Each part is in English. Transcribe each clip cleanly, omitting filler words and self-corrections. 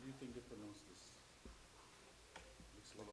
you think they pronounce this? Looks like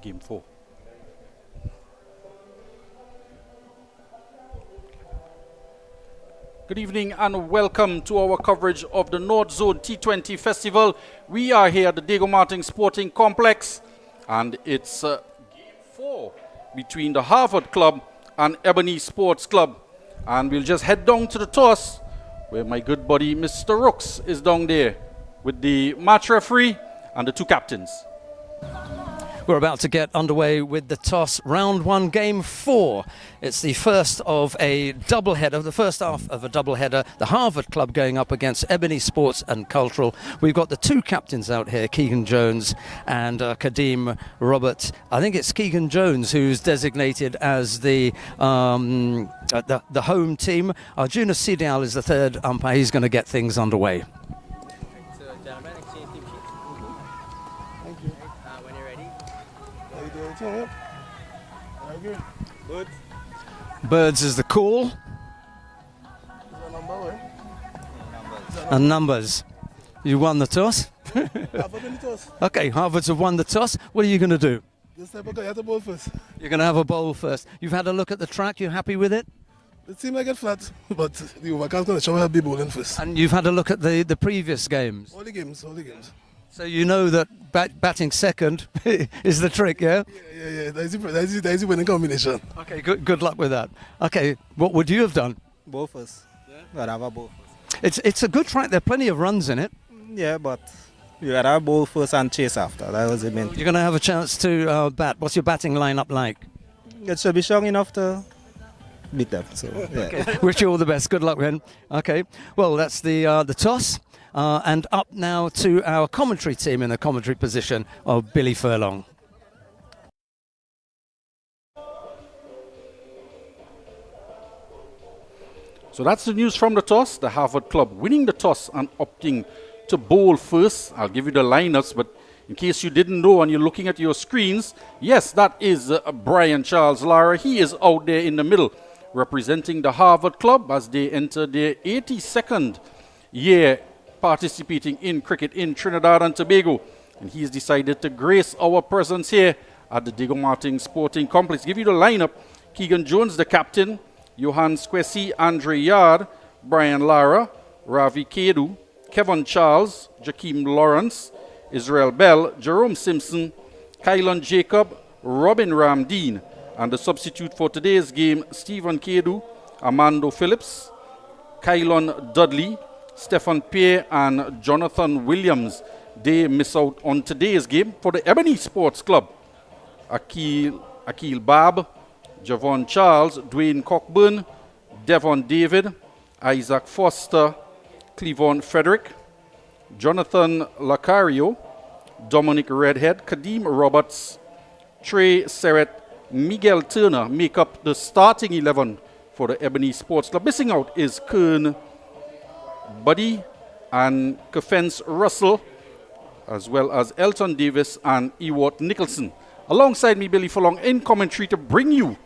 Game 4. Good evening and welcome to our coverage of the North Zone T20 Festival. We are here at the Diego Martin Sporting Complex and it's Game 4 between the Harvard Club and Ebony Sports Club. And we'll just head down to the toss where my good buddy Mr. Rooks is down there with the match referee and the two captains. We're about to get underway with the toss. Round 1, Game 4. It's the first of a doubleheader, the first half of a doubleheader. The Harvard Club going up against Ebony Sports and Cultural. We've got the two captains out here, Keegan Jones and Kadeem Robert. I think it's Keegan Jones who's designated as the home team. Arjuna Sidial is the third umpire. He's going to get things underway. Good. Birds is the call. And numbers. You won the toss? Okay, Harvards have won the toss. What are you going to do? This type of guy, you have to bowl first. You're going to have a bowl first. You've had a look at the track. You happy with it? It seemed like it flat, but the overcast going to show have be bowling first. And you've had a look at the previous games. All the games. So you know that batting second is the trick, yeah? Yeah. That's the winning combination. Okay, good luck with that. Okay, what would you have done? Bowl first. Yeah. I'd have a bowl first. It's a good track. There are plenty of runs in it. Yeah, but you gotta have a bowl first and chase after. That was the main thing. You're going to have a chance to bat. What's your batting lineup like? It should be strong enough to beat them. So yeah. Okay. Wish you all the best. Good luck, then. Okay. Well, that's the toss. And up now to our commentary team in the commentary position of Billy Furlong. So that's the news from the toss. The Harvard Club winning the toss and opting to bowl first. I'll give you the lineups, but in case you didn't know and you're looking at your screens, yes, that is Brian Charles Lara. He is out there in the middle representing the Harvard Club as they enter their 82nd year participating in cricket in Trinidad and Tobago. And he's decided to grace our presence here at the Diego Martin Sporting Complex. Give you the lineup. Keegan Jones, the captain. Johan Squesi, Andre Yard, Brian Lara, Ravi Kedu, Kevin Charles, Jakeem Lawrence, Israel Bell, Jerome Simpson, Kylon Jacob, Robin Ramdeen, and the substitute for today's game, Stephen Kedu, Armando Phillips, Kylon Dudley, Stephen Pierre, and Jonathan Williams. They miss out on today's game. For the Ebony Sports Club, Akil Bab, Javon Charles, Dwayne Cockburn, Devon David, Isaac Foster, Cleavon Frederick, Jonathan Lacario, Dominic Redhead, Kadeem Roberts, Trey Serrett, Miguel Turner make up the starting 11 for the Ebony Sports Club. Missing out is Kern Buddy and Kefence Russell, as well as Elton Davis and Ewart Nicholson. Alongside me, Billy Furlong, in commentary to bring you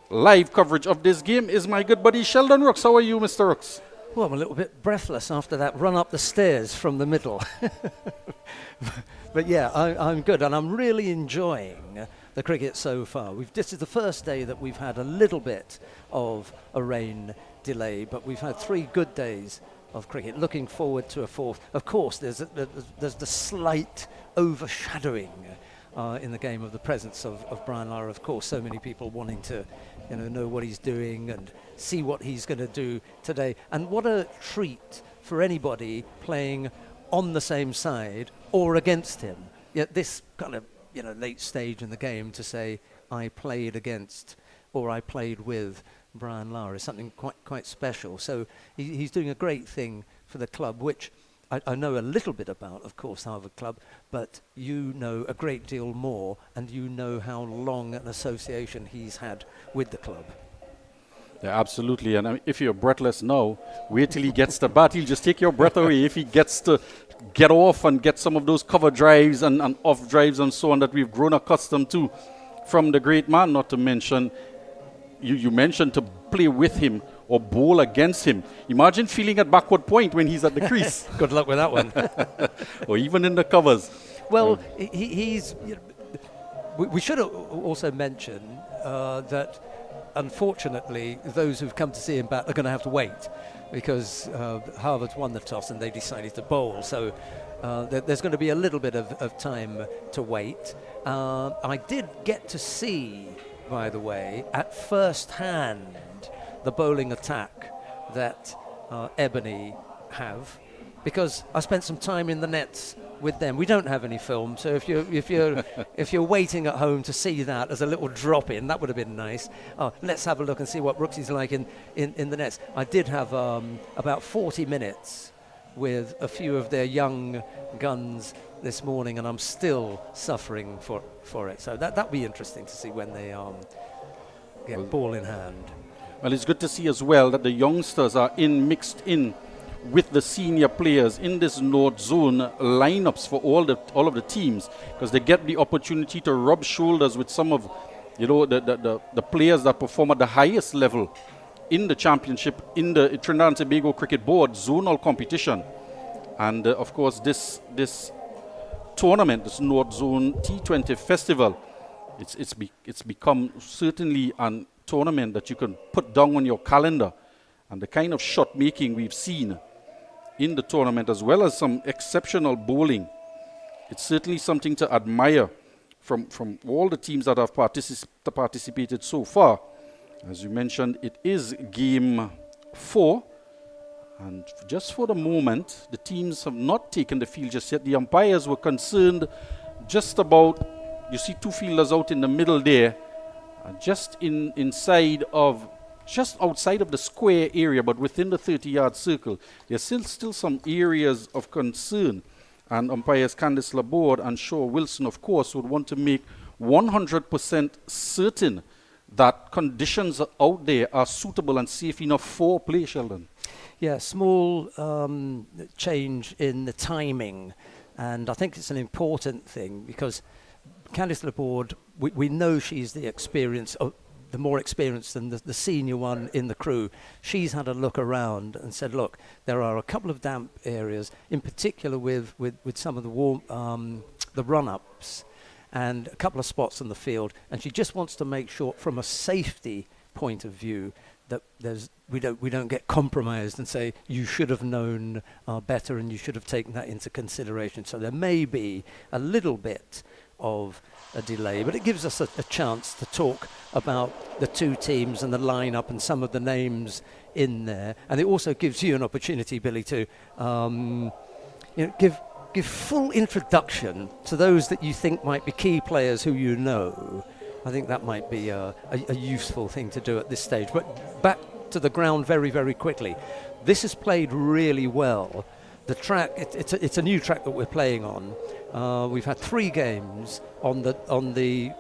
live coverage of this game is my good buddy Sheldon Rooks. How are you, Mr. Rooks? Well, I'm a little bit breathless after that run up the stairs from the middle. But yeah, I'm good, and I'm really enjoying the cricket so far. This is the first day that we've had a little bit of a rain delay, but we've had 3 good days of cricket. Looking forward to a 4th. Of course, there's the slight overshadowing in the game of the presence of Brian Lara. Of course, so many people wanting to know what he's doing and see what he's going to do today. And what a treat for anybody playing on the same side or against him. Yet this kind of late stage in the game to say I played against or I played with Brian Lara is something quite special. So he's doing a great thing for the club, which I know a little bit about, of course, Harvard Club, but you know a great deal more, and you know how long an association he's had with the club. Yeah, absolutely. And if you're breathless now, wait till he gets the bat. He'll just take your breath away if he gets to get off and get some of those cover drives and off drives and so on that we've grown accustomed to from the great man. Not to mention, you mentioned to play with him or bowl against him. Imagine feeling at backward point when he's at the crease. Good luck with that one. Or even in the covers. Well, he's... we should also mention that, unfortunately, those who've come to see him bat are going to have to wait because Harvard's won the toss and they decided to bowl. So there's going to be a little bit of time to wait. I did get to see, by the way, at first hand, the bowling attack that Ebony have, because I spent some time in the nets with them. We don't have any film, so if you're waiting at home to see that as a little drop in, that would have been nice. Let's have a look and see what Rooksy's like in the nets. I did have about 40 minutes with a few of their young guns this morning, and I'm still suffering for it. So that'd be interesting to see when they get ball in hand. Well, it's good to see as well that the youngsters are mixed in with the senior players in this North Zone lineups for all of the teams, because they get the opportunity to rub shoulders with some of the players that perform at the highest level in the championship, in the Trinidad and Tobago Cricket Board zonal competition. And of course this tournament, this North Zone T20 Festival, it's become certainly an tournament that you can put down on your calendar. And the kind of shot making we've seen in the tournament, as well as some exceptional bowling, it's certainly something to admire from all the teams that have participated so far. As you mentioned, it is game 4, and just for the moment the teams have not taken the field just yet. The umpires were concerned just about, you see 2 fielders out in the middle there, just outside of the square area, but within the 30-yard circle. There's still some areas of concern, and umpires Candice Laborde and Shaw Wilson, of course, would want to make 100% certain that conditions out there are suitable and safe enough for play, Sheldon. Yeah, small change in the timing, and I think it's an important thing because Candice Laborde, we know she's the more experienced than the senior one in the crew. She's had a look around and said, look, there are a couple of damp areas, in particular with some of the run-ups and a couple of spots on the field, and she just wants to make sure from a safety point of view that we don't get compromised and say you should have known better and you should have taken that into consideration. So there may be a little bit of a delay, but it gives us a chance to talk about the two teams and the lineup and some of the names in there, and it also gives you an opportunity, Billy, to give full introduction to those that you think might be key players who you know. I think that might be a useful thing to do at this stage. But back to the ground very, very quickly. This is played really well. The track, it's a new track that we're playing on. We've had 3 games on the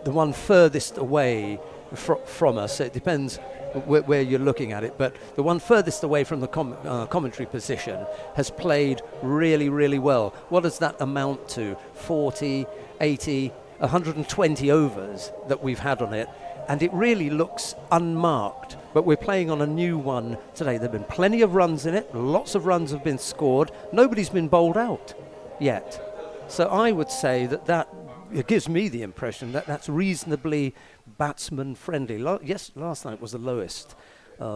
one furthest away from us. It depends where you're looking at it, but the one furthest away from the commentary position has played really, really well. What does that amount to? 40, 80, 120 overs that we've had on it, and it really looks unmarked. But we're playing on a new one today. There have been plenty of runs in it. Lots of runs have been scored. Nobody's been bowled out yet. So I would say that it gives me the impression that that's reasonably batsman friendly. Yes, last night was the lowest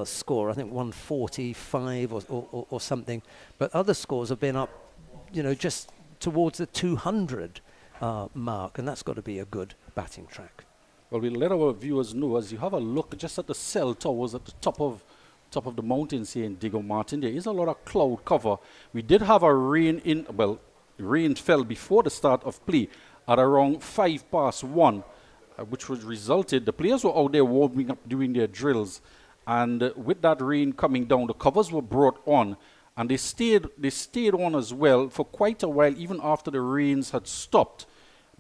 score. I think 145 or something. But other scores have been up, just towards the 200 mark, and that's got to be a good batting track. Well, we'll let our viewers know as you have a look just at the cell towers at the top of the mountains here in Diego Martin. There is a lot of cloud cover. We did have a rain fell before the start of play at around 1:05, which was resulted. The players were out there warming up doing their drills, and with that rain coming down, the covers were brought on, and they stayed on as well for quite a while, even after the rains had stopped,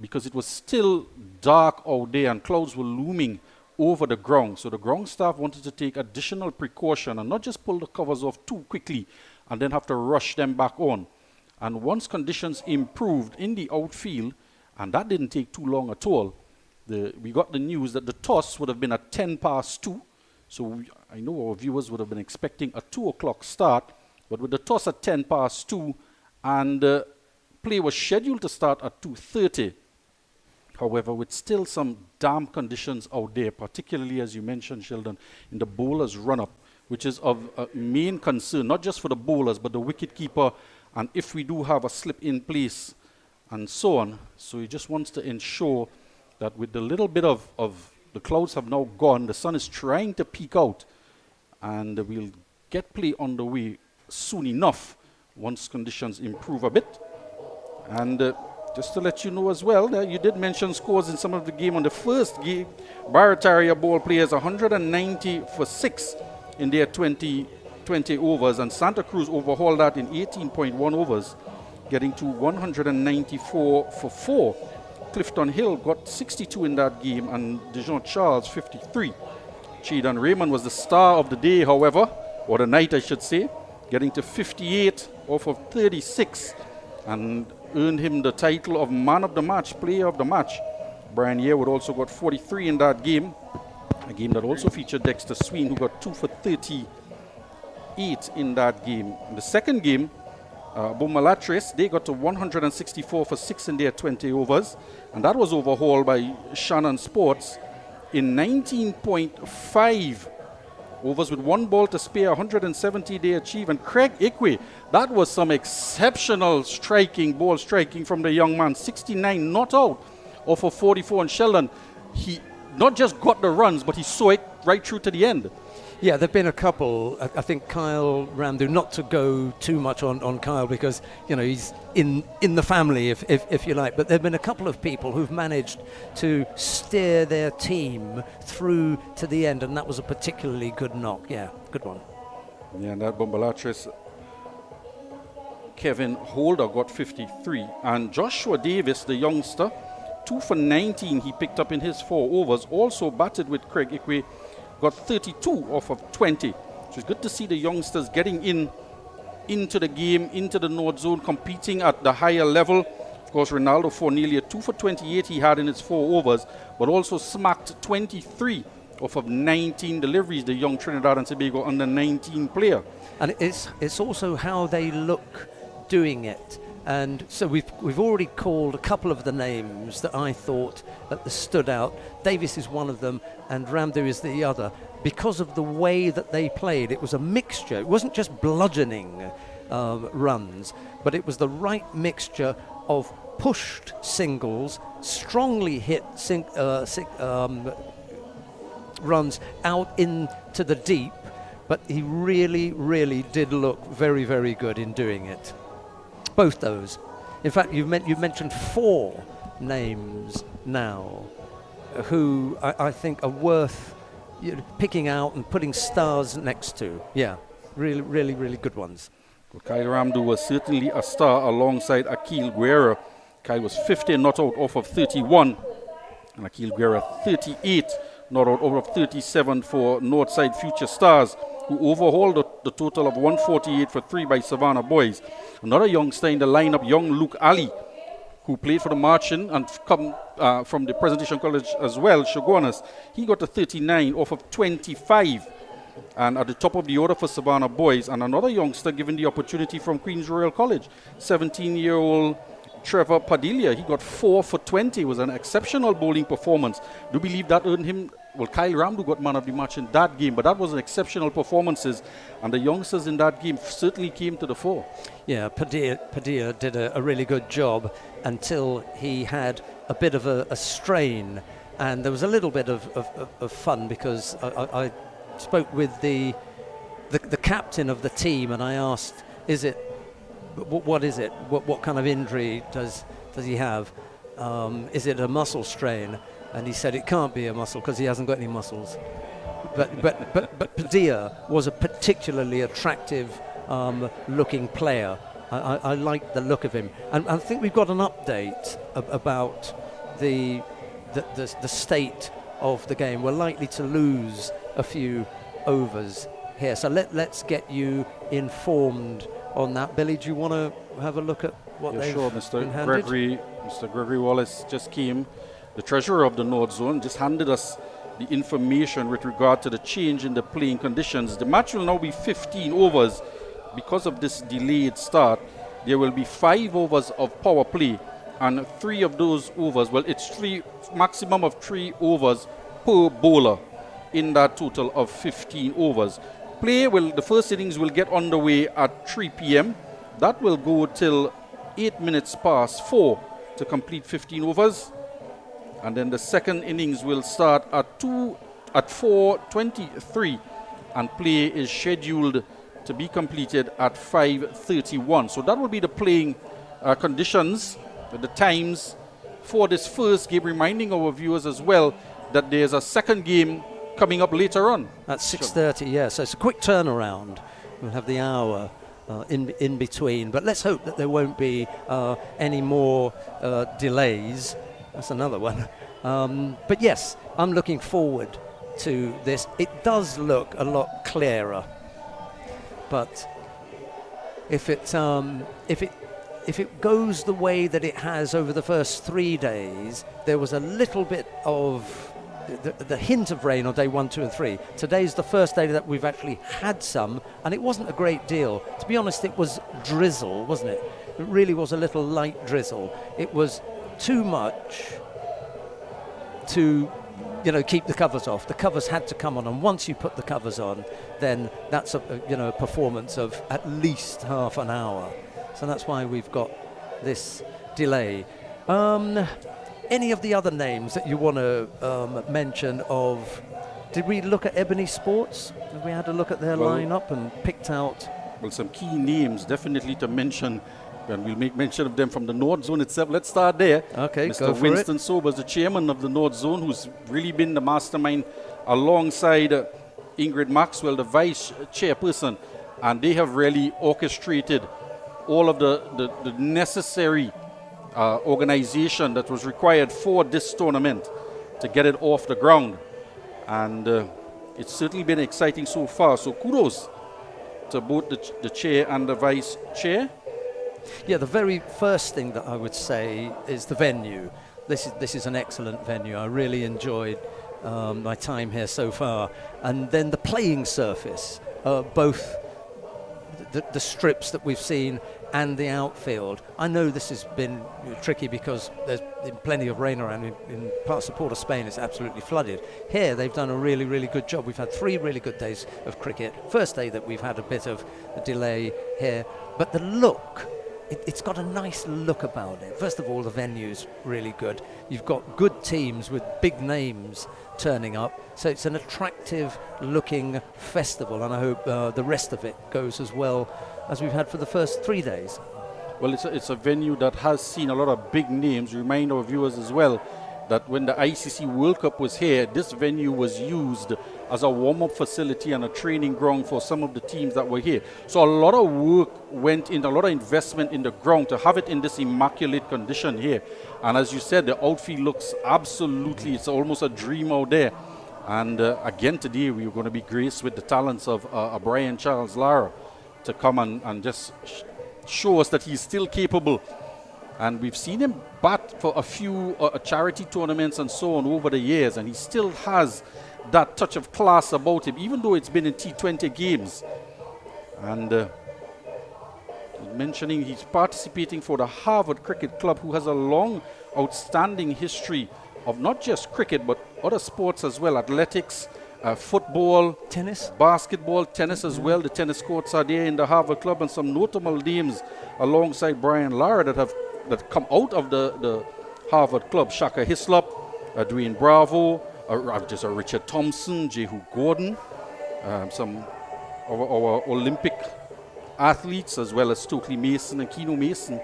because it was still dark out there and clouds were looming over the ground. So the ground staff wanted to take additional precaution and not just pull the covers off too quickly and then have to rush them back on. And once conditions improved in the outfield, and that didn't take too long at all, we got the news that the toss would have been at 2:10. So I know our viewers would have been expecting a 2 o'clock start, but with the toss at 2:10 and play was scheduled to start at 2:30. However, with still some damp conditions out there, particularly as you mentioned, Sheldon, in the bowler's run-up, which is of main concern, not just for the bowlers, but the wicket-keeper, and if we do have a slip in place, and so on. So he just wants to ensure that with the little bit of the clouds have now gone, the sun is trying to peek out, and we'll get play on the way soon enough once conditions improve a bit. And just to let you know as well, you did mention scores in some of the game. On the first game, Barataria ball players 190 for 6 in their 20 overs, and Santa Cruz overhauled that in 18.1 overs, getting to 194 for 4. Clifton Hill got 62 in that game, and Dijon Charles 53. Chidan Raymond was the star of the day, however, or the night I should say, getting to 58 off of 36, and earned him the title of man of the match, player of the match. Brian Yearwood also got 43 in that game, a game that also featured Dexter Sween, who got 2 for 38 in that game. In the second game, Bumalatres, they got to 164 for 6 in their 20 overs, and that was overhauled by Shannon Sports in 19.5 overs with 1 ball to spare. 170 they achieved, and Craig Ikwe, that was some exceptional ball striking from the young man. 69 not out off of 44, and Sheldon, he not just got the runs, but he saw it right through to the end. Yeah, there have been a couple. I think Kyle Ramdu, not to go too much on Kyle because, he's in the family, if you like, but there have been a couple of people who've managed to steer their team through to the end, and that was a particularly good knock. Yeah, good one. Yeah, and that Bumalatres, Kevin Holder got 53, and Joshua Davis, the youngster, 2 for 19 he picked up in his 4 overs, also batted with Craig Ikwe, got 32 off of 20. So it's good to see the youngsters getting into the game, into the North Zone, competing at the higher level. Of course, Ronaldo for nearly a 2 for 28 he had in his 4 overs, but also smacked 23 off of 19 deliveries, the young Trinidad and Tobago under 19 player. And it's also how they look doing it. And so we've already called a couple of the names that I thought that stood out. Davis is one of them, and Ramdu is the other. because of the way that they played. It was a mixture. It wasn't just bludgeoning runs, but it was the right mixture of pushed singles, strongly hit runs out into the deep, but he really, really did look very, very good in doing it. Both those. In fact, you've mentioned 4 names now who I think are worth picking out and putting stars next to. Yeah, really, really, really good ones. Well, Kyle Ramdu was certainly a star alongside Akil Guerra. Kyle was 15 not out off of 31, and Akil Guerra 38 not out of 37 for Northside Future Stars, who overhauled the total of 148 for 3 by Savannah Boys. Another youngster in the lineup, young Luke Ali, who played for the Marchand and come from the Presentation College as well, Shogunas. He got a 39 off of 25. And at the top of the order for Savannah Boys, and another youngster given the opportunity from Queen's Royal College, 17-year-old Trevor Padilla. He got 4 for 20. It was an exceptional bowling performance. Do you believe that earned him? Well, Kyle Ramdu got man of the match in that game, but that was an exceptional performances, and the youngsters in that game certainly came to the fore. Yeah, Padilla did a really good job until he had a bit of a strain, and there was a little bit of fun because I spoke with the captain of the team, and I asked, what is it? What kind of injury does he have? Is it a muscle strain? And he said it can't be a muscle because he hasn't got any muscles. But Padilla was a particularly attractive looking player. I liked the look of him, and I think we've got an update about the state of the game. We're likely to lose a few overs here, so let's get you informed on that. Billy, do you want to have a look at what they've sure, been handed? Mr. Gregory Wallace just came, the treasurer of the North Zone, just handed us the information with regard to the change in the playing conditions. The match will now be 15 overs. Because of this delayed start, there will be 5 overs of power play, and 3 of those overs, well, it's maximum of 3 overs per bowler in that total of 15 overs. The first innings will get underway at 3 p.m. That will go till 8 minutes past 4 to complete 15 overs. And then the second innings will start at 4:23, and play is scheduled to be completed at 5:31. So that will be the playing conditions, the times for this first game, reminding our viewers as well that there's a second game coming up later on. At 6:30, yeah, so it's a quick turnaround. We'll have the hour in between, but let's hope that there won't be any more delays. That's another one. But yes, I'm looking forward to this. It does look a lot clearer, but if it goes the way that it has over the first 3 days, there was a little bit of the hint of rain on day 1, 2 and 3. Today's the first day that we've actually had some, and it wasn't a great deal. To be honest, it was drizzle, wasn't it? It really was a little light drizzle. It was too much to keep the covers off. The covers had to come on, and once you put the covers on, then that's a performance of at least half an hour. So that's why we've got this delay. Any of the other names that you want to mention of? Did we look at Ebony Sports? Have we had a look at their lineup and picked out? Well, some key names definitely to mention, and we'll make mention of them from the North Zone itself. Let's start there. Okay, Mr. go for Winston it. Sobers, the chairman of the North Zone, who's really been the mastermind alongside Ingrid Maxwell, the vice chairperson, and they have really orchestrated all of the necessary organization that was required for this tournament to get it off the ground. And it's certainly been exciting so far. So kudos to both the chair and the vice chair. Yeah, the very first thing that I would say is the venue. This is an excellent venue. I really enjoyed my time here so far. And then the playing surface, both the strips that we've seen and the outfield. I know this has been tricky because there's been plenty of rain around. In parts of Port of Spain it's absolutely flooded. Here they've done a really, really good job. We've had 3 really good days of cricket. First day that we've had a bit of a delay here, but the look, it's got a nice look about it. First of all, the venue's really good. You've got good teams with big names turning up, so it's an attractive looking festival, and I hope the rest of it goes as well as we've had for the first 3 days. Well, it's a venue that has seen a lot of big names. Remind our viewers as well that when the ICC World Cup was here, this venue was used as a warm-up facility and a training ground for some of the teams that were here. So a lot of work went in, a lot of investment in the ground to have it in this immaculate condition here. And as you said, the outfield looks absolutely, it's almost a dream out there. And again today, we were going to be graced with the talents of Brian Charles Lara to come and just show us that he's still capable. And we've seen him bat for a few charity tournaments and so on over the years, and he still has that touch of class about him, even though it's been in T20 games. And mentioning he's participating for the Harvard Cricket Club, who has a long, outstanding history of not just cricket, but other sports as well, athletics, football, tennis, basketball, tennis as well. The tennis courts are there in the Harvard Club, and some notable names alongside Brian Lara that come out of the Harvard Club. Shaka Hislop, Dwayne Bravo, just Richard Thompson, Jehu Gordon, some of our Olympic athletes, as well as Stokely Mason and Keno Mason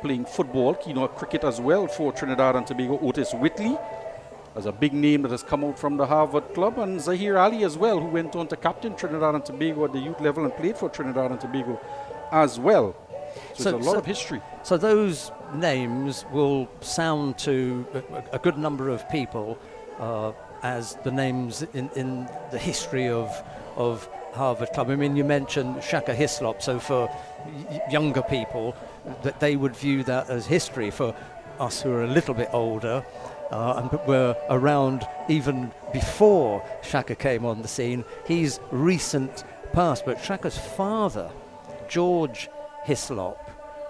playing football, Keno cricket as well for Trinidad and Tobago. Otis Whitley as a big name that has come out from the Harvard Club, and Zahir Ali as well, who went on to captain Trinidad and Tobago at the youth level and played for Trinidad and Tobago as well. So there's a lot of history. So those names will sound to a good number of people as the names in the history of Harvard Club. I mean, you mentioned Shaka Hislop, so for younger people, that they would view that as history. For us who are a little bit older and were around even before Shaka came on the scene, he's recent past. But Shaka's father, George Hislop,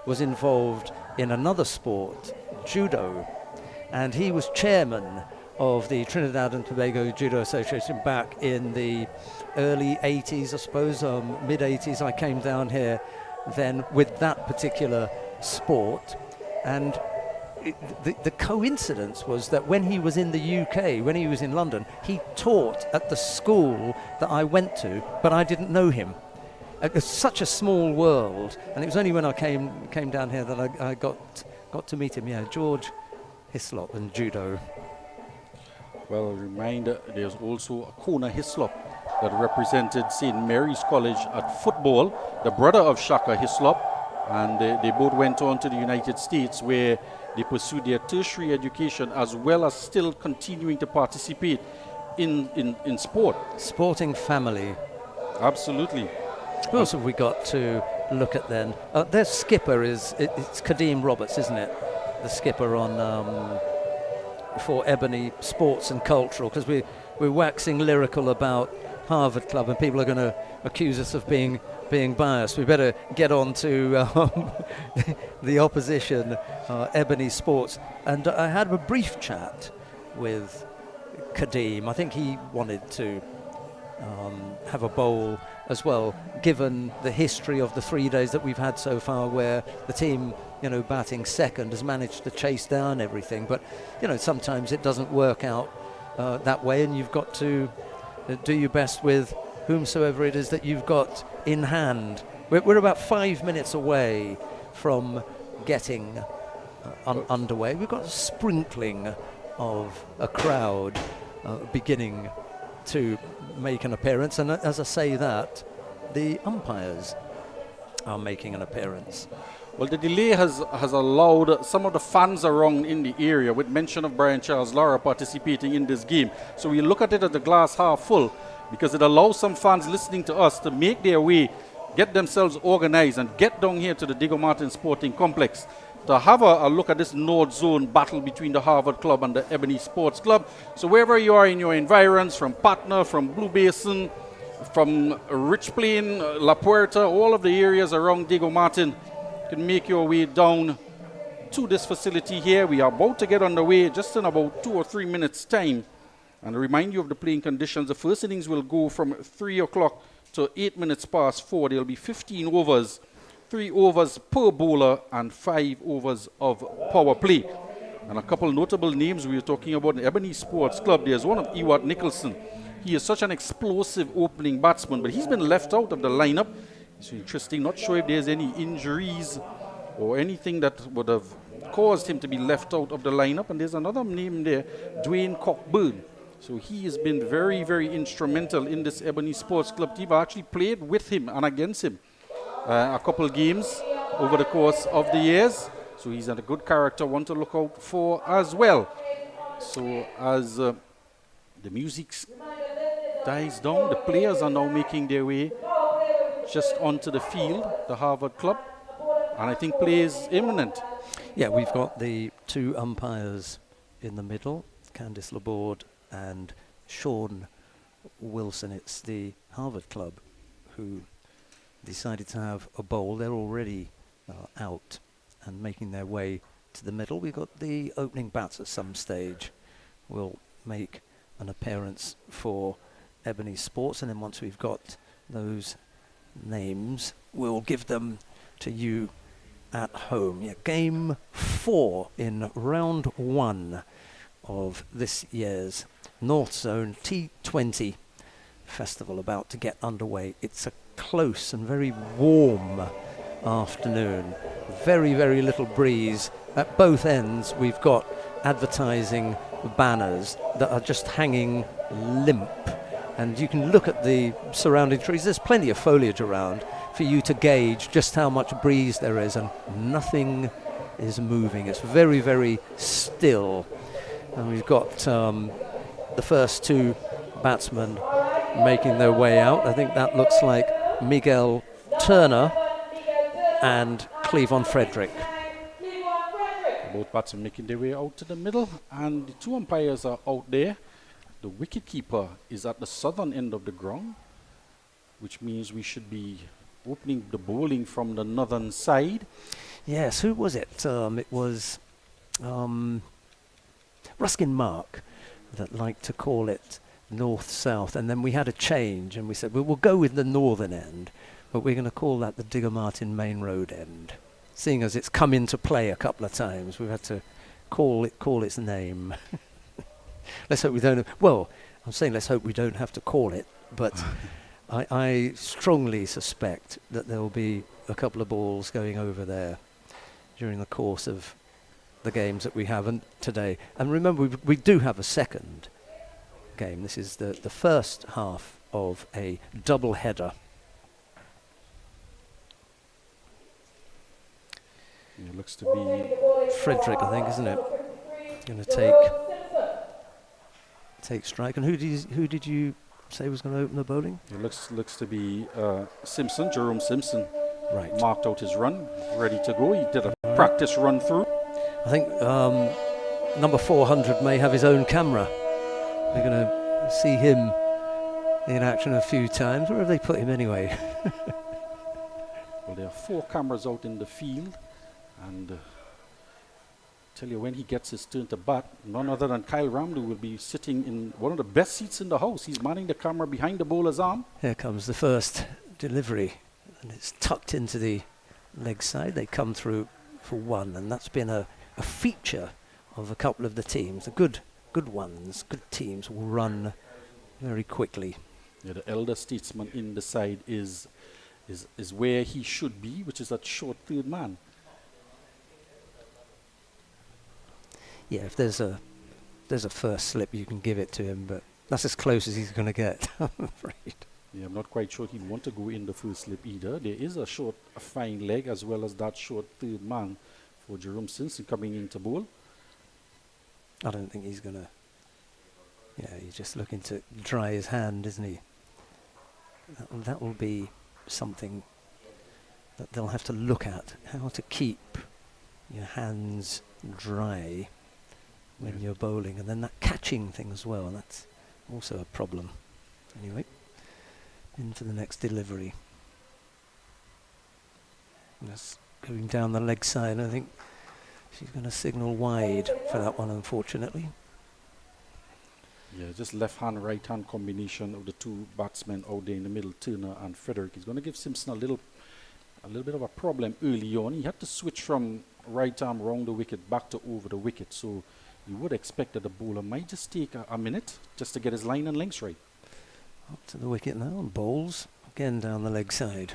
was involved in another sport, judo, and he was chairman of the Trinidad and Tobago Judo Association back in the early 80s, I suppose, mid 80s. I came down here then with that particular sport, and the coincidence was that when he was in the UK, when he was in London, he taught at the school that I went to, but I didn't know him. It's such a small world, and it was only when I came down here that I got to meet him. Yeah, George Hislop and judo. Well, a reminder, there's also a Kona Hislop that represented St. Mary's College at football, the brother of Shaka Hislop, and they both went on to the United States, where they pursued their tertiary education as well as still continuing to participate in sport. Sporting family. Absolutely. Who else have we got to look at then? Their skipper it's Kadeem Roberts, isn't it? The skipper on for Ebony Sports and Cultural, because we're waxing lyrical about Harvard Club, and people are going to accuse us of being biased. We better get on to the opposition, Ebony Sports. And I had a brief chat with Kadeem. I think he wanted to have a bowl as well, given the history of the 3 days that we've had so far, where the team, batting second, has managed to chase down everything. But, sometimes it doesn't work out that way, and you've got to do your best with whomsoever it is that you've got in hand. We're about 5 minutes away from getting underway. We've got a sprinkling of a crowd beginning to make an appearance, and as I say that, the umpires are making an appearance. Well, the delay has allowed some of the fans around in the area, with mention of Brian Charles Lara participating in this game. So we look at it as the glass half full, because it allows some fans listening to us to make their way, get themselves organized, and get down here to the Diego Martin Sporting Complex to have a look at this North Zone battle between the Harvard Club and the Ebony Sports Club. So wherever you are in your environs, from Patna, from Blue Basin, from Rich Plain, La Puerta, all of the areas around Diego Martin, can make your way down to this facility here. We are about to get underway just in about 2 or 3 minutes time. And to remind you of the playing conditions, the first innings will go from 3 o'clock to 8 minutes past 4. There will be 15 overs, 3 overs per bowler and 5 overs of power play. And a couple notable names we were talking about in Ebony Sports Club. There's one of Ewart Nicholson. He is such an explosive opening batsman, but he's been left out of the lineup. It's interesting, not sure if there's any injuries or anything that would have caused him to be left out of the lineup. And there's another name there, Dwayne Cockburn. So he has been very, very instrumental in this Ebony Sports Club team. I actually played with him and against him a couple games over the course of the years. So he's a good character, one to look out for as well. So as the music dies down, the players are now making their way just onto the field, the Harvard Club. And I think play is imminent. Yeah, we've got the 2 umpires in the middle, Candice Laborde and Sean Wilson. It's the Harvard Club who decided to have a bowl. They're already out and making their way to the middle. We've got the opening bats at some stage will make an appearance for Ebony Sports, and then once we've got those names, we'll give them to you at home. Yeah, game 4 in round 1 of this year's North Zone T20 Festival about to get underway. It's a close and very warm afternoon. Very, very little breeze. At both ends we've got advertising banners that are just hanging limp. And you can look at the surrounding trees. There's plenty of foliage around for you to gauge just how much breeze there is, and nothing is moving. It's very, very still. And we've got the first 2 batsmen making their way out. I think that looks like Miguel Turner and Cleavon Frederick. Both batsmen making their way out to the middle, and the 2 umpires are out there. The wicketkeeper is at the southern end of the ground, which means we should be opening the bowling from the northern side. Yes, who was it? It was Ruskin Mark that liked to call it north-south, and then we had a change and we said, well, we'll go with the northern end, but we're going to call that the Digger Martin Main Road end. Seeing as it's come into play a couple of times, we've had to call its name. Let's hope we don't. Well, I'm saying let's hope we don't have to call it, but I strongly suspect that there will be a couple of balls going over there during the course of the games that we have today. And remember, we do have a second game. This is the first half of a double header. It looks to be Frederick, I think, isn't it? Going to take strike. And who did you say was going to open the bowling? It looks to be Simpson, Jerome Simpson. Right. Marked out his run, ready to go. He did a practice run through. I think number 400 may have his own camera. We're going to see him in action a few times. Where have they put him anyway? Well, there are 4 cameras out in the field, and tell you, when he gets his turn to bat, none other than Kyle Ramlu will be sitting in one of the best seats in the house. He's manning the camera behind the bowler's arm. Here comes the first delivery, and it's tucked into the leg side. They come through for 1, and that's been a feature of a couple of the teams. The good ones, good teams will run very quickly. Yeah, the elder statesman in the side is where he should be, which is that short third man. Yeah, if there's a first slip, you can give it to him, but that's as close as he's going to get, I'm afraid. Yeah, I'm not quite sure he'd want to go in the first slip either. There is a fine leg, as well as that short third man for Jerome Simpson coming into bowl. I don't think he's going to. Yeah, he's just looking to dry his hand, isn't he? That will be something that they'll have to look at, how to keep your hands dry when you're bowling, and then that catching thing as well, and that's also a problem. Anyway, into the next delivery. That's going down the leg side. I think she's going to signal wide for that one, unfortunately. Yeah, just left-hand, right-hand combination of the two batsmen out there in the middle, Turner and Frederick. Is going to give Simpson a little bit of a problem early on. He had to switch from right arm round the wicket back to over the wicket. So you would expect that the bowler might just take a minute just to get his line and lengths right. Up to the wicket now and bowls again down the leg side.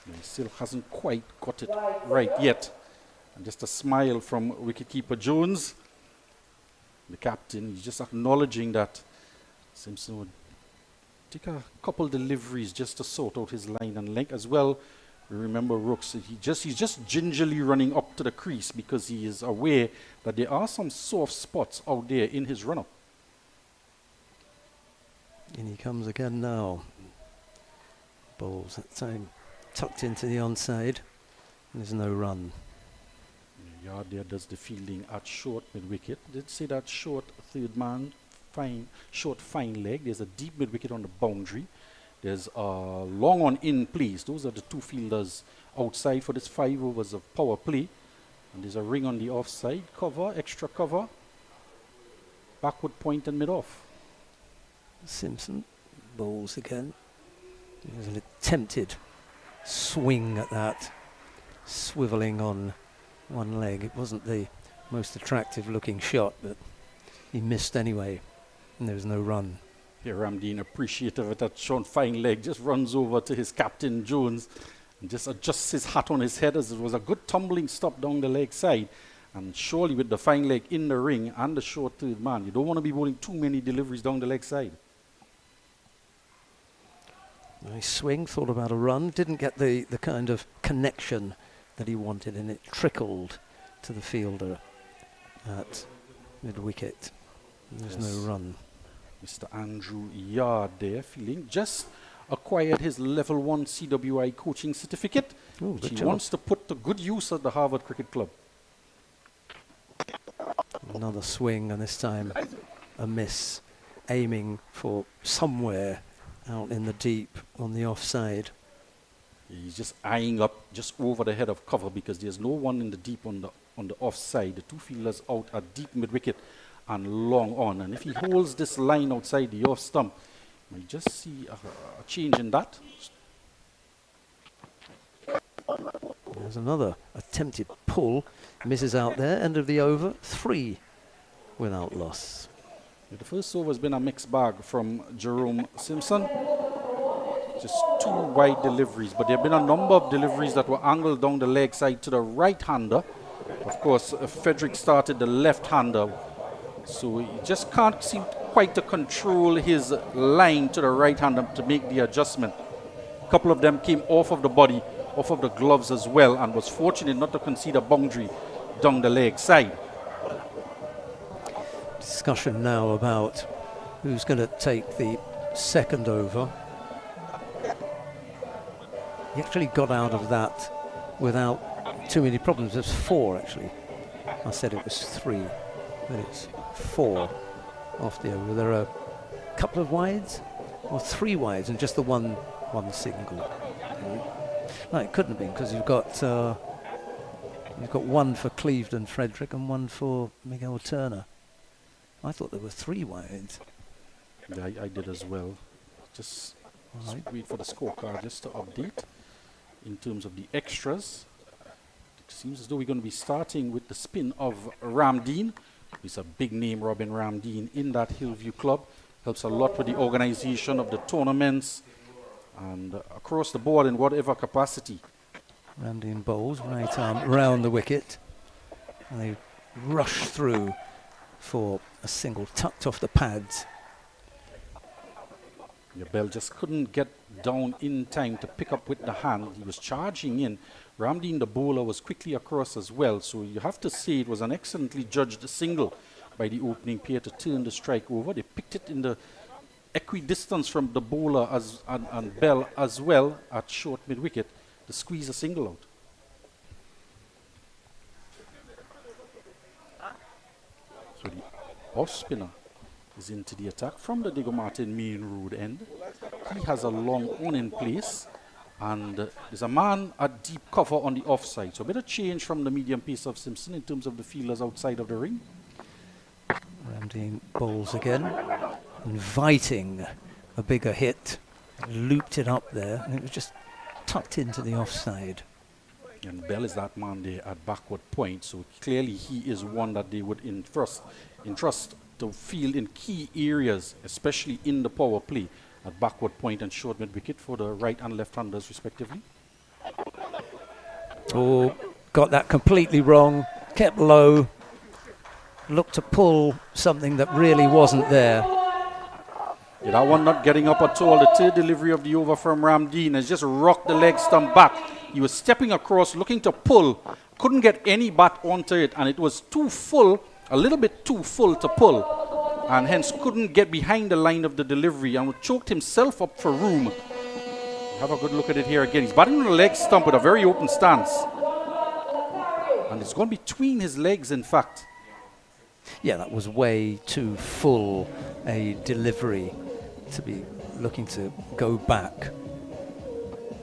He still hasn't quite got it right yet. And just a smile from wicketkeeper Jones. The captain, he's just acknowledging that Simpson would take a couple deliveries just to sort out his line and length as well. Remember Rooks, he's just gingerly running up to the crease because he is aware that there are some soft spots out there in his run-up. In he comes again now. Bowls that time tucked into the onside. There's no run. Yard there does the fielding at short mid-wicket. Did say that short third man, short fine leg. There's a deep mid-wicket on the boundary. There's a long on in place. Those are the two fielders outside for this 5 overs of power play. And there's a ring on the offside. Cover, extra cover. Backward point and mid-off. Simpson bowls again. There's an attempted swing at that, swivelling on one leg. It wasn't the most attractive looking shot, but he missed anyway, and there was no run. Here Ramdeen, appreciative of that short fine leg, just runs over to his captain Jones and just adjusts his hat on his head as it was a good tumbling stop down the leg side. And surely with the fine leg in the ring and the short third man, you don't want to be bowling too many deliveries down the leg side. Nice swing, thought about a run, didn't get the kind of connection that he wanted, and it trickled to the fielder at mid-wicket. There's no run. Mr. Andrew Yard there, feeling just acquired his level 1 CWI coaching certificate, which he wants to put to good use at the Harvard Cricket Club. Another swing, and this time a miss, aiming for somewhere out in the deep on the offside. He's just eyeing up just over the head of cover because there's no one in the deep on the offside. The two fielders out at deep mid-wicket and long on. And if he holds this line outside the off stump, you might just see a change in that. There's another attempted pull. Misses out there. End of the over. 3 without loss. Yeah, the first over has been a mixed bag from Jerome Simpson. Just 2 wide deliveries, but there have been a number of deliveries that were angled down the leg side to the right-hander. Of course, Frederick started the left-hander, so he just can't seem quite to control his line to the right-hander to make the adjustment. A couple of them came off of the body, off of the gloves as well, and was fortunate not to concede a boundary down the leg side. Discussion now about who's going to take the second over. He actually got out of that without too many problems. There's 4 actually. I said it was 3, but it's 4 off the over. There are a couple of wides, or 3 wides, and just the one single. No, it couldn't have been because you've got 1 for Clevedon Frederick and 1 for Miguel Turner. I thought there were 3 wides. Yeah, I did as well. Just wait for the scorecard just to update in terms of the extras. It seems as though we're going to be starting with the spin of Ramdeen. He's a big name, Robin Ramdeen, in that Hillview club. Helps a lot with the organization of the tournaments and across the board in whatever capacity. Ramdeen bowls right arm round the wicket, and they rush through for a single tucked off the pads. Your bell just couldn't get down in time to pick up with the hand. He was charging in. Ramdeen, the bowler, was quickly across as well. So you have to say it was an excellently judged single by the opening pair to turn the strike over. They picked it in the equidistance from the bowler and Bell as well at short mid-wicket to squeeze a single out. So the off spinner is into the attack from the Diego Martin main road end. he has a long on in place. And there's a man at deep cover on the offside. So a bit of change from the medium pace of Simpson in terms of the fielders outside of the ring. Ramdeen bowls again, inviting a bigger hit. Looped it up there, and it was just tucked into the offside. And Bell is that man there at backward point, so clearly he is one that they would entrust to field in key areas, especially in the power play, at backward point and short mid wicket for the right and left-handers respectively. Oh, got that completely wrong, kept low, looked to pull something that really wasn't there. Yeah, that one not getting up at all. The third delivery of the over from Ramdeen has just rocked the leg stump back. He was stepping across, looking to pull, couldn't get any bat onto it, and it was too full, a little bit too full to pull, and hence couldn't get behind the line of the delivery and choked himself up for room. Have a good look at it here again. He's batting on the leg stump with a very open stance, and it's gone between his legs, in fact. Yeah, that was way too full a delivery to be looking to go back.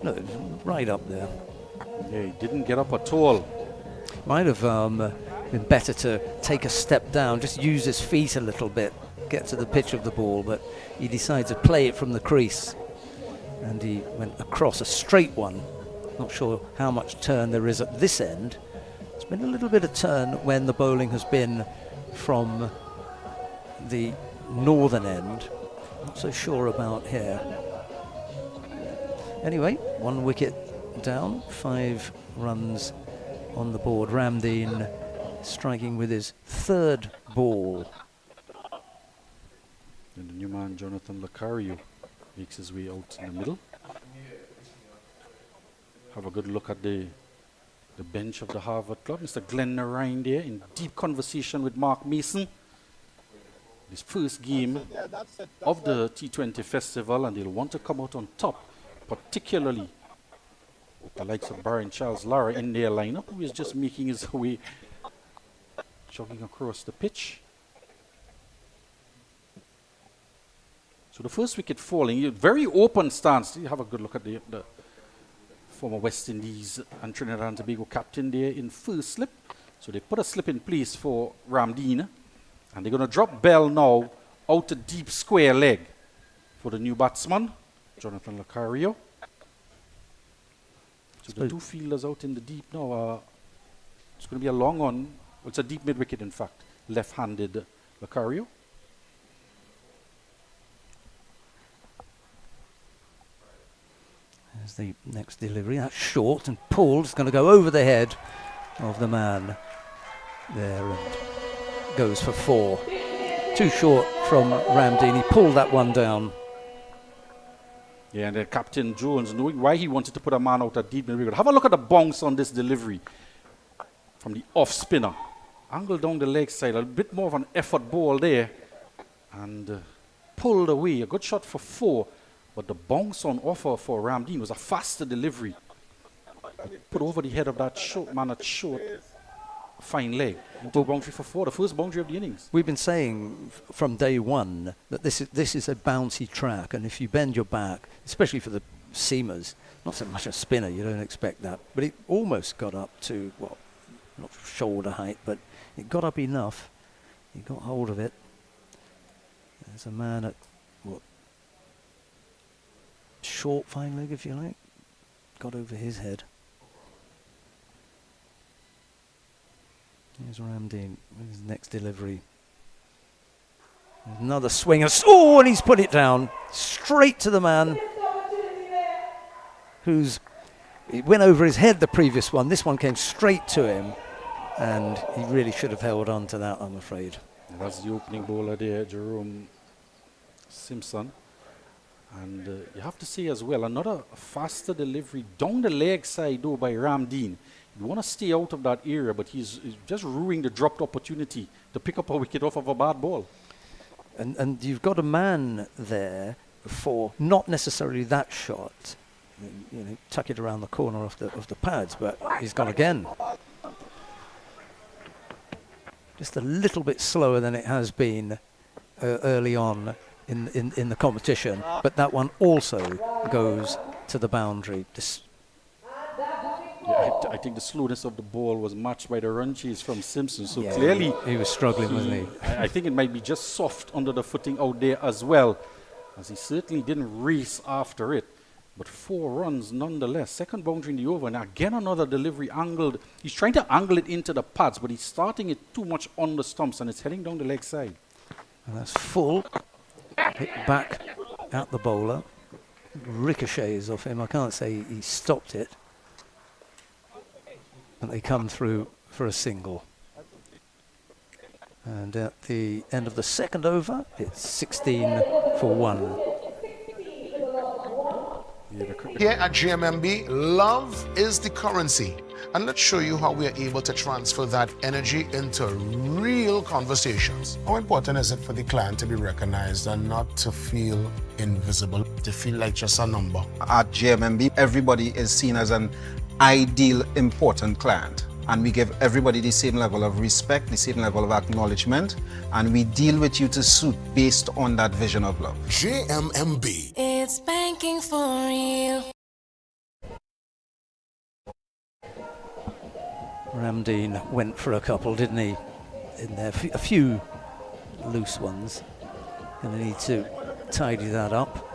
No, it was right up there. Yeah, he didn't get up at all. Might have been better to take a step down, just use his feet a little bit, get to the pitch of the ball, but he decided to play it from the crease. And he went across a straight one. Not sure how much turn there is at this end. There's been a little bit of turn when the bowling has been from the northern end. Not so sure about here. Anyway, 1 wicket down, 5 runs on the board. Ramdeen striking with his 3rd ball. And the new man, Jonathan Lacario, makes his way out in the middle. Have a good look at the bench of the Harvard Club. Mr. Glenn Narine there in deep conversation with Mark Mason. This first game of the T20 festival, and they'll want to come out on top, particularly with the likes of Baron Charles Lara in their lineup, who is just making his way, jogging across the pitch. So the first wicket falling, very open stance. You have a good look at the former West Indies and Trinidad and Tobago captain there in first slip. So they put a slip in place for Ramdeen, and they're going to drop Bell now out to deep square leg for the new batsman, Jonathan Lacario. So the 2 fielders out in the deep now. It's going to be a long on. Well, it's a deep mid wicket, in fact. Left-handed Lacario. There's the next delivery. That's short and pulled. It's going to go over the head of the man there and goes for 4. Too short from Ramdeen. He pulled that one down. Yeah, and then Captain Jones, knowing why he wanted to put a man out at deep mid wicket. Have a look at the bounce on this delivery from the off spinner. Angle down the leg side, a bit more of an effort ball there, and pulled away. A good shot for 4, but the bounce on offer for Ramdeen was a faster delivery. Put over the head of that short man at short, fine leg. Into boundary for 4, the first boundary of the innings. We've been saying from day one that this is a bouncy track, and if you bend your back, especially for the seamers, not so much a spinner, you don't expect that, but it almost got up to, well, not shoulder height, but it got up enough. He got hold of it. There's a man at, what, short fine leg, if you like, got over his head. Here's Ramdeen with his next delivery. Another swing. Oh, and he's put it down straight to the man it went over his head the previous one. This one came straight to him, and he really should have held on to that, I'm afraid. And that's the opening bowler there, Jerome Simpson. And you have to say as well, another faster delivery down the leg side though by Ramdeen. You want to stay out of that area, but he's just ruining the dropped opportunity to pick up a wicket off of a bad ball. And you've got a man there for not necessarily that shot. You know, tuck it around the corner of the pads, but he's gone again. Just a little bit slower than it has been early on in the competition, but that one also goes to the boundary. Yeah, I think the slowness of the ball was matched by the run chase from Simpson. So Yeah, clearly he was struggling, wasn't he? I think it might be just soft under the footing out there as well, as he certainly didn't race after it. But 4 runs nonetheless. Second boundary in the over. And again another delivery angled. He's trying to angle it into the pads, but he's starting it too much on the stumps and it's heading down the leg side. And that's full. Hit back at the bowler. Ricochets off him. I can't say he stopped it. And they come through for a single. And at the end of the second over, it's 16 for 1. Here at GMMB, love is the currency. And let's show you how we are able to transfer that energy into real conversations. How important is it for the client to be recognized and not to feel invisible, to feel like just a number? At GMMB, everybody is seen as an ideal, important client. And we give everybody the same level of respect, the same level of acknowledgement, and we deal with you to suit based on that vision of love. GMMB. It's banking for real. Ramdeen went for a couple, didn't he? In there, a few loose ones. Going to need to tidy that up.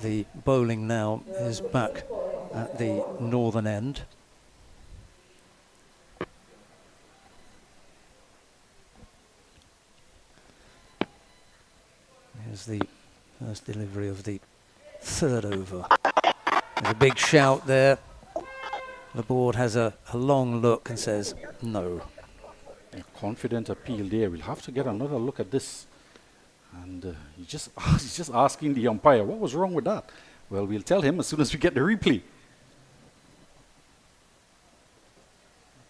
The bowling now is back at the northern end. Here's the first delivery of the third over. There's a big shout there. The board has a long look and says no. A confident appeal there. We'll have to get another look at this. And he's just asking the umpire, what was wrong with that? Well, we'll tell him as soon as we get the replay.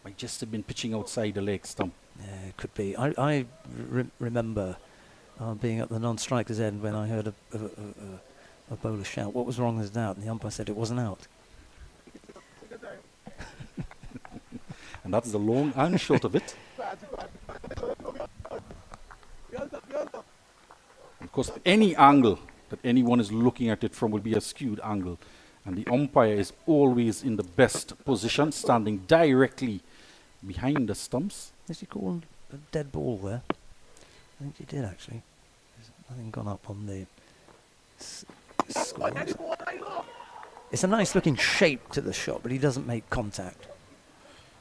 Might just have been pitching outside the leg stump. Yeah, it could be. I remember being at the non-strikers end when I heard a bowler shout, what was wrong with that? And the umpire said it wasn't out. And that's the long and short of it. Of course, any angle that anyone is looking at it from will be a skewed angle. And the umpire is always in the best position, standing directly behind the stumps. Did he call a dead ball there? I think he did, actually. There's nothing gone up on the scores. It's a nice looking shape to the shot, but he doesn't make contact.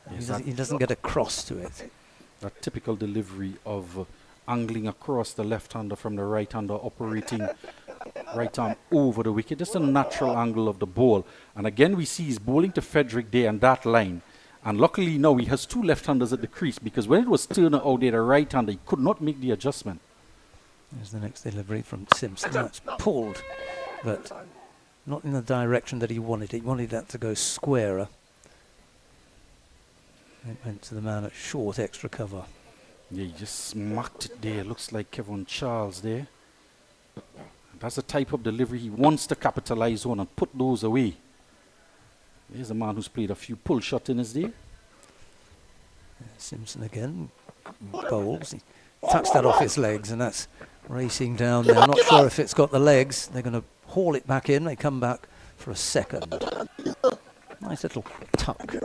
Yes, He doesn't get across to it. That typical delivery of angling across the left-hander from the right-hander, operating right arm over the wicket. Just a natural angle of the ball. And again, we see he's bowling to Frederick there and that line. And luckily now he has 2 left-handers at the crease, because when it was Turner out there, the right-hander, he could not make the adjustment. There's the next delivery from Simpson. That's pulled, but not in the direction that he wanted. He wanted that to go squarer. It went to the man at short extra cover. Yeah, he just smacked it there. Looks like Kevin Charles there. That's the type of delivery he wants to capitalize on and put those away. Here's a man who's played a few pull shots in his day. Simpson again bowls. He touched that off his legs, and that's racing down there. I'm not sure if it's got the legs. They're going to haul it back in. They come back for a second. Nice little tuck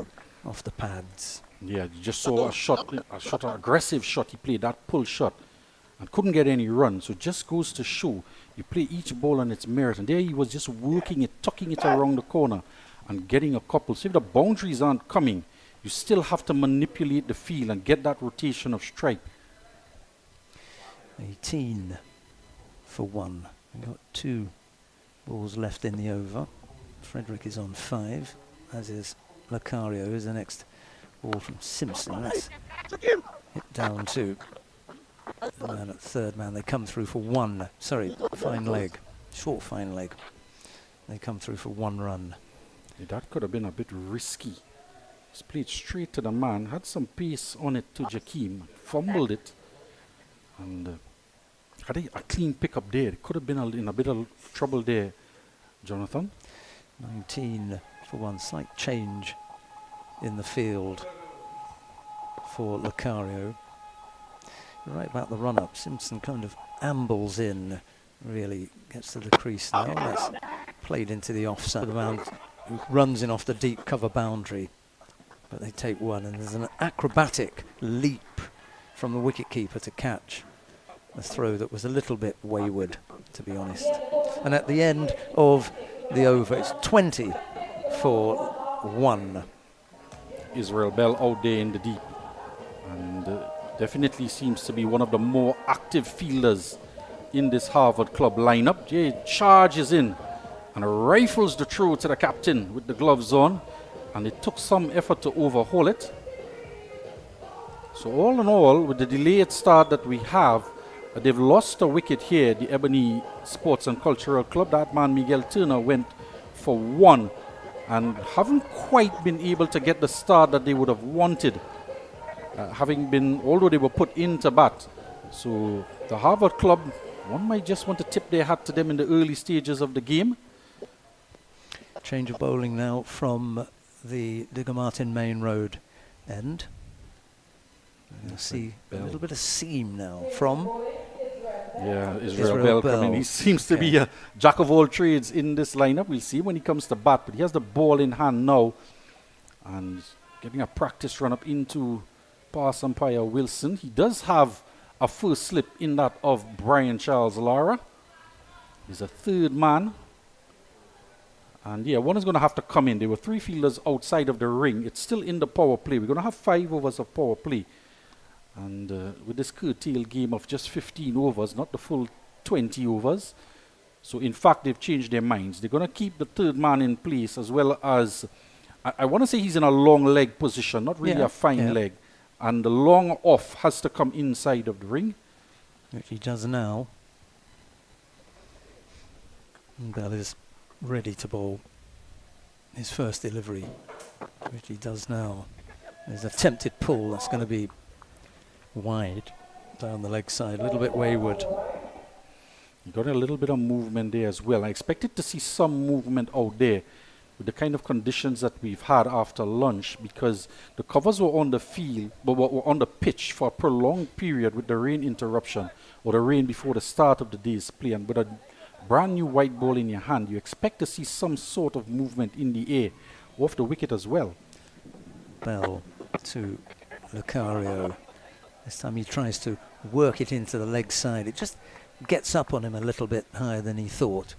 off the pads. Yeah, you just saw an aggressive shot. He played that pull shot and couldn't get any run. So it just goes to show you play each ball on its merit. And there he was just working it, tucking it around the corner and getting a couple. So if the boundaries aren't coming, you still have to manipulate the field and get that rotation of strike. 18 for 1. We've got 2 balls left in the over. Frederick is on 5, as is Lucario, who's the next ball from Simpson. That's hit down to the man at third man. They come through for 1. Sorry, fine leg. Short fine leg. They come through for 1 run. Yeah, that could have been a bit risky. Just played straight to the man, had some pace on it to Jakeem, fumbled it, and had a clean pickup there. Could have been in a bit of trouble there, Jonathan. 19 for 1. Slight change in the field for Lucario. right about the run-up. Simpson kind of ambles in, really gets to the crease now. That's played into the offside. The man who runs in off the deep cover boundary, but they take one, and there's an acrobatic leap from the wicket-keeper to catch a throw that was a little bit wayward, to be honest. And at the end of the over, it's 20 for 1. Israel Bell out there in the deep, and definitely seems to be one of the more active fielders in this Harvard club lineup. He charges in and rifles the throw to the captain with the gloves on, and it took some effort to overhaul it. So all in all, with the delayed start that we have, they've lost a wicket here, the Ebony Sports and Cultural Club. That man Miguel Turner went for 1 and haven't quite been able to get the start that they would have wanted, although they were put into bat. So the Harvard club, one might just want to tip their hat to them in the early stages of the game. Change of bowling now from the Digger Martin Main Road end. You'll see a little bit of seam now from Israel Bell coming. He seems to be a jack of all trades in this lineup. We'll see when he comes to bat, but he has the ball in hand now and getting a practice run up into pass umpire Wilson. He does have a first slip in that of Brian Charles Lara. He's a third man. And one is going to have to come in. There were 3 fielders outside of the ring. It's still in the power play. We're going to have 5 overs of power play. And with this curtail game of just 15 overs, not the full 20 overs. So in fact, they've changed their minds. They're going to keep the third man in place, as well as, I want to say he's in a long leg position, not really a fine leg. And the long off has to come inside of the ring. Which he does now. And Bell is ready to bowl his first delivery, which he does now. There's an attempted pull that's going to be wide down the leg side, a little bit wayward. You got a little bit of movement there as well. I expected to see some movement out there with the kind of conditions that we've had after lunch, because the covers were on the field, but were on the pitch for a prolonged period with the rain interruption, or the rain before the start of the day's play. And with a brand new white ball in your hand, you expect to see some sort of movement in the air, off the wicket as well. Bell to Lucario. This time he tries to work it into the leg side. It just gets up on him a little bit higher than he thought.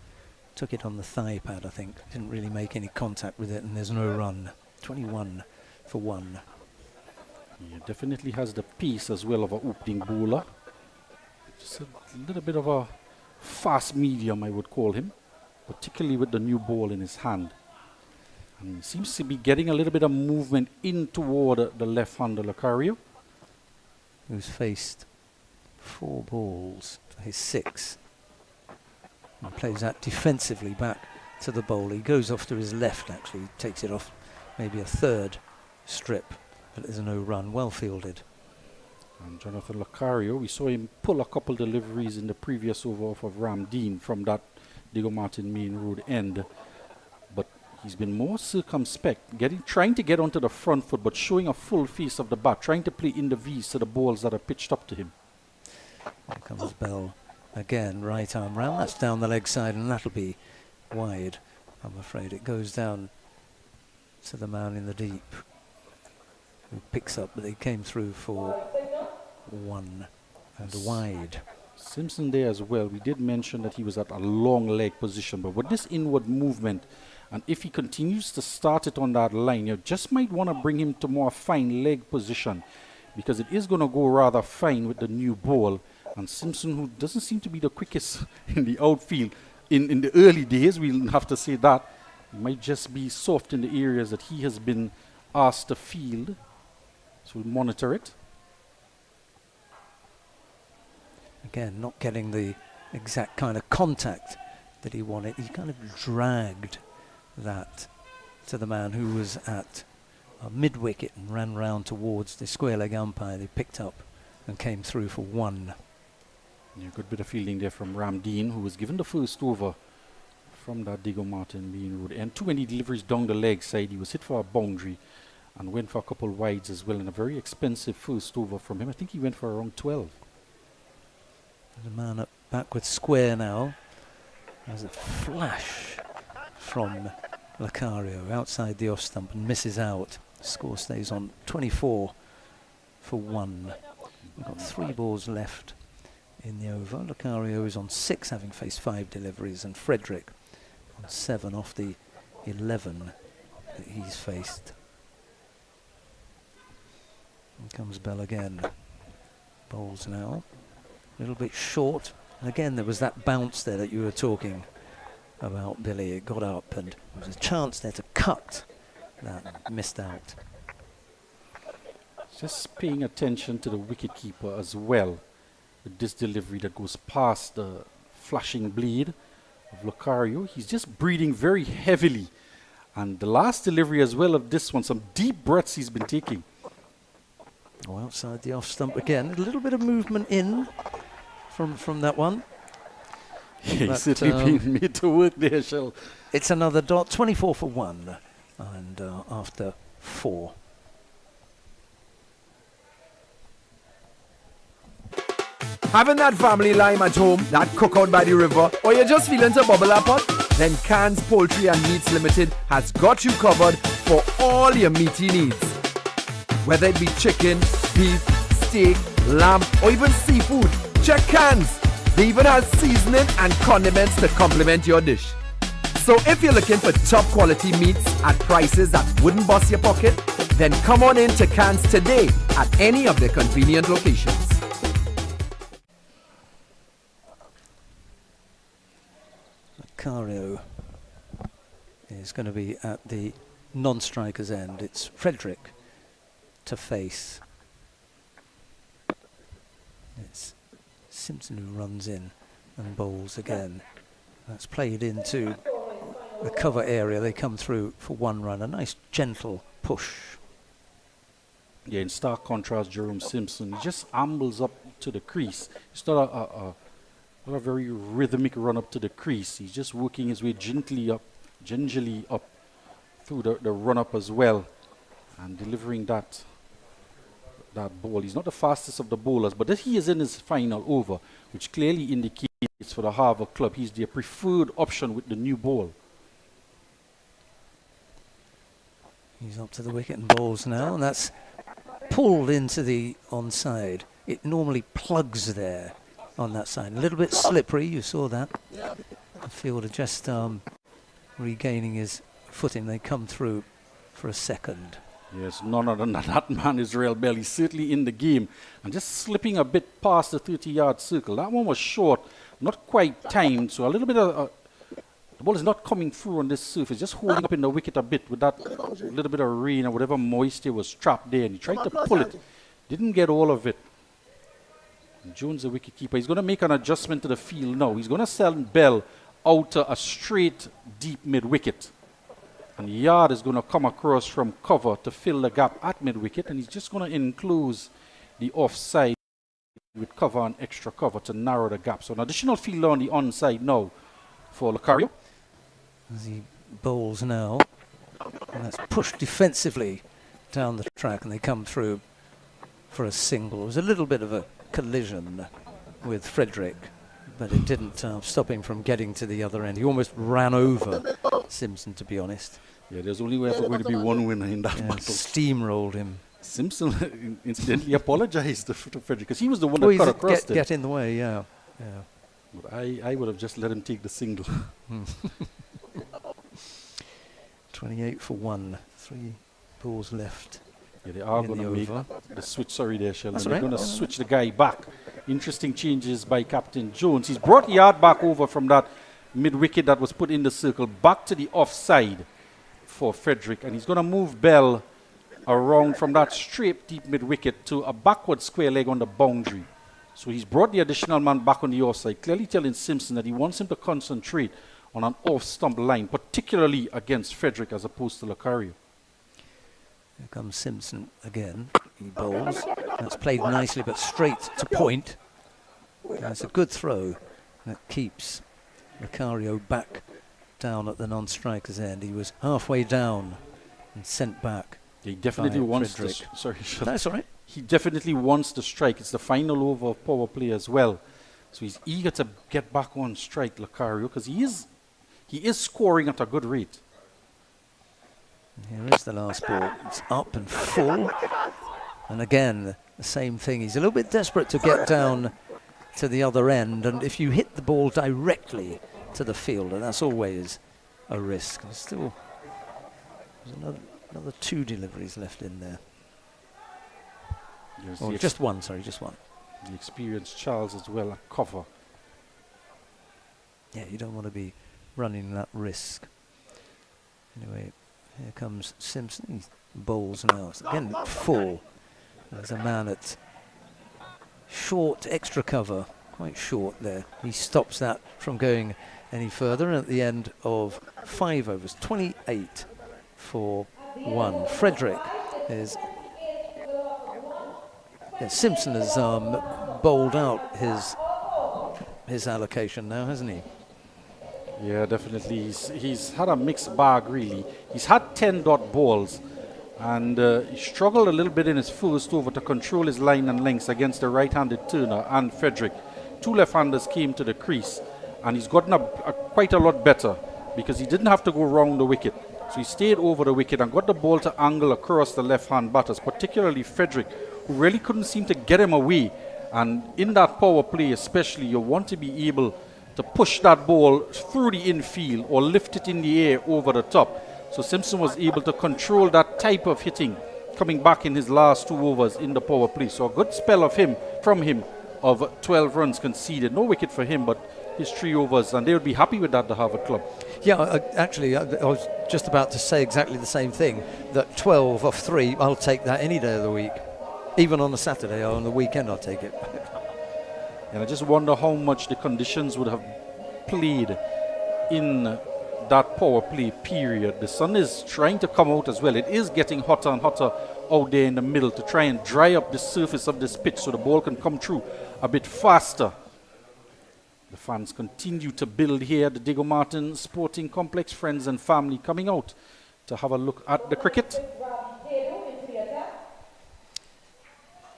Took it on the thigh pad, I think. Didn't really make any contact with it, and there's no run. 21 for 1. He definitely has the pace as well of an opening bowler. Just a little bit of a fast medium, I would call him, particularly with the new ball in his hand. And he seems to be getting a little bit of movement in toward the left-hander Lucario, who's faced 4 balls for his 6. And plays that defensively back to the bowler. He goes off to his left, actually. Takes it off maybe a 3rd strip, but there's no run. Well fielded. And Jonathan Lucario, we saw him pull a couple deliveries in the previous over off of Ram Dean from that Diego Martin Main Road end. But he's been more circumspect, trying to get onto the front foot, but showing a full face of the bat, trying to play in the V's to the balls that are pitched up to him. Here comes Bell again, right arm round. That's down the leg side, and that'll be wide. I'm afraid it goes down to the man in the deep, who picks up, but they came through for 1 and wide. Simpson there as well. We did mention that he was at a long leg position, but with this inward movement, and if he continues to start it on that line, you just might want to bring him to more fine leg position, because it is going to go rather fine with the new ball. And Simpson, who doesn't seem to be the quickest in the outfield in the early days, we'll have to say that, he might just be soft in the areas that he has been asked to field. So we'll monitor it. Again, not getting the exact kind of contact that he wanted. He kind of dragged that to the man who was at mid-wicket and ran round towards the square leg umpire. They picked up and came through for 1. Yeah, good bit of fielding there from Ram Dean, who was given the first over from that Diego Martin Main Road. And too many deliveries down the leg side. He was hit for a boundary and went for a couple wides as well, and a very expensive first over from him. I think he went for around 12. The man up backward square now. There's a flash from Lucario outside the off stump and misses out. Score stays on 24 for 1. We've got 3 balls left in the over. Lucario is on 6, having faced 5 deliveries, and Frederick on 7 off the 11 that he's faced. Here comes Bell again. Bowls now. A little bit short. And again, there was that bounce there that you were talking about, Billy. It got up and there was a chance there to cut that. Missed out. Just paying attention to the wicketkeeper as well with this delivery that goes past the flashing blade of Lucario. He's just breathing very heavily. And the last delivery as well of this one, some deep breaths he's been taking. Oh, outside the off stump again. A little bit of movement in from that one. Yeah, he's certainly being made to work there, Shell. It's another dot, 24 for 1. And after 4. Having that family lime at home, that cookout by the river, or you're just feeling to bubble up on? Then Cans Poultry and Meats Limited has got you covered for all your meaty needs. Whether it be chicken, beef, steak, lamb, or even seafood, check Cans. They even have seasoning and condiments to complement your dish. So if you're looking for top quality meats at prices that wouldn't bust your pocket, then come on in to Cans today at any of their convenient locations. Lucario is going to be at the non-striker's end. It's Frederick to face. It's Simpson who runs in and bowls again. That's played into the cover area. They come through for 1 run. A nice gentle push. Yeah, in stark contrast, Jerome Simpson, he just ambles up to the crease. It's not a very rhythmic run up to the crease. He's just working his way gingerly up through the run up as well, and delivering that ball. He's not the fastest of the bowlers, but he is in his final over, which clearly indicates for the Harvard club he's their preferred option with the new ball. He's up to the wicket and bowls now, and that's pulled into the onside. It normally plugs there on that side. A little bit slippery, you saw that. The fielder just regaining his footing. They come through for a second. Yes, none other than that man, Israel Bell. He's certainly in the game and just slipping a bit past the 30-yard circle. That one was short, not quite timed, so a little bit of the ball is not coming through on this surface, just holding up in the wicket a bit with that little bit of rain or whatever moisture was trapped there, and he tried to pull it, didn't get all of it. And Jones, the wicketkeeper, he's going to make an adjustment to the field now. He's going to send Bell out to a straight deep mid-wicket. And Yard is going to come across from cover to fill the gap at mid-wicket, and he's just going to enclose the offside with cover and extra cover to narrow the gap. So an additional fielder on the onside now for Lucario. As he bowls now, and that's pushed defensively down the track, and they come through for a single. It was a little bit of a collision with Frederick, but it didn't stop him from getting to the other end. He almost ran over Simpson, to be honest. Yeah, there's only ever going to be one winner in that battle. Steamrolled him. Simpson incidentally apologized to Frederick because he was the one that cut across get in the way, yeah. But I would have just let him take the single. 28 for 1. 3 balls left. Yeah, they are going to make the switch. Sorry there, Sheldon. That's They're right. going to switch the guy back. Interesting changes by Captain Jones. He's brought Yard back over from that mid-wicket that was put in the circle back to the offside for Frederick. And he's going to move Bell around from that straight deep mid-wicket to a backward square leg on the boundary. So he's brought the additional man back on the offside, clearly telling Simpson that he wants him to concentrate on an off-stump line, particularly against Frederick as opposed to Lucario. Here comes Simpson again. He bowls. That's played nicely, but straight to point. That's a good throw. That keeps Lucario back down at the non-striker's end. He was halfway down and sent back. He definitely wants to. Sorry, That's all right. He definitely wants to strike. It's the final over of power play as well. So he's eager to get back on strike, Lucario, because he is scoring at a good rate. Here is the last ball. It's up and full. And again, the same thing. He's a little bit desperate to get down to the other end. And if you hit the ball directly to the fielder, that's always a risk. There's still another 2 deliveries left in there. Or just one, sorry, just one. The experienced Charles as well, a cover. Yeah, you don't want to be running that risk. Anyway, here comes Simpson. He bowls now. It's again full. There's a man at short extra cover, quite short there. He stops that from going any further. And at the end of 5 overs, 28 for 1. Frederick is... Yeah, Simpson has bowled out his allocation now, hasn't he? Yeah, definitely. He's had a mixed bag, really. He's had 10 dot balls, and he struggled a little bit in his first over to control his line and lengths against the right-handed Turner and Frederick. 2 left-handers came to the crease, and he's gotten quite a lot better because he didn't have to go round the wicket. So he stayed over the wicket and got the ball to angle across the left-hand batters, particularly Frederick, who really couldn't seem to get him away. And in that power play especially, you want to be able to push that ball through the infield or lift it in the air over the top. So Simpson was able to control that type of hitting coming back in his last 2 overs in the power play. So a good spell from him of 12 runs conceded. No wicket for him, but his 3 overs, and they would be happy with that, the Harvard club. Yeah, actually, I was just about to say exactly the same thing, that 12 off 3, I'll take that any day of the week. Even on a Saturday or on the weekend, I'll take it. And I just wonder how much the conditions would have played in that power play period. The sun is trying to come out as well. It is getting hotter and hotter out there in the middle to try and dry up the surface of this pitch so the ball can come through a bit faster. The fans continue to build here at the Diego Martin Sporting Complex. Friends and family coming out to have a look at the cricket.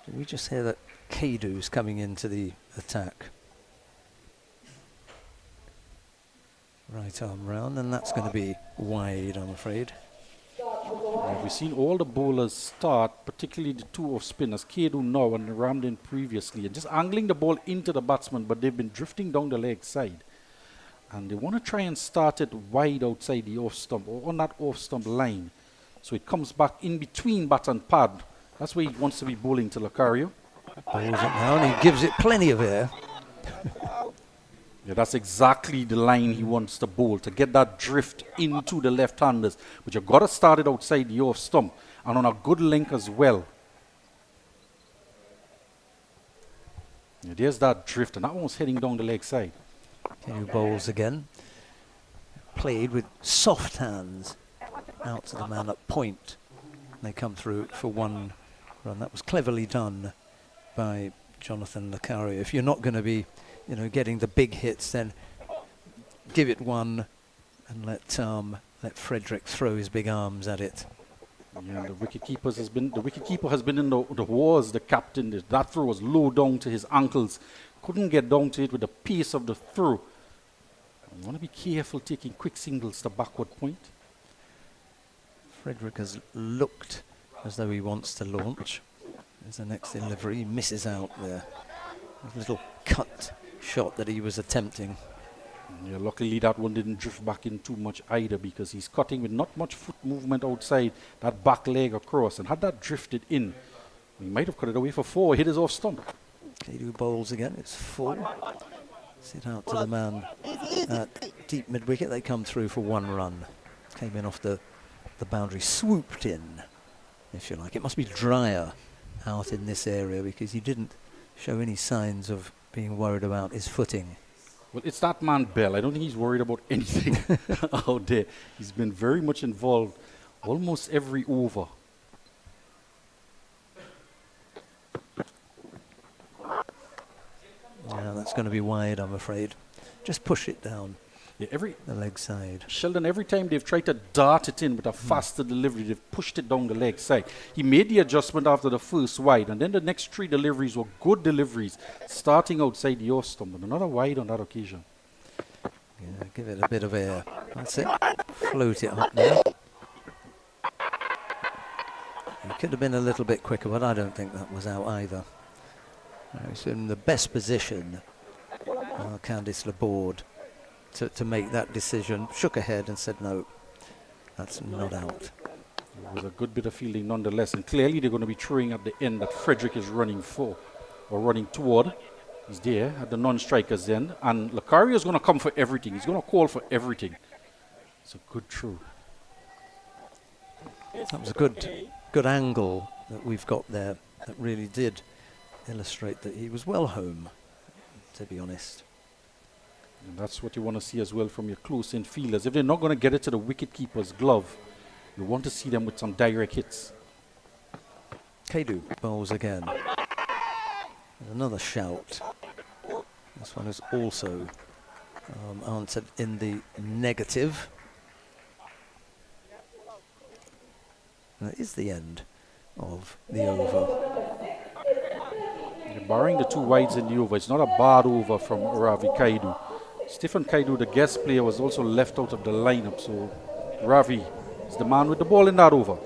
Did we just hear that Kadu's coming into the attack? Right arm round, and that's going to be wide, I'm afraid. We've seen all the bowlers start, particularly the 2 off spinners, Kadu now and Ramdin previously, and just angling the ball into the batsman, but they've been drifting down the leg side. And they want to try and start it wide outside the off stump, or on that off stump line. So it comes back in between bat and pad. That's where he wants to be bowling to Lucario. Bowls it now, and he gives it plenty of air. Yeah, that's exactly the line he wants to bowl, to get that drift into the left-handers. But you've got to start it outside the off stump and on a good link as well. Yeah, there's that drift, and that one's heading down the leg side. Kenny bowls again. Played with soft hands out to the man at point. They come through for 1 run. That was cleverly done by Jonathan Lucario. If you're not going to be, getting the big hits, then give it 1 and let Frederick throw his big arms at it. Yeah, the wicketkeeper has been in the wars, the captain. That throw was low down to his ankles. Couldn't get down to it with the pace of the throw. You want to be careful taking quick singles to backward point. Frederick has looked as though he wants to launch. There's the next delivery. He misses out there. A little cut shot that he was attempting. Yeah, luckily that one didn't drift back in too much either, because he's cutting with not much foot movement outside that back leg across, and had that drifted in, he might have cut it away for 4, hit his off stump. Kadu bowls again, it's full. Sit out to the man at deep mid-wicket. They come through for 1 run. Came in off the boundary, swooped in, if you like. It must be drier out in this area because he didn't show any signs of being worried about his footing. Well, it's that man Bell. I don't think he's worried about anything out there. He's been very much involved almost every over. Yeah, that's going to be wide, I'm afraid. Just push it down. Yeah, the leg side. Sheldon, every time they've tried to dart it in with a faster delivery, they've pushed it down the leg side. He made the adjustment after the first wide, and then the next 3 deliveries were good deliveries, starting outside the off stump, but another wide on that occasion. Yeah, give it a bit of air. That's it. Float it up there. He could have been a little bit quicker, but I don't think that was out either. He's in the best position, Candice Laborde, to make that decision. Shook her head and said, no, that's not out. It was a good bit of fielding nonetheless, and clearly they're going to be throwing at the end that Frederick is running for, or running toward. He's there at the non-striker's end, and Lucario is going to come for everything. He's going to call for everything. It's a good throw. That was a good angle that we've got there that really did illustrate that he was well home, to be honest. And that's what you want to see as well from your close-in fielders. If they're not going to get it to the wicket-keeper's glove, you want to see them with some direct hits. Kadu bowls again. And another shout. This one is also answered in the negative. And that is the end of the over. Barring the 2 wides in the over, it's not a bad over from Ravi Kaidu. Stephen Kaidu, the guest player, was also left out of the lineup, so Ravi is the man with the ball in that over.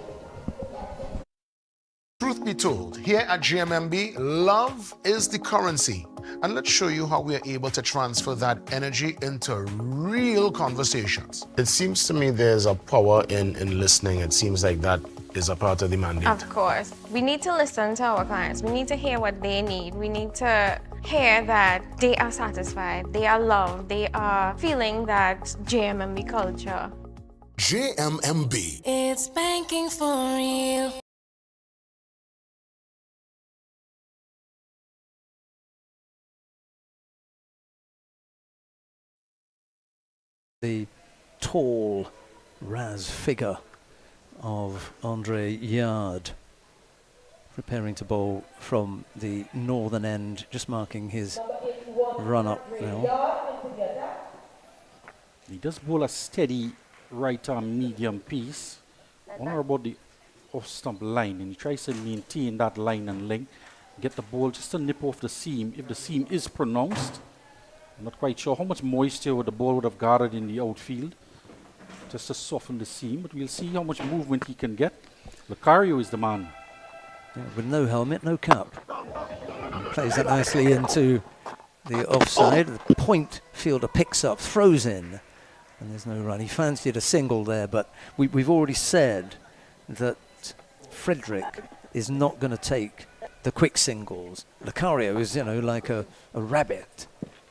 Truth be told, here at GMMB, love is the currency. And let's show you how we are able to transfer that energy into real conversations. It seems to me there's a power in listening. It seems like that is a part of the mandate. Of course. We need to listen to our clients. We need to hear what they need. We need to hear that they are satisfied, they are loved, they are feeling that JMMB culture. JMMB. It's banking for real. The tall Raz figure of Andre Yard, preparing to bowl from the northern end, just marking his run up now. He does bowl a steady right arm medium piece on or about the off stump line, and he tries to maintain that line and length, get the ball just to nip off the seam. If the seam is pronounced, I'm not quite sure how much moisture the ball would have gathered in the outfield, just to soften the seam, but we'll see how much movement he can get. Lucario is the man. Yeah, with no helmet, no cap. And plays that nicely into the offside. The point fielder picks up, throws in, and there's no run. He fancied a single there, but we've already said that Frederick is not going to take the quick singles. Lucario is, like a rabbit.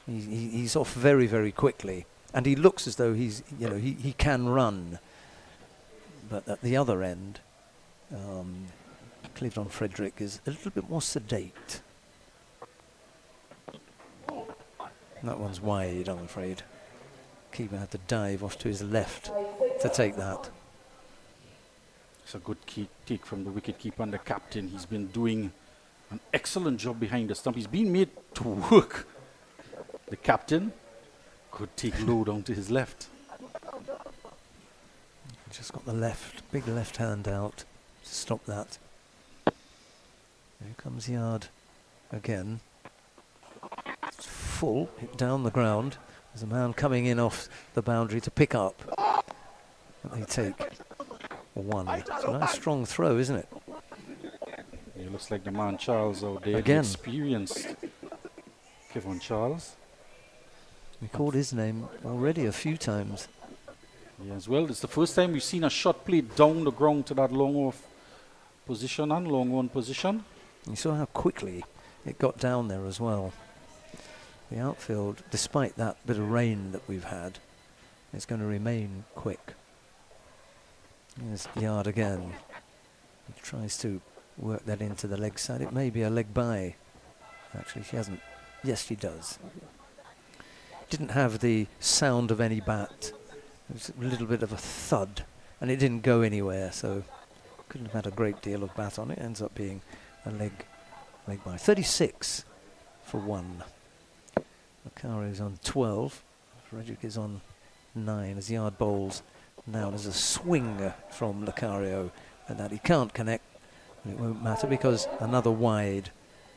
He's off very, very quickly, and he looks as though he can run. But at the other end, Cleveland Frederick is a little bit more sedate. And that one's wide, I'm afraid. Keeper had to dive off to his left to take that. It's a good take from the wicketkeeper and the captain. He's been doing an excellent job behind the stump. He's been made to work. The captain could take low down to his left. Just got the big left hand out to stop that. Here comes Yard again. It's full, hit down the ground. There's a man coming in off the boundary to pick up. And they take one. It's a nice strong throw, isn't it? It looks like the man Charles out there, again. the experienced Kevin Charles. We called his name already a few times. Yes, well, it's the first time we've seen a shot played down the ground to that long off position and long on position. You saw how quickly it got down there as well. The outfield, despite that bit of rain that we've had, is going to remain quick. There's Yard again. He tries to work that into the leg side. It may be a leg by. Actually, she hasn't. Yes, she does. Didn't have the sound of any bat. It was a little bit of a thud, and it didn't go anywhere, so couldn't have had a great deal of bat on it. Ends up being a leg by. 36 for 1. Lucario's on 12. Frederick is on 9 as Yard bowls. Now there's a swing from Lucario, and that he can't connect. It won't matter because another wide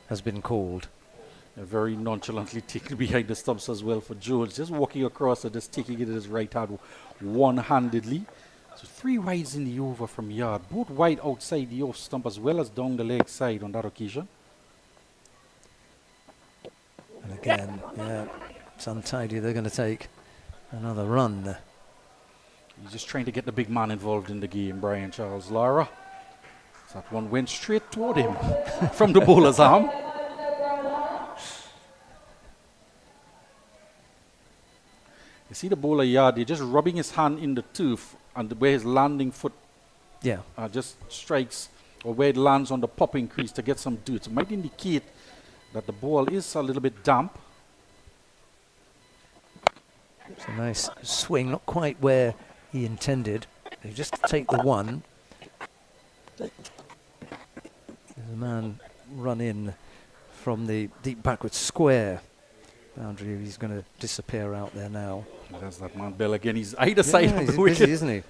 has been called. Very nonchalantly taken behind the stumps as well for Jones. Just walking across and just taking it in his right hand one-handedly. So 3 wides in the over from Yard. Both wide outside the off stump as well as down the leg side on that occasion. And again, yeah, it's untidy. They're going to take another run. He's just trying to get the big man involved in the game, Brian Charles Lara. So that one went straight toward him from the bowler's arm. You see the bowler Yard, he's just rubbing his hand in the turf and where his landing foot just strikes, or where it lands on the popping crease to get some dirt. It might indicate that the ball is a little bit damp. It's a nice swing, not quite where he intended. They just take the one. There's a man run in from the deep backward square boundary. He's going to disappear out there now. There's that man Bell again. He's either side of the wicket. Busy, isn't he?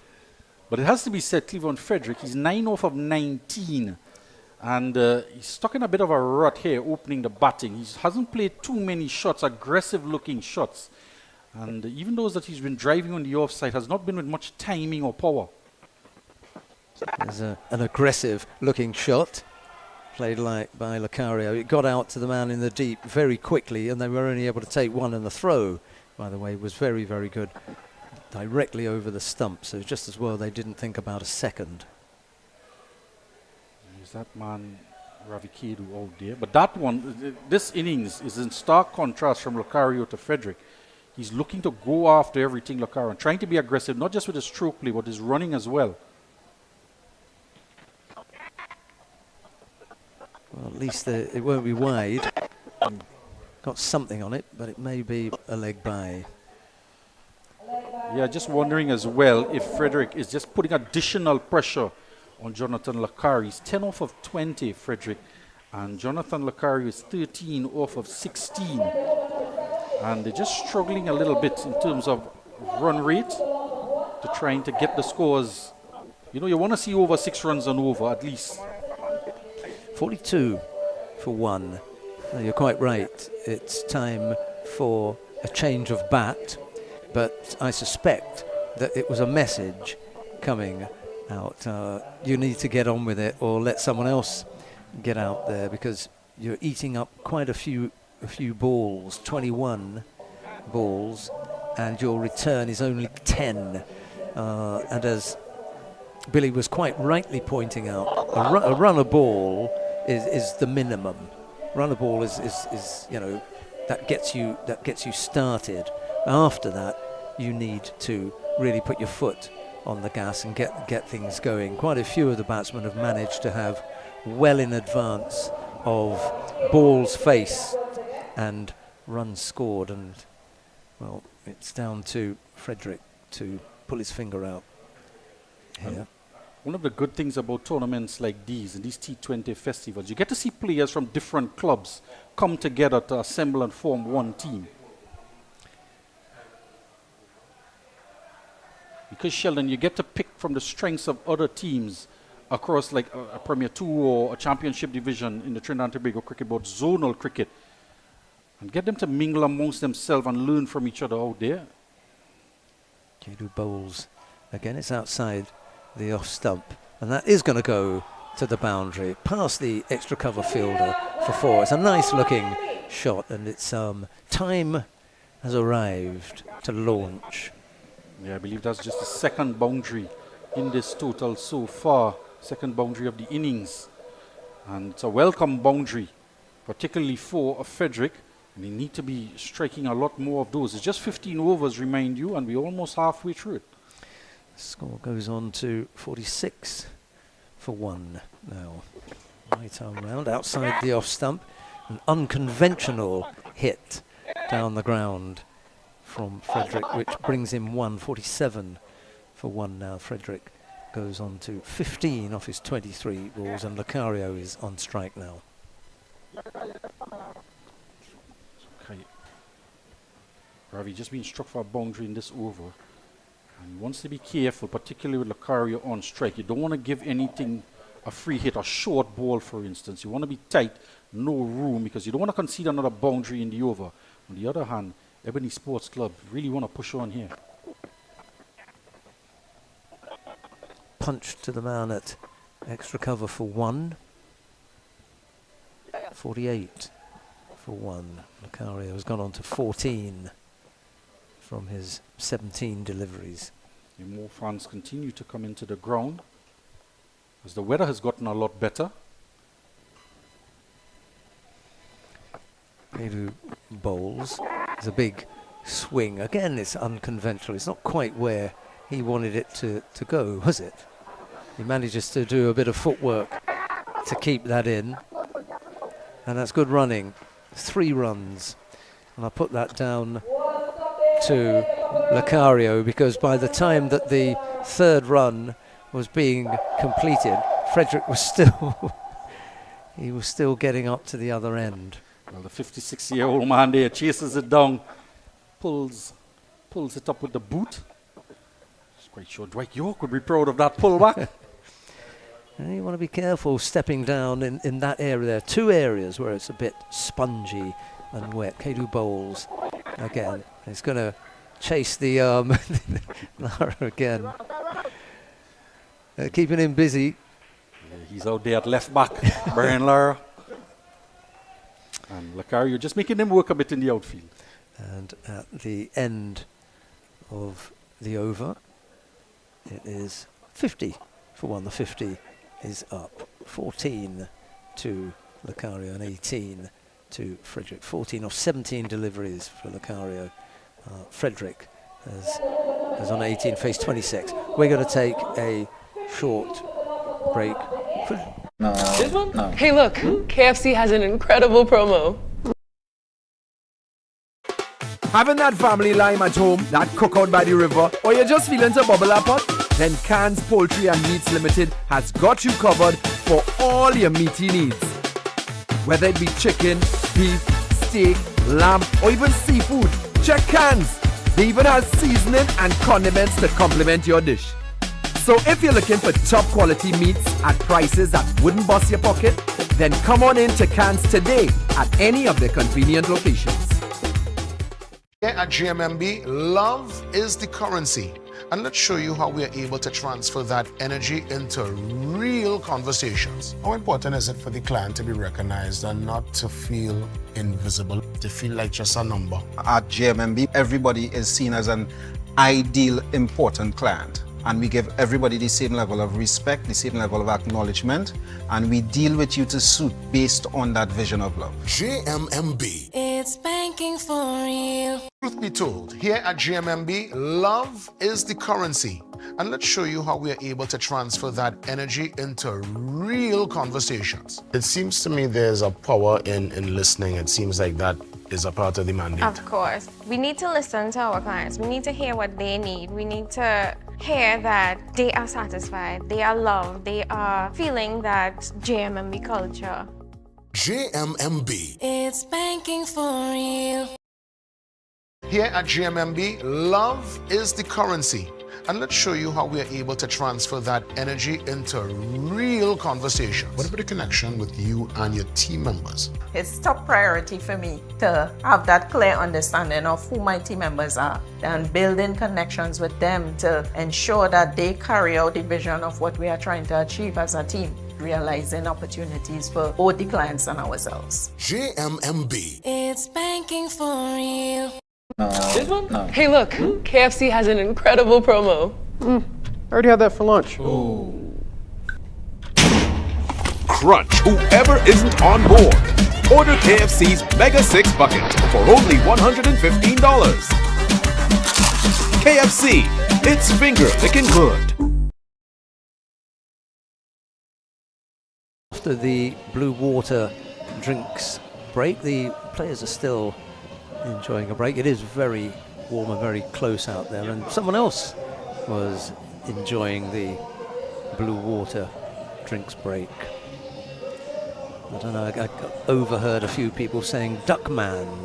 But it has to be said, Cleveland Frederick, he's 9 off of 19. And he's stuck in a bit of a rut here, opening the batting. He hasn't played too many shots, aggressive-looking shots. And even those that he's been driving on the offside has not been with much timing or power. There's an aggressive-looking shot played by Lucario. It got out to the man in the deep very quickly, and they were only able to take one, and the throw, by the way, was very, very good. Directly over the stump, so just as well they didn't think about a second. Is that man Ravi Kedu out there? But that one, this innings is in stark contrast from Lucario to Frederick. He's looking to go after everything, Lucario, and trying to be aggressive, not just with his stroke play, but his running as well. Well, at least it won't be wide. Got something on it, but it may be a leg by. Yeah, just wondering as well if Frederick is just putting additional pressure on Jonathan Lucario. He's 10 off of 20, Frederick, and Jonathan Lucario is 13 off of 16. And they're just struggling a little bit in terms of run rate to trying to get the scores. You know, you want to see over 6 runs and over at least. 42 for 1. You're quite right. It's time for a change of bat, but I suspect that it was a message coming out. You need to get on with it or let someone else get out there because you're eating up quite a few balls, 21 balls, and your return is only 10. And as Billy was quite rightly pointing out, a runner ball is the minimum. Runner ball is you know, that gets you started. After that, you need to really put your foot on the gas and get things going. Quite a few of the batsmen have managed to have well in advance of balls faced and runs scored, and well, it's down to Frederick to pull his finger out here. One of the good things about tournaments like these, and these T20 festivals, you get to see players from different clubs come together to assemble and form one team. Because, Sheldon, you get to pick from the strengths of other teams across like a Premier 2 or a Championship division in the Trinidad and Tobago Cricket Board, zonal cricket, and get them to mingle amongst themselves and learn from each other out there. Kedu bowls. Again, it's outside the off stump, and that is going to go to the boundary, past the extra cover fielder for 4. It's a nice looking shot, and it's time has arrived to launch. Yeah, I believe that's just the second boundary in this total so far, second boundary of the innings. And it's a welcome boundary, particularly for Frederick. And they need to be striking a lot more of those. It's just 15 overs, remind you, and we're almost halfway through it. Score goes on to 46 for 1 now. Right arm round, outside the off stump. An unconventional hit down the ground from Frederick, which brings him 147 for 1 now. Frederick goes on to 15 off his 23 balls, and Lucario is on strike now. Okay. Ravi just been struck for a boundary in this over. And he wants to be careful, particularly with Lucario on strike. You don't want to give anything a free hit, a short ball, for instance. You want to be tight, no room, because you don't want to concede another boundary in the over. On the other hand, Ebony Sports Club really want to push on here. Punch to the man at extra cover for 1. 48 for 1. Lucario has gone on to 14 from his 17 deliveries. And more fans continue to come into the ground as the weather has gotten a lot better. Edu bowls. It's a big swing. Again, it's unconventional. It's not quite where he wanted it to go, was it? He manages to do a bit of footwork to keep that in. And that's good running. 3 runs. And I put that down to Lucario because by the time that the 3rd run was being completed, Frederick was still he was still getting up to the other end. Well, the 56-year-old man there chases it down, pulls it up with the boot. It's quite sure Dwight York would be proud of that pullback. And you want to be careful stepping down in that area. There are 2 areas where it's a bit spongy and wet. Kedu bowls again. He's going to chase the Lara again. Keeping him busy. Yeah, he's out there at left back, Brian Lara. And Lucario just making him work a bit in the outfield. And at the end of the over, it is 50 for 1. The 50 is up. 14 to Lucario and 18 to Frederick. 14 of 17 deliveries for Lucario. Frederick has on 18, face 26. We're going to take a short break. This one? No. Hey look, KFC has an incredible promo. Having that family lime at home, that cookout by the river, or you're just feeling to bubble up pot? Then CRUZ Poultry and Meats Limited has got you covered for all your meaty needs. Whether it be chicken, beef, steak, lamb, or even seafood, check CRUZ. They even have seasoning and condiments to complement your dish. So if you're looking for top quality meats at prices that wouldn't bust your pocket, then come on in to CRUZ today at any of their convenient locations. Here at GMMB, love is the currency. And let's show you how we are able to transfer that energy into real conversations. How important is it for the client to be recognized and not to feel invisible, to feel like just a number? At GMMB, everybody is seen as an ideal, important client. And we give everybody the same level of respect, the same level of acknowledgement, and we deal with you to suit based on that vision of love. GMMB. It's banking for real. Truth be told, here at GMMB, love is the currency. And let's show you how we are able to transfer that energy into real conversations. It seems to me there's a power in listening. It seems like that is a part of the mandate. Of course. We need to listen to our clients. We need to hear what they need. We need to hear that they are satisfied, they are loved, they are feeling that JMMB culture. GMMB. It's banking for real. Here at GMMB, love is the currency. And let's show you how we are able to transfer that energy into real conversations. What about the connection with you and your team members? It's top priority for me to have that clear understanding of who my team members are and building connections with them to ensure that they carry out the vision of what we are trying to achieve as a team, realizing opportunities for both the clients and ourselves. GMMB. It's banking for real. This one? No. Hey look, KFC has an incredible promo. I already had that for lunch. Crunch whoever isn't on board. Order KFC's Mega 6 Bucket for only $115. KFC, it's finger licking good. After the blue water drinks break, the players are still enjoying a break. It is very warm and very close out there, and someone else was enjoying the blue water drinks break. I don't know, I overheard a few people saying Duckman.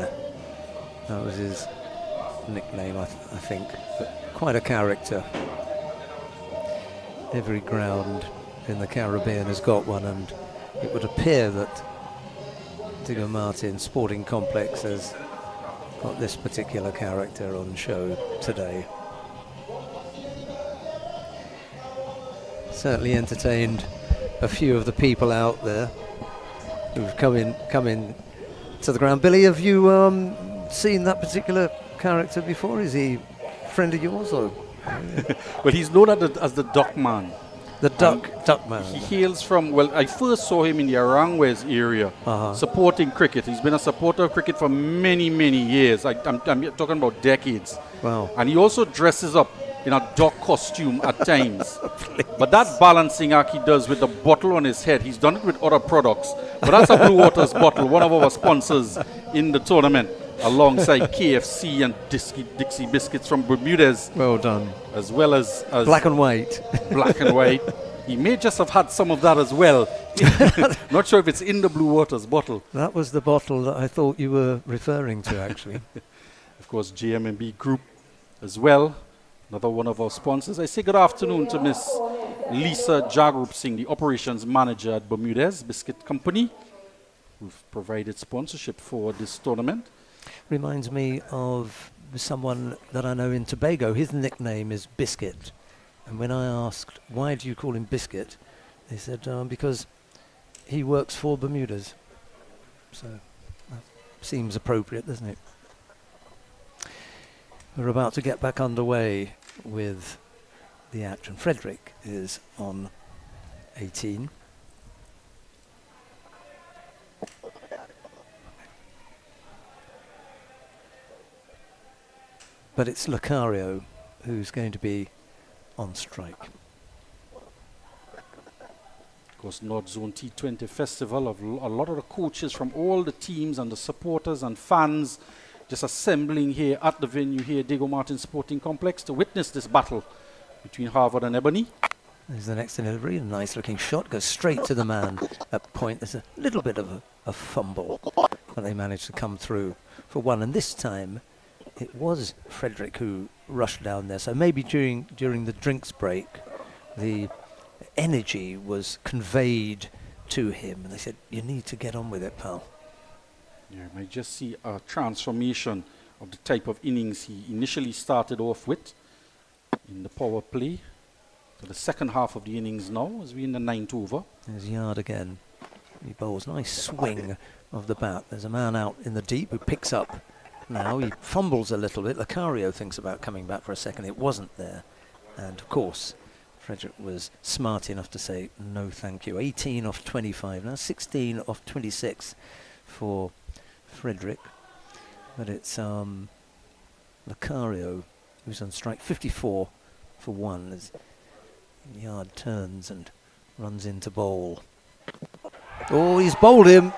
That was his nickname, I think. But quite a character. Every ground in the Caribbean has got one, and it would appear that Diego Martin Sporting Complex has got this particular character on show today. Certainly entertained a few of the people out there who've come in to the ground. Billy, have you seen that particular character before? Is he a friend of yours, or? Well, he's known as the Duck Man. The Duck Man. He hails from, well, I first saw him in the Arangwes area, supporting cricket. He's been a supporter of cricket for many, many years. I'm talking about decades. Wow. And he also dresses up in a duck costume at times. But that balancing act he does with the bottle on his head, he's done it with other products. But that's a Blue Waters bottle, one of our sponsors in the tournament, alongside KFC and Dixie Biscuits from Bermudez. Well done. As well as black and white. Black and white. He may just have had some of that as well. Not sure if it's in the Blue Waters bottle. That was the bottle that I thought you were referring to, actually. Of course, JMB Group as well. Another one of our sponsors. I say good afternoon to Miss Lisa Jagrup Singh, the operations manager at Bermudez Biscuit Company, who've provided sponsorship for this tournament. Reminds me of someone that I know in Tobago. His nickname is Biscuit. And when I asked, why do you call him Biscuit? They said, because he works for Bermudez. So that seems appropriate, doesn't it? We're about to get back underway with the action. Frederick is on 18. But it's Lucario who's going to be on strike. Of course, North Zone T20 Festival, of a lot of the coaches from all the teams and the supporters and fans just assembling here at the venue here, Diego Martin Sporting Complex, to witness this battle between Harvard and Ebony. There's the next delivery, a nice looking shot, goes straight to the man at point. There's a little bit of a fumble, but they managed to come through for one, and this time it was Frederick who rushed down there. So maybe during the drinks break, the energy was conveyed to him, and they said, you need to get on with it, pal. Yeah, you might just see a transformation of the type of innings he initially started off with in the power play. So the second half of the innings now, as we're in the 9th over. There's Yard again. He bowls, nice swing of the bat. There's a man out in the deep who picks up now. He fumbles a little bit. Lucario thinks about coming back for a second. It wasn't there. And of course, Frederick was smart enough to say, no thank you. 18 off 25. Now 16 off 26 for Frederick. But it's Lucario who's on strike. 54 for one as Yard turns and runs into bowl. Oh, he's bowled him.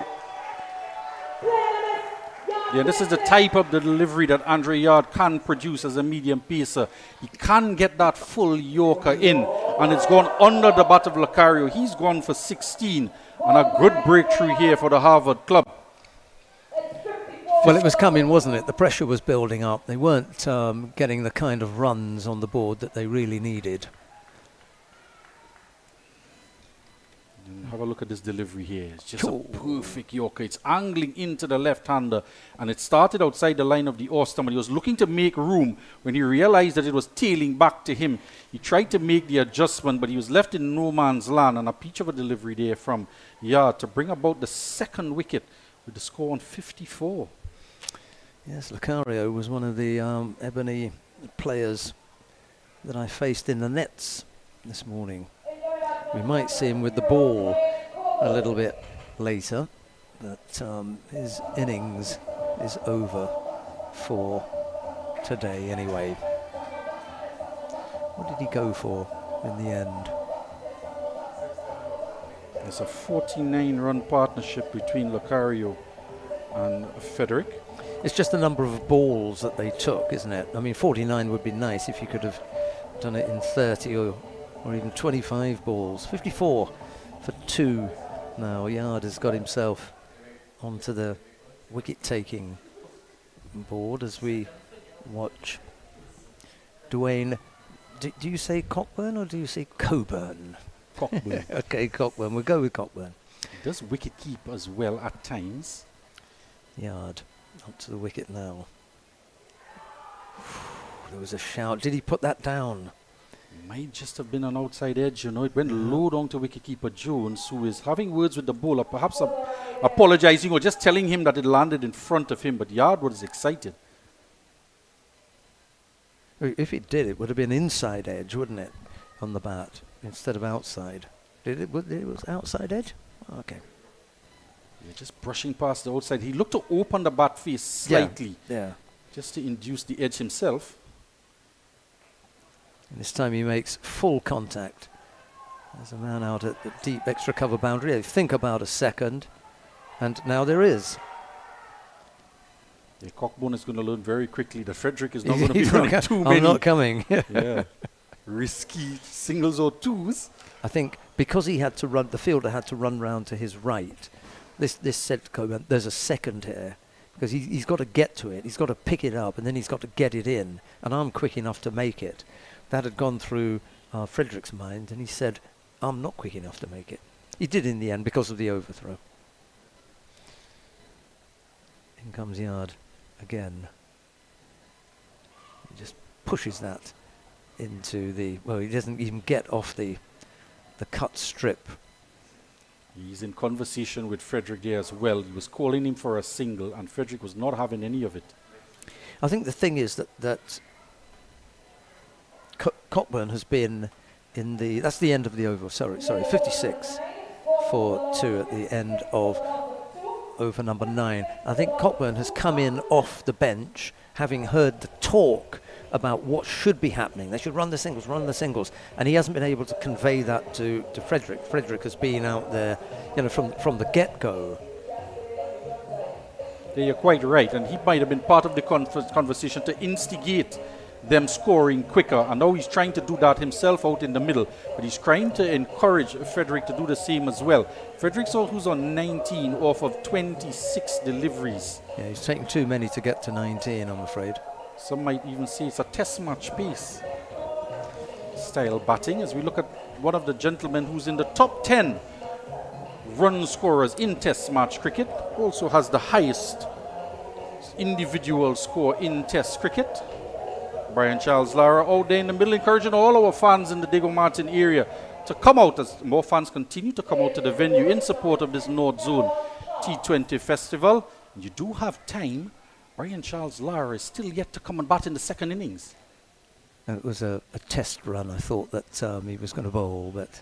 Yeah, this is the type of the delivery that Andre Yard can produce as a medium pacer. He can get that full Yorker in, and it's gone under the bat of Lucario. He's gone for 16, and a good breakthrough here for the Harvard club. Well, it was coming, wasn't it? The pressure was building up. They weren't getting the kind of runs on the board that they really needed. Have a look at this delivery here. It's just a perfect Yorker. It's angling into the left-hander, and it started outside the line of the Austin, but he was looking to make room. When he realized that it was tailing back to him, he tried to make the adjustment, but he was left in no man's land, and a peach of a delivery there from Yard to bring about the second wicket with the score on 54. Yes, Lucario was one of the Ebony players that I faced in the nets this morning. We might see him with the ball a little bit later, but his innings is over for today anyway. What did he go for in the end? There's a 49-run partnership between Lucario and Frederick. It's just the number of balls that they took, isn't it? I mean, 49 would be nice if you could have done it in 30 or even 25 balls. 54 for 2 now. Yard has got himself onto the wicket-taking board as we watch Dwayne, do you say Cockburn or do you say Coburn? Cockburn. Okay, Cockburn. We'll go with Cockburn. He does wicket keep as well at times. Yard. Up to the wicket now. There was a shout. Did he put that down? Might just have been an outside edge, you know. It went low down to wicketkeeper Jones, who is having words with the bowler, perhaps apologizing or just telling him that it landed in front of him, but Yard was excited. If it did, it would have been inside edge, wouldn't it, on the bat, instead of outside. It was outside edge? Okay. Yeah, just brushing past the outside. He looked to open the bat face slightly, Yeah. just to induce the edge himself. And this time he makes full contact. There's a man out at the deep extra cover boundary. They think about a second, and now there is. Yeah, Cockburn is going to learn very quickly that Frederick is not going to be running too many. I'm not coming. Yeah, risky singles or twos. I think because he had to run, the fielder had to run round to his right. This said to Coburn, there's a second here, because he's got to get to it. He's got to pick it up, and then he's got to get it in. And I'm quick enough to make it. That had gone through Frederick's mind, and he said, I'm not quick enough to make it. He did in the end because of the overthrow. In comes Yard again. He just pushes that into the... Well, he doesn't even get off the cut strip. He's in conversation with Frederick there as well. He was calling him for a single, and Frederick was not having any of it. I think the thing is that Cockburn has been in the... That's the end of the over. Sorry, 56 for 2 at the end of over number 9. I think Cockburn has come in off the bench, having heard the talk about what should be happening. They should run the singles, and he hasn't been able to convey that to Frederick. Frederick has been out there, you know, from the get-go. Yeah, you're quite right, and he might have been part of the conversation to instigate them scoring quicker, and now he's trying to do that himself out in the middle, but he's trying to encourage Frederick to do the same as well. Frederick's who's on 19 off of 26 deliveries. Yeah, he's taking too many to get to 19, I'm afraid. Some might even say it's a test match pace style batting, as we look at one of the gentlemen who's in the top 10 run scorers in test match cricket, also has the highest individual score in test cricket. Brian Charles Lara out there in the middle, encouraging all our fans in the Diego Martin area to come out, as more fans continue to come out to the venue in support of this North Zone T20 festival. And you do have time. Brian Charles Lara is still yet to come and bat in the second innings. It was a test run. I thought that he was going to bowl, but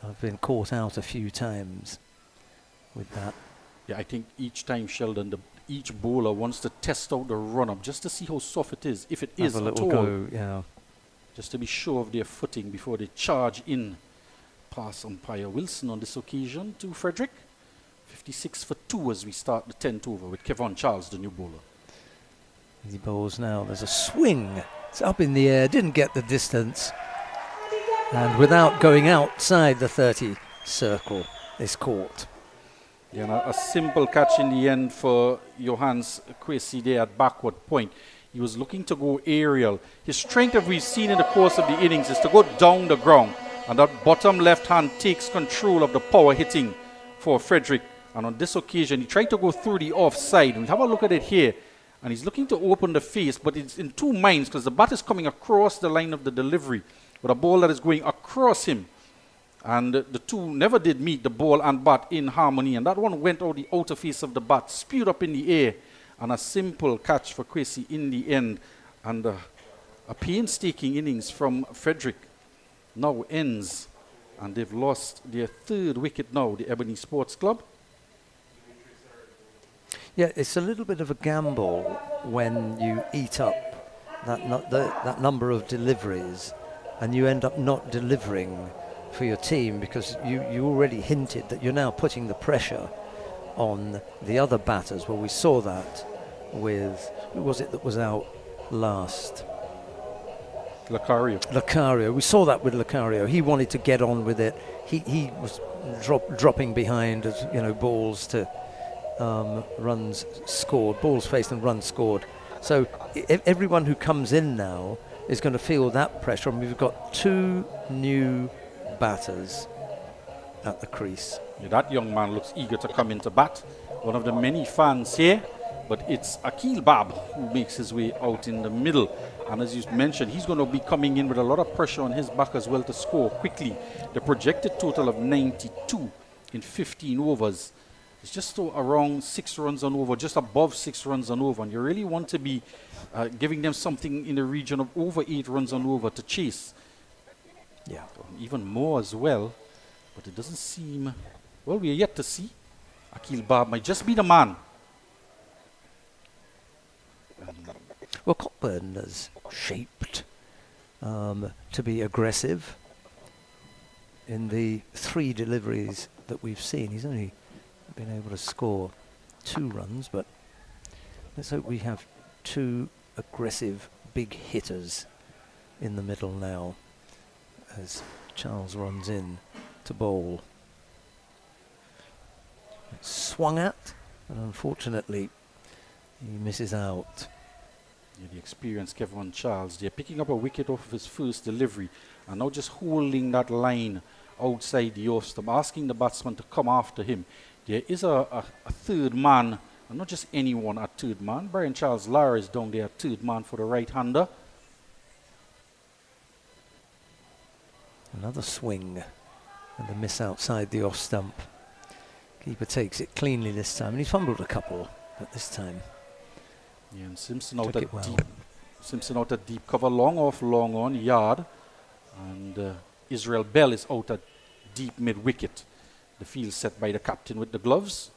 I've been caught out a few times with that. Yeah, I think each time, Sheldon, each bowler wants to test out the run-up just to see how soft it is, if it is Have a at little all. go, yeah. Just to be sure of their footing before they charge in past umpire Wilson on this occasion to Frederick. 56 for 2 as we start the 10th over with Kevon Charles, the new bowler. He bowls now. There's a swing. It's up in the air. Didn't get the distance. And without going outside the 30 circle, is caught. Yeah, and a simple catch in the end for Johannes Kwesi there at backward point. He was looking to go aerial. His strength, as we've seen in the course of the innings, is to go down the ground. And that bottom left hand takes control of the power hitting for Frederick. And on this occasion, he tried to go through the offside. We'll have a look at it here. And he's looking to open the face, but it's in two minds because the bat is coming across the line of the delivery with a ball that is going across him. And the two never did meet, the ball and bat, in harmony. And that one went out the outer face of the bat, spewed up in the air. And a simple catch for Kwesi in the end. And a painstaking innings from Frederick now ends. And they've lost their third wicket now, the Ebony Sports Club. Yeah, it's a little bit of a gamble when you eat up that number of deliveries and you end up not delivering for your team, because you already hinted that you're now putting the pressure on the other batters. Well, we saw that with, who was it that was out last? Lucario. We saw that with Lucario. He wanted to get on with it. He was dropping behind as, you know, balls to runs scored, balls faced and runs scored. So everyone who comes in now is going to feel that pressure. And we've got 2 new batters at the crease. Yeah, that young man looks eager to come into bat. One of the many fans here, but it's Akil Bab who makes his way out in the middle. And as you mentioned, he's going to be coming in with a lot of pressure on his back as well to score quickly. The projected total of 92 in 15 overs is just around 6 runs on over, just above 6 runs on over. And you really want to be giving them something in the region of over 8 runs on over to chase. Yeah. Even more as well. But it doesn't seem, well, we are yet to see. Akil Bab might just be the man. Well, Cockburn is shaped to be aggressive in the 3 deliveries that we've seen. He's only been able to score 2 runs, but let's hope we have 2 aggressive big hitters in the middle now as Charles runs in to bowl. It's swung at, and unfortunately he misses out. Yeah, the experienced Kevin Charles, they're picking up a wicket off of his first delivery and now just holding that line outside the off stump, asking the batsman to come after him. There is a third man, and not just anyone at third man. Brian Charles Lara is down there at third man for the right-hander. Another swing and a miss outside the off stump. Keeper takes it cleanly this time, and he's fumbled a couple, but this time. Yeah, and Simpson out at deep. Simpson out at deep cover, long off, long on, yard. And Israel Bell is out at deep mid-wicket. The field set by the captain with the gloves.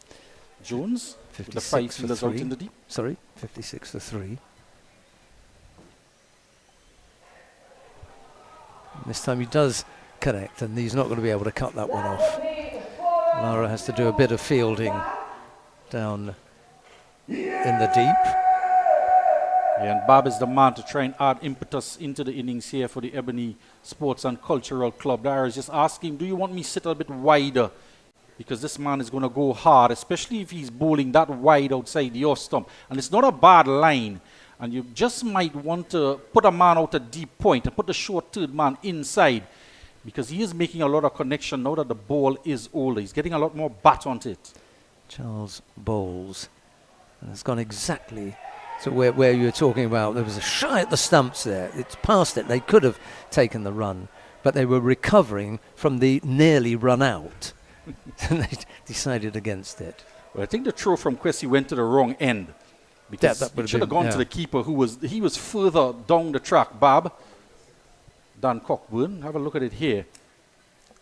Jones, with the 5 fielders out in the deep. Sorry, 56 for 3. This time he does connect, and he's not going to be able to cut that one off. Lara has to do a bit of fielding down in the deep. Yeah, and Bob is the man to try and add impetus into the innings here for the Ebony Sports and Cultural Club. Lara is just asking, do you want me to sit a bit wider? Because this man is going to go hard, especially if he's bowling that wide outside the off stump. And it's not a bad line. And you just might want to put a man out at deep point and put the short third man inside, because he is making a lot of connection now that the ball is older. He's getting a lot more bat onto it. Charles bowls. And it's gone exactly to where you were talking about. There was a shy at the stumps there. It's past it. They could have taken the run, but they were recovering from the nearly run out. And they decided against it. Well, I think the throw from Kwesi went to the wrong end, because it should have gone to the keeper, who was further down the track. Bob, Dan Cockburn, have a look at it here.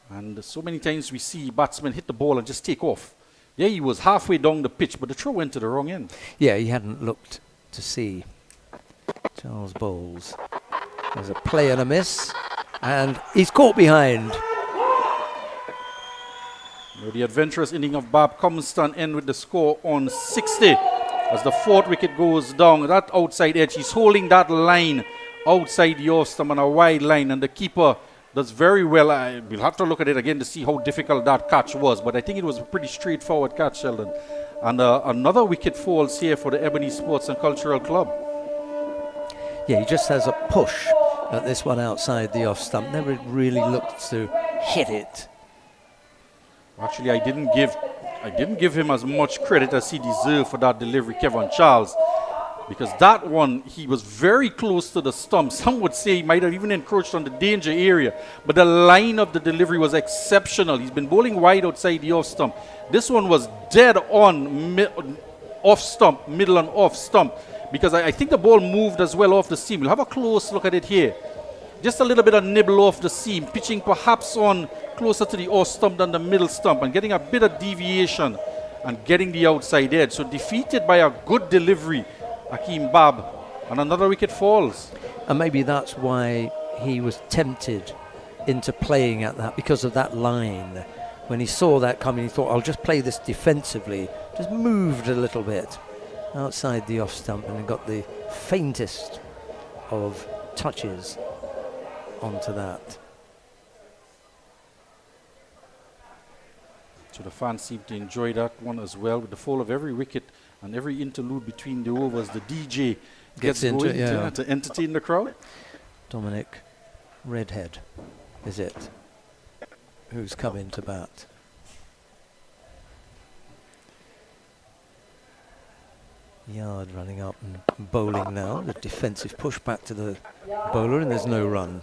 And so many times we see batsmen hit the ball and just take off. Yeah, he was halfway down the pitch, but the throw went to the wrong end. Yeah, he hadn't looked to see. Charles bowls. There's a play and a miss, and he's caught behind. The adventurous inning of Bob comes to an end with the score on 60. As the 4th wicket goes down, that outside edge, he's holding that line outside the off stump on a wide line, and the keeper does very well. We'll have to look at it again to see how difficult that catch was, but I think it was a pretty straightforward catch, Sheldon. And another wicket falls here for the Ebony Sports and Cultural Club. Yeah, he just has a push at this one outside the off stump. Never really looked to hit it. Actually, I didn't give him as much credit as he deserved for that delivery, Kevin Charles, because that one, he was very close to the stump. Some would say he might have even encroached on the danger area, but the line of the delivery was exceptional. He's been bowling wide outside the off stump. This one was dead on off stump, middle and off stump, because I think the ball moved as well off the seam. We'll have a close look at it here. Just a little bit of nibble off the seam, pitching perhaps on closer to the off stump than the middle stump, and getting a bit of deviation and getting the outside edge. So defeated by a good delivery, Akeem Bab, and another wicket falls. And maybe that's why he was tempted into playing at that, because of that line. When he saw that coming, he thought, I'll just play this defensively. Just moved a little bit outside the off stump and got the faintest of touches onto that. So the fans seem to enjoy that one as well. With the fall of every wicket and every interlude between the overs, the DJ gets into it, yeah, to entertain the crowd. Dominic Redhead, is it? Who's come into bat? Yard running up and bowling now. The defensive push back to the bowler, and there's no run.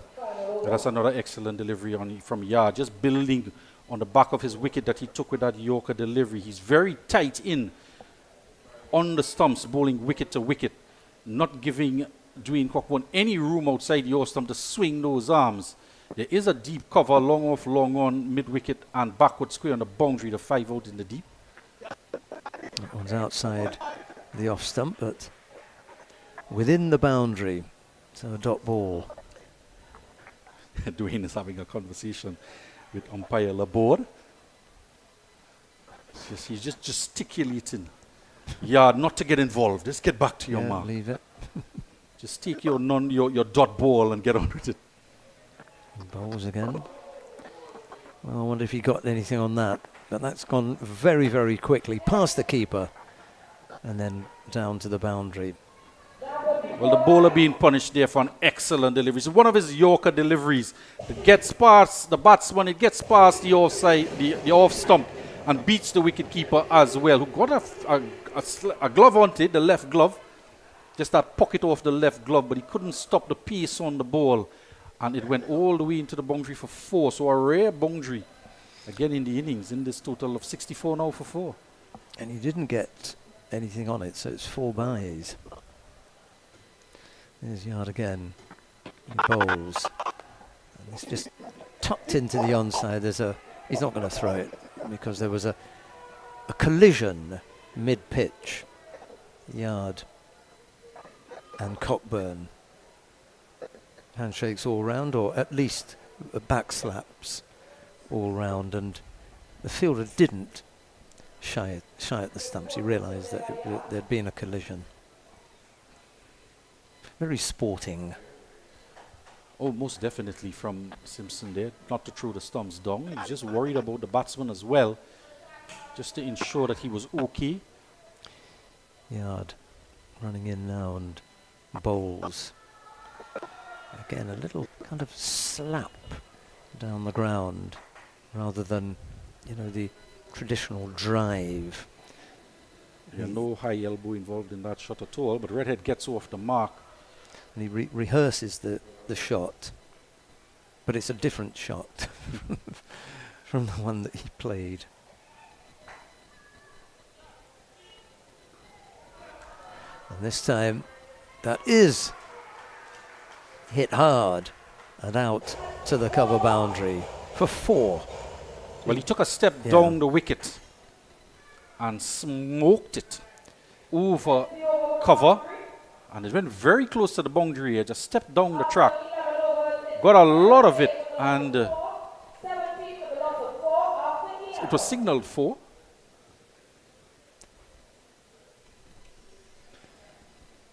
That's another excellent delivery from Yard, just building on the back of his wicket that he took with that Yorker delivery. He's very tight in on the stumps, bowling wicket to wicket, not giving Dwayne Cockburn any room outside your stump to swing those arms. There is a deep cover, long off, long on, mid-wicket and backward square on the boundary, the 5 out in the deep. That one's outside the off stump, but within the boundary, so a dot ball. Dwayne is having a conversation with umpire Laborde. He's just gesticulating. Yard not to get involved. Just get back to your mark. Leave it. Just take your dot ball and get on with it. Bowls again. Well, I wonder if he got anything on that. But that's gone very, very quickly past the keeper and then down to the boundary. Well, the bowler being punished there for an excellent delivery. It's one of his Yorker deliveries. It gets past the batsman, it gets past the offside, the off stump, and beats the wicketkeeper as well, who got a glove on it, the left glove. Just that pocket off the left glove, but he couldn't stop the pace on the ball. And it went all the way into the boundary for 4. So a rare boundary again in the innings, in this total of 64 now for 4. And he didn't get anything on it, so it's 4 byes. There's Yard again. He bowls. And it's just tucked into the onside. He's not going to throw it because there was a collision mid-pitch. Yard and Cockburn. Handshakes all round, or at least back slaps all round, and the fielder didn't shy at the stumps. He realised that there'd been a collision. Very sporting. Oh, most definitely from Simpson there, not to throw the stumps down. He was just worried about the batsman as well, just to ensure that he was okay. Yard running in now and bowls. Again, a little kind of slap down the ground rather than, the traditional drive. Yeah, no high elbow involved in that shot at all, but Redhead gets off the mark. And he rehearses the shot, but it's a different shot from the one that he played. And this time, that is hit hard and out to the cover boundary for 4. Well, he took a step down the wicket and smoked it over cover, and it went very close to the boundary edge. Just stepped down the track, got a lot of it, and it was signaled 4.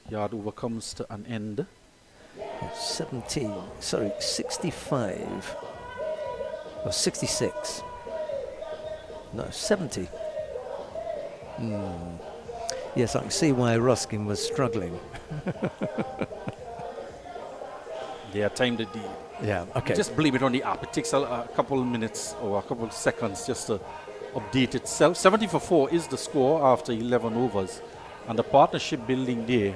Yard over comes to an end. 65 or 66. No, 70. Yes, I can see why Ruskin was struggling. Yeah, timed it. Yeah, okay. Just blame it on the app. It takes a couple of minutes or a couple of seconds just to update itself. 70 for 4 is the score after 11 overs. And the partnership building there.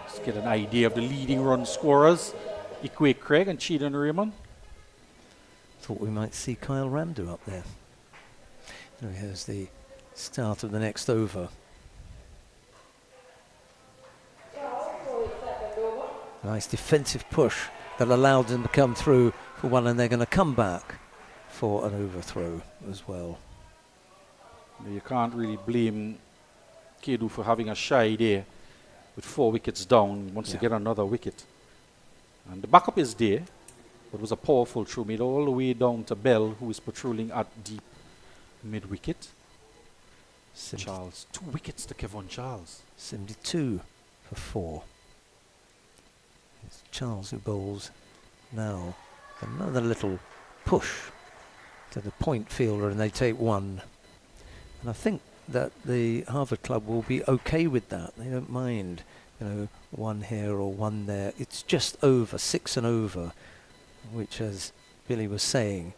Let's get an idea of the leading run scorers. Ikwe Craig and Chedan Raymond. Thought we might see Kyle Ramdu up there. So here's the start of the next over. Nice defensive push that allowed them to come through for one, and they're going to come back for an overthrow as well. You can't really blame Kedu for having a shy there with 4 wickets down. He wants to get another wicket. And the backup is there, but it was a powerful throw made all the way down to Bell, who is patrolling at deep mid-wicket. Charles, 2 wickets to Kevon Charles. 72 for 4. It's Charles who bowls now. Another little push to the point fielder, and they take 1. And I think that the Harvard club will be okay with that. They don't mind, one here or one there. It's just over, 6 and over, which, as Billy was saying,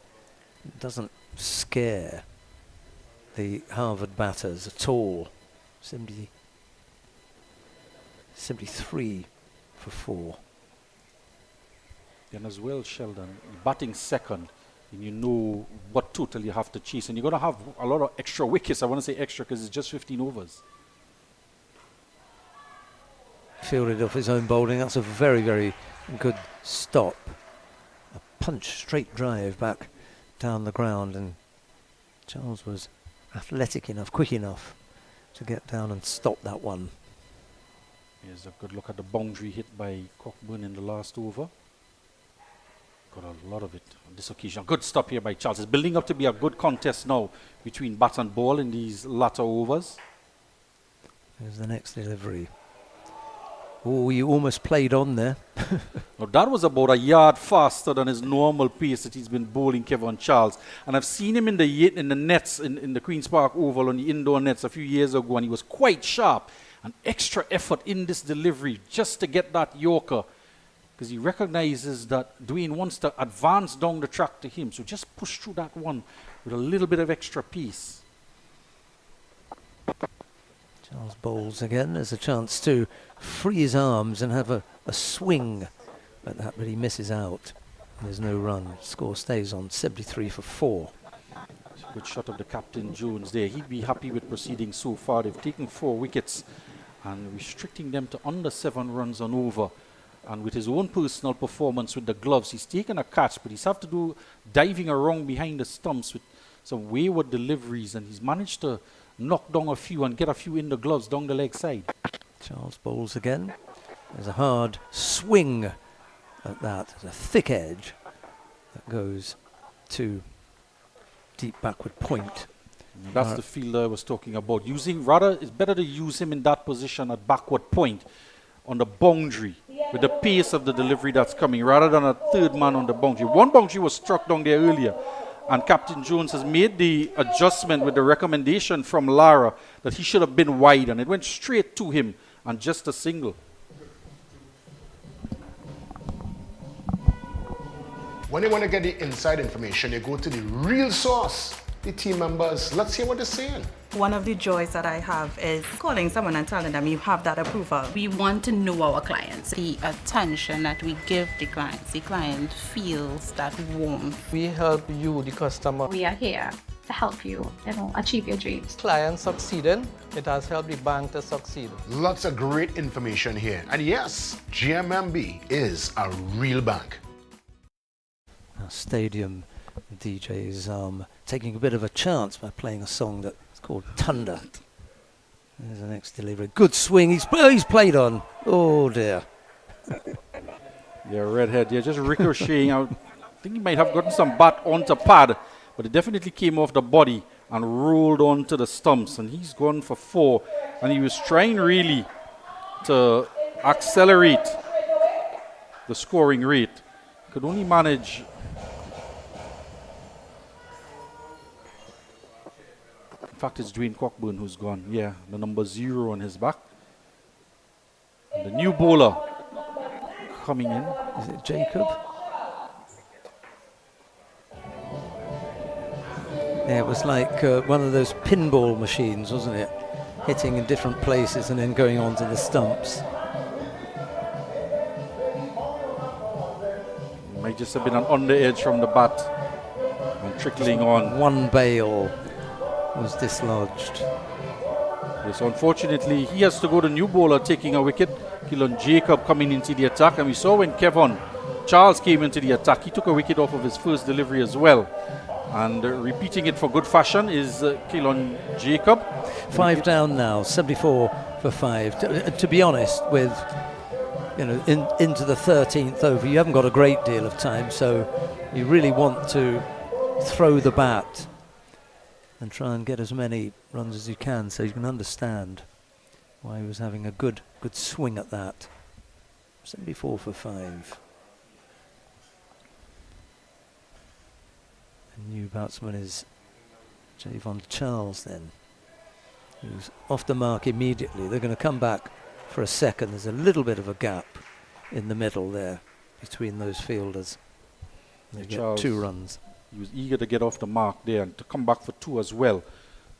doesn't scare the Harvard batters at all. 73 for 4. And as well, Sheldon, batting second, and you know what total you have to chase, and you're going to have a lot of extra wickets. I want to say extra because it's just 15 overs. Fielded off his own bowling. That's a very, very good stop. A punch, straight drive back down the ground, and Charles was athletic enough, quick enough to get down and stop that one. Here's a good look at the boundary hit by Cockburn in the last over. Got a lot of it on this occasion. Good stop here by Charles. It's building up to be a good contest now between bat and ball in these latter overs. Here's the next delivery. Oh, you almost played on there. Now that was about a yard faster than his normal pace that he's been bowling, Kevin Charles. And I've seen him in the nets in the Queen's Park Oval on the indoor nets a few years ago, and he was quite sharp. An extra effort in this delivery just to get that Yorker, because he recognizes that Dwayne wants to advance down the track to him. So just push through that one with a little bit of extra pace. Charles bowls again. There's a chance to free his arms and have a swing at that, but he misses out. There's no run. Score stays on 73 for 4. Good shot of the captain Jones there. He'd be happy with proceedings so far. They've taken 4 wickets and restricting them to under 7 runs on over. And with his own personal performance with the gloves, he's taken a catch, but he's have to do diving around behind the stumps with some wayward deliveries, and he's managed to knock down a few and get a few in the gloves down the leg side. Charles bowls again. There's a hard swing at that. There's a thick edge that goes to deep backward point. And that's the fielder I was talking about. It's better to use him in that position at backward point on the boundary with the pace of the delivery that's coming, rather than a third man on the boundary. One boundary was struck down there earlier, and Captain Jones has made the adjustment with the recommendation from Lara that he should have been wide, and it went straight to him and just a single. When you want to get the inside information, you go to the real source, the team members. Let's hear what they're saying. One of the joys that I have is calling someone and telling them you have that approval. We want to know our clients. The attention that we give the client feels that warmth. We help you, the customer. We are here to help you, achieve your dreams. Client succeeding, it has helped the bank to succeed. Lots of great information here. And yes, GMMB is a real bank. Stadium DJs taking a bit of a chance by playing a song that's called Thunder. There's the next delivery. Good swing. He's played on. Oh dear. Yeah, redhead. Yeah, just ricocheting out. I think he might have gotten some bat onto pad, but it definitely came off the body and rolled onto the stumps. And he's gone for 4. And he was trying really to accelerate the scoring rate. Could only manage. In fact, it's Dwayne Cockburn who's gone. Yeah, the number 0 on his back. And the new bowler coming in. Is it Jacob? Yeah, it was like one of those pinball machines, wasn't it? Hitting in different places and then going on to the stumps. Might just have been an under edge from the bat and trickling on. One bail was dislodged. Yes, unfortunately, he has to go to new bowler taking a wicket. Keelan Jacob coming into the attack, and we saw when Kevin Charles came into the attack, he took a wicket off of his first delivery as well. And repeating it for good fashion is Keelan Jacob. 5 down now, 74 for 5. To be honest, with into the 13th over, you haven't got a great deal of time, so you really want to throw the bat and try and get as many runs as you can, so you can understand why he was having a good swing at that. 74 for 5. The new batsman is Javon Charles then, who's off the mark immediately. They're going to come back for a second. There's a little bit of a gap in the middle there between those fielders. They get Charles, 2 runs. He was eager to get off the mark there and to come back for 2 as well.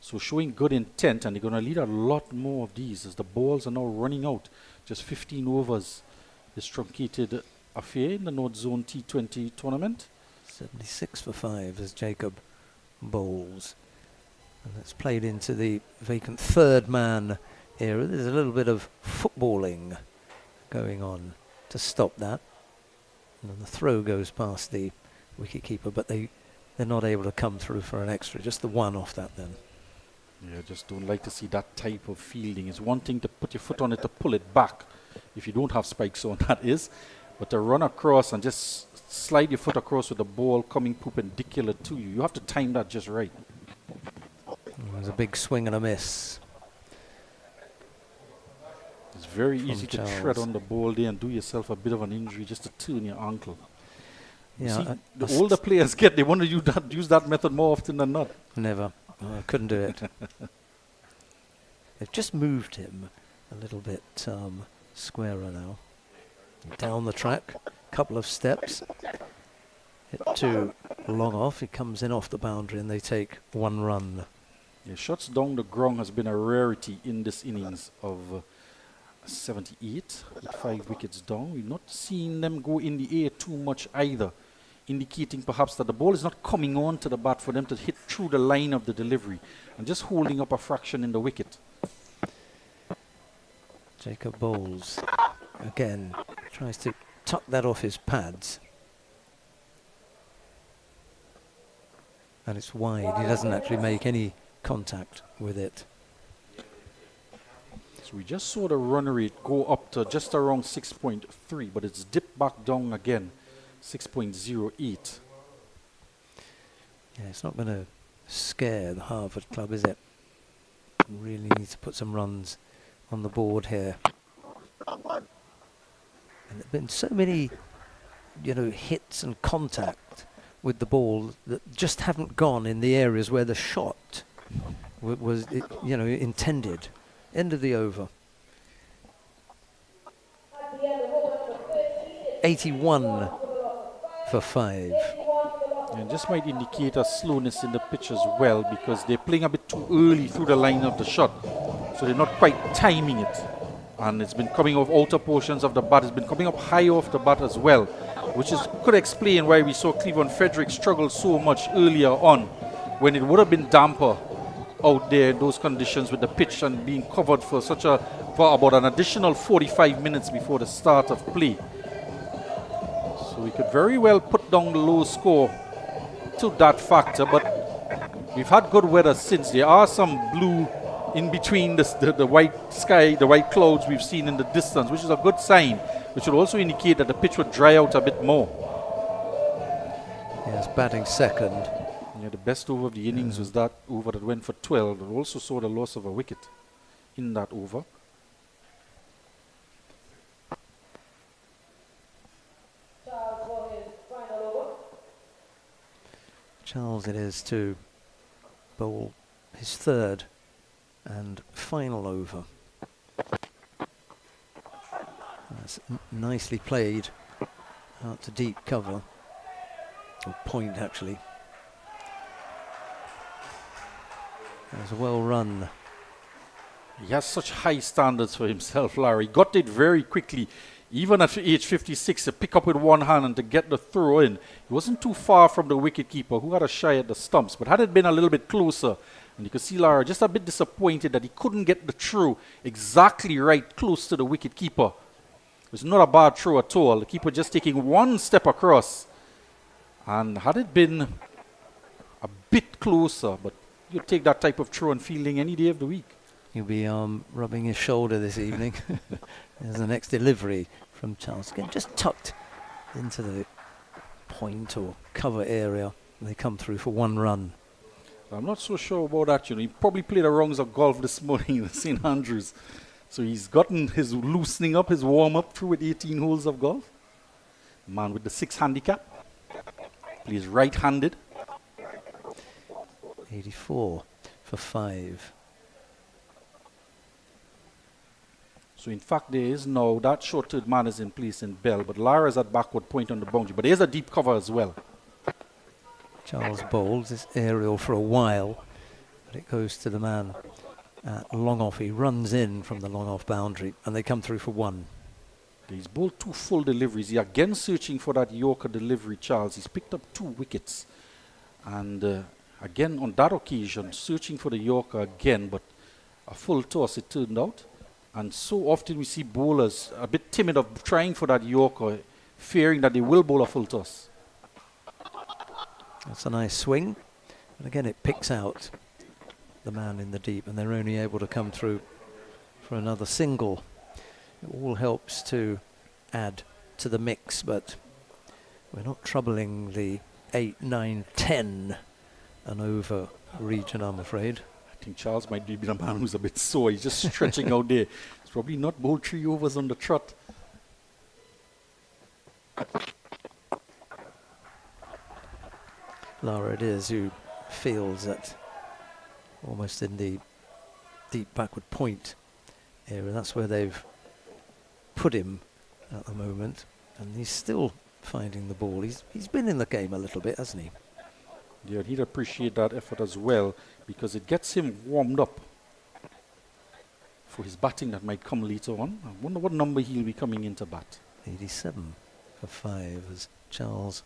So showing good intent, and they're going to lead a lot more of these as the balls are now running out. Just 15 overs, this truncated affair in the North Zone T20 tournament. 76 for 5 as Jacob bowls. And that's played into the vacant third man era. There's a little bit of footballing going on to stop that. And then the throw goes past the wicketkeeper, but they're not able to come through for an extra. Just the 1 off that then. Yeah, just don't like to see that type of fielding. It's one thing to put your foot on it to pull it back, if you don't have spikes on, that is. But to run across and just slide your foot across with the ball coming perpendicular to you, you have to time that just right. There's a big swing and a miss. It's very easy to Charles. tread on the ball there and do yourself a bit of an injury just to turn your ankle. You Yeah, see, the older players they want to use that method more often than not. Never. I couldn't do it. They've just moved him a little bit squarer now. Down the track, couple of steps. Hit 2 long off. He comes in off the boundary and they take 1 run. Yeah, shots down the ground has been a rarity in this innings of 78 with 5 wickets down. We've not seen them go in the air too much either, indicating perhaps that the ball is not coming on to the bat for them to hit through the line of the delivery and just holding up a fraction in the wicket. Jacob bowls again, tries to tuck that off his pads. And it's wide. He doesn't actually make any contact with it. So we just saw the run rate go up to just around 6.3, but it's dipped back down again, 6.08. Yeah, it's not going to scare the Harvard club, is it? Really need to put some runs on the board here. And there've been so many, hits and contact with the ball that just haven't gone in the areas where the shot was intended. End of the over. 81 for 5. And this might indicate a slowness in the pitch as well, because they're playing a bit too early through the line of the shot. So they're not quite timing it. And it's been coming off outer portions of the bat. It's been coming up high off the bat as well, which could explain why we saw Cleveland Frederick struggle so much earlier on, when it would have been damper out there in those conditions with the pitch and being covered for about an additional 45 minutes before the start of play. So we could very well put down the low score to that factor, but we've had good weather since. There are some blue in between the white sky, the white clouds we've seen in the distance, which is a good sign, which would also indicate that the pitch would dry out a bit more. Yes, batting second. Yeah, the best over of the innings was that over that went for 12. But also saw the loss of a wicket in that over. Charles it is to bowl his third and final over. That's nicely played out to deep cover, or point actually. That's a well run. He has such high standards for himself, Larry. Got it very quickly, even at age 56, to pick up with one hand and to get the throw in. He wasn't too far from the wicketkeeper, who had a shy at the stumps, but had it been a little bit closer, and you could see Larry just a bit disappointed that he couldn't get the throw exactly right, close to the wicketkeeper. It was not a bad throw at all. The keeper just taking one step across, and had it been a bit closer, but you take that type of throw and fielding any day of the week. He'll be rubbing his shoulder this evening. There's the next delivery from Charles. Again, just tucked into the point or cover area. And they come through for one run. I'm not so sure about that. He probably played a rounds of golf this morning in St. Andrews. So he's gotten his loosening up, his warm-up through with 18 holes of golf. Man with the 6 handicap. Plays right-handed. 84 for 5. So in fact, there is now that short third man is in place in Bell, but Lara's at backward point on the boundary. But there's a deep cover as well. Charles bowls this aerial for a while, but it goes to the man at long off. He runs in from the long off boundary, and they come through for 1. He's bowled 2 full deliveries. He's again searching for that Yorker delivery, Charles. He's picked up 2 wickets. And again, on that occasion, searching for the Yorker again, but a full toss it turned out. And so often we see bowlers a bit timid of trying for that Yorker, fearing that they will bowl a full toss. That's a nice swing. And again, it picks out the man in the deep, and they're only able to come through for another single. It all helps to add to the mix, but we're not troubling the 8, 9, 10 and over region, I'm afraid. I think Charles might be a man who's a bit sore. He's just stretching out there. He's probably not bowled 3 overs on the trot. Lara it is who feels that almost in the deep backward point area. That's where they've put him at the moment, and he's still finding the ball. He's been in the game a little bit, hasn't he? Yeah, he'd appreciate that effort as well, because it gets him warmed up for his batting that might come later on. I wonder what number he'll be coming into bat. 87 for 5 as Charles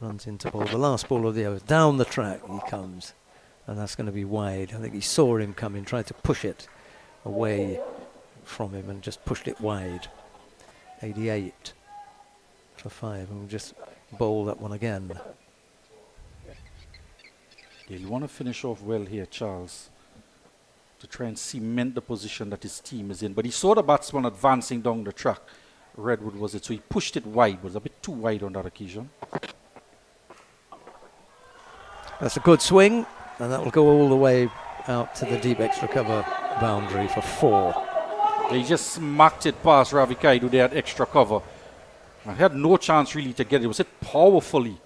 runs into ball. The last ball of the over. Down the track he comes, and that's going to be wide. I think he saw him coming, tried to push it away from him and just pushed it wide. 88 for 5, and we'll just bowl that one again. Yeah, you want to finish off well here, Charles, to try and cement the position that his team is in. But he saw the batsman advancing down the track. Redwood was it, so he pushed it wide. It was a bit too wide on that occasion. That's a good swing, and that will go all the way out to the deep extra cover boundary for 4. He just smacked it past Ravi Kaidu there at extra cover. I had no chance really to get it. It was hit powerfully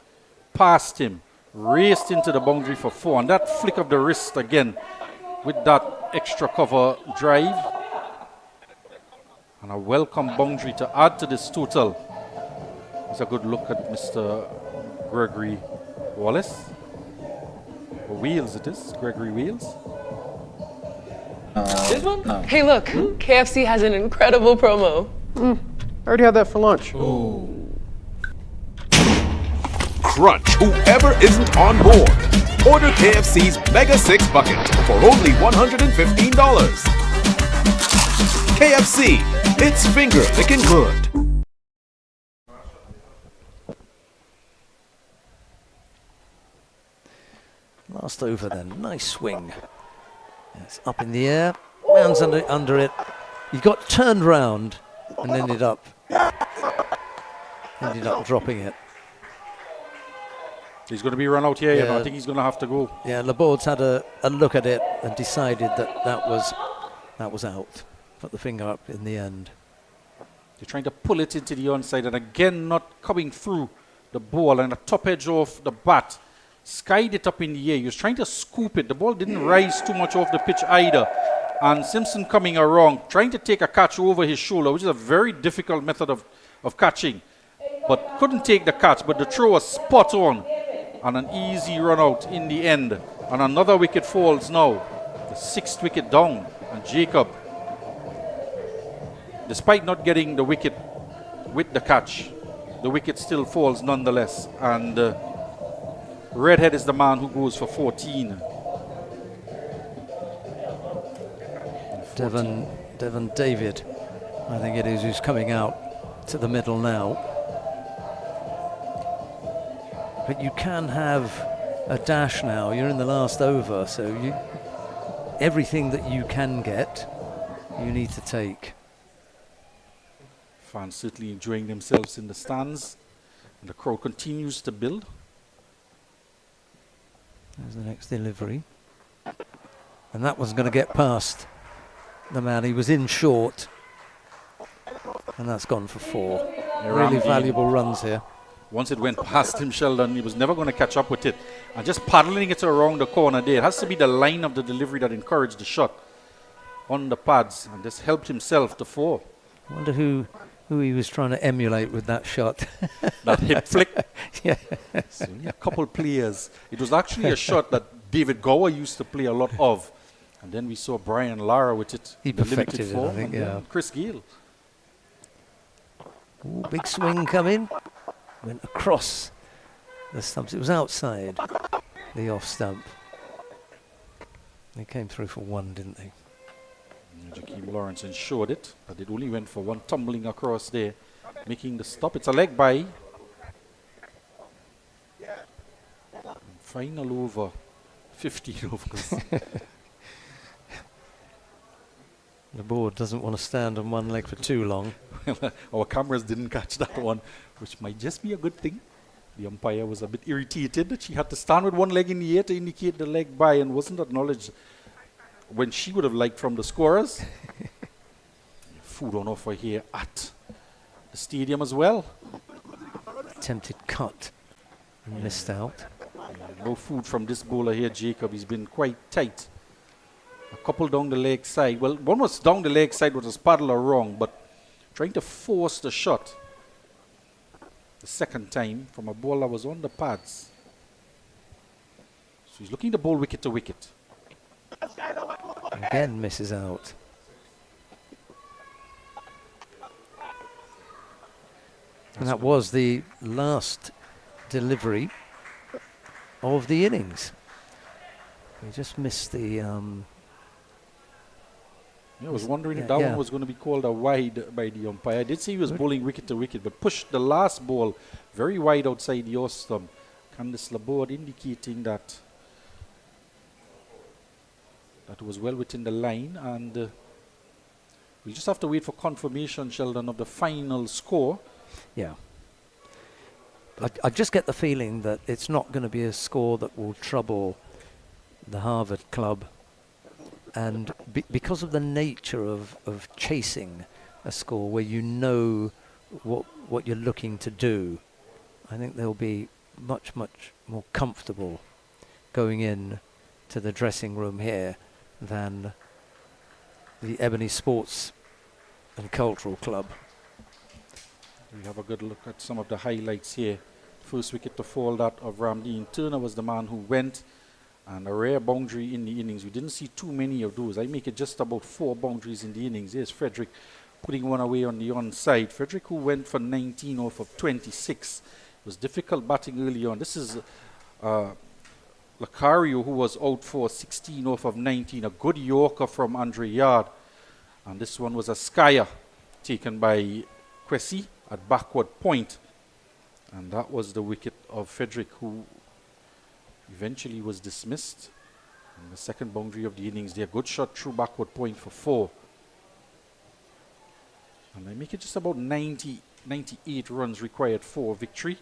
past him, raced into the boundary for 4, and that flick of the wrist again with that extra cover drive. And a welcome boundary to add to this total. It's a good look at Mr. Gregory Wallace. Or Wheels it is, Gregory Wheels. This one? No. Hey, look, KFC has an incredible promo. I already had that for lunch. Crunch whoever isn't on board. Order KFC's Mega 6 bucket for only $115. KFC, it's finger licking good. Last over then, nice swing. It's up in the air, man's under it. He got turned round and ended up dropping it. He's going to be run out here, yeah. I think he's going to have to go. Yeah, Laborde's had a look at it and decided that was out. Put the finger up in the end. They're trying to pull it into the onside, and again not coming through the ball, and the top edge of the bat skied it up in the air. He was trying to scoop it. The ball didn't rise too much off the pitch either. And Simpson coming around, trying to take a catch over his shoulder, which is a very difficult method of catching. But couldn't take the catch, but the throw was spot on. And an easy run out in the end. And another wicket falls now. The 6th wicket down. And Jacob, despite not getting the wicket with the catch, the wicket still falls nonetheless. And Redhead is the man who goes for 14. Devon David, I think it is, who's coming out to the middle now. But you can have a dash now. You're in the last over, so everything that you can get, you need to take. Fans certainly enjoying themselves in the stands, and the crowd continues to build. There's the next delivery, and that one's going to get past the man. He was in short, and that's gone for 4. Really valuable runs here. Once it went past him, Sheldon, he was never going to catch up with it. And just paddling it around the corner there. It has to be the line of the delivery that encouraged the shot. on the pads and just helped himself to 4. I wonder who he was trying to emulate with that shot. That hip flick. Yeah. So, yeah, a couple players. It was actually a shot that David Gower used to play a lot of. And then we saw Brian Lara with it. He in the perfected limited it, I form, think, and yeah. Chris Gale. Ooh, big swing coming. Went across the stumps. It was outside the off stump. They came through for 1, didn't they? Jakeem Lawrence ensured it, but it only went for 1, tumbling across there, making the stop. It's a leg by. Final over, 15 overs. The board doesn't want to stand on one leg for too long. Our cameras didn't catch that one, which might just be a good thing. The umpire was a bit irritated that she had to stand with one leg in the air to indicate the leg by and wasn't acknowledged when she would have liked from the scorers. Food on offer here at the stadium as well. Attempted cut and missed out. No food from this bowler here, Jacob. He's been quite tight. A couple down the leg side. Well, one was down the leg side with his paddler wrong, but trying to force the shot the second time from a ball that was on the pads. So he's looking to bowl wicket to wicket. Again misses out. And that was the last delivery of the innings. We just missed the... I was wondering if that one was going to be called a wide by the umpire. I did say he was bowling wicket to wicket, but pushed the last ball very wide outside the off stump. Candice Laborde indicating that that was well within the line, and we'll just have to wait for confirmation, Sheldon, of the final score. Yeah. I just get the feeling that it's not going to be a score that will trouble the Harvard club. And because of the nature of chasing a score where you know what you're looking to do, I think they'll be much more comfortable going in to the dressing room here than the Ebony Sports and Cultural Club. We have a good look at some of the highlights here. First wicket to fall, that of Ramdean Turner, was the man who went. And a rare boundary in the innings. We didn't see too many of those. I make it just about 4 boundaries in the innings. Here's Frederick putting one away on the onside. Frederick, who went for 19 off of 26. It was difficult batting early on. This is Lacario, who was out for 16 off of 19. A good Yorker from Andre Yard. And this one was a skyer taken by Cressy at backward point. And that was the wicket of Frederick, who eventually was dismissed. And the second boundary of the innings there. Good shot through backward point for 4. And I make it just about 98 runs required for victory.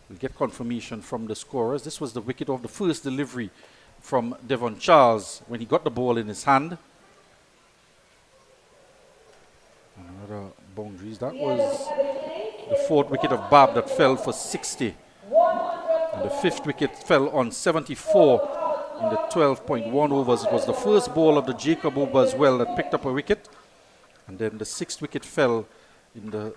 We'll get confirmation from the scorers. This was the wicket of the first delivery from Devon Charles when he got the ball in his hand. Another boundaries. That was the 4th wicket of Bab that fell for 60. And the 5th wicket fell on 74 in the 12.1 overs. It was the first ball of the Jacob over as well that picked up a wicket. And then the 6th wicket fell in the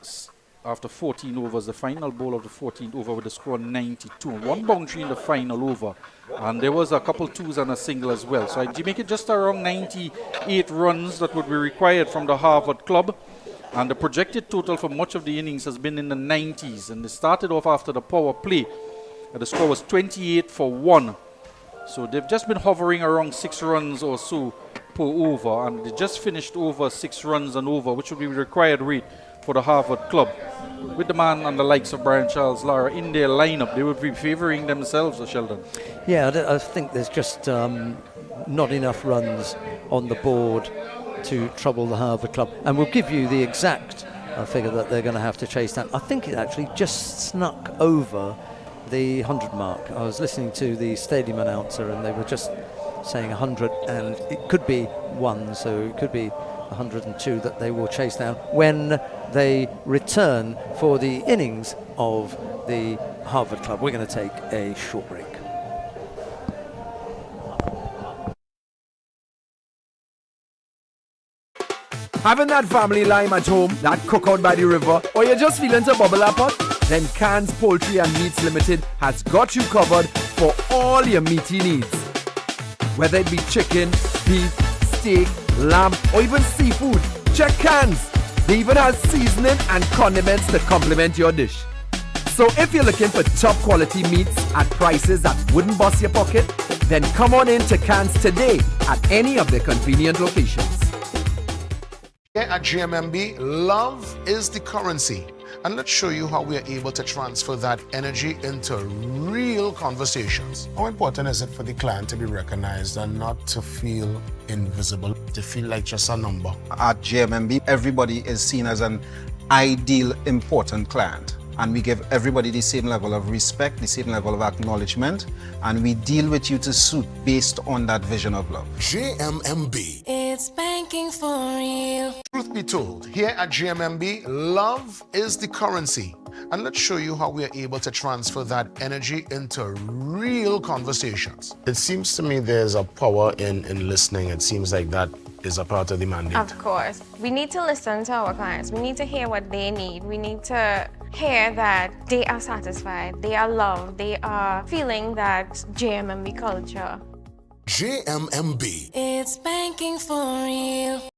after 14 overs, the final ball of the 14th over with the score 92. 1 boundary in the final over. And there was a couple twos and a single as well. So I make it just around 98 runs that would be required from the Harvard club. And the projected total for much of the innings has been in the 90s. And they started off after the power play. The score was 28 for 1. So they've just been hovering around 6 runs or so per over. And they just finished over 6 runs and over, which would be the required rate for the Harvard club. With the man and the likes of Brian Charles Lara in their lineup, they would be favouring themselves, Sheldon. Yeah, I think there's just not enough runs on the board to trouble the Harvard club. And we'll give you the exact figure that they're going to have to chase down. I think it actually just snuck over the 100 mark. I was listening to the stadium announcer and they were just saying 100, and it could be 1, so it could be 102 that they will chase down when they return for the innings of the Harvard club. We're going to take a short break. Having that family lime at home, that cookout by the river, or you're just feeling to bubble up pot? Then CRUZ Poultry and Meats Limited has got you covered for all your meaty needs. Whether it be chicken, beef, steak, lamb, or even seafood, check CRUZ. They even have seasoning and condiments to complement your dish. So if you're looking for top quality meats at prices that wouldn't bust your pocket, then come on in to CRUZ today at any of their convenient locations. Here at GMMB, love is the currency. And let's show you how we are able to transfer that energy into real conversations. How important is it for the client to be recognized and not to feel invisible, to feel like just a number? At GMMB, everybody is seen as an ideal, important client. And we give everybody the same level of respect, the same level of acknowledgement, and we deal with you to suit based on that vision of love. GMMB. It's banking for real. Truth be told, here at GMMB, love is the currency. And let's show you how we are able to transfer that energy into real conversations. It seems to me there's a power in listening. It seems like that is a part of the mandate. Of course. We need to listen to our clients. We need to hear what they need. We need to hear that they are satisfied, they are loved, they are feeling that GMMB culture. GMMB. It's banking for real.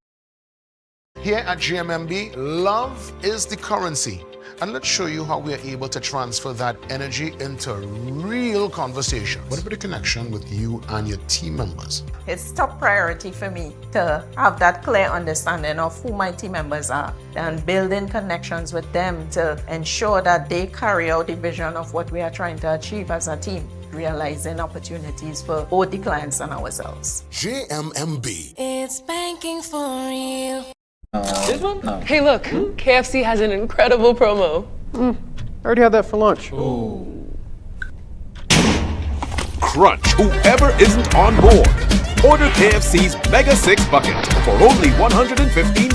Here at GMMB, love is the currency. And let's show you how we are able to transfer that energy into real conversations. What about the connection with you and your team members? It's top priority for me to have that clear understanding of who my team members are and building connections with them to ensure that they carry out the vision of what we are trying to achieve as a team, realizing opportunities for both the clients and ourselves. GMMB. It's banking for real. This one? No. Hey, look, KFC has an incredible promo. I already had that for lunch. Crunch whoever isn't on board. Order KFC's Mega 6 Bucket for only $115.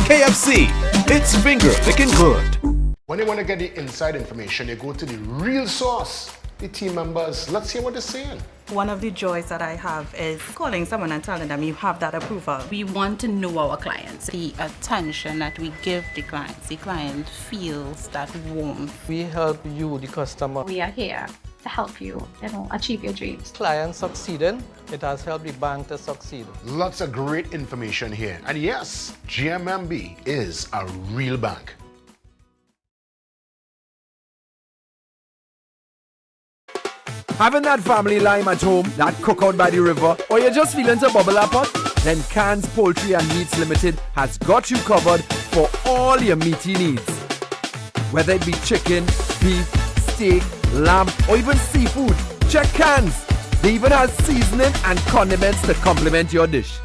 KFC, it's finger licking good. When you want to get the inside information, you go to the real source, the team members. Let's hear what they're saying. One of the joys that I have is calling someone and telling them you have that approval. We want to know our clients, the attention that we give the client feels that warmth. We help you, the customer. We are here to help you, achieve your dreams. Clients succeeding, it has helped the bank to succeed. Lots of great information here. And yes, GMMB is a real bank. Having that family lime at home, that cookout by the river, or you're just feeling to bubble up pot? Then CRUZ Poultry and Meats Limited has got you covered for all your meaty needs. Whether it be chicken, beef, steak, lamb, or even seafood, check CRUZ. They even have seasoning and condiments to complement your dish.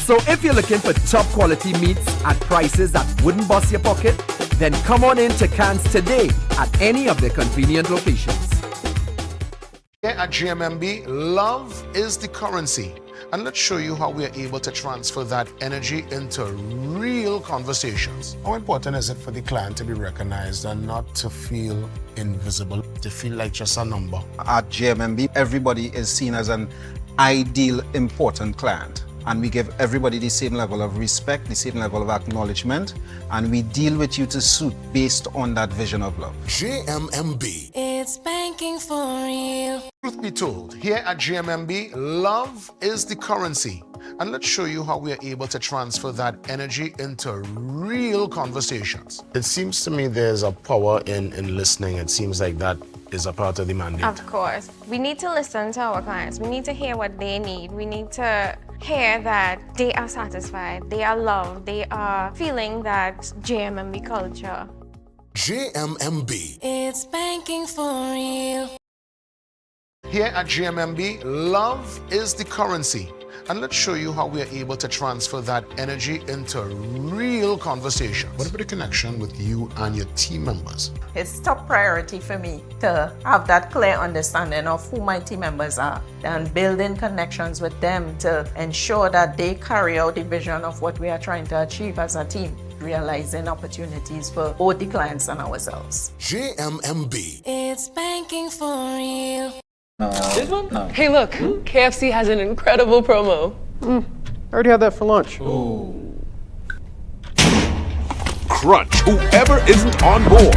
So if you're looking for top quality meats at prices that wouldn't bust your pocket, then come on in to CRUZ today at any of their convenient locations. Here at GMMB, love is the currency. And let's show you how we are able to transfer that energy into real conversations. How important is it for the client to be recognized and not to feel invisible, to feel like just a number? At GMMB, everybody is seen as an ideal, important client. And we give everybody the same level of respect, the same level of acknowledgement, and we deal with you to suit based on that vision of love. GMMB. It's banking for real. Truth be told, here at GMMB, love is the currency. And let's show you how we are able to transfer that energy into real conversations. It seems to me there's a power in listening. It seems like that is a part of the mandate. Of course. We need to listen to our clients. We need to hear what they need. We need to hear that they are satisfied, they are loved, they are feeling that GMMB culture. GMMB. It's banking for real. Here at GMMB, love is the currency. And let's show you how we are able to transfer that energy into real conversations. What about the connection with you and your team members? It's top priority for me to have that clear understanding of who my team members are and building connections with them to ensure that they carry out the vision of what we are trying to achieve as a team, realizing opportunities for both the clients and ourselves. GMMB. It's banking for real. This one? No. Hey, look, KFC has an incredible promo. I I already had that for lunch. Crunch whoever isn't on board.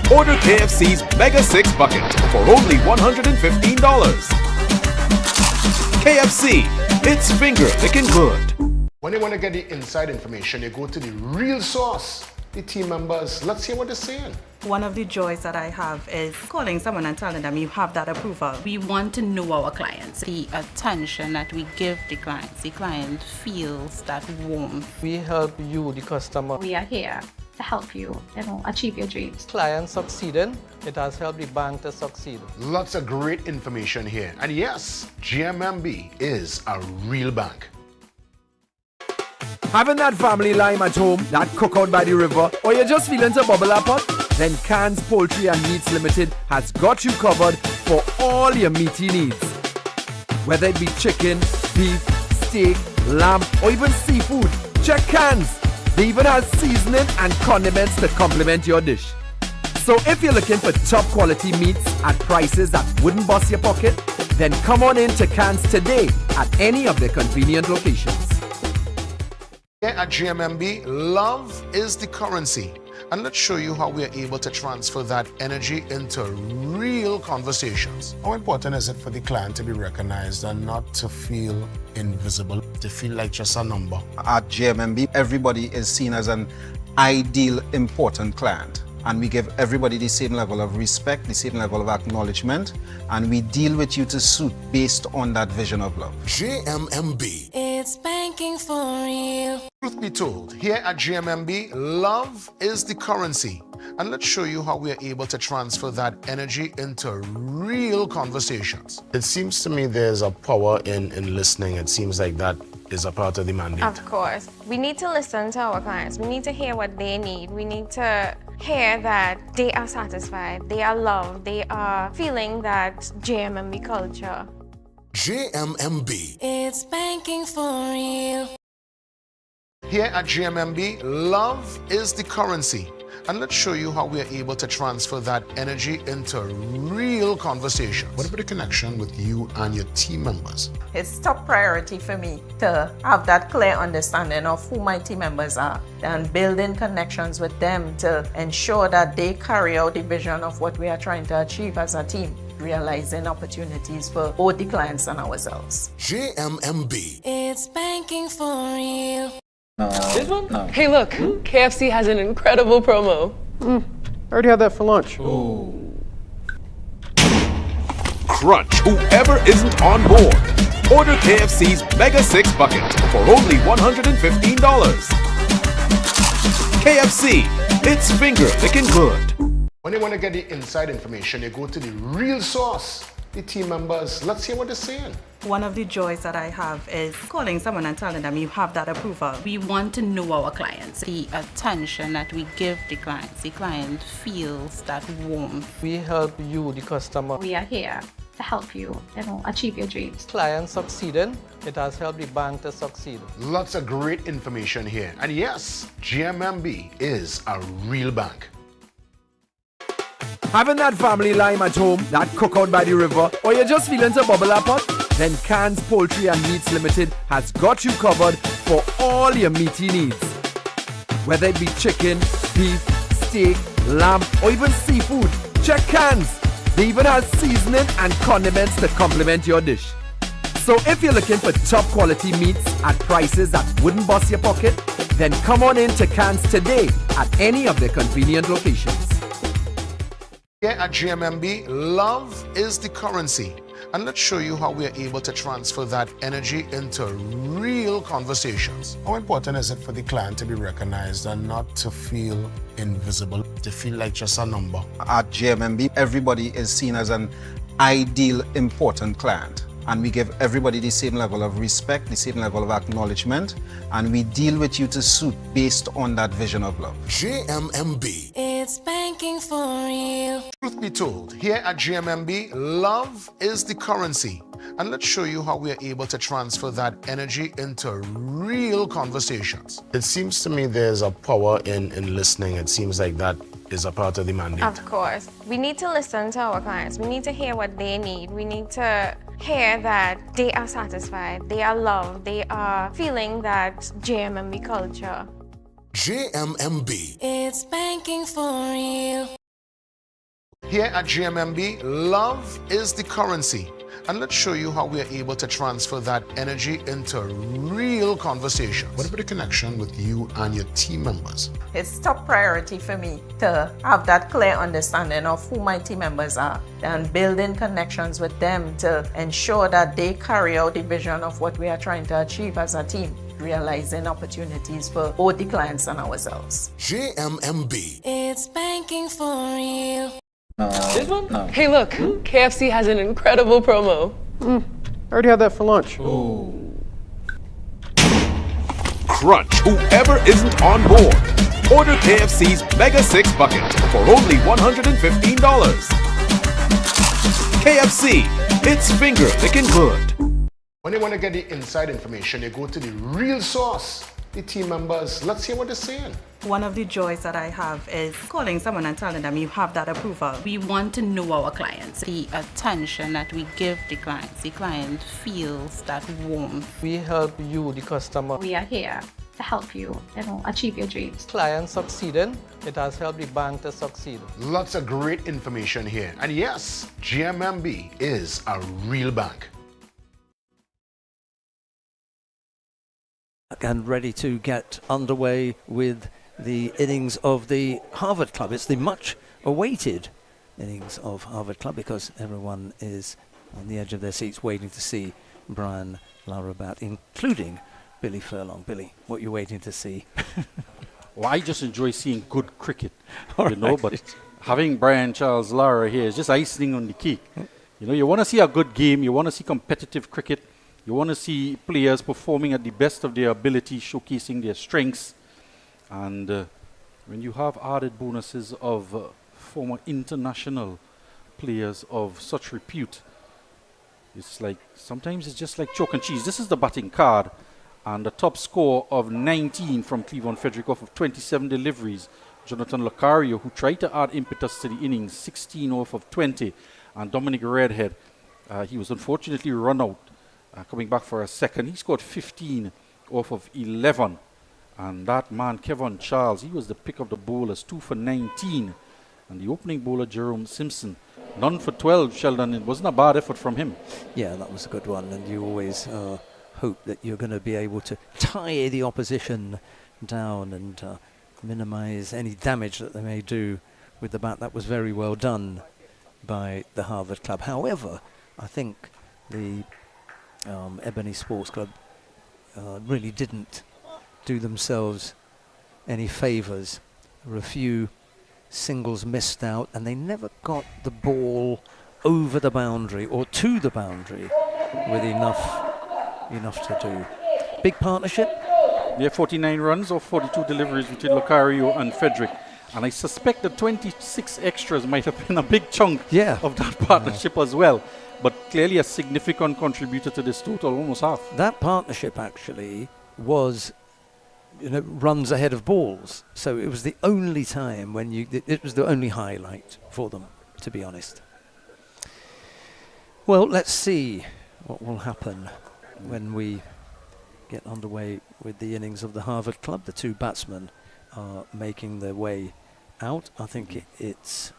Order KFC's Mega 6 Bucket for only $115. KFC, it's finger licking good. When you want to get the inside information, you go to the real source, the team members. Let's hear what they're saying. One of the joys that I have is calling someone and telling them you have that approval. We want to know our clients, the attention that we give the client feels that warmth. We help you, the customer. We are here to help you, achieve your dreams. Clients succeeding, it has helped the bank to succeed. Lots of great information here. And yes, GMMB is a real bank. Having that family lime at home, that cookout by the river, or you're just feeling to bubble up pot? Then CRUZ Poultry and Meats Limited has got you covered for all your meaty needs. Whether it be chicken, beef, steak, lamb, or even seafood, check CRUZ. They even have seasoning and condiments to complement your dish. So if you're looking for top quality meats at prices that wouldn't bust your pocket, then come on in to CRUZ today at any of their convenient locations. Here at GMMB, love is the currency. And let's show you how we are able to transfer that energy into real conversations. How important is it for the client to be recognized and not to feel invisible, to feel like just a number? At GMMB, everybody is seen as an ideal, important client. And we give everybody the same level of respect, the same level of acknowledgement, and we deal with you to suit based on that vision of love. GMMB. It's banking for real. Truth be told, here at GMMB, love is the currency. And let's show you how we are able to transfer that energy into real conversations. It seems to me there's a power in listening. It seems like that is a part of the mandate. Of course. We need to listen to our clients. We need to hear what they need. We need to hear that they are satisfied, they are loved, they are feeling that GMMB culture. GMMB. It's banking for real. Here at GMMB, love is the currency. And let's show you how we are able to transfer that energy into real conversations. What about the connection with you and your team members? It's top priority for me to have that clear understanding of who my team members are and building connections with them to ensure that they carry out the vision of what we are trying to achieve as a team, realizing opportunities for both the clients and ourselves. GMMB. It's banking for real. This one? No. Hey, look, KFC has an incredible promo. I already had that for lunch. Crunch whoever isn't on board. Order KFC's Mega 6 Bucket for only $115. KFC, it's finger licking good. When you want to get the inside information, you go to the real source, the team members. Let's hear what they're saying. One of the joys that I have is calling someone and telling them you have that approval. We want to know our clients, the attention that we give the client feels that warmth. We help you, the customer. We are here to help you, achieve your dreams. Clients succeeding, it has helped the bank to succeed. Lots of great information here. And yes, GMMB is a real bank. Having that family lime at home, that cookout by the river, or you're just feeling to bubble up pot? Then CRUZ Poultry and Meats Limited has got you covered for all your meaty needs. Whether it be chicken, beef, steak, lamb, or even seafood, check CRUZ. They even have seasoning and condiments to complement your dish. So if you're looking for top quality meats at prices that wouldn't bust your pocket, then come on in to CRUZ today at any of their convenient locations. Here at GMMB, love is the currency. And let's show you how we are able to transfer that energy into real conversations. How important is it for the client to be recognized and not to feel invisible, to feel like just a number? At GMMB, everybody is seen as an ideal, important client. And we give everybody the same level of respect, the same level of acknowledgement, and we deal with you to suit based on that vision of love. GMMB. It's banking for real. Truth be told, here at GMMB, love is the currency. And let's show you how we are able to transfer that energy into real conversations. It seems to me there's a power in listening. It seems like that is a part of the mandate. Of course. We need to listen to our clients. We need to hear what they need. We need to hear that they are satisfied, they are loved, they are feeling that JMMB culture. JMMB. It's banking for real. Here at GMMB, love is the currency. And let's show you how we are able to transfer that energy into real conversations. What about the connection with you and your team members? It's top priority for me to have that clear understanding of who my team members are and building connections with them to ensure that they carry out the vision of what we are trying to achieve as a team, realizing opportunities for both the clients and ourselves. JMMB. It's banking for real. This one? Hey, look, KFC has an incredible promo. I already had that for lunch. Crunch whoever isn't on board. Order KFC's Mega 6 Bucket for only $115. KFC, it's finger licking good. When you want to get the inside information, you go to the real source, the team members. Let's hear what they're saying. One of the joys that I have is calling someone and telling them you have that approval. We want to know our clients, the attention that we give the client feels that warmth. We help you, the customer. We are here to help you, achieve your dreams. Clients succeeding, it has helped the bank to succeed. Lots of great information here. And yes, GMMB is a real bank. And ready to get underway with the innings of the Harvard Club. It's the much awaited innings of Harvard Club because everyone is on the edge of their seats waiting to see Brian Larabat, including Billy Furlong. Billy, what are you waiting to see? Well, I just enjoy seeing good cricket, All you know, right. but having Brian Charles Lara here is just icing on the cake. You know, you want to see a good game, you want to see competitive cricket, you want to see players performing at the best of their ability, showcasing their strengths. And when you have added bonuses of former international players of such repute, it's like, sometimes it's just like chalk and cheese. This is the batting card, and the top score of 19 from Cleveland Frederick off of 27 deliveries. Jonathan Locario, who tried to add impetus to the innings, 16 off of 20. And Dominic Redhead, he was unfortunately run out, coming back for a second. He scored 15 off of 11. And that man, Kevin Charles, he was the pick of the bowlers, 2 for 19. And the opening bowler, Jerome Simpson, none for 12, Sheldon. It wasn't a bad effort from him. Yeah, that was a good one. And you always hope that you're going to be able to tie the opposition down and minimize any damage that they may do with the bat. That was very well done by the Harvard Club. However, I think the Ebony Sports Club really didn't do themselves any favours. There were a few singles missed out, and they never got the ball over the boundary or to the boundary with enough to do. Big partnership. Yeah, 49 runs or 42 deliveries between Locario and Frederick. And I suspect the 26 extras might have been a big chunk of that partnership as well. But clearly a significant contributor to this total, almost half. That partnership actually was, runs ahead of balls. So it was the only time when it was the only highlight for them, to be honest. Well, let's see what will happen when we get underway with the innings of the Harvard Club. The two batsmen are making their way out. I think it's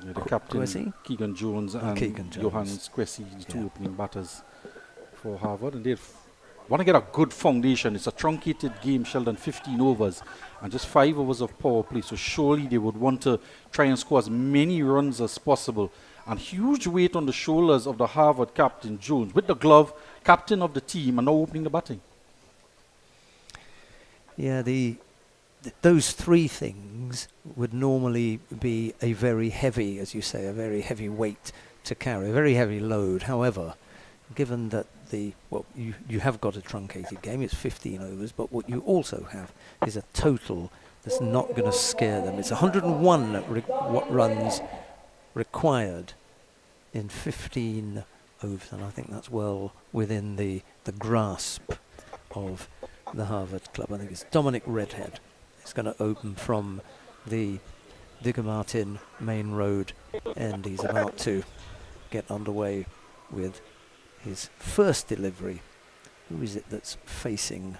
the captain, Kwesi? Keegan Jones, and Keegan Jones. Johan Kwesi, the two opening batters for Harvard. And they want to get a good foundation. It's a truncated game, Sheldon, 15 overs, and just 5 overs of power play. So surely they would want to try and score as many runs as possible. And huge weight on the shoulders of the Harvard captain, Jones, with the glove, captain of the team, and now opening the batting. Yeah, those three things would normally be a very heavy, as you say, a very heavy weight to carry, a very heavy load. However, given that you have got a truncated game, it's 15 overs, but what you also have is a total that's not going to scare them. It's 101 runs required in 15 overs, and I think that's well within the grasp of the Harvard Club. I think it's Dominic Redhead. It's going to open from the Digger Martin Main Road, and he's about to get underway with his first delivery. Who is it that's facing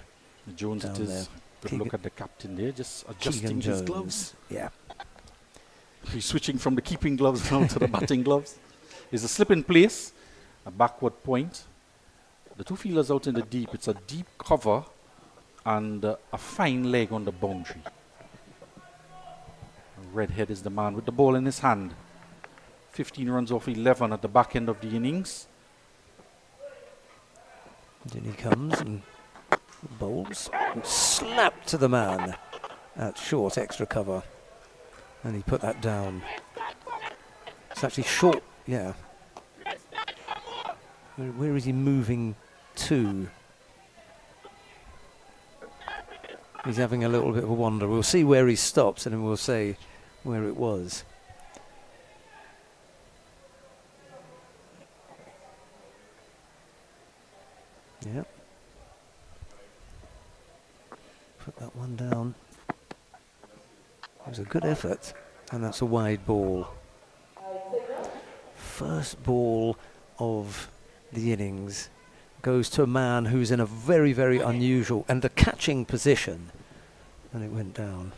Jones down it is. there? Good look at the captain there, just adjusting Keegan his Jones. gloves. Yeah. He's switching from the keeping gloves now to the batting gloves. There's a slip in place, a backward point. The two fielders out in the deep. It's a deep cover and a fine leg on the boundary. Redhead is the man with the ball in his hand. 15 runs off 11 at the back end of the innings. And in he comes and bowls. Slap to the man at short extra cover. And he put that down. It's actually short, yeah. Where is he moving to? He's having a little bit of a wander. We'll see where he stops and then we'll say where it was. Yep. Put that one down. It was a good effort, and that's a wide ball. First ball of the innings goes to a man who's in a very, very unusual and a catching position, and it went down.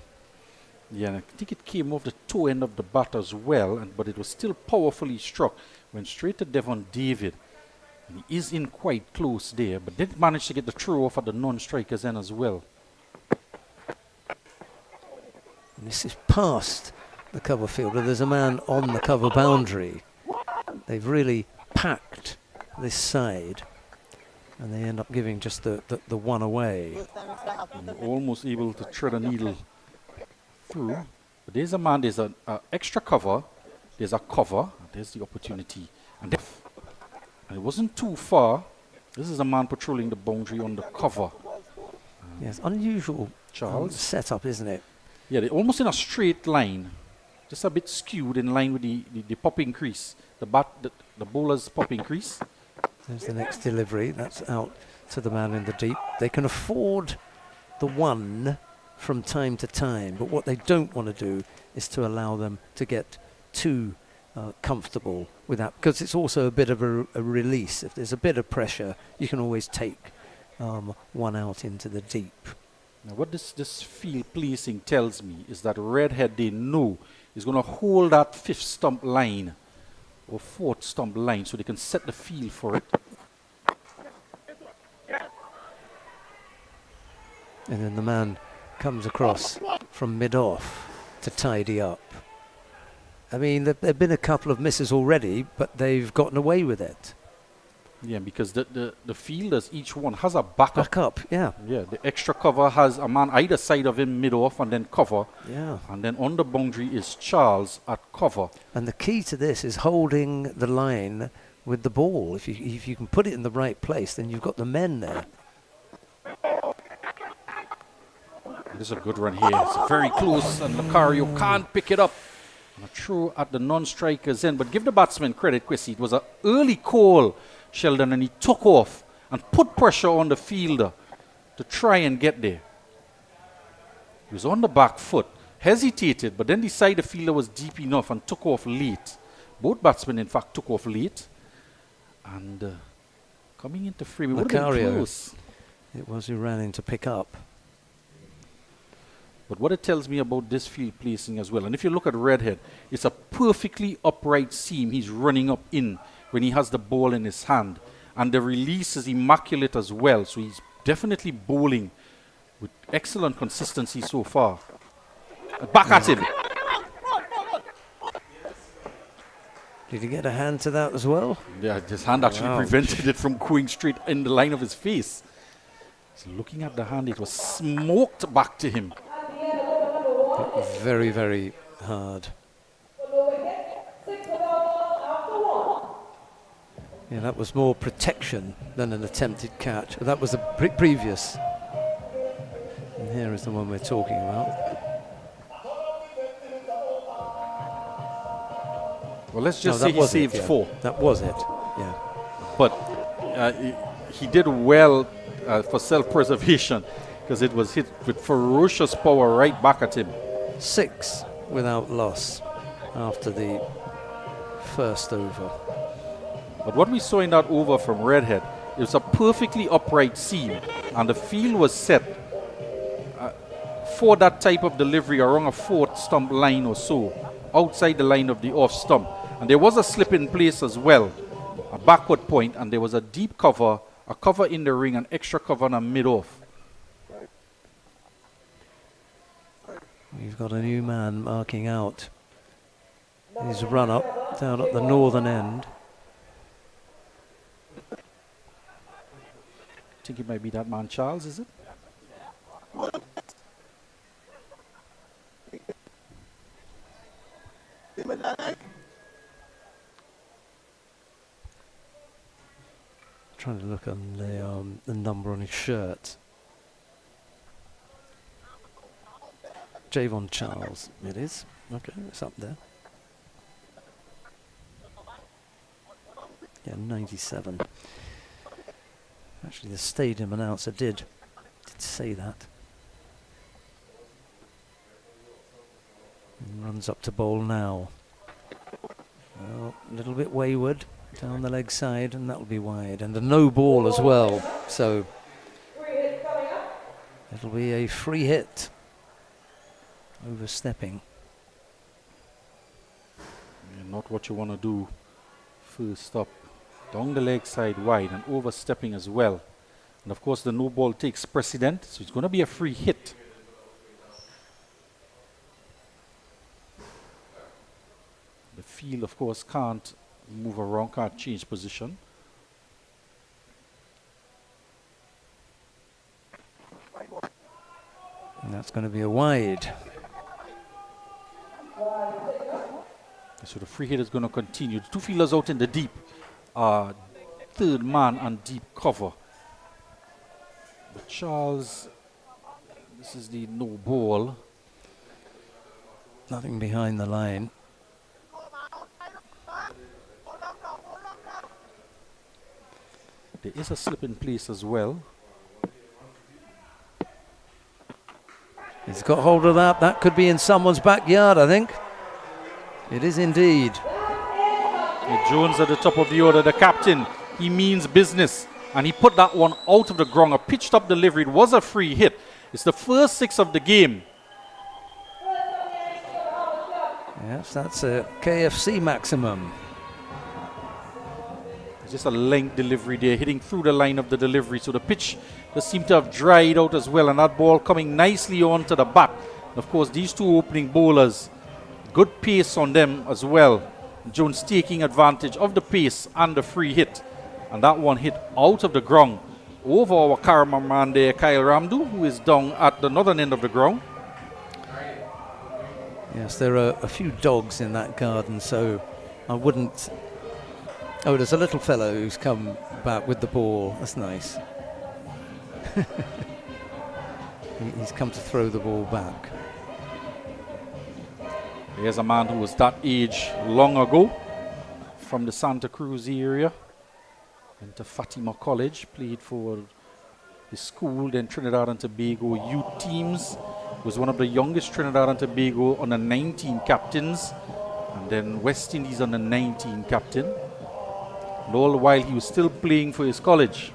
Yeah, and I think it came off the toe end of the bat as well, but it was still powerfully struck. Went straight to Devon David. And he is in quite close there, but did manage to get the throw off at the non-striker's end as well. And this is past the cover fielder. There's a man on the cover boundary. They've really packed this side, and they end up giving just the one away. And almost able to thread a needle through. But there's a man, there's an extra cover, there's a cover, and there's the opportunity. And it wasn't too far. This is a man patrolling the boundary on the cover. Yes, unusual Charles setup, isn't it? Yeah, they're almost in a straight line, just a bit skewed in line with the popping crease. The bowler's popping crease. There's the next delivery. That's out to the man in the deep. They can afford the one from time to time, but what they don't want to do is to allow them to get too comfortable with that, because it's also a bit of a release. If there's a bit of pressure, you can always take one out into the deep. Now what this field placing tells me is that Redhead, they know, is going to hold that fifth stump line or fourth stump line so they can set the field for it. And then the man comes across from mid-off to tidy up. I mean, there have been a couple of misses already, but they've gotten away with it. Yeah, because the fielders, each one has a backup. Backup, yeah. Yeah, the extra cover has a man either side of him mid-off and then cover. Yeah. And then on the boundary is Charles at cover. And the key to this is holding the line with the ball. If you can put it in the right place, then you've got the men there. This is a good run here. It's very close, and Lucario can't pick it up. And a throw at the non-striker's end. But give the batsman credit, Quissy. It was an early call, Sheldon, and he took off and put pressure on the fielder to try and get there. He was on the back foot, hesitated, but then decided the fielder was deep enough and took off late. Both batsmen, in fact, took off late. And coming into frame, it would have been close. It was who ran in to pick up. But what it tells me about this field placing as well, and if you look at Redhead, it's a perfectly upright seam he's running up in when he has the ball in his hand. And the release is immaculate as well, so he's definitely bowling with excellent consistency so far. Back at him. Did he get a hand to that as well? Yeah, his hand actually prevented it from going straight in the line of his face. So looking at the hand, it was smoked back to him. Very, very hard. Yeah, that was more protection than an attempted catch. That was the previous. And here is the one we're talking about. Well, let's just say he saved four. That was it, yeah. But he did well for self-preservation because it was hit with ferocious power right back at him. 6 without loss after the first over. But what we saw in that over from Redhead, it was a perfectly upright seam, and the field was set for that type of delivery around a fourth stump line or so, outside the line of the off stump. And there was a slip in place as well, a backward point, and there was a deep cover, a cover in the ring, an extra cover and a mid-off. We've got a new man marking out his run-up down at the northern end. I think it might be that man Charles, is it? Trying to look on the number on his shirt. Javon Charles, it is. Okay, it's up there. Yeah, 97. Actually, the stadium announcer did say that. And runs up to bowl now. Well, a little bit wayward down the leg side, and that'll be wide. And a no ball as well, so it'll be a free hit. Overstepping. Yeah, not what you want to do first up. Down the leg side wide and overstepping as well. And of course the no ball takes precedent, so it's going to be a free hit. The field of course can't move around, can't change position. And that's going to be a wide. So the free hit is going to continue. The two fielders out in the deep. Third man and deep cover. But Charles, this is the no ball. Nothing behind the line. There is a slip in place as well. He's got hold of that. That could be in someone's backyard, I think. It is indeed. Jones at the top of the order, the captain. He means business. And he put that one out of the ground. A pitched up delivery. It was a free hit. It's the first 6 of the game. Yes, that's a KFC maximum. Just a length delivery there, hitting through the line of the delivery. So the pitch does seem to have dried out as well. And that ball coming nicely onto the bat. And of course, these two opening bowlers, good pace on them as well. Jones taking advantage of the pace and the free hit. And that one hit out of the ground over our cameraman there, Kyle Ramdu, who is down at the northern end of the ground. Yes, there are a few dogs in that garden, so I wouldn't... Oh, there's a little fellow who's come back with the ball. That's nice. He's come to throw the ball back. Here's a man who was that age long ago from the Santa Cruz area. Went to Fatima College, played for his school, then Trinidad and Tobago youth teams. Was one of the youngest Trinidad and Tobago under 19 captains, and then West Indies under 19 captain. And all the while he was still playing for his college,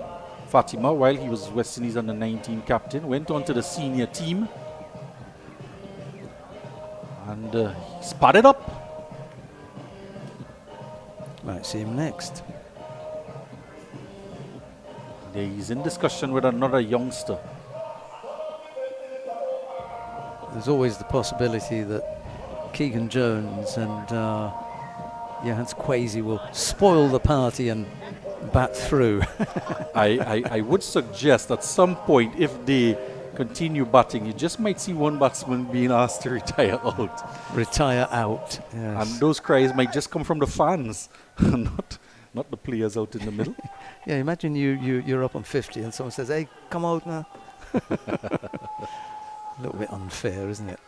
Fatima, while he was West Indies under 19 captain. Went on to the senior team. And he spotted up. Might see him next. Yeah, he's in discussion with another youngster. There's always the possibility that Keegan Jones and Johannes Kwesi will spoil the party and bat through. I would suggest at some point, if they continue batting, you just might see one batsman being asked to retire out. Retire out, yes. And those cries might just come from the fans, not the players out in the middle. Yeah, imagine you're up on 50 and someone says, hey, come out now. A little bit unfair, isn't it?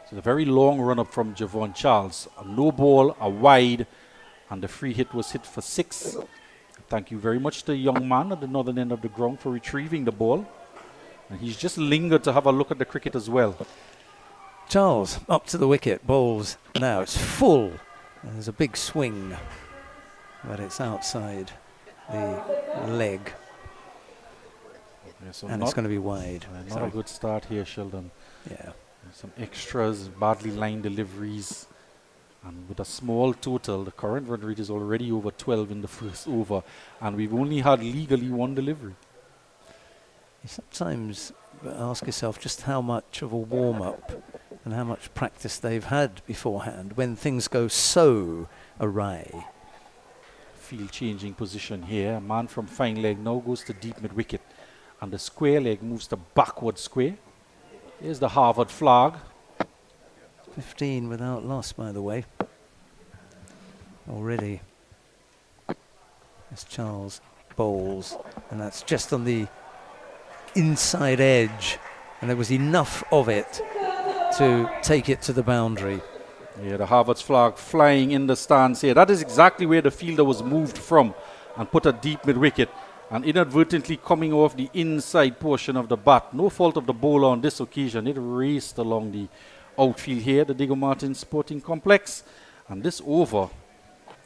So a very long run up from Javon Charles. A no ball, a wide, and the free hit was hit for 6. Thank you very much to the young man at the northern end of the ground for retrieving the ball. And he's just lingered to have a look at the cricket as well. Charles up to the wicket, bowls now. It's full There's a big swing, but it's outside the leg. Yeah, so And it's going to be wide. Not a good start here, Sheldon. Yeah. Some extras, badly lined deliveries. And with a small total, the current run rate is already over 12 in the first over. And we've only had legally one delivery. You sometimes ask yourself just how much of a warm-up and how much practice they've had beforehand when things go so awry. Field changing position here. A man from fine leg now goes to deep mid-wicket. And the square leg moves to backward square. Here's the Harvard flag. 15 without loss, by the way. Already. As Charles bowls. And that's just on the inside edge. And there was enough of it to take it to the boundary. Yeah, the Harvard's flag flying in the stands here. That is exactly where the fielder was moved from and put a deep mid-wicket. And inadvertently coming off the inside portion of the bat. No fault of the bowler on this occasion. It raced along the outfield here, the Diego Martins Sporting Complex. And this over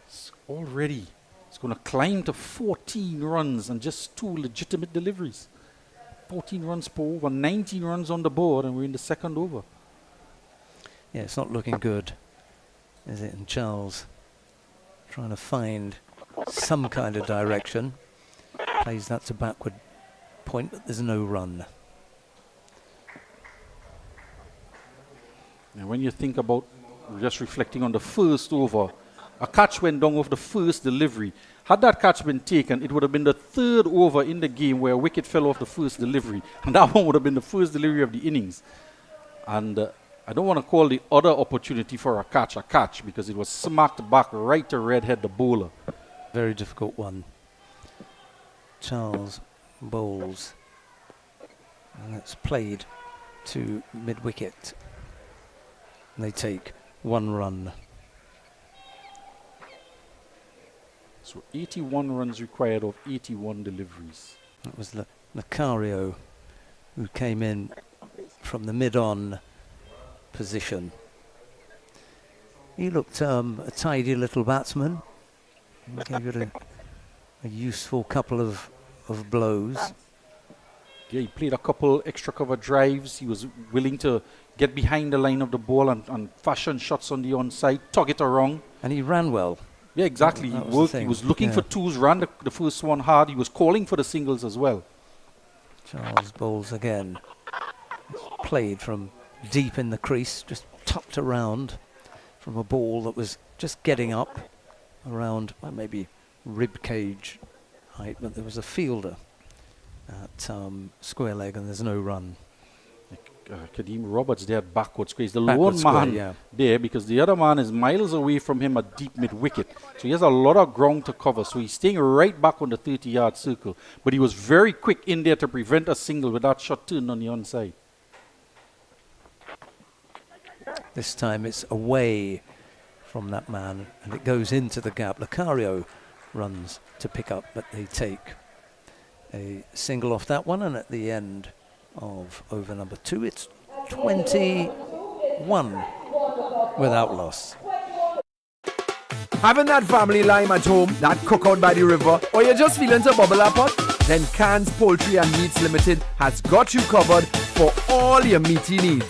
is already, it's going to climb to 14 runs and just 2 legitimate deliveries. 14 runs per over, 19 runs on the board, and we're in the second over. Yeah, it's not looking good, is it? And Charles trying to find some kind of direction. Plays that to backward point, but there's no run. And when you think about just reflecting on the first over, a catch went down off the first delivery. Had that catch been taken, it would have been the third over in the game where a wicket fell off the first delivery. And that one would have been the first delivery of the innings. And I don't want to call the other opportunity for a catch because it was smacked back right to Redhead, the bowler. Very difficult one. Charles bowls. And that's played to mid-wicket. And they take 1 run. So 81 runs required of 81 deliveries. That was Lucario who came in from the mid-on position. He looked a tidy little batsman. He gave it a useful couple of blows. Yeah, he played a couple extra cover drives. He was willing to get behind the line of the ball and fashion shots on the onside, tug it around. And he ran well. Yeah, exactly. That He was worked. the He thing. was looking Yeah. for twos, ran the first one hard. He was calling for the singles as well. Charles bowls again. Played from deep in the crease, just tucked around from a ball that was just getting up around maybe rib cage height, but there was a fielder at square leg and there's no run. Kadeem Roberts there at backward square. He's the Backward lone square, man yeah. there because the other man is miles away from him at deep mid-wicket. So he has a lot of ground to cover. So he's staying right back on the 30-yard circle. But he was very quick in there to prevent a single with that shot turned on the onside. This time it's away from that man and it goes into the gap. Lucario runs to pick up, but they take a single off that one, and at the end of over number 2 it's 21 without loss. Having that family lime at home, that cookout by the river, or you're just feeling to bubble up pot? Then Cans Poultry and Meats Limited has got you covered for all your meaty needs.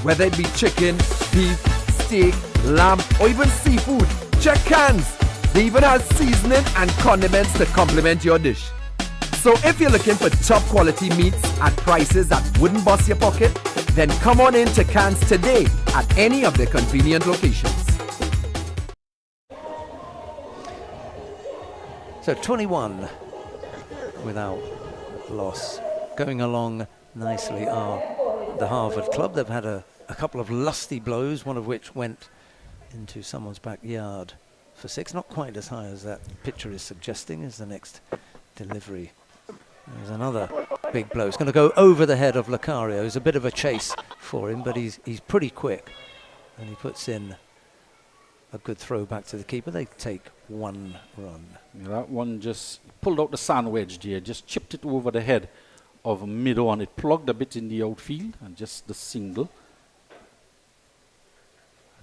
Whether it be chicken, beef, steak, lamb, or even seafood, check Cans. They even have seasoning and condiments to complement your dish. So if you're looking for top quality meats at prices that wouldn't bust your pocket, then come on in to Cans today at any of their convenient locations. So 21 without loss. Going along nicely are the Harvard club. They've had a couple of lusty blows, one of which went into someone's backyard for 6. Not quite as high as that picture is suggesting as the next delivery. There's another big blow. It's going to go over the head of Lucario. It's a bit of a chase for him, but he's pretty quick. And he puts in a good throw back to the keeper. They take 1 run. Yeah, that one just pulled out the sand wedge there, just chipped it over the head of mid-on. It plugged a bit in the outfield and just the single.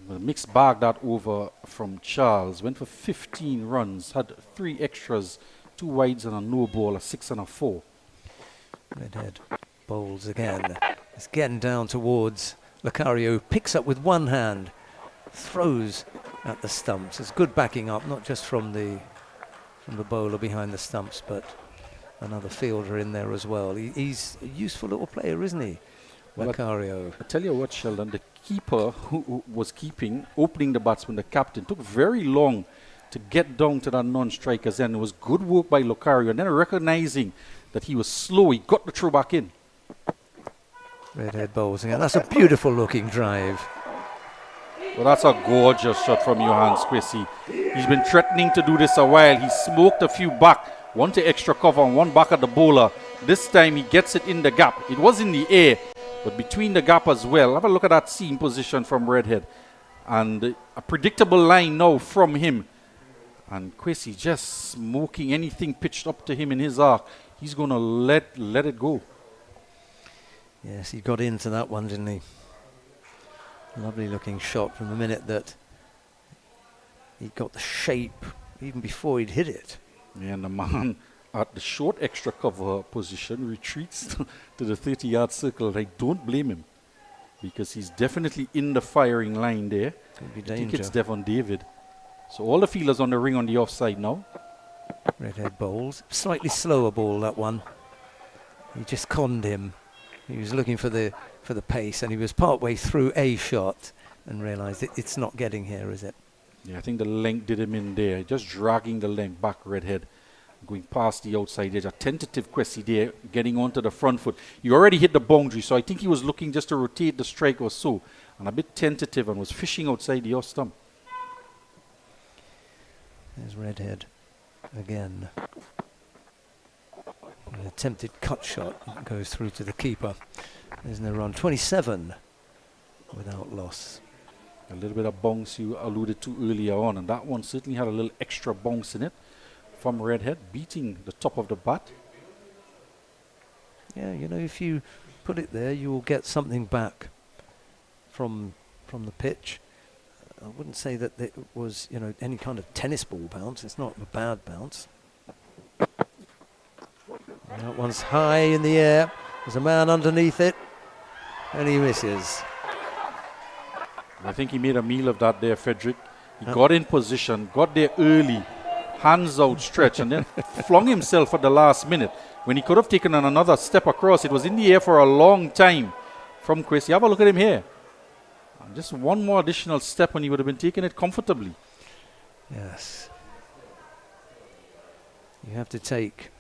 A mixed bag that over from Charles. Went for 15 runs, had 3 extras, 2 wides and a no ball, a 6 and a 4. Redhead bowls again. It's getting down towards Lucario, picks up with one hand, throws at the stumps. It's good backing up, not just from the bowler behind the stumps, but another fielder in there as well. He's a useful little player, isn't he, Lucario? I tell you what, Sheldon, the keeper who was keeping, opening the batsman, the captain, took very long to get down to that non-striker's end. It was good work by Lucario, and then recognizing that he was slow, he got the throw back in. Redhead bowls again. That's a beautiful looking drive. Well, that's a gorgeous shot from Johannes Kwesi. He's been threatening to do this a while. He smoked a few back, one to extra cover and one back at the bowler. This time he gets it in the gap. It was in the air, but between the gap as well. Have a look at that seam position from Redhead. And a predictable line now from him. And Kwesi just smoking anything pitched up to him in his arc. He's going to let it go. Yes, he got into that one, didn't he? Lovely looking shot from the minute that he got the shape, even before he'd hit it. Yeah, and the man at the short extra cover position retreats to the 30-yard circle. I don't blame him, because he's definitely in the firing line there. Could be I think danger. it's Devon David. So all the fielders on the ring on the offside now. Redhead bowls. Slightly slower ball, that one. He just conned him. He was looking for the pace, and he was part way through a shot and realised it's not getting here, is it? Yeah, I think the length did him in there. Just dragging the length back, Redhead. Going past the outside edge. A tentative Kwesi there, getting onto the front foot. He already hit the boundary, so I think he was looking just to rotate the strike or so. And a bit tentative, and was fishing outside the off stump. There's Redhead again. An attempted cut shot goes through to the keeper. There's no run. 27 without loss. A little bit of bounce you alluded to earlier on, and that one certainly had a little extra bounce in it from Redhead, beating the top of the bat. Yeah, you know, if you put it there, you will get something back from the pitch. I wouldn't say that it was, you know, any kind of tennis ball bounce. It's not a bad bounce. And that one's high in the air. There's a man underneath it, and he misses. I think he made a meal of that there, Frederick. He got in position, got there early, hands outstretched, and then flung himself at the last minute. When he could have taken another step across, it was in the air for a long time from Kwesi. Have a look at him here. And just one more additional step and he would have been taking it comfortably. Yes. You have to take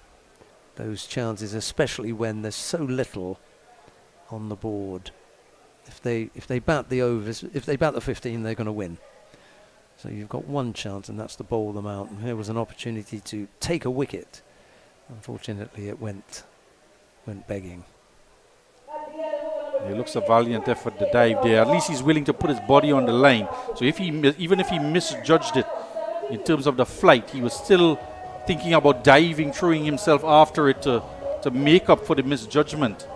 those chances, especially when there's so little on the board. If they bat the overs, if they bat the 15, they're going to win. So you've got one chance, and that's to bowl them out. And here was an opportunity to take a wicket. Unfortunately, it went begging. It looks a valiant effort to dive there. At least he's willing to put his body on the line. So if even if he misjudged it in terms of the flight, he was still thinking about diving, throwing himself after it to make up for the misjudgment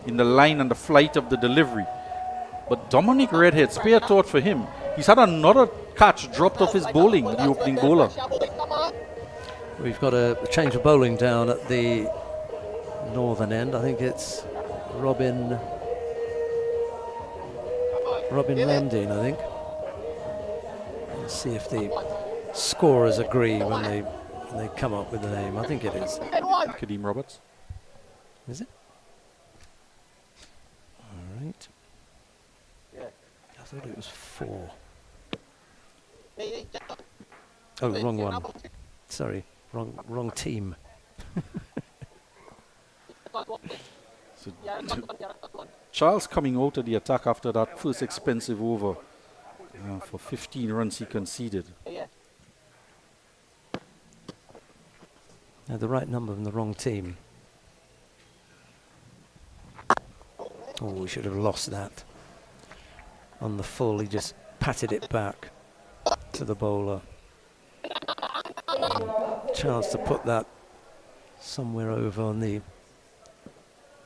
in the line and the flight of the delivery. But Dominic Redhead, spare thought for him. He's had another catch dropped off his bowling, the opening bowler. We've got a change of bowling down at the northern end. I think it's Robin Ramdine, I think. Let's see if the scorers agree when they come up with the name. I think it is. Kadeem Roberts. Is it? All right. I thought it was 4. Oh, wrong one. Sorry, wrong team. So Charles coming out of the attack after that first expensive over for 15 runs he conceded. No, the right number and the wrong team. Oh, we should have lost that. On the full, he just patted it back to the bowler. Chance to put that somewhere over on the,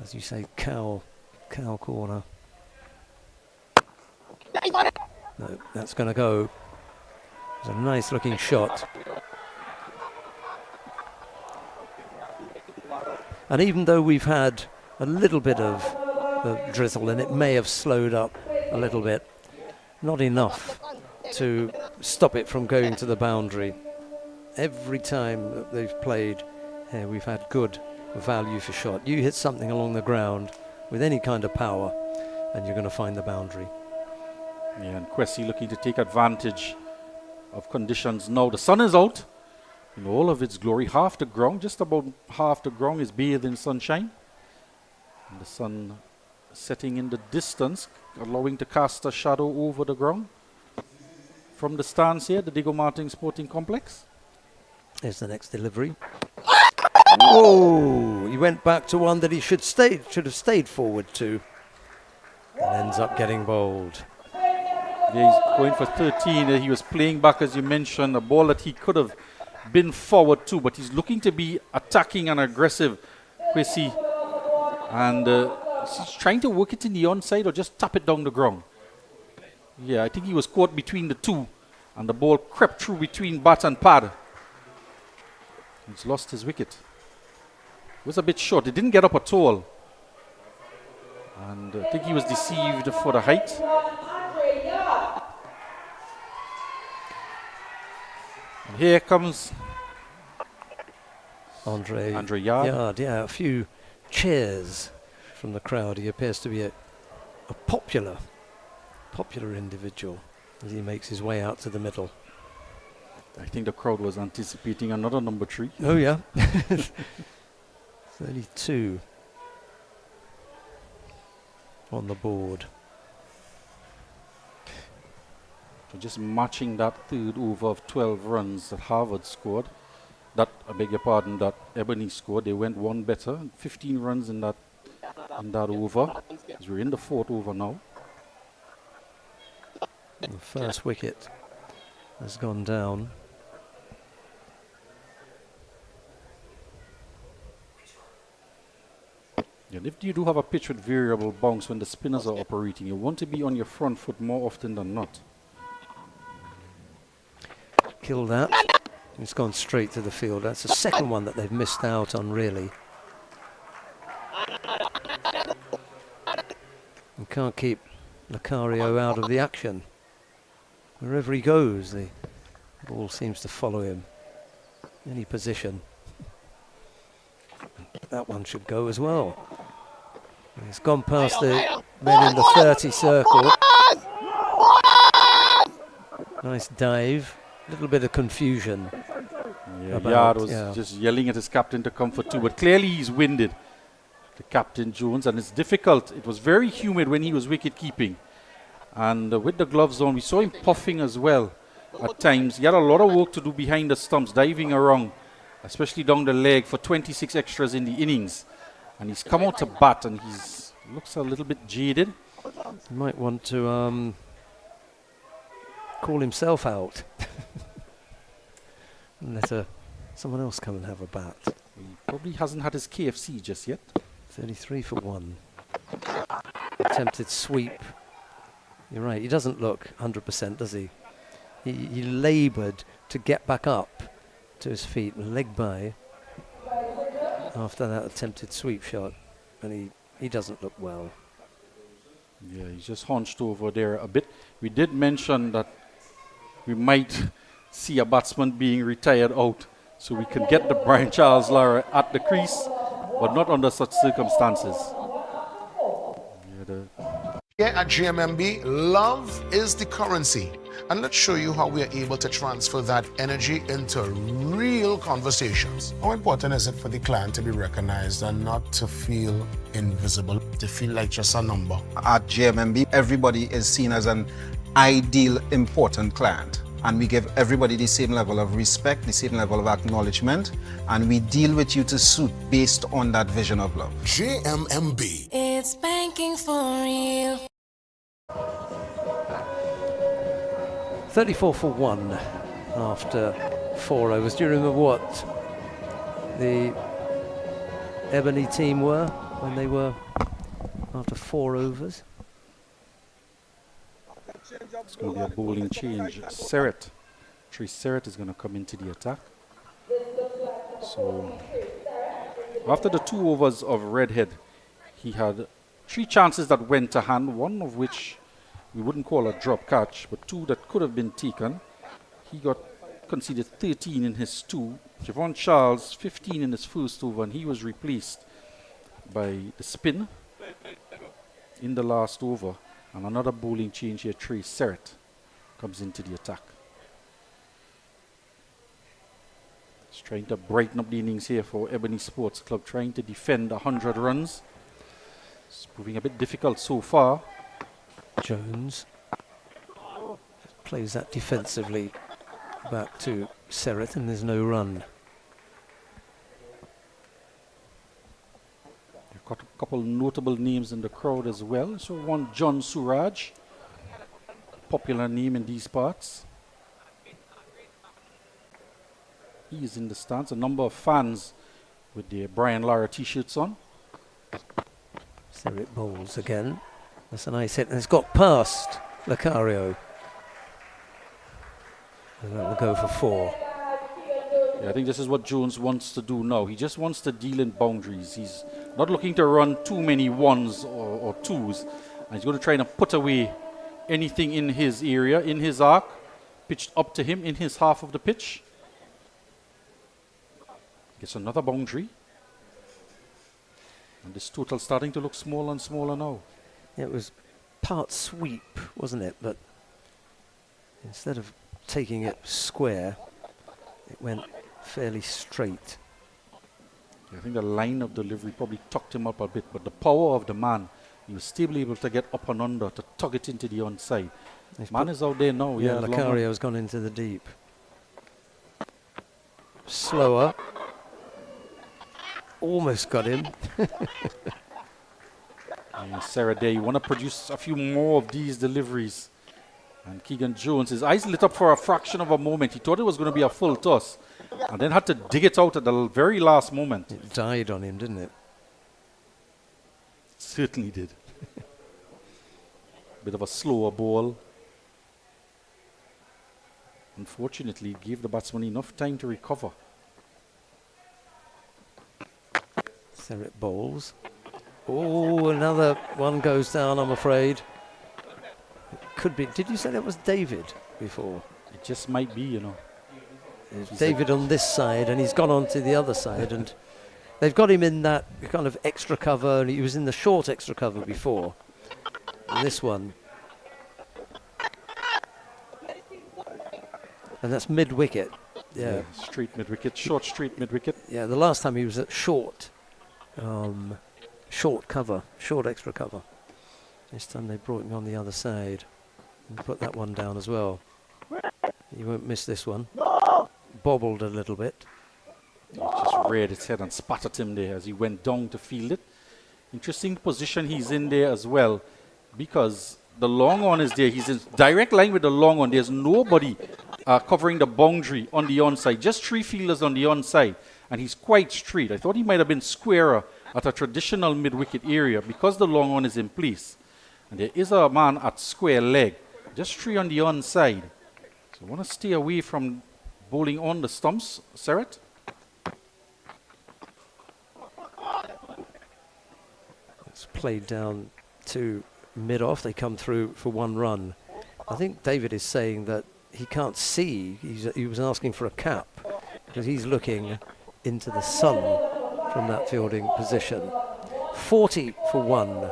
as you say, cow corner. No, that's going to go. It's a nice looking shot. And even though we've had a little bit of drizzle and it may have slowed up a little bit, not enough to stop it from going to the boundary. Every time that they've played here, we've had good value for shot. You hit something along the ground with any kind of power and you're going to find the boundary. Yeah, and Cressy looking to take advantage of conditions now. The sun is out in all of its glory. Half the ground, just about half the ground is bathed in sunshine. And the sun setting in the distance, allowing to cast a shadow over the ground. From the stands here, the Diego Martin Sporting Complex. There's the next delivery. Oh, he went back to one that he should have stayed forward to. And ends up getting bowled. Yeah, he's going for 13. He was playing back, as you mentioned, a ball that he could have been forward to, but he's looking to be attacking and aggressive, Kwesi. And he's trying to work it in the onside or just tap it down the ground. Yeah, I think he was caught between the two, and the ball crept through between bat and pad. He's lost his wicket. It was a bit short. It didn't get up at all. And I think he was deceived for the height. And here comes Andre Yard. Yeah, a few cheers from the crowd. He appears to be a popular individual as he makes his way out to the middle. I think the crowd was anticipating another number 3. Oh yeah. 32 on the board. So just matching that third over of 12 runs that Harvard scored. That, I beg your pardon, that Ebony scored. They went one better, 15 runs in that over. As we're in the 4th over now. The first wicket has gone down. And if you do have a pitch with variable bounce when the spinners are operating, you want to be on your front foot more often than not. Kill that. It's gone straight to the field. That's the second one that they've missed out on, really. You can't keep Lucario out of the action. Wherever he goes, the ball seems to follow him. Any position. That one should go as well. It's gone past the men in the 30 circle. Nice dive. A little bit of confusion. Yeah, Yard was just yelling at his captain to come for 2, but clearly he's winded, the Captain Jones, and it's difficult. It was very humid when he was wicket keeping. And with the gloves on, we saw him puffing as well at times. He had a lot of work to do behind the stumps, diving around, especially down the leg for 26 extras in the innings. And he's come out to bat and he's looks a little bit jaded. He might want to call himself out and let someone else come and have a bat. He probably hasn't had his KFC just yet. 33 for 1. Attempted sweep. You're right, he doesn't look 100%, does he? He laboured to get back up to his feet, leg by, after that attempted sweep shot, and he doesn't look well. Yeah, he's just hunched over there a bit. We did mention that we might see a batsman being retired out so we can get the Brian Charles Lara at the crease, but not under such circumstances. Here at GMMB, love is the currency. And let's show you how we are able to transfer that energy into real conversations. How important is it for the client to be recognized and not to feel invisible, to feel like just a number? At GMMB, everybody is seen as an ideal, important client. And we give everybody the same level of respect, the same level of acknowledgement, and we deal with you to suit based on that vision of love. GMMB. It's banking for real. 34 for 1 after 4 overs. Do you remember what the Ebony team were when they were after 4 overs? It's going to be a bowling change. Serret. Trey Serret is going to come into the attack. So, after the 2 overs of Redhead, he had 3 chances that went to hand, one of which we wouldn't call a drop catch, but 2 that could have been taken. He got conceded 13 in his 2. Javon Charles, 15 in his first over, and he was replaced by the spin in the last over. And another bowling change here, Trey Serret comes into the attack. He's trying to brighten up the innings here for Ebony Sports Club, trying to defend 100 runs. It's proving a bit difficult so far. Jones plays that defensively back to Serret, and there's no run. You've got a couple notable names in the crowd as well. So one, John Suraj, popular name in these parts. He is in the stands. A number of fans with their Brian Lara t-shirts on. Serret bowls again. That's a nice hit, and it's got past Lucario. And that will go for 4. Yeah, I think this is what Jones wants to do now. He just wants to deal in boundaries. He's not looking to run too many 1s or 2s. And he's going to try and put away anything in his area, in his arc, pitched up to him in his half of the pitch. Gets another boundary. And this total starting to look smaller and smaller now. It was part sweep, wasn't it? But instead of taking it square, it went fairly straight. I think the line of delivery probably tucked him up a bit, but the power of the man, he was still able to get up and under to tug it into the onside. Man is out there now. Yeah, Lucario's gone into the deep. Slower. Almost got him. Sarah Day, you want to produce a few more of these deliveries. And Keegan Jones, his eyes lit up for a fraction of a moment. He thought it was going to be a full toss and then had to dig it out at the very last moment. It died on him, didn't it? Certainly did. Bit of a slower ball. Unfortunately, it gave the batsman enough time to recover. Serret bowls. Oh, another one goes down, I'm afraid. It could be. Did you say that was David before? It just might be, you know. There's David on this side, and he's gone on to the other side, and they've got him in that kind of extra cover, and he was in the short extra cover before. And this one. And that's mid-wicket. Yeah. Straight mid-wicket, short straight mid-wicket. Yeah, the last time he was at short. Short cover, short extra cover. This time they brought him on the other side and put that one down as well. You won't miss this one. Bobbled a little bit. It just reared its head and spat at him there as he went down to field it. Interesting position he's in there as well, because the long on is there. He's in direct line with the long on. There's nobody covering the boundary on the onside. Just 3 fielders on the onside. And he's quite straight. I thought he might have been squarer at a traditional mid-wicket area because the long on is in place. And there is a man at square leg. Just 3 on the onside. So I want to stay away from bowling on the stumps, Serret. It's played down to mid-off. They come through for 1 run. I think David is saying that he can't see. He was asking for a cap because he's looking into the sun from that fielding position. 40 for 1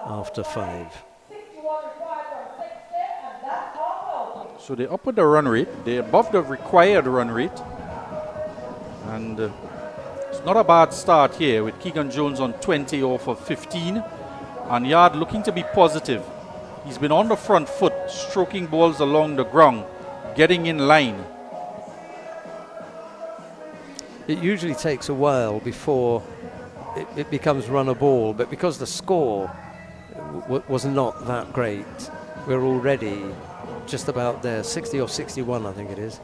after 5. So they're up with the run rate. They're above the required run rate. And it's not a bad start here with Keegan Jones on 20 off of 15. And Yard looking to be positive. He's been on the front foot, stroking balls along the ground, getting in line. It usually takes a while before it becomes run a ball, but because the score was not that great, we're already just about there. 60 or 61, I think it is.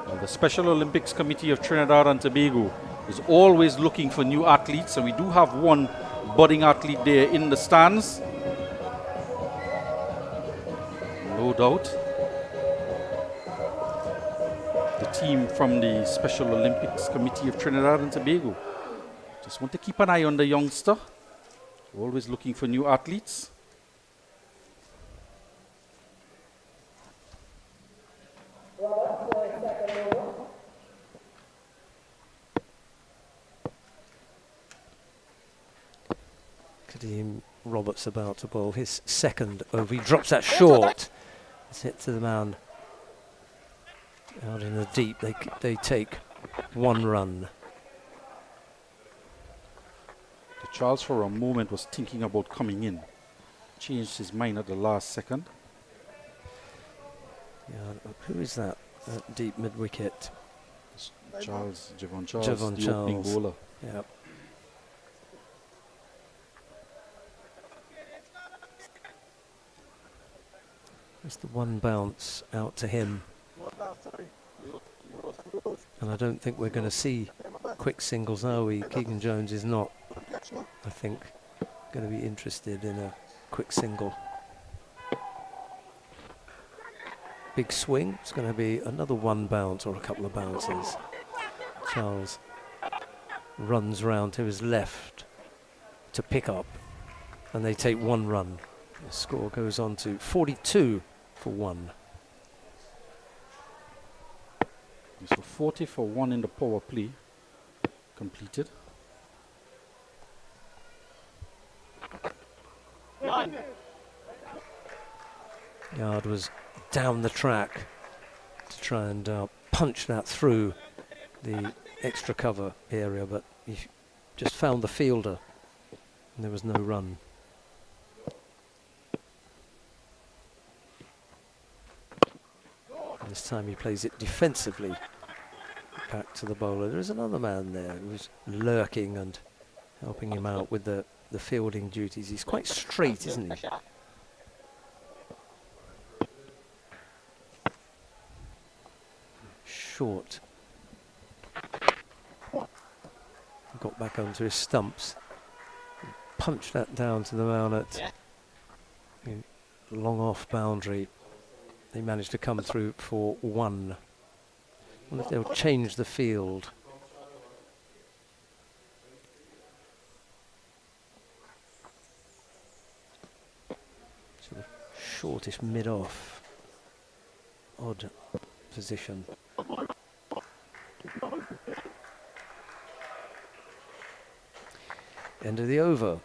Well, the Special Olympics Committee of Trinidad and Tobago is always looking for new athletes, and we do have one budding athlete there in the stands. No doubt. The team from the Special Olympics Committee of Trinidad and Tobago just want to keep an eye on the youngster. Always looking for new athletes. Kadeem Roberts about to bowl his second over. He drops that short. It's hit to the man out in the deep. They take 1 run. Charles for a moment was thinking about coming in. Changed his mind at the last second. Yeah, who is that? Deep mid-wicket. Charles, Javon Charles, Javon the opening Charles. bowler. Yeah. Just the 1 bounce out to him. And I don't think we're going to see quick singles, are we? Keegan Jones is not, I think, going to be interested in a quick single. Big swing. It's going to be another 1 bounce or a couple of bounces. Charles runs round to his left to pick up, and they take 1 run. The score goes on to 42 for 1. So 40 for 1 in the power play completed. Yard was down the track to try and punch that through the extra cover area, but he just found the fielder and there was no run. And this time he plays it defensively back to the bowler. There is another man there who's lurking and helping him out with the fielding duties. He's quite straight, isn't he? Short. Got back onto his stumps. Punched that down to the man at long off boundary. They managed to come through for 1. I wonder if they'll change the field. Sort of shortish mid-off. Odd position. End of the over.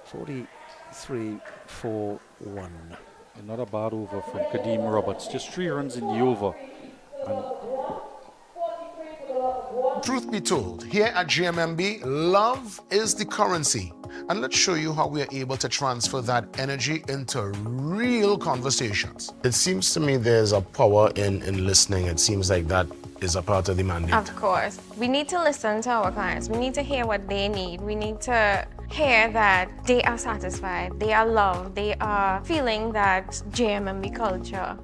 43 for 1. Another bad over from Kadeem Roberts. Just 3 runs in the over. Truth be told, here at GMMB, love is the currency. And let's show you how we are able to transfer that energy into real conversations. It seems to me there's a power in listening. It seems like that is a part of the mandate. Of course. We need to listen to our clients. We need to hear what they need. We need to hear that they are satisfied, they are loved, they are feeling that JMMB culture.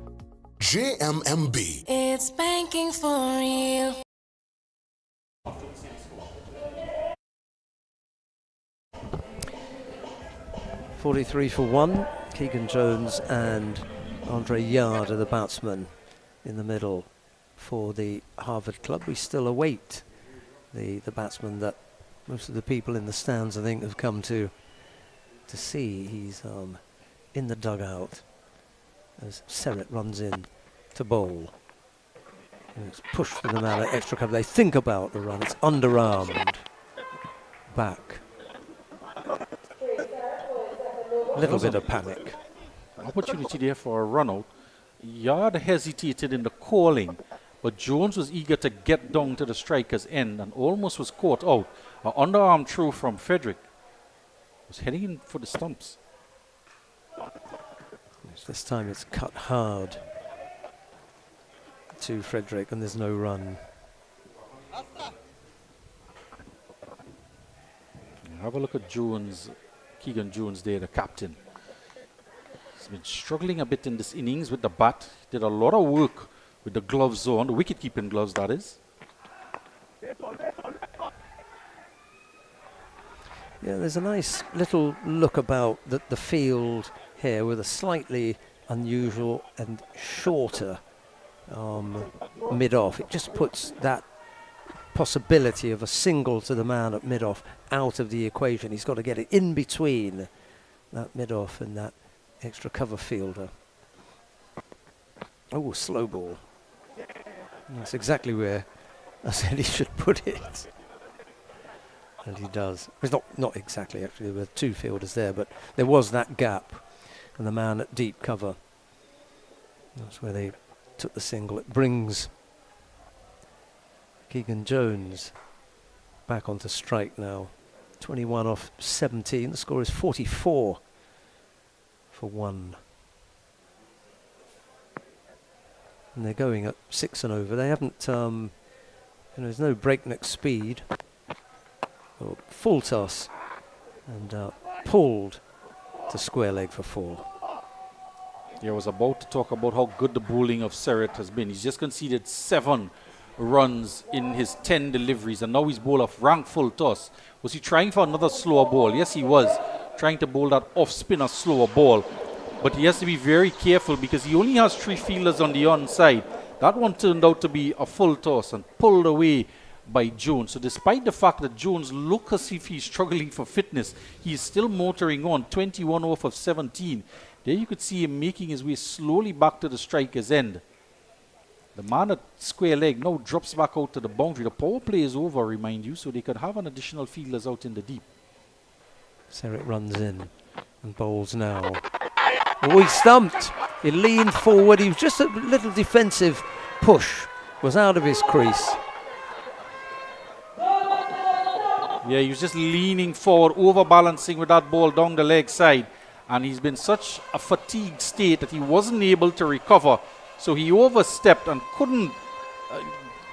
JMMB. It's banking for real. .43 for 1. Keegan Jones and Andre Yard are the batsmen in the middle for the Harvard club. We still await the batsman that most of the people in the stands, I think, have come to see. He's in the dugout as Serrett runs in to bowl. And it's pushed for the man at extra cover. They think about the run. It's underarmed back. A little bit of panic. Opportunity there for a run out. Yard hesitated in the calling, but Jones was eager to get down to the striker's end and almost was caught out. An underarm throw from Frederick. Was heading in for the stumps. This time it's cut hard to Frederick and there's no run. Have a look at Jones, Keegan Jones there, the captain. He's been struggling a bit in this innings with the bat. Did a lot of work with the gloves on, the wicket-keeping gloves, that is. Yeah, there's a nice little look about the field here with a slightly unusual and shorter mid-off. It just puts that possibility of a single to the man at mid-off out of the equation. He's got to get it in between that mid-off and that extra cover fielder. Oh, slow ball. That's exactly where I said he should put it. And he does. It's not exactly, actually. There were two fielders there, but there was that gap. And the man at deep cover. That's where they took the single. It brings Keegan Jones back onto strike now. 21 off 17. The score is 44 for 1. And they're going at 6 and over. They haven't, there's no breakneck speed. Oh, full toss and pulled to square leg for 4. Yeah, I was about to talk about how good the bowling of Serrett has been. He's just conceded 7 runs in his 10 deliveries, and now he's bowled off rank full toss. Was he trying for another slower ball? Yes, he was trying to bowl that off spinner slower ball, but he has to be very careful because he only has 3 fielders on the onside. That one turned out to be a full toss and pulled away by Jones. So despite the fact that Jones looks as if he's struggling for fitness, he's still motoring on. 21 off of 17. There you could see him making his way slowly back to the striker's end. The man at square leg now drops back out to the boundary. The power play is over, remind you, so they could have an additional fielders out in the deep. Serrett runs in and bowls now. Oh, he stumped. He leaned forward. He was just a little defensive push. Was out of his crease. Yeah, he was just leaning forward, overbalancing with that ball down the leg side. And he's been such a fatigued state that he wasn't able to recover. So he overstepped and couldn't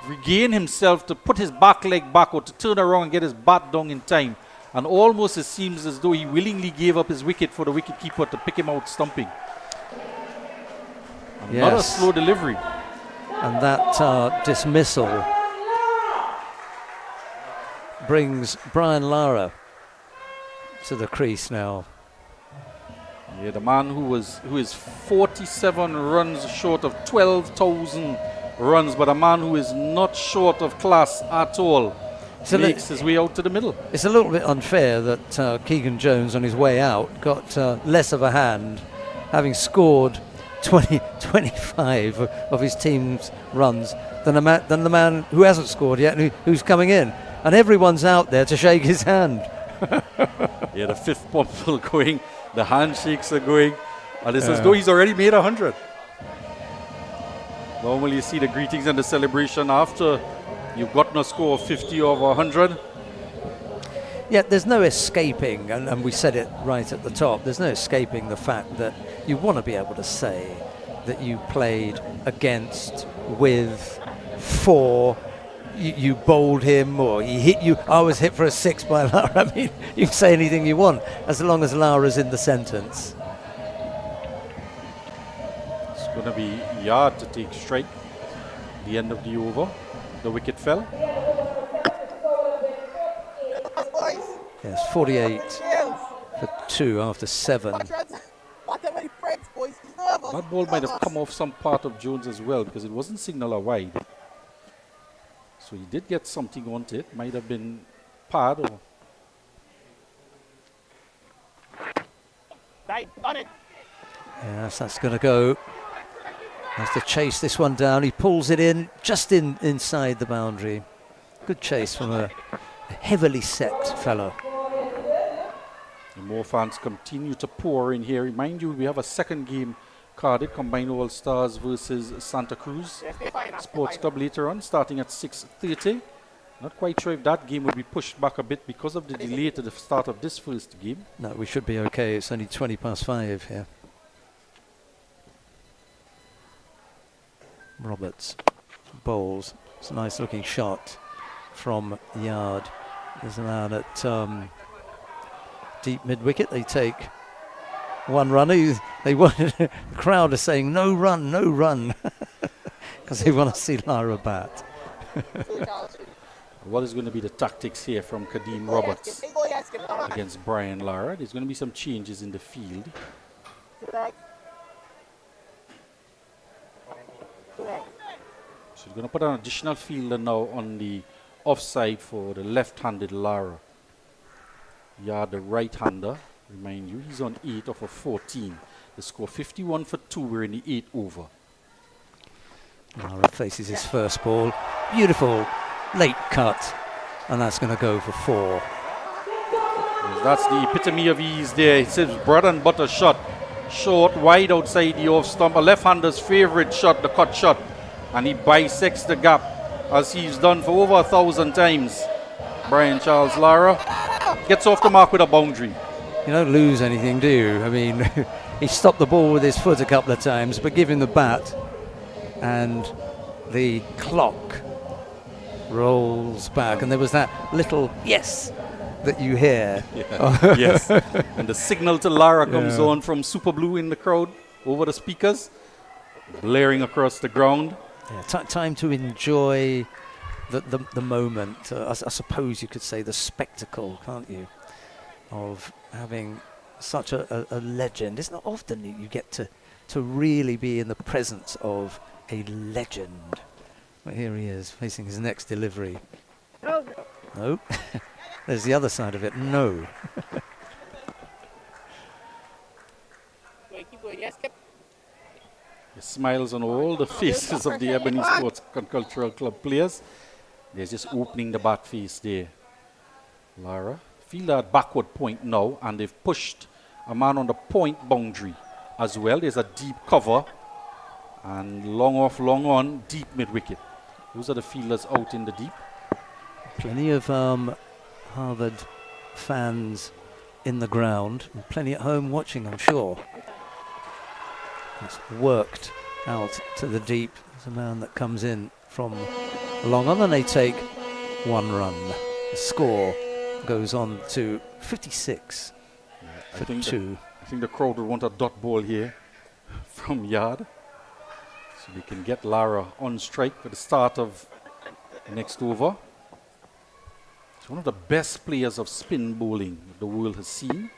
regain himself to put his back leg back or to turn around and get his bat down in time. And almost it seems as though he willingly gave up his wicket for the wicketkeeper to pick him out stumping. Another Yes. slow delivery. And that dismissal brings Brian Lara to the crease now. Yeah, the man who is 47 runs short of 12,000 runs, but a man who is not short of class at all. Makes his way out to the middle. It's a little bit unfair that Keegan Jones on his way out got less of a hand, having scored 25 of his team's runs than the man who hasn't scored yet and who's coming in. And everyone's out there to shake his hand. Yeah, the fifth pump still going, the handshakes are going, and it's as though he's already made 100. Normally you see the greetings and the celebration after you've gotten a score of 50 over 100. Yeah, there's no escaping, and we said it right at the top, there's no escaping the fact that you want to be able to say that you played against, with, for, you bowled him, or he hit you. I was hit for a 6 by Lara. I mean, you can say anything you want as long as Lara's in the sentence. It's going to be Yard to take strike. The end of the over. The wicket fell. Yes, 48 for 2 after 7. That ball might have come off some part of Jones as well because it wasn't signal a wide. So he did get something on it. Might have been pad or... Yes, that's going to go. Has to chase this one down. He pulls it in just inside the boundary. Good chase from a heavily set fellow. And more fans continue to pour in here. Remind you, we have a second game carded, Combined All Stars versus Santa Cruz Sports Club later on, starting at 6:30. Not quite sure if that game will be pushed back a bit because of the delay to the start of this first game. No, we should be okay. It's only 20 past 5 here. Roberts bowls. It's a nice looking shot from Yard. There's a man at deep mid wicket. They take one runner. They wanted, the crowd are saying no run, because they want to see Lara bat. What is going to be the tactics here from Kadeem Roberts against Brian Lara? There's going to be some changes in the field. So we're going to put an additional fielder now on the offside for the left-handed Lara. Yard, the right-hander. Remind you, he's on 8 off of 14. The score 51 for 2. We're in the 8th over. Lara faces his first ball. Beautiful late cut. And that's going to go for 4. That's the epitome of ease there. It says bread and butter shot. Short, wide outside the off stump. A left-hander's favorite shot, the cut shot. And he bisects the gap as he's done for over 1,000 times. Brian Charles Lara gets off the mark with a boundary. You don't lose anything, do you? I mean, he stopped the ball with his foot a couple of times, but give him the bat. And the clock rolls back. And there was that little yes that you hear. Yeah. Yes. And the signal to Lara comes on from Super Blue in the crowd over the speakers, blaring across the ground. Yeah, time to enjoy the moment. I suppose you could say the spectacle, can't you, of having such a legend. It's not often you get to really be in the presence of a legend. But here he is, facing his next delivery. No. There's the other side of it. No. He smiles on all the faces of the Ebony Sports and Cultural Club players. They're just opening the bat face there. Lara, feel that backward point now, and they've pushed a man on the point boundary as well. There's a deep cover, and long off, long on, deep mid-wicket. Those are the fielders out in the deep. Plenty of Harvard fans in the ground, and plenty at home watching, I'm sure. It's worked out to the deep. There's a man that comes in from long on, and they take 1 run. The score goes on to 56 for 2. I think the crowd will want a dot ball here from Yard, so they can get Lara on strike for the start of the next over. He's one of the best players of spin bowling the world has seen.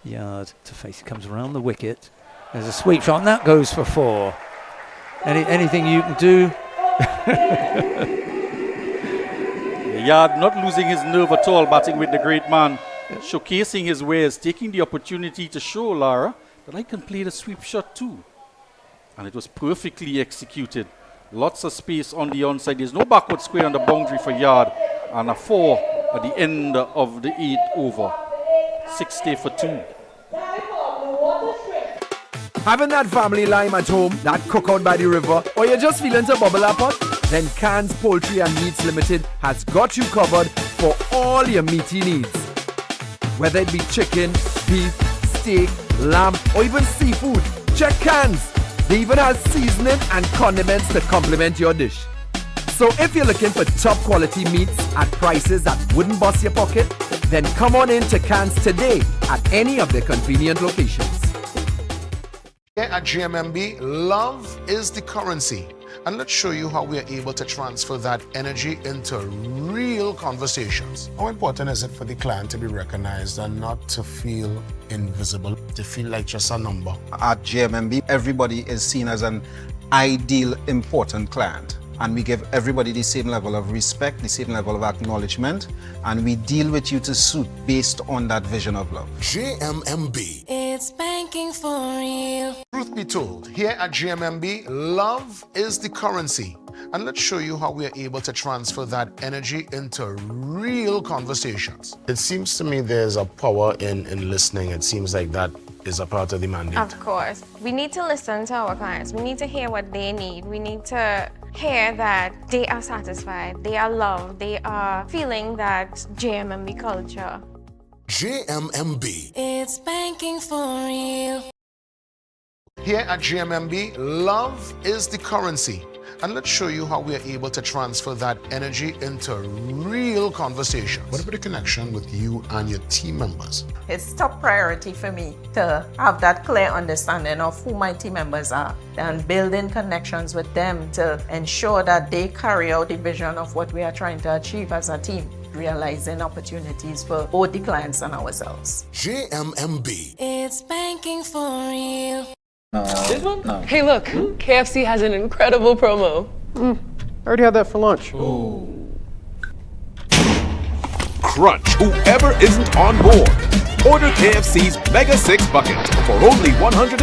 Yard to face. He comes around the wicket. There's a sweep shot, and that goes for 4. Anything you can do? Yard not losing his nerve at all, batting with the great man, showcasing his wares, taking the opportunity to show Lara that I can play the sweep shot too. And it was perfectly executed. Lots of space on the onside. There's no backward square on the boundary for Yard. And a 4 at the end of the 8th over. 60 for 2. Having that family lime at home, that cookout by the river, or you're just feeling to bubble up pot? Then CRUZ Poultry and Meats Limited has got you covered for all your meaty needs. Whether it be chicken, beef, steak, lamb, or even seafood, check CRUZ. They even have seasoning and condiments to complement your dish. So if you're looking for top quality meats at prices that wouldn't bust your pocket, then come on in to CRUZ today at any of their convenient locations. Here at GMMB, love is the currency. And let's show you how we are able to transfer that energy into real conversations. How important is it for the client to be recognized and not to feel invisible, to feel like just a number? At GMMB, everybody is seen as an ideal, important client. And we give everybody the same level of respect, the same level of acknowledgement, and we deal with you to suit based on that vision of love. GMMB. It's banking for real. Truth be told, here at GMMB, love is the currency. And let's show you how we are able to transfer that energy into real conversations. It seems to me there's a power in listening. It seems like that is a part of the mandate. Of course. We need to listen to our clients. We need to hear what they need. We need to hear that they are satisfied, they are loved, they are feeling that GMMB culture. GMMB. It's banking for real. Here at GMMB, love is the currency. And let's show you how we are able to transfer that energy into real conversations. What about the connection with you and your team members? It's top priority for me to have that clear understanding of who my team members are and building connections with them to ensure that they carry out the vision of what we are trying to achieve as a team, realizing opportunities for both the clients and ourselves. GMMB. It's banking for real. This one? No. Hey, look, KFC has an incredible promo. I already had that for lunch. Crunch whoever isn't on board. Order KFC's Mega 6 Bucket for only $115.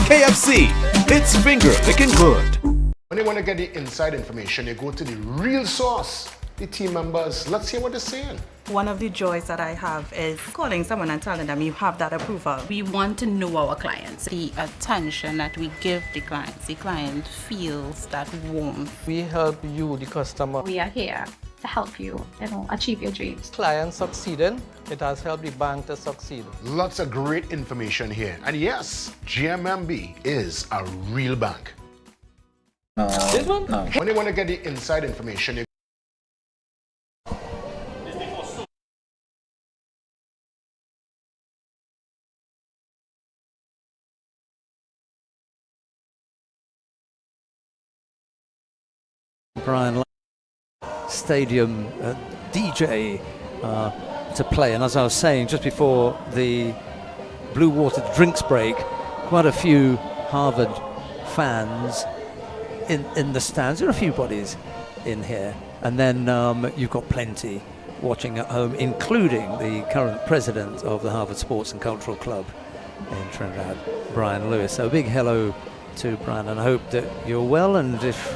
KFC, it's finger licking good. When you want to get the inside information, you go to the real source, the team members. Let's hear what they're saying. One of the joys that I have is calling someone and telling them you have that approval. We want to know our clients, the attention that we give the clients. The client feels that warmth. We help you, the customer. We are here to help you, achieve your dreams. Client succeeding, it has helped the bank to succeed. Lots of great information here. And yes, GMMB is a real bank. This one? No. When you want to get the inside information, you Brian Stadium DJ to play, and as I was saying just before the Blue Water drinks break, quite a few Harvard fans in the stands. There are a few bodies in here, and then you've got plenty watching at home, including the current president of the Harvard Sports and Cultural Club in Trinidad, Brian Lewis. So a big hello to Brian, and I hope that you're well, and if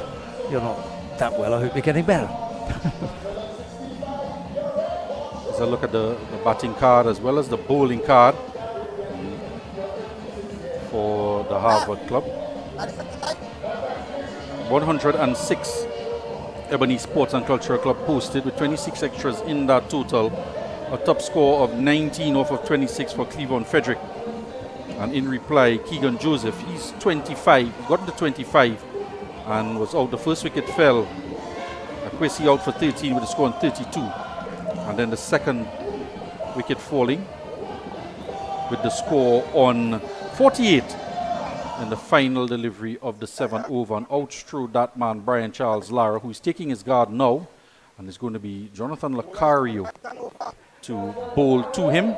you're not that well, I hope you're getting better. As I look at the batting card as well as the bowling card for the Harvard club. 106 Ebony Sports and Cultural Club posted with 26 extras in that total. A top score of 19 off of 26 for Cleavon Frederick. And in reply, Keegan Joseph, he's 25, got the 25 and was out. The first wicket fell. Kwesi out for 13 with a score on 32. And then the second wicket falling with the score on 48 in the final delivery of the 7th over. And out through that man, Brian Charles Lara, who is taking his guard now. And it's going to be Jonathan Lacario to bowl to him.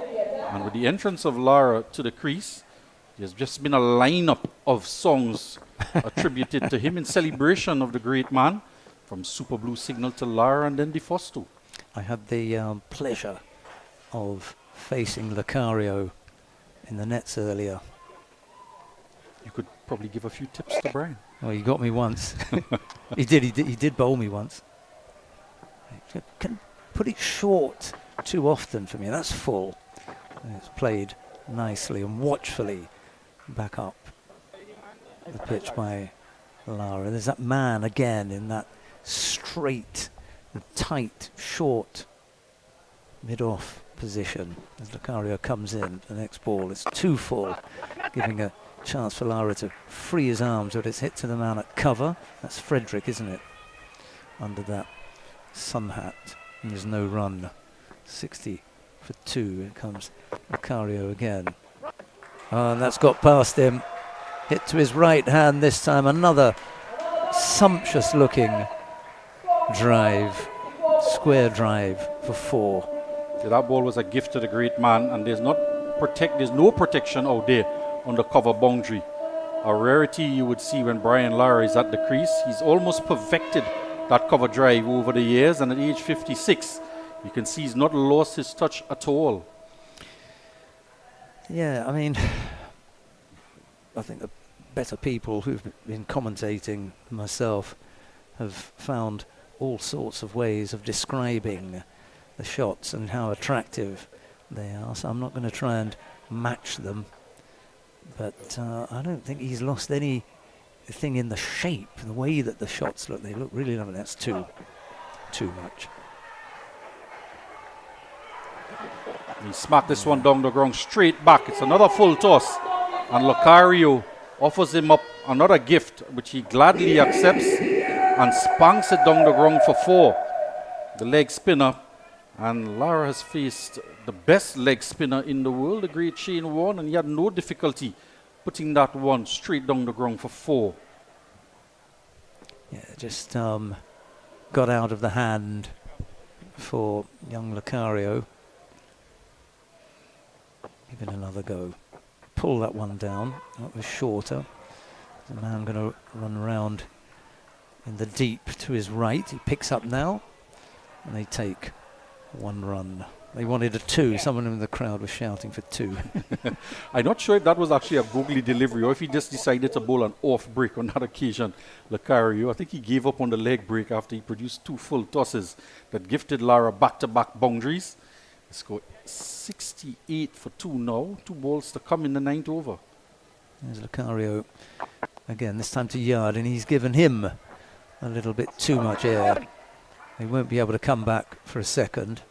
And with the entrance of Lara to the crease, there's just been a lineup of songs attributed to him in celebration of the great man, from Super Blue Signal to Lara and then the first two. I had the pleasure of facing Lacario in the nets earlier. You could probably give a few tips to Brian. Well, he got me once. He did bowl me once. Can put it short too often for me. That's full. And it's played nicely and watchfully back up the pitch by Lara. There's that man again in that straight, tight, short mid-off position as Lacario comes in. The next ball is too full, giving a chance for Lara to free his arms, but it's hit to the man at cover. That's Frederick, isn't it? Under that sun hat. And there's no run. 60 for 2. Here comes Lacario again. And that's got past him. Hit to his right hand this time. Another sumptuous looking drive. Square drive for 4. So that ball was a gift to the great man, and there's no protection out there on the cover boundary. A rarity you would see when Brian Lara is at the crease. He's almost perfected that cover drive over the years, and at age 56, you can see he's not lost his touch at all. Yeah, I mean, I think the better people who've been commentating myself have found all sorts of ways of describing the shots and how attractive they are, so I'm not going to try and match them, but I don't think he's lost anything in the shape, the way that the shots look. They look really lovely. That's too much. He smacked this one down the ground straight back. It's another full toss, and Lacario offers him up another gift, which he gladly accepts and spanks it down the ground for 4. The leg spinner, and Lara has faced the best leg spinner in the world, the great Shane Warne, and he had no difficulty putting that one straight down the ground for 4. Yeah, just got out of the hand for young Lacario. Give it another go. pull that one down. That was shorter. The man going to run around in the deep to his right. He picks up now, and they take one run. They wanted a 2. Someone in the crowd was shouting for 2. I'm not sure if that was actually a googly delivery or if he just decided to bowl an off break on that occasion. Lucario, I think he gave up on the leg break after he produced 2 full tosses that gifted Lara back-to-back boundaries. He scored 68 for 2 now. 2 balls to come in the 9th over. There's Lucario again, this time to Yard, and he's given him a little bit too much air. He won't be able to come back for a second.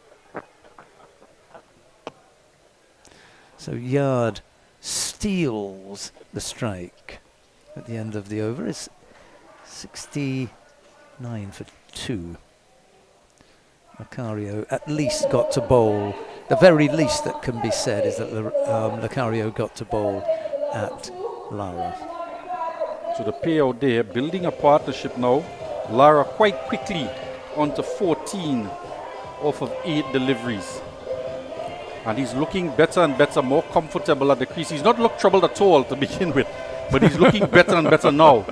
So Yard steals the strike at the end of the over. It's 69 for 2. Lucario at least got to bowl. The very least that can be said is that Lucario got to bowl at Lara. So the payout there, building a partnership now. Lara quite quickly onto 14 off of 8 deliveries. And he's looking better and better, more comfortable at the crease. He's not looked troubled at all to begin with, but he's looking better and better now.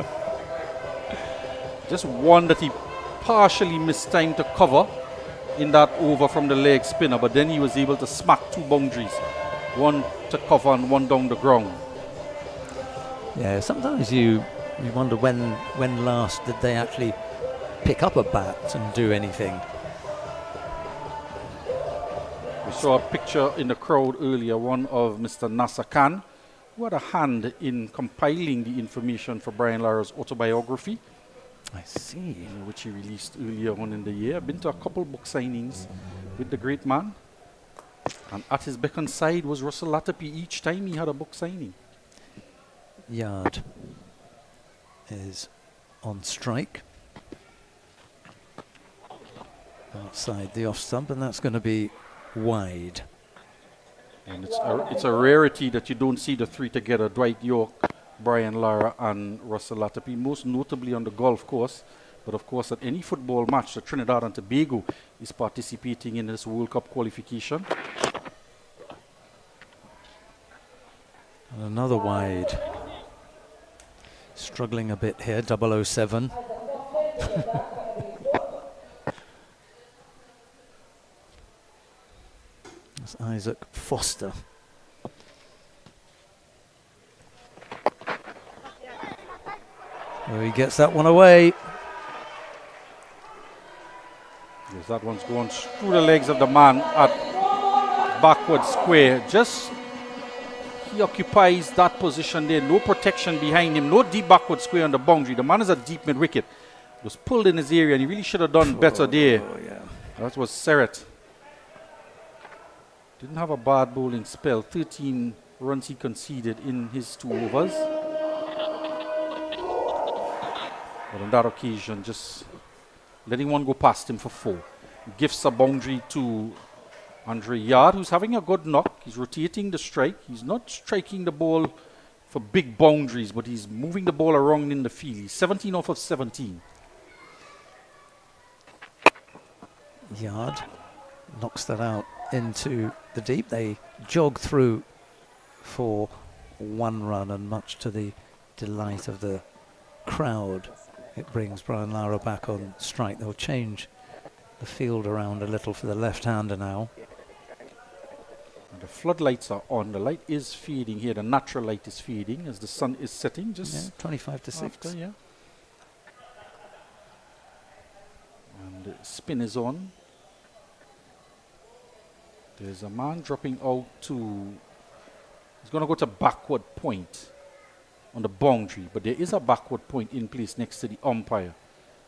Just one that he partially missed time to cover in that over from the leg spinner, but then he was able to smack 2 boundaries, one to cover and one down the ground. Yeah, sometimes you wonder when last did they actually pick up a bat and do anything. We saw a picture in the crowd earlier, one of Mr. Nasser Khan, who had a hand in compiling the information for Brian Lara's autobiography. I see. Which he released earlier on in the year. I've been to a couple book signings with the great man. And at his beck and side was Russell Latapy each time he had a book signing. Yard is on strike. Outside the off stump, and that's going to be wide. And it's a rarity that you don't see the 3 together, Dwight York, Brian Lara and Russell Latapy, most notably on the golf course. But of course at any football match that Trinidad and Tobago is participating in this World Cup qualification. And another wide. Struggling a bit here, 007. That's Isaac Foster. Oh, he gets that one away. Yes, that one's going through the legs of the man at backward square. Just he occupies that position there. No protection behind him. No deep backward square on the boundary. The man is a deep mid wicket. Was pulled in his area and he really should have done better there. Yeah. That was Serret. Didn't have a bad bowling spell. 13 runs he conceded in his 2 overs. But on that occasion, just letting one go past him for 4. Gifts a boundary to Andre Yard, who's having a good knock. He's rotating the strike. He's not striking the ball for big boundaries, but he's moving the ball around in the field. He's 17 off of 17. Yard knocks that out into the deep. They jog through for 1 run, and much to the delight of the crowd, it brings Brian Lara back on strike. They'll change the field around a little for the left-hander now. And the floodlights are on. The light is fading here. The natural light is fading as the sun is setting. Just 25 to 6. After, yeah. And the spin is on. There's a man dropping out to... He's going to go to backward point on the boundary, but there is a backward point in place next to the umpire.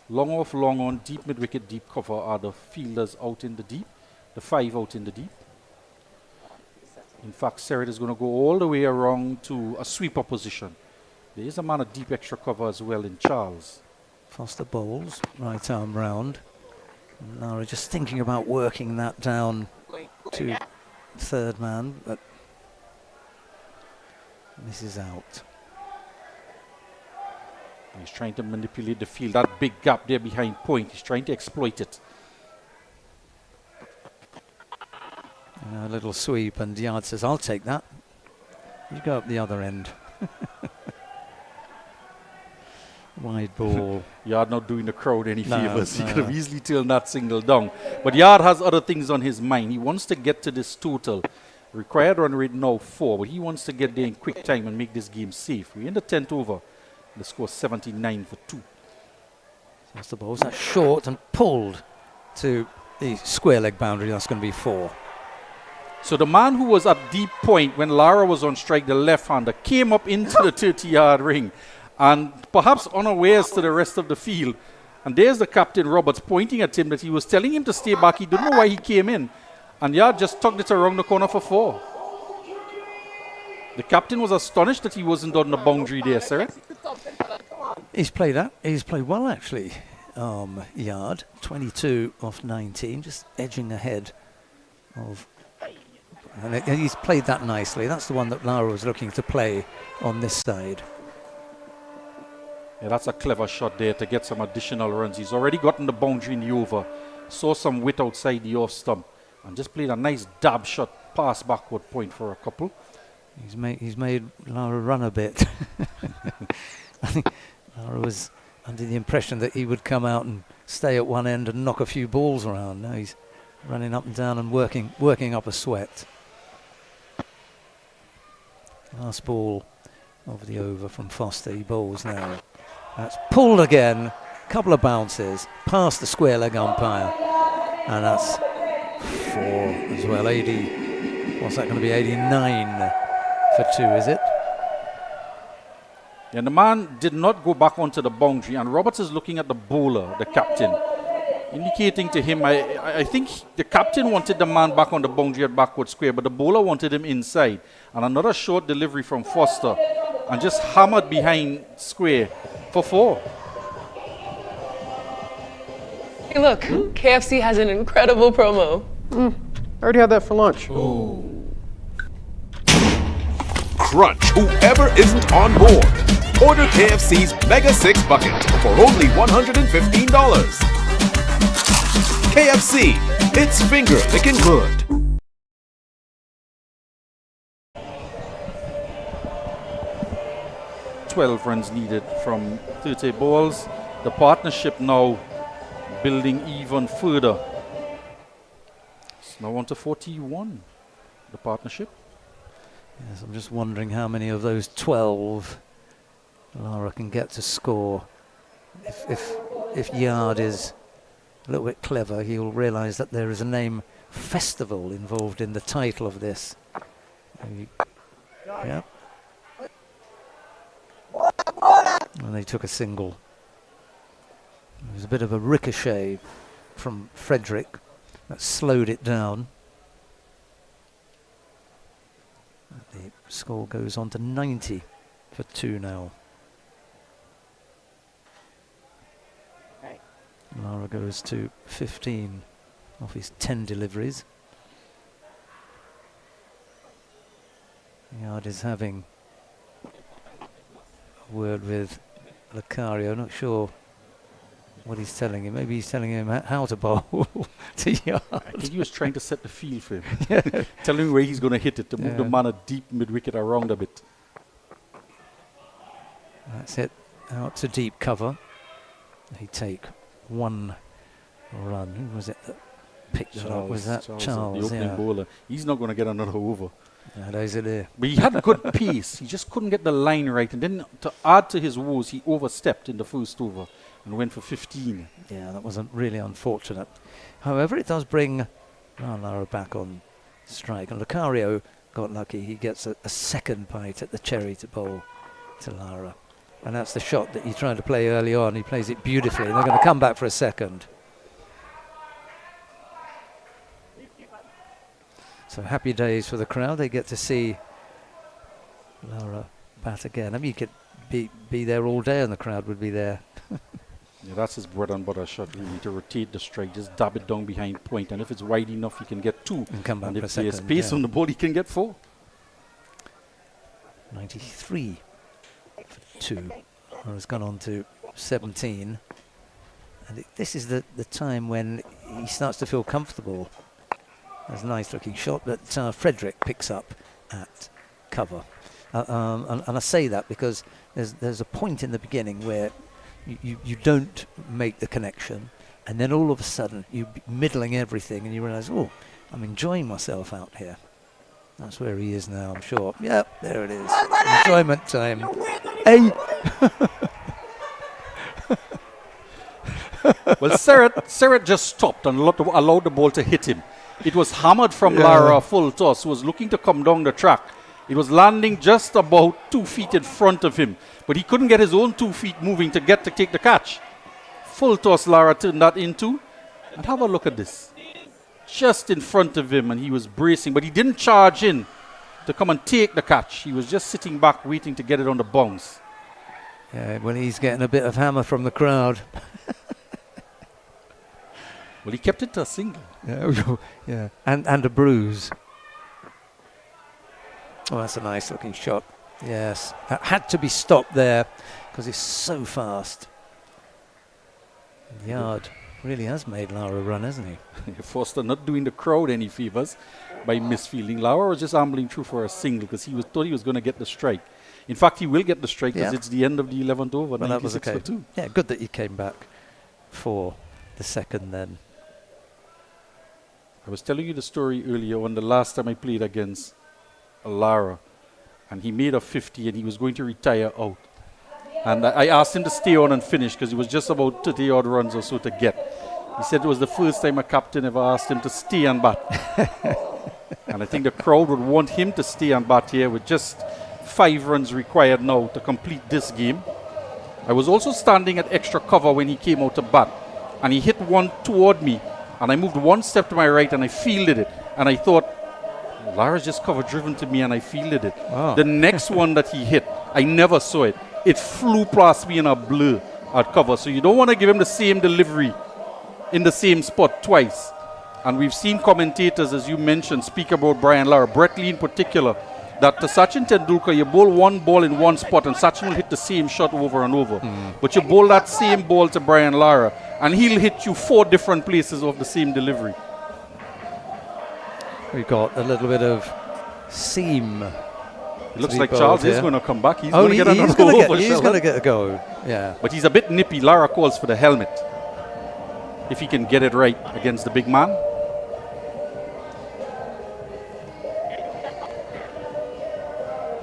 Long off, long on, deep mid-wicket, deep cover are the fielders out in the deep, the 5 out in the deep. In fact, Serret is going to go all the way around to a sweeper position. There is a man at deep extra cover as well in Charles. Foster bowls, right arm round. Lara just thinking about working that down to 3rd man, but this is out. He's trying to manipulate the field. That big gap there behind point, he's trying to exploit it. A little sweep, and Yard says, I'll take that. You go up the other end. Wide ball. Yard not doing the crowd any favours. No. He could have easily turned that single down. But Yard has other things on his mind. He wants to get to this total. Required run rate now 4, but he wants to get there in quick time and make this game safe. We're in the 10th over. The score 79 for 2. That's the balls. That's short and pulled to the square leg boundary. That's going to be 4. So the man who was at deep point when Lara was on strike, the left-hander, came up into the 30-yard ring and perhaps unawares to the rest of the field. And there's the captain, Roberts, pointing at him that he was telling him to stay back. He didn't know why he came in. And Yard just tugged it around the corner for 4. The captain was astonished that he wasn't on the boundary there, sir. He's played that. He's played well, actually. Yard, 22 off 19, just edging ahead of... And he's played that nicely. That's the one that Lara was looking to play on this side. Yeah, that's a clever shot there to get some additional runs. He's already gotten the boundary in the over. Saw some width outside the off stump. And just played a nice dab shot, pass backward point for a couple. He's made Lara run a bit. I think Lara was under the impression that he would come out and stay at one end and knock a few balls around. Now he's running up and down and working up a sweat. Last ball of the over from Foster. He bowls now. That's pulled again. Couple of bounces past the square leg umpire, and that's 4 as well. 80. What's that going to be? 89 for 2, is it? And the man did not go back onto the boundary, and Roberts is looking at the bowler, the captain, indicating to him, I think the captain wanted the man back on the boundary at backward square, but the bowler wanted him inside. And another short delivery from Foster, and just hammered behind square for 4. Hey, look, KFC has an incredible promo. I already had that for lunch. Crunch whoever isn't on board. Order KFC's Mega 6 Bucket for only $115. KFC, it's finger licking good. $12 runs needed from 30 balls. The partnership now building even further. It's now on to 41, the partnership. Yes, I'm just wondering how many of those 12 Lara can get to score. If Yard is a little bit clever, he'll realise that there is a name festival involved in the title of this. Yeah. And they took a single. There was a bit of a ricochet from Frederick that slowed it down. The score goes on to 90 for 2 now. Lara goes to 15 off his 10 deliveries. Yard is having a word with Lucario. Not sure what he's telling him. Maybe he's telling him how to bowl to Yard. I think he was trying to set the field for him. Telling him where he's going to hit it to move the man a deep mid-wicket around a bit. That's it. Out to deep cover. They take 1 run. Who was it that picked it up? Was that Charles? The opening bowler. He's not going to get another over. But he had good pace. He just couldn't get the line right. And then to add to his woes, he overstepped in the first over and went for 15. Yeah, that wasn't really unfortunate. However, it does bring Lara back on strike. And Lucario got lucky. He gets a second bite at the cherry to bowl to Lara. And that's the shot that he tried to play early on. He plays it beautifully. And they're going to come back for a second. So happy days for the crowd. They get to see Lara bat again. I mean, you could be there all day and the crowd would be there. Yeah, that's his bread and butter shot, really, to rotate the strike. Just dab it down behind point. And if it's wide enough, he can get 2. And come back and for a if there's second. space on the ball, he can get 4. 93 for 2. Has gone on to 17. And this is the time when he starts to feel comfortable. That's a nice looking shot, but Frederick picks up at cover. And I say that because there's a point in the beginning where you don't make the connection, and then all of a sudden you're middling everything and you realise, oh, I'm enjoying myself out here. That's where he is now, I'm sure. Yeah, there it is. Enjoyment time. Hey! Well, Serret just stopped and allowed the ball to hit him. It was hammered from Lara full toss, who was looking to come down the track. It was landing just about 2 feet in front of him, but he couldn't get his own 2 feet moving to take the catch. Full toss Lara turned that into. And have a look at this. Just in front of him, and he was bracing, but he didn't charge in to come and take the catch. He was just sitting back waiting to get it on the bounce. Yeah, when he's getting a bit of hammer from the crowd. Well, he kept it to a single. Yeah, and a bruise. Oh, that's a nice looking shot. Yes, that had to be stopped there because it's so fast. Yard really has made Lara run, hasn't he? Foster not doing the crowd any favors by misfielding. Lara was just ambling through for a single because thought he was going to get the strike. In fact, he will get the strike because it's the end of the 11th over. Well, that was okay. For 2. Yeah, good that he came back for the second then. I was telling you the story earlier on the last time I played against Lara, and he made a 50 and he was going to retire out. And I asked him to stay on and finish because it was just about 30 odd runs or so to get. He said it was the first time a captain ever asked him to stay and bat. And I think the crowd would want him to stay and bat here with just 5 runs required now to complete this game. I was also standing at extra cover when he came out to bat, and he hit one toward me, and I moved 1 step to my right and I fielded it, and I thought, Lara's just cover driven to me and I fielded it. Oh. The next one that he hit, I never saw it. It flew past me in a blur at cover. So you don't want to give him the same delivery in the same spot twice. And we've seen commentators, as you mentioned, speak about Brian Lara, Brett Lee in particular, that to Sachin Tendulkar, you bowl one ball in one spot and Sachin will hit the same shot over and over. But you bowl that same ball to Brian Lara and he'll hit you 4 different places of the same delivery. We've got a little bit of seam. It looks like Charles is going to come back. He's going to get another go over. He's going to get a go. Yeah. But he's a bit nippy. Lara calls for the helmet. If he can get it right against the big man.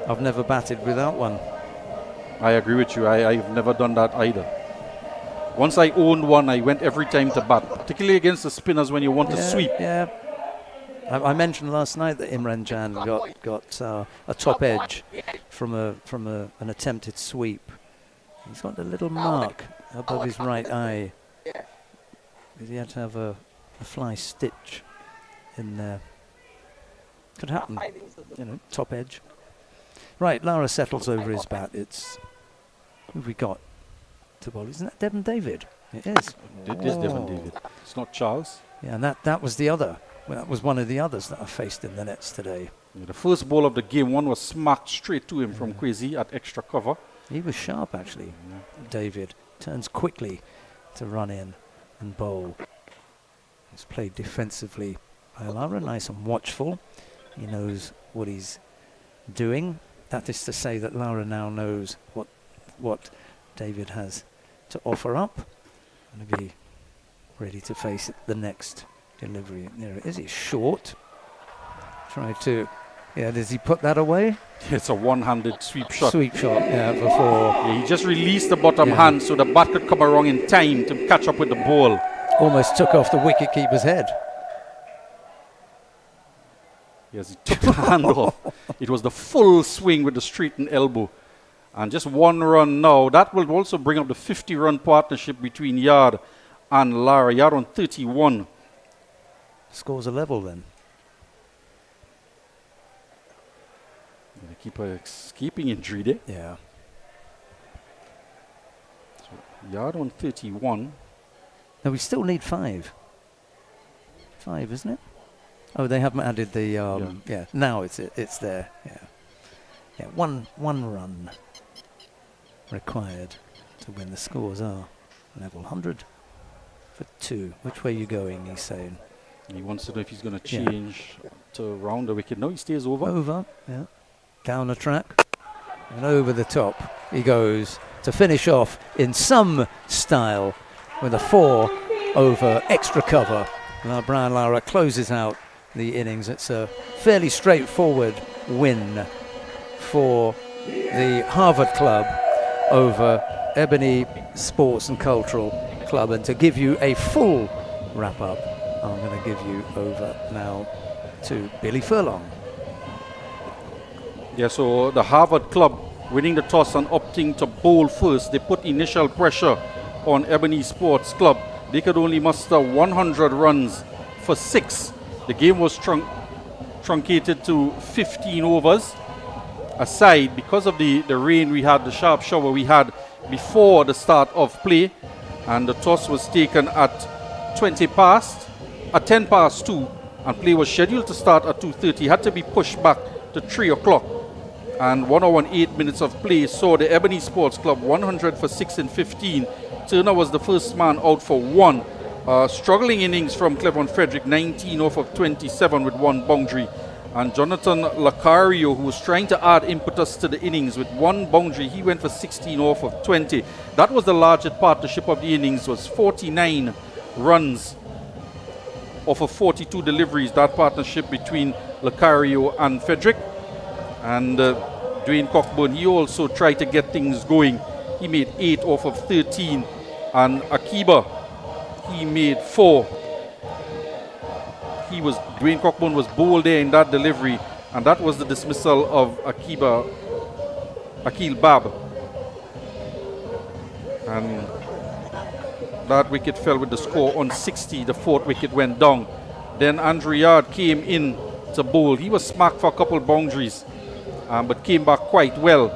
I've never batted without one. I agree with you. I've never done that either. Once I owned one, I went every time to bat, particularly against the spinners when you want to sweep. Yeah. I mentioned last night that Imran Jan got a top edge from an attempted sweep. He's got a little mark above his right eye. He had to have a fly stitch in there. Could happen, top edge. Right, Lara settles over his bat. It's who have we got to bowl? Isn't that Devon David? It is. It is Devon David. It's not Charles. Yeah, and that was the other. Well, that was one of the others that I faced in the nets today. Yeah, the first ball of the game, one was smacked straight to him from Kwesi at extra cover. He was sharp, actually. David turns quickly to run in and bowl. He's played defensively by Lara, nice and watchful. He knows what he's doing. That is to say that Lara now knows what David has to offer up and to be ready to face the next delivery. There it is. It's short. Try to, does he put that away? It's a one-handed sweep shot. Sweep shot, before. Yeah, he just released the bottom hand so the bat could come along in time to catch up with the ball. Almost took off the wicket-keeper's head. Yes, he took the hand off. It was the full swing with the straightened elbow. And just 1 run now. That will also bring up the 50-run partnership between Yard and Lara. Yard on 31. Scores a level then. The keeper escaping injury there. Yeah. So Yard on 31. No, we still need 5. 5, isn't it? Oh, they haven't added the now it's there. Yeah, one run required to win. The scores are level. 100 for 2. Which way are you going? He's saying. He wants to know if he's going to change to round the wicket. No, he stays over. Over, yeah. Down the track. And over the top he goes to finish off in some style with a 4 over extra cover. Now Brian Lara closes out the innings. It's a fairly straightforward win for the Harvard Club over Ebony Sports and Cultural Club. And to give you a full wrap up, I'm going to give you over now to Billy Furlong. Yeah, so the Harvard Club winning the toss and opting to bowl first. They put initial pressure on Ebony Sports Club. They could only muster 100 runs for 6. The game was truncated to 15 overs. Aside, because of the rain we had, the sharp shower we had before the start of play, and the toss was taken at 10 past 2, and play was scheduled to start at 2:30. Had to be pushed back to 3 o'clock. And 1 hour and 8 minutes of play saw the Ebony Sports Club 100 for 6 and 15. Turner was the first man out for 1. Struggling innings from Cleveland Frederick, 19 off of 27 with 1 boundary. And Jonathan Lacario, who was trying to add impetus to the innings with 1 boundary, he went for 16 off of 20. That was the largest partnership of the innings, was 49 runs off of 42 deliveries, that partnership between Lacario and Frederick. And Dwayne Cockburn, he also tried to get things going. He made 8 off of 13. And Akiba, he made 4. Dwayne Cockburn was bowled there in that delivery, and that was the dismissal of Akil Bab. And that wicket fell with the score on 60. The 4th wicket went down. Then Andrew Yard came in to bowl. He was smacked for a couple boundaries, but came back quite well.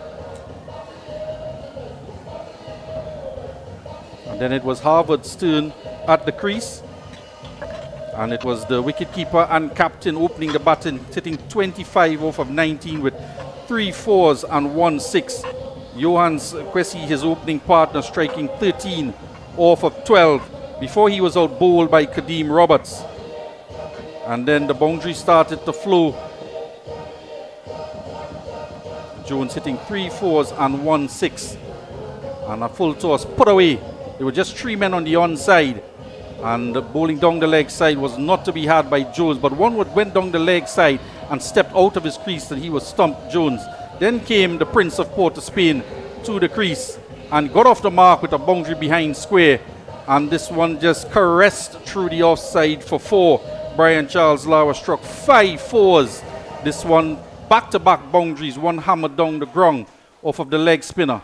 And then it was Harvard's turn at the crease. And it was the wicketkeeper and captain opening the baton, hitting 25 off of 19 with 3 4s and 1 6. Johannes Kwesi, his opening partner, striking 13 off of 12 before he was out bowled by Kadeem Roberts. And then the boundary started to flow. Jones hitting 3 4s and 1 6. And a full toss put away. There were just 3 men on the onside. And bowling down the leg side was not to be had by Jones, but one went down the leg side and stepped out of his crease, and he was stumped, Jones. Then came the Prince of Port of Spain to the crease and got off the mark with a boundary behind square, and this one just caressed through the offside for 4. Brian Charles Lara struck 5 4s. This one back-to-back boundaries, one hammered down the ground off of the leg spinner.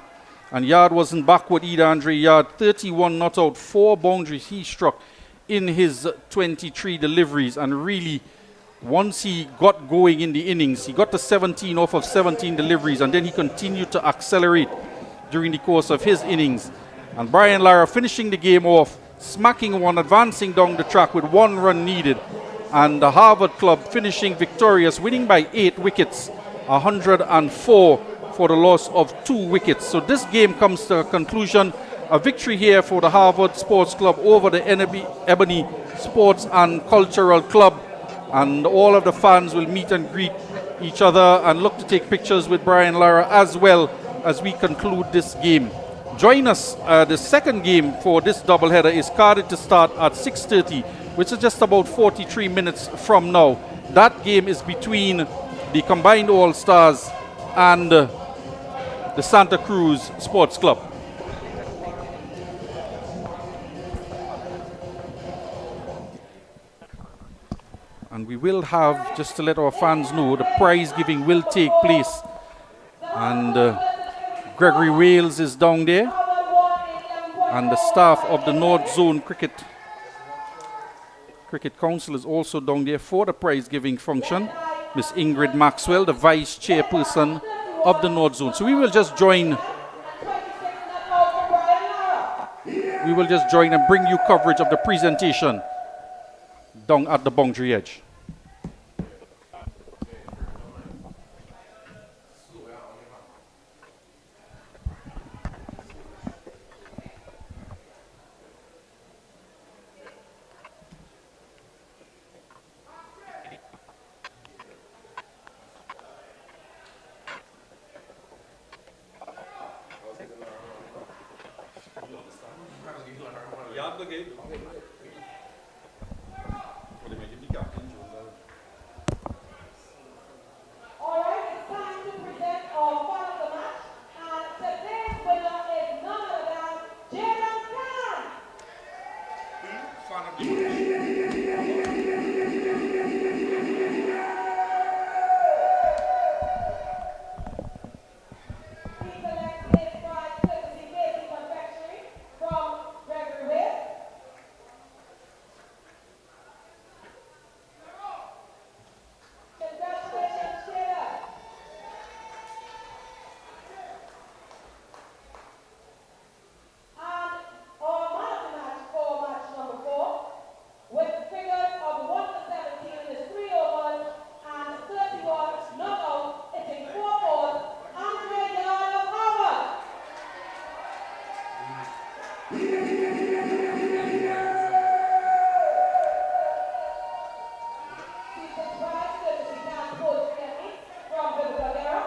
And Yard wasn't backward either, Andre Yard. 31 not out, 4 boundaries he struck in his 23 deliveries. And really, once he got going in the innings, he got to 17 off of 17 deliveries, and then he continued to accelerate during the course of his innings. And Brian Lara finishing the game off, smacking one, advancing down the track with 1 run needed. And the Harvard Club finishing victorious, winning by 8 wickets, 104 for the loss of 2 wickets. So this game comes to a conclusion. A victory here for the Harvard Sports Club over the Ebony Sports and Cultural Club. And all of the fans will meet and greet each other and look to take pictures with Brian Lara as well as we conclude this game. Join us. The second game for this doubleheader is carded to start at 6:30, which is just about 43 minutes from now. That game is between the Combined All-Stars and the Santa Cruz Sports Club. And we will have, just to let our fans know, the prize giving will take place. And Gregory Wales is down there. And the staff of the North Zone Cricket Council is also down there for the prize giving function. Miss Ingrid Maxwell, the vice chairperson of the North Zone. So we will just join and bring you coverage of the presentation down at the boundary edge. the game. All right, it's time to present our fan of the match, and today's winner is none other than Jaden He collects his prize courtesy baking confectionery from Gregory Witt. Congratulations, Jaden. And our man of the match for match number 4, with figures of 1 to 17 in his 3 overs and 31 not out, hitting 4 balls, Andre Yard of Harvard. He's the prize courtesy dance poetry and ink from Biblical Era.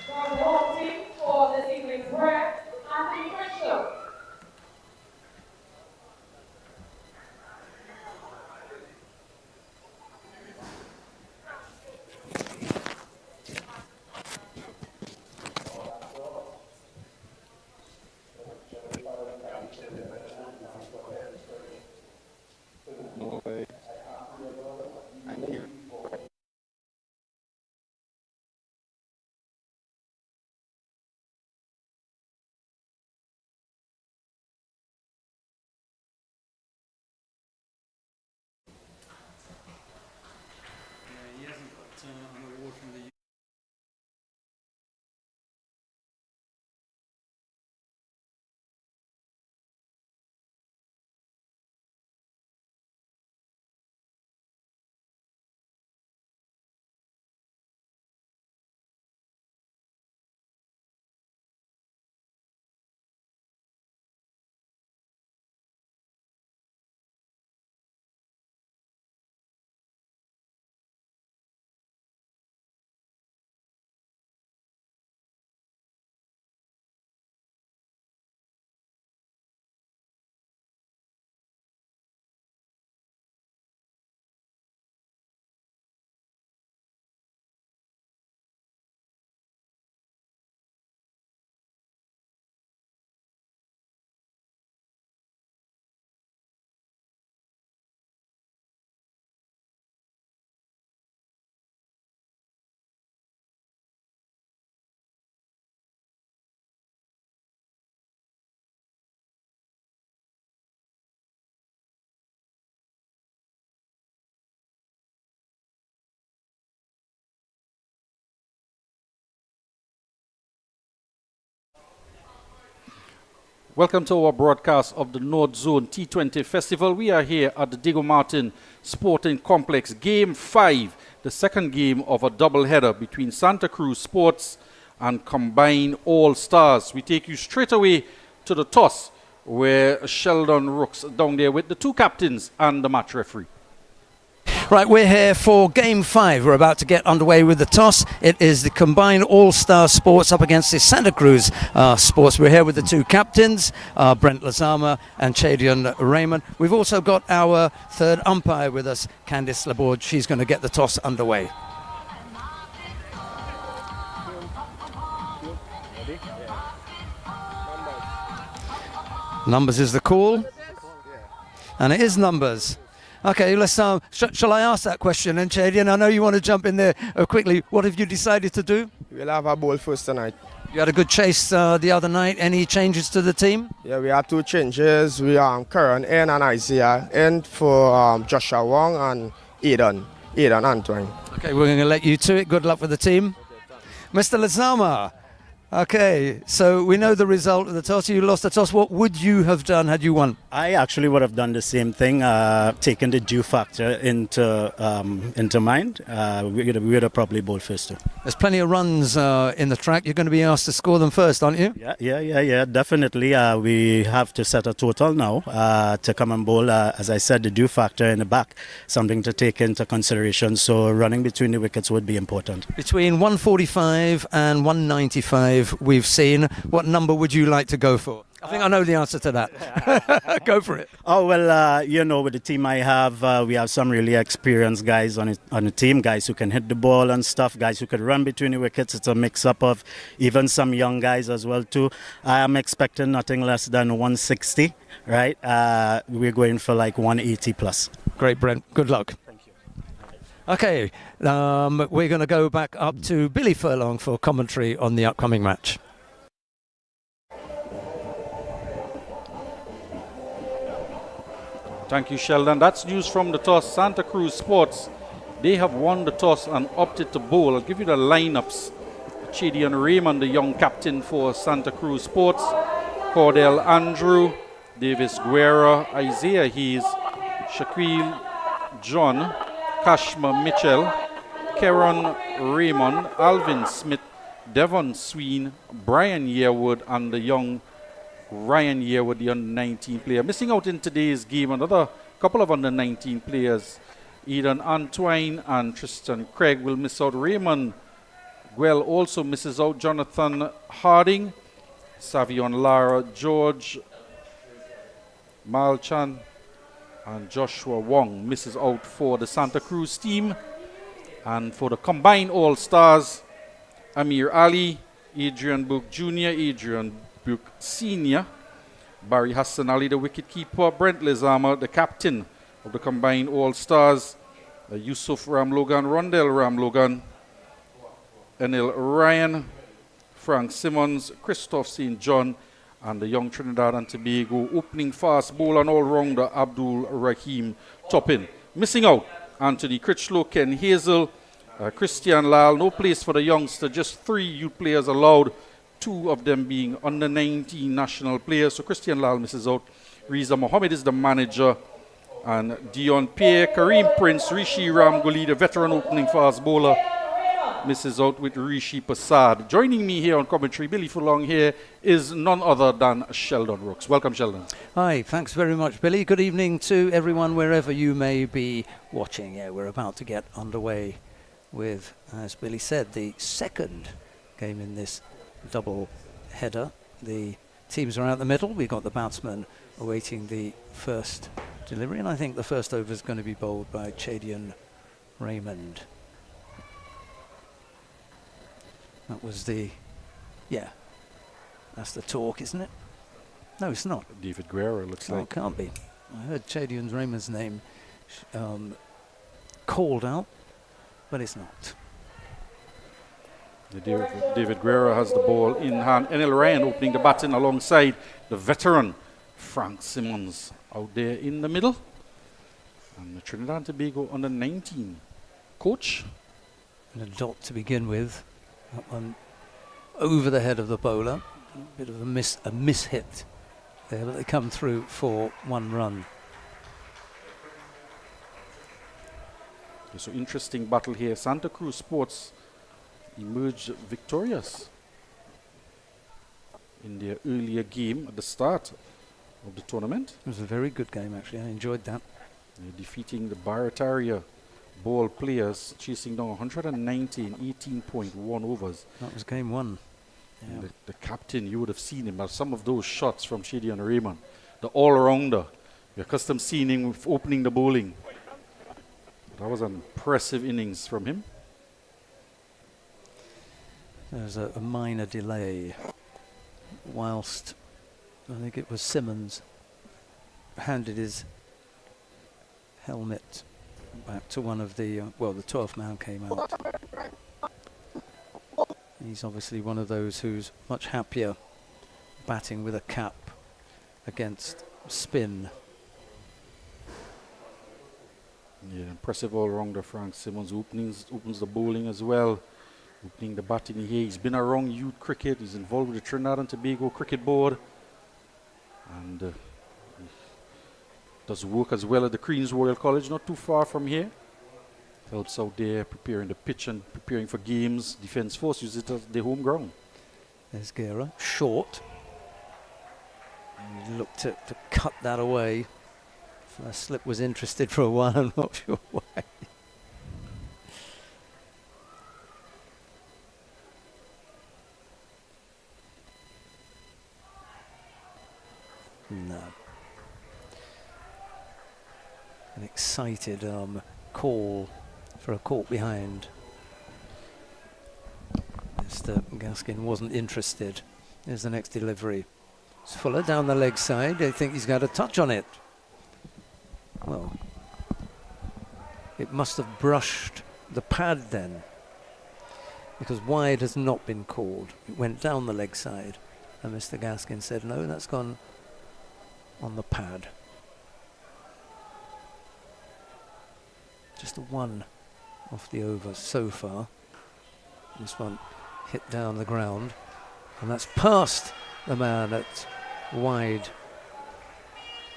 From the home team for this evening's prayer, Anthony Christian. Welcome to our broadcast of the North Zone T20 Festival. We are here at the Diego Martin Sporting Complex, Game 5, the second game of a doubleheader between Santa Cruz Sports and Combined All-Stars. We take you straight away to the toss, where Sheldon Rooks down there with the two captains and the match referee. Right, we're here for Game 5. We're about to get underway with the toss. It is the Combined All-Star Sports up against the Santa Cruz Sports. We're here with the two captains, Brent Lazama and Chadian Raymond. We've also got our third umpire with us, Candice Laborde. She's going to get the toss underway. Numbers is the call. And it is numbers. Okay, let's. Shall I ask that question? And Chadian, I know you want to jump in there quickly. What have you decided to do? We'll have a bowl first tonight. You had a good chase the other night. Any changes to the team? Yeah, we had two changes. We Karen in and Isaiah in for Joshua Wong and Aidan Antoine. Okay, we're going to let you to it. Good luck with the team. Mr. Lazama. Okay, so we know the result of the toss. You lost the toss. What would you have done had you won? I actually would have done the same thing, taken the due factor into mind. We would have probably bowled first too. There's plenty of runs in the track. You're going to be asked to score them first, aren't you? Yeah, definitely. We have to set a total now to come and bowl. As I said, the due factor in the back, something to take into consideration. So running between the wickets would be important. Between 145 and 195. We've seen. What number would you like to go for? I think I know the answer to that. Go for it. Oh, well, with the team I have, we have some really experienced guys on the team, guys who can hit the ball and stuff, guys who can run between the wickets. It's a mix-up of even some young guys as well, too. I am expecting nothing less than 160, right? We're going for like 180 plus. Great, Brent. Good luck. Okay, we're going to go back up to Billy Furlong for commentary on the upcoming match. Thank you, Sheldon. That's news from the toss. Santa Cruz Sports, they have won the toss and opted to bowl. I'll give you the lineups. Chadian Raymond, the young captain for Santa Cruz Sports. Cordell Andrew, Davis Guerra, Isaiah Hayes, Shaquille John, Kashma Mitchell, Karen Raymond, Alvin Smith, Devon Sween, Brian Yearwood, and the young Ryan Yearwood, the under-19 player. Missing out in today's game, another couple of under-19 players. Eden Antwine and Tristan Craig will miss out. Raymond Guel also misses out. Jonathan Harding, Savion Lara, George Malchan, and Joshua Wong misses out for the Santa Cruz team. And for the combined All-Stars, Amir Ali, Adrian Book Jr., Adrian Book Sr., Barry Hassan Ali, the wicketkeeper, Brent Lezama, the captain of the combined All-Stars, Yusuf Ramlogan, Rondell Ramlogan, Enil Ryan, Frank Simmons, Christoph St. John, and the young Trinidad and Tobago opening fast bowler and all-rounder Abdul Rahim Toppin. Missing out, Anthony Critchlow, Ken Hazel, Christian Lal. No place for the youngster, just 3 youth players allowed, 2 of them being under 19 national players. So Christian Lal misses out. Riza Mohammed is the manager. And Dion Pierre, Kareem Prince, Rishi Ramgoli, the veteran opening fast bowler, misses out with Rishi Prasad. Joining me here on commentary, Billy Furlong here, is none other than Sheldon Rooks. Welcome, Sheldon. Hi, thanks very much, Billy. Good evening to everyone wherever you may be watching. Yeah, we're about to get underway with, as Billy said, the second game in this double header. The teams are out the middle. We've got the batsman awaiting the first delivery, and I think the first over is going to be bowled by Chadian Raymond. That was the, yeah, that's the talk, isn't it? No, it's not. David Guerra looks like. It can't be. I heard Chadian Raymond's name called out, but it's not. David Guerra has the ball in hand. Enel Ryan opening the batting alongside the veteran Frank Simmons out there in the middle. And the Trinidad and Tobago under 19 coach. And a dot to begin with. That one over the head of the bowler. A bit of a mishit there, but they come through for 1 run. So interesting battle here. Santa Cruz Sports emerged victorious in their earlier game at the start of the tournament. It was a very good game, actually. I enjoyed that. They're defeating the Barataria ball players, chasing down 190 in 18.1 overs. That was game 1. Yeah. The captain, you would have seen him, some of those shots from Chadian Raymond, the all-rounder. You're accustomed seeing him with opening the bowling. That was an impressive innings from him. There's a minor delay whilst I think it was Simmons handed his helmet back to one of the, well, the 12th man came out. He's obviously one of those who's much happier batting with a cap against spin. Yeah, impressive all-rounder Frank Simmons opens the bowling as well, opening the batting here. He's been around youth cricket. He's involved with the Trinidad and Tobago Cricket Board, and does work as well at the Queen's Royal College, not too far from here. Helps out there preparing the pitch and preparing for games. Defence Force uses it as their home ground. There's Guerra, short. And he looked to cut that away. First slip was interested for a while, I'm not sure why. No. An excited call for a caught behind. Mr. Gaskin wasn't interested. There's the next delivery. It's Fuller down the leg side. I think he's got a touch on it. Well, It must have brushed the pad then, because wide has not been called. It went down the leg side, and Mr. Gaskin said, no, that's gone on the pad. Just a 1 off the over so far. This one hit down the ground, and that's past the man at wide,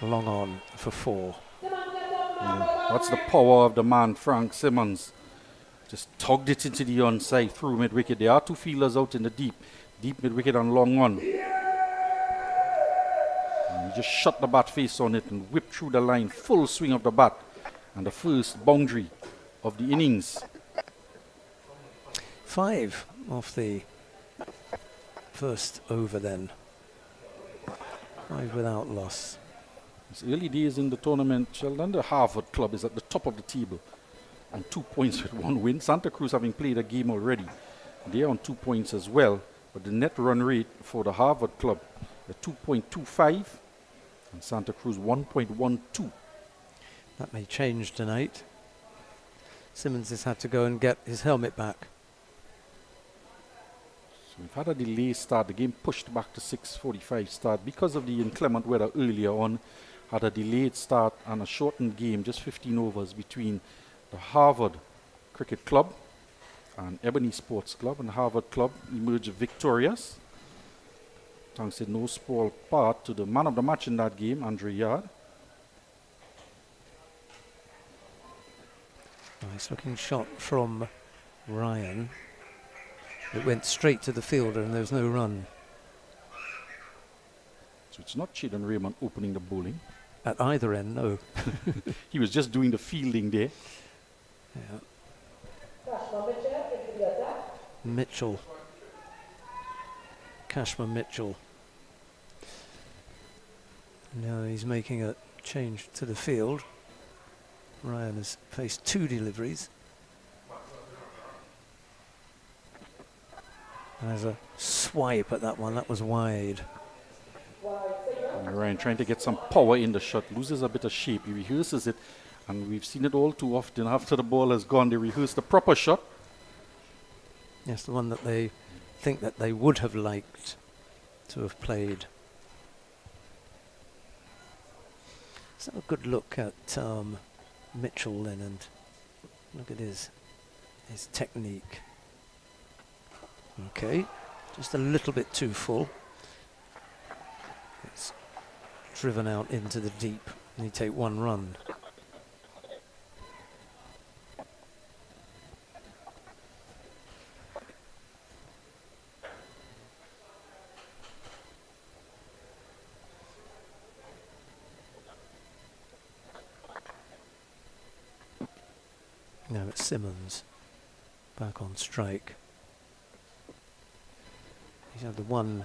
long on for 4. That's the power of the man, Frank Simmons. Just tugged it into the onside through mid-wicket. There are 2 fielders out in the deep mid-wicket and long on. And he just shut the bat face on it and whipped through the line, full swing of the bat. And the first boundary of the innings. 5 off the first over then. 5 without loss. It's early days in the tournament, Sheldon. The Harvard Club is at the top of the table on 2 points with 1 win. Santa Cruz having played a game already. They're on 2 points as well. But the net run rate for the Harvard Club is 2.25 and Santa Cruz 1.12. That may change tonight. Simmons has had to go and get his helmet back. So we've had a delay start. The game pushed back to 6:45 start because of the inclement weather earlier on. Had a delayed start and a shortened game, just 15 overs between the Harvard Cricket Club and Ebony Sports Club. And the Harvard Club emerged victorious, thanks in no small part to the man of the match in that game, Andre Yard. Nice looking shot from Ryan. It went straight to the fielder and there was no run. So it's not Chidan Raymond opening the bowling. At either end, no. He was just doing the fielding there. Yeah. Mitchell. Cashman Mitchell. Now he's making a change to the field. Ryan has faced 2 deliveries. There's a swipe at that one, that was wide. And Ryan trying to get some power in the shot, loses a bit of shape, he rehearses it, and we've seen it all too often. After the ball has gone, they rehearse the proper shot. Yes, the one that they think that they would have liked to have played. Let's have a good look at Mitchell then, and look at his technique. Okay, just a little bit too full. It's driven out into the deep, and he take 1 run. Now it's Simmons back on strike. He's had the 1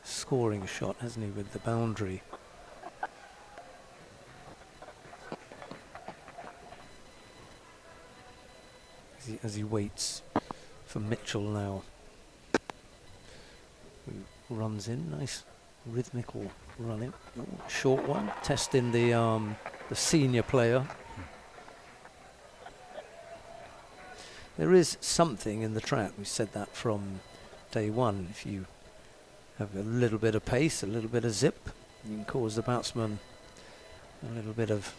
scoring shot, hasn't he, with the boundary. As he waits for Mitchell now. Who runs in, nice rhythmical running. Short one, testing the senior player. There is something in the trap. We said that from day one. If you have a little bit of pace, a little bit of zip, you can cause the batsman a little bit of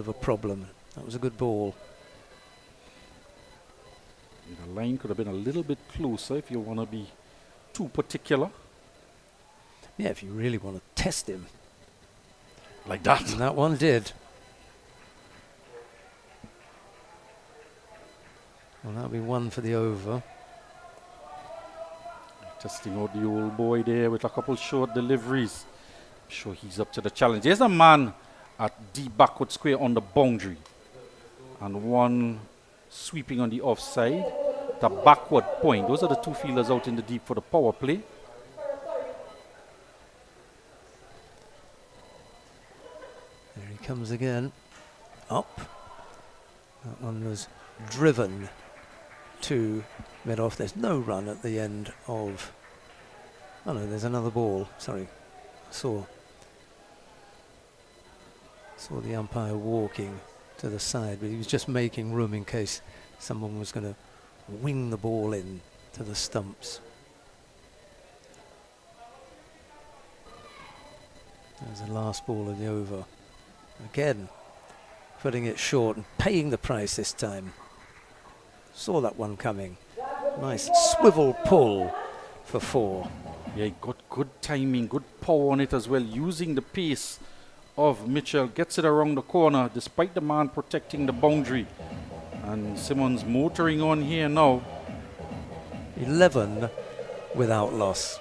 a problem. That was a good ball. The line could have been a little bit closer if you want to be too particular. Yeah, if you really want to test him. Like that. And that one did. Well, that'll be 1 for the over. Testing out the old boy there with a couple short deliveries. I'm sure he's up to the challenge. There's a man at the backward square on the boundary. And 1 sweeping on the offside. The backward point. Those are the 2 fielders out in the deep for the power play. There he comes again. Up. That one was driven to mid-off. There's no run at the end of... Oh no, there's another ball. Sorry. Saw the umpire walking to the side, but he was just making room in case someone was going to wing the ball in to the stumps. There's the last ball of the over. Again, putting it short and paying the price this time. Saw that one coming. Nice swivel pull for 4. Yeah, he got good timing, good power on it as well, using the pace of Mitchell. Gets it around the corner despite the man protecting the boundary. And Simmons motoring on here now. 11 without loss.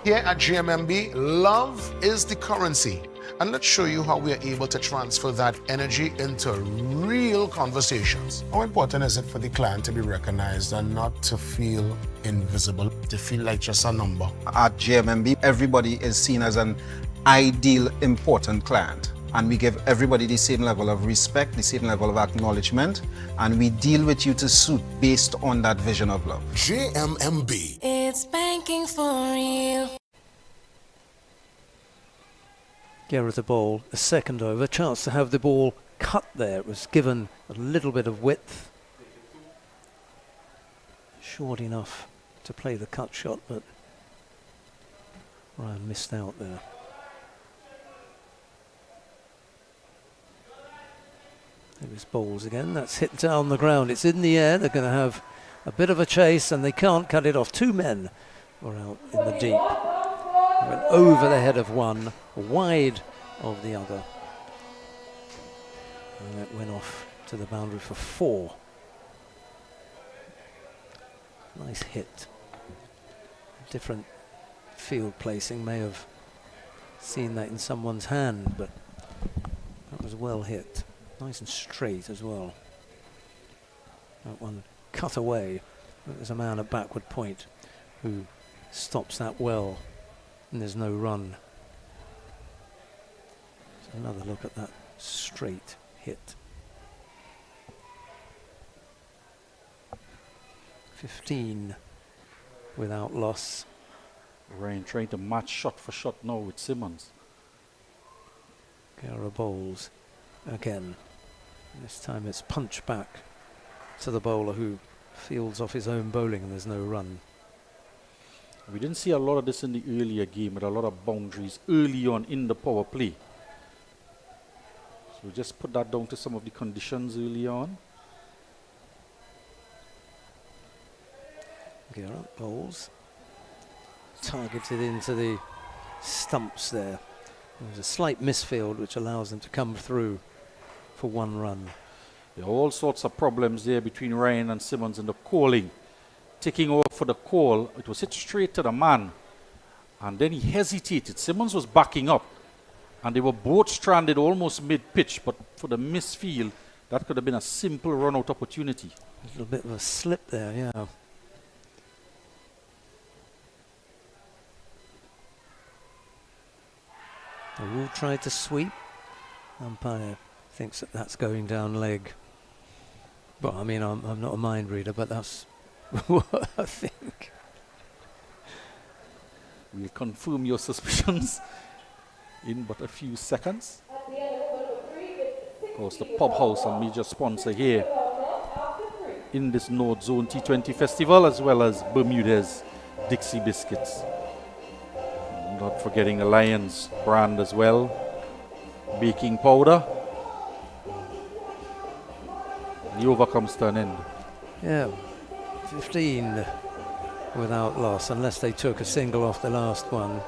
Here at GMMB, love is the currency. And let's show you how we are able to transfer that energy into real conversations. How important is it for the client to be recognized and not to feel invisible, to feel like just a number? At GMMB, everybody is seen as an ideal, important client. And we give everybody the same level of respect, the same level of acknowledgement, and we deal with you to suit based on that vision of love. GMMB. It's banking for real. Gareth the ball, a second over, chance to have the ball cut there. It was given a little bit of width. Short enough to play the cut shot, but Ryan missed out there. There is Bowles again. That's hit down the ground. It's in the air. They're going to have a bit of a chase and they can't cut it off. 2 men were out in the deep. Went over the head of one, wide of the other. And that went off to the boundary for 4. Nice hit. Different field placing. May have seen that in someone's hand, but that was well hit. Nice and straight as well. That one cut away. There's a man at backward point who stops that well, and there's no run. So another look at that straight hit. 15 without loss. Ryan trying to match shot for shot now with Simmons. Gara Bowles again. This time it's punch back to the bowler who fields off his own bowling and there's no run. We didn't see a lot of this in the earlier game, with a lot of boundaries early on in the power play. So we just put that down to some of the conditions early on. Gara Bowles targeted into the stumps there. There's a slight misfield which allows them to come through for 1 run. There are all sorts of problems there between Ryan and Simmons in the calling. Taking over for the call, it was hit straight to the man. And then he hesitated. Simmons was backing up. And they were both stranded almost mid-pitch. But for the misfield, that could have been a simple run-out opportunity. A little bit of a slip there, yeah. The Wu tried to sweep. Umpire thinks that that's going down leg. But I mean, I'm not a mind reader, but that's what I think. We'll confirm your suspicions in but a few seconds. Of course, the Pub House, a major sponsor here in this North Zone T20 Festival, as well as Bermuda's Dixie Biscuits. Not forgetting the Lions brand as well. Baking powder. The over comes to an end. Yeah, 15 without loss, unless they took a single off the last one.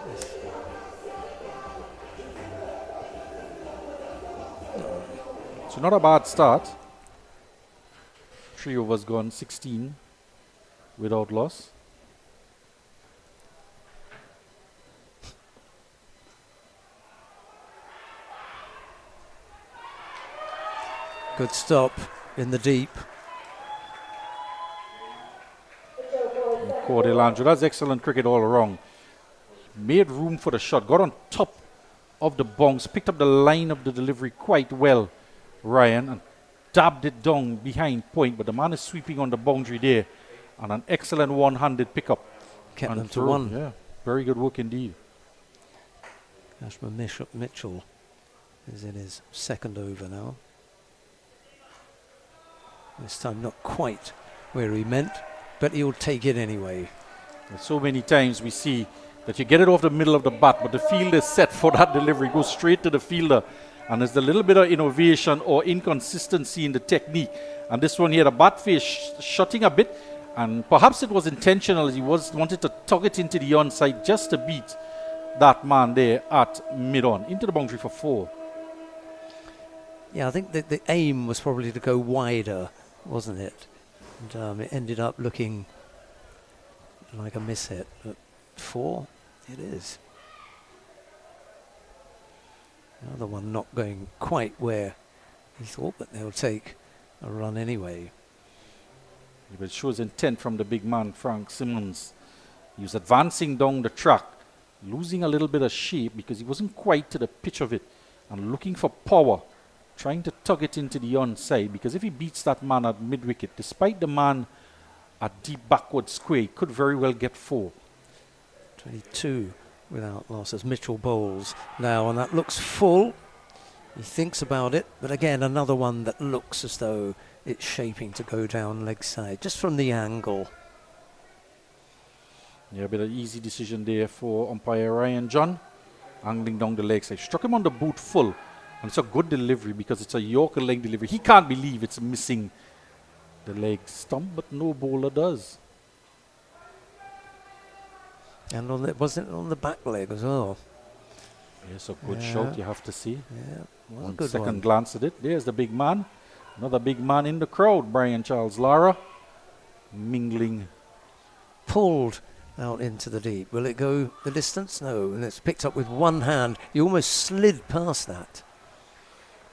So not a bad start. 3 overs gone, 16 without loss. Good stop in the deep. Cordell Andrew, that's excellent cricket all around. Made room for the shot, got on top of the bounce, picked up the line of the delivery quite well, Ryan, and dabbed it down behind point, but the man is sweeping on the boundary there, and an excellent one-handed pickup. Kept them to through, 1. Yeah. Very good work indeed. Ashman Mitchell is in his second over now. This time not quite where he meant, but he'll take it anyway. So many times we see that you get it off the middle of the bat, but the field is set for that delivery, goes straight to the fielder, and there's a little bit of innovation or inconsistency in the technique. And this one here, the bat face shutting a bit, and perhaps it was intentional. He wanted to tug it into the onside just to beat that man there at mid-on, into the boundary for 4. Yeah, I think that the aim was probably to go wider, wasn't it? And it ended up looking like a mishit, but 4 it is. Another one not going quite where he thought, but they'll take a run anyway. It shows intent from the big man, Frank Simmons. He was advancing down the track, losing a little bit of shape because he wasn't quite to the pitch of it, and looking for power, trying to tug it into the onside, because if he beats that man at mid-wicket, despite the man at deep backward square, he could very well get 4. 22 without losses. Mitchell bowls now, and that looks full. He thinks about it, but again, another one that looks as though it's shaping to go down leg side, just from the angle. Yeah, a bit of easy decision there for umpire Ryan John, angling down the leg side. Struck him on the boot full, and it's a good delivery because it's a Yorker leg delivery. He can't believe it's missing the leg stump, but no bowler does. And wasn't it on the back leg as well? Yes, a good shot, you have to see. Yeah, one good second glance at it. There's the big man. Another big man in the crowd, Brian Charles Lara, mingling. Pulled out into the deep. Will it go the distance? No, and it's picked up with one hand. He almost slid past that.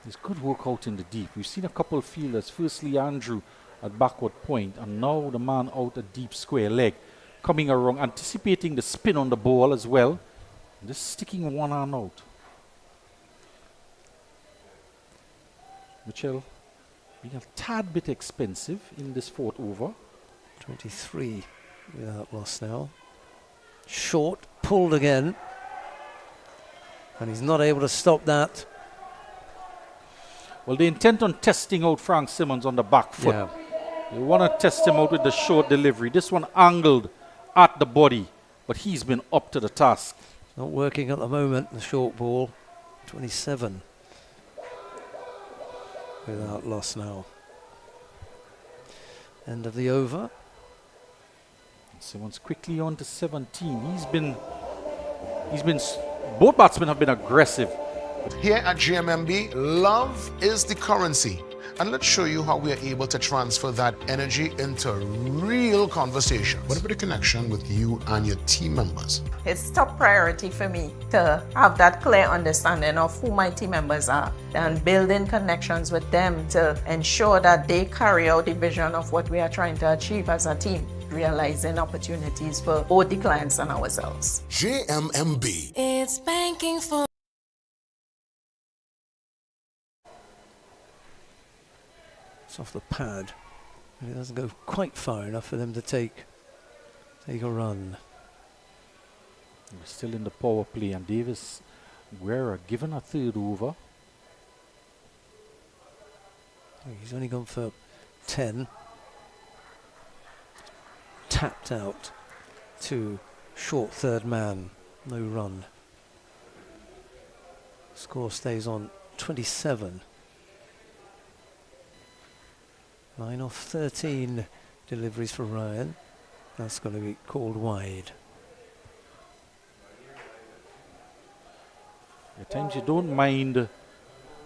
There's good work out in the deep. We've seen a couple of fielders. Firstly, Andrew at backward point, and now the man out a deep square leg, coming around, anticipating the spin on the ball as well. Just sticking one arm out. Mitchell being a tad bit expensive in this 4th over. 23 without loss now. Short, pulled again. And he's not able to stop that. Well, the intent on testing out Frank Simmons on the back foot. Yeah. You want to test him out with the short delivery. This one angled at the body, but he's been up to the task. Not working at the moment, the short ball. 27 without loss now. End of the over. Simmons quickly on to 17. Both batsmen have been aggressive. Here at GMMB, love is the currency. And let's show you how we are able to transfer that energy into real conversations. What about the connection with you and your team members? It's top priority for me to have that clear understanding of who my team members are and building connections with them to ensure that they carry out the vision of what we are trying to achieve as a team, realizing opportunities for both the clients and ourselves. GMMB. It's banking for off the pad, and it doesn't go quite far enough for them to take a run. We're still in the power play, and Davis Guerra given a 3rd over. He's only gone for 10. Tapped out to short 3rd man, no run. Score stays on 27. 9 off 13 deliveries for Ryan. That's going to be called wide. At times you don't mind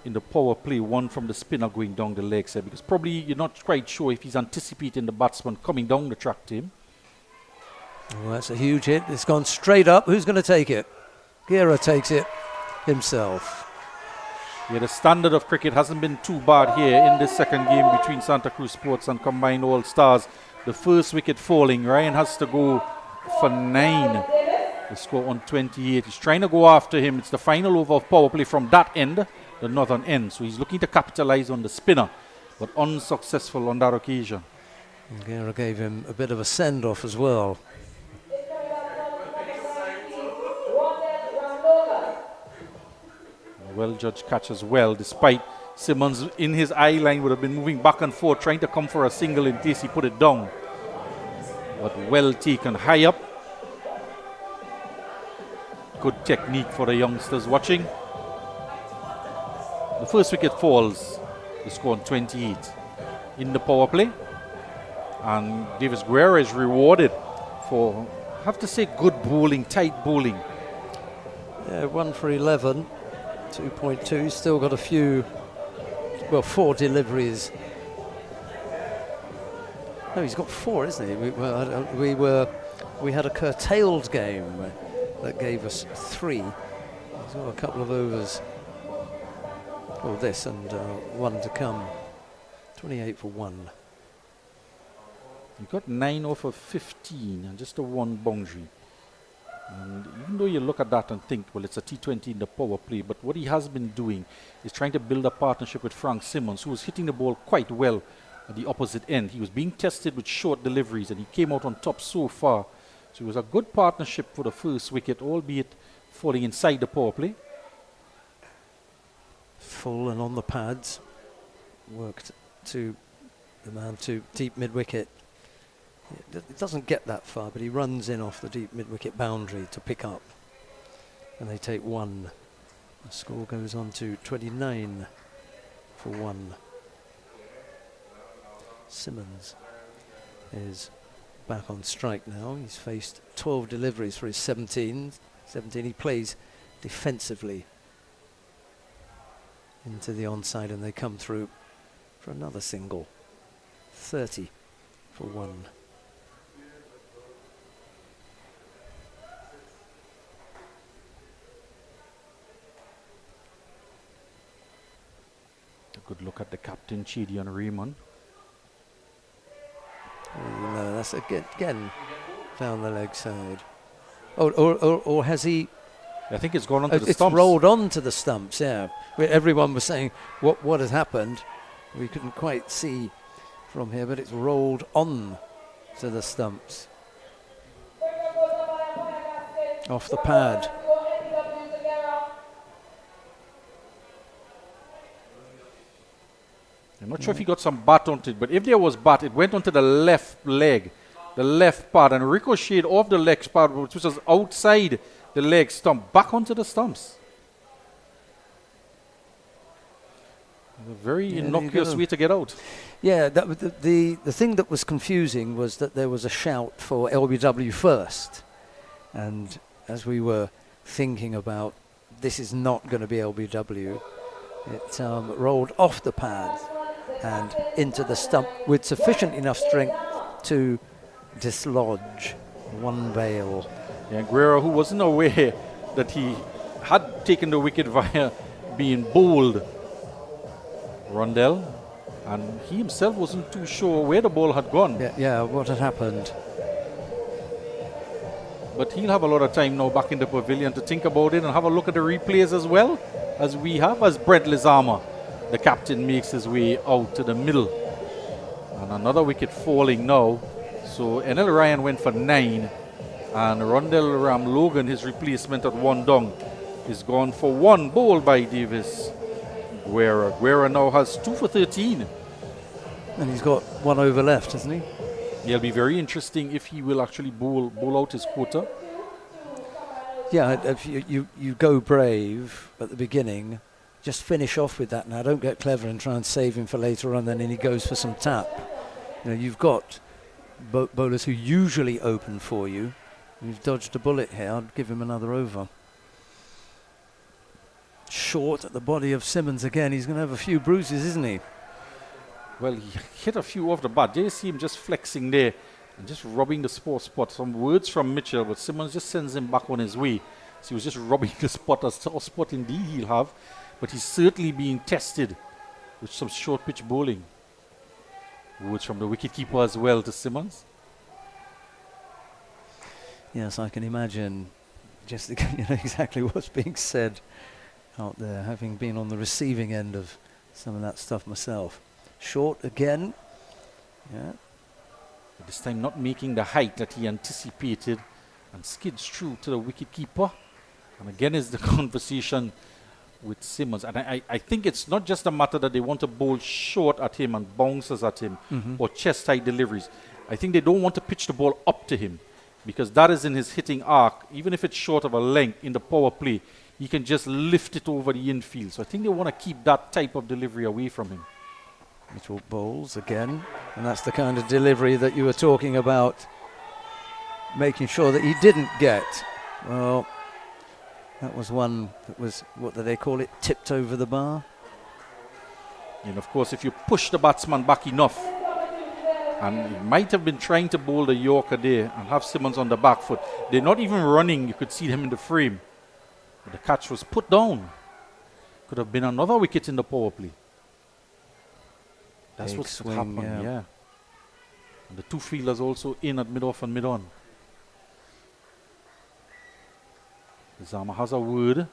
in the power play one from the spinner going down the leg side, because probably you're not quite sure if he's anticipating the batsman coming down the track to him. Oh, that's a huge hit. It's gone straight up. Who's going to take it? Guerra takes it himself. Yeah, the standard of cricket hasn't been too bad here in this second game between Santa Cruz Sports and Combined All Stars. The first wicket falling, Ryan has to go for 9. The score on 28. He's trying to go after him. It's the final over of power play from that end, the northern end. So he's looking to capitalize on the spinner, but unsuccessful on that occasion. Guerra gave him a bit of a send-off as well. Well-judged catch as well, despite Simmons in his eye line would have been moving back and forth, trying to come for a single in case he put it down. But well taken, high up. Good technique for the youngsters watching. The first wicket falls, the score on 28 in the power play. And Davis Guerra is rewarded for, I have to say, good bowling, tight bowling. Yeah, 1 for 11, 2.2. Still got a few, well, 4 deliveries. No, he's got 4, isn't he? We had a curtailed game that gave us 3. He's got a couple of overs. Well, this and 1 to come. 28 for 1. You got 9 off of 15 and just a 1 boundary. And even though you look at that and think, well, it's a T20 in the power play, but what he has been doing is trying to build a partnership with Frank Simmons, who was hitting the ball quite well at the opposite end. He was being tested with short deliveries and he came out on top so far. So it was a good partnership for the first wicket, albeit falling inside the power play. Full and on the pads. Worked to the man to deep mid-wicket. It doesn't get that far, but he runs in off the deep mid-wicket boundary to pick up. And they take 1. The score goes on to 29 for 1. Simmons is back on strike now. He's faced 12 deliveries for his 17. He plays defensively into the onside and they come through for another single. 30 for 1. A good look at the captain, Chidi and Raymond. No, that's again down the leg side. Or has he? I think it's gone onto the stumps. It's rolled onto the stumps, yeah. Everyone was saying, what has happened? We couldn't quite see from here, but it's rolled on to the stumps. Off the pad. I'm not sure if he got some bat onto it, but if there was bat, it went onto the left leg, the left pad, and ricocheted off the leg pad, which was outside the leg stump, back onto the stumps. A very innocuous way to get out. Yeah, the thing that was confusing was that there was a shout for LBW first. And as we were thinking about, this is not going to be LBW, it rolled off the pad and into the stump with sufficient enough strength to dislodge 1 bail. Yeah, Guerra, who wasn't aware that he had taken the wicket via being bowled, Rondell, and he himself wasn't too sure where the ball had gone. Yeah, what had happened. But he'll have a lot of time now back in the pavilion to think about it and have a look at the replays as well, as we have, as Brett Lizama, the captain, makes his way out to the middle. And another wicket falling now. So NL Ryan went for 9, and Rondell Ram Logan, his replacement at 1 down, is gone for 1, bowled by Davis Guerra. Guerra now has 2 for 13. And he's got 1 over left, hasn't he? It'll be very interesting if he will actually bowl out his quota. Yeah, if you go brave at the beginning, just finish off with that now. Don't get clever and try and save him for later on, then he goes for some tap. You know, you've got bowlers who usually open for you. You've dodged a bullet here. I'd give him another over. Short at the body of Simmons again. He's going to have a few bruises, isn't he? Well, he hit a few off the bat. There you see him just flexing there and just rubbing the spot. Some words from Mitchell, but Simmons just sends him back on his way. So he was just rubbing the spot, a tough spot indeed he'll have. But he's certainly being tested with some short pitch bowling. Words from the wicketkeeper as well to Simmons. Yes, I can imagine just exactly what's being said out there, having been on the receiving end of some of that stuff myself. Short again. Yeah. But this time not making the height that he anticipated and skids through to the wicketkeeper. And again is the conversation with Simmons. And I think it's not just a matter that they want to bowl short at him and bounces at him or chest-high deliveries. I think they don't want to pitch the ball up to him because that is in his hitting arc. Even if it's short of a length in the power play, he can just lift it over the infield. So I think they want to keep that type of delivery away from him. Mitchell bowls again, and that's the kind of delivery that you were talking about, making sure that he didn't get. Well, that was one that was, what do they call it, tipped over the bar. And of course, if you push the batsman back enough, and he might have been trying to bowl the Yorker there and have Simmons on the back foot. They're not even running. You could see them in the frame. But the catch was put down. Could have been another wicket in the power play. That's what's happened, yeah. And the two fielders also in at mid-off and mid-on. Zama has a word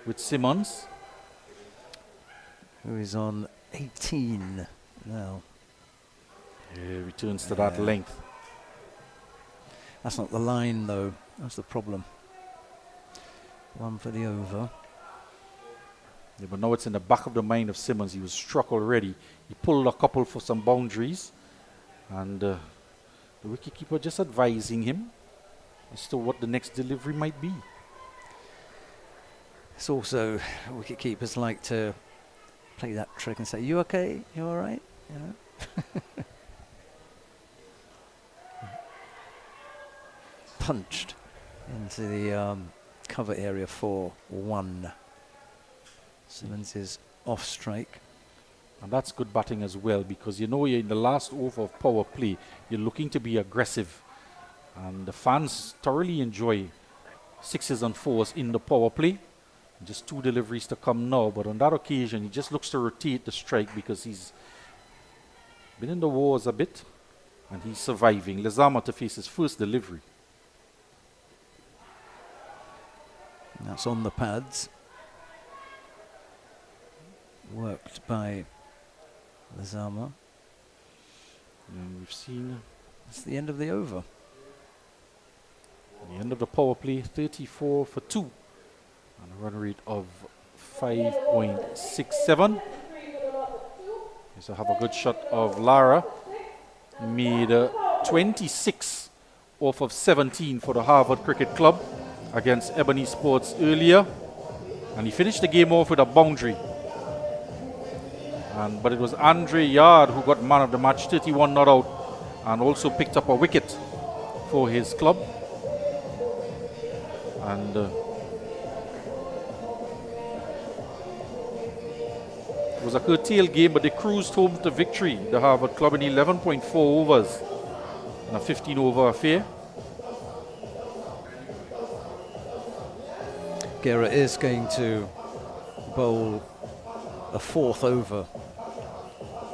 with Simmons, who is on 18 now. Yeah, returns to that length. That's not the line, though. That's the problem. One for the over. Yeah, but now it's in the back of the mind of Simmons. He was struck already. He pulled a couple for some boundaries. And the wicketkeeper just advising him as to what the next delivery might be. It's also, wicketkeepers like to play that trick and say, "You okay? You all right?" You know? Punched into the cover area for 1. Simmons is off strike. And that's good batting as well, because you know you're in the last over of power play. You're looking to be aggressive. And the fans thoroughly enjoy 6s and 4s in the power play. Just 2 deliveries to come now, but on that occasion he just looks to rotate the strike because he's been in the wars a bit and he's surviving. Lezama to face his first delivery. And that's on the pads. Worked by Lezama. And we've seen it's the end of the over. The end of the power play, 34 for 2. And a run rate of 5.67. So have a good shot of Lara. Made 26 off of 17 for the Harvard Cricket Club against Ebony Sports earlier. And he finished the game off with a boundary. But it was Andre Yard who got man of the match, 31 not out, and also picked up a wicket for his club. And it was a curtailed game, but they cruised home to victory, the Harvard Club, in 11.4 overs in a 15-over affair. Guerra is going to bowl a 4th over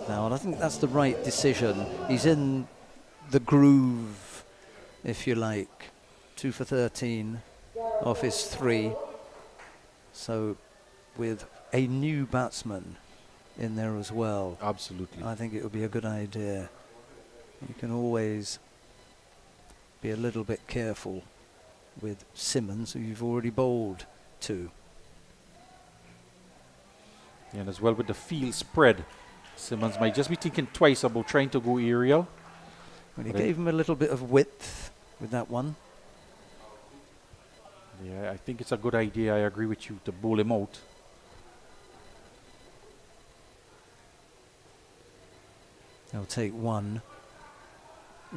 now, and I think that's the right decision. He's in the groove, if you like. 2 for 13 off his 3. So with a new batsman in there as well, absolutely, I think it would be a good idea. You can always be a little bit careful with Simmons, who you've already bowled to. And as well with the field spread, Simmons might just be thinking twice about trying to go aerial. Well, he gave him a little bit of width with that one. Yeah, I think it's a good idea. I agree with you to bowl him out. They'll take 1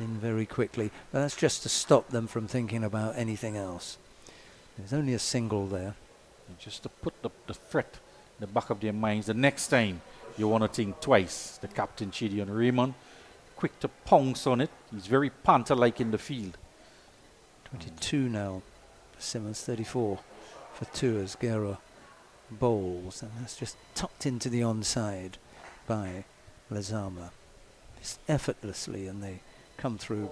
in very quickly. But that's just to stop them from thinking about anything else. There's only a single there. And just to put the threat in the back of their minds. The next time you want to think twice. The captain, Chidion Raymond, quick to pounce on it. He's very panther-like in the field. 22 now. Simmons 34 for 2 as Guerra bowls. And that's just tucked into the onside by Lezama. Just effortlessly, and they come through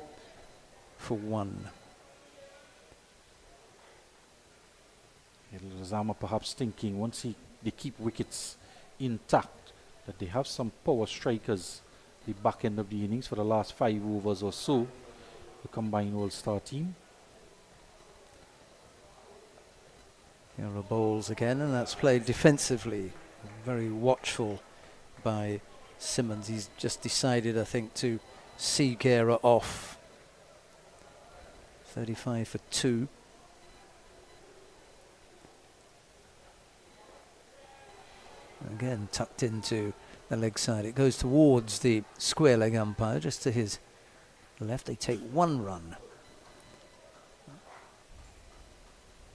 for 1. Lezama perhaps thinking once they keep wickets intact that they have some power strikers the back end of the innings for the last 5 overs or so, the combined all-star team. Gera bowls again, and that's played defensively. Very watchful by Simmons. He's just decided, I think, to see Gera off. 35 for 2. Again, tucked into the leg side. It goes towards the square leg umpire, just to his left. They take 1 run.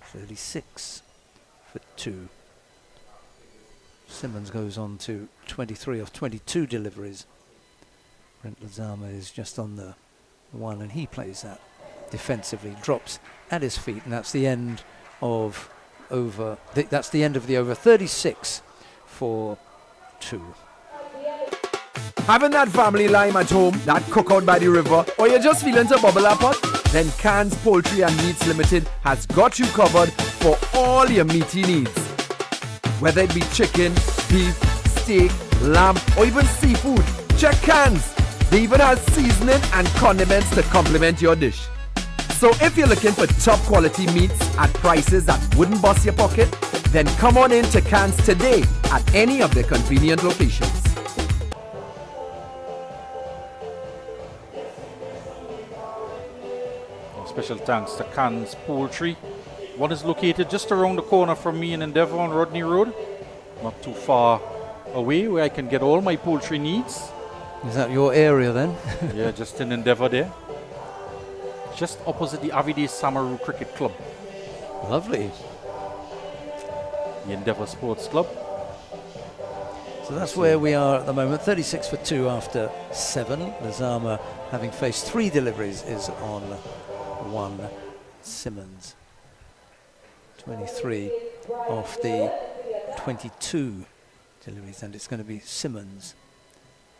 36 for 2. Simmons goes on to 23 of 22 deliveries. Brent Lozama is just on the 1, and he plays that defensively, drops at his feet, and that's the end of over. That's the end of the over. 36 for 2. Having that family lime at home, that cookout by the river, or you're just feeling to bubble up pot? Then CRUZ Poultry and Meats Limited has got you covered for all your meaty needs. Whether it be chicken, beef, steak, lamb, or even seafood, check CRUZ. They even have seasoning and condiments to complement your dish. So if you're looking for top quality meats at prices that wouldn't bust your pocket, then come on in to CRUZ today at any of their convenient locations. Special thanks to CRUZ Poultry. One is located just around the corner from me in Endeavour on Rodney Road. Not too far away, where I can get all my poultry needs. Is that your area then? Yeah, just in Endeavour there. Just opposite the Avide Samaru Cricket Club. Lovely. The Endeavour Sports Club. So that's where we are at the moment. 36 for 2 after 7. Lozama, having faced 3 deliveries, is on 1. Simmons 23 off the 22 deliveries, and it's going to be Simmons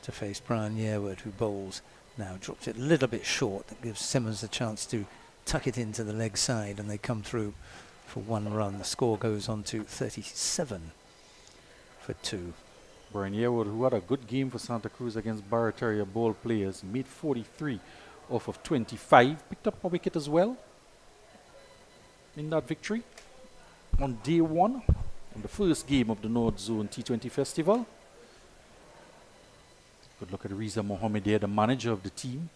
to face Brian Yearwood, who bowls now. Drops it a little bit short. That gives Simmons a chance to tuck it into the leg side, and they come through for 1 run. The score goes on to 37 for 2. Brian Yearwood, who had a good game for Santa Cruz against Barataria ball players, made 43 off of 25. Picked up a wicket as well in that victory on day 1, on the first game of the North Zone T20 Festival. Good look at Reza Mohammed there, the manager of the team,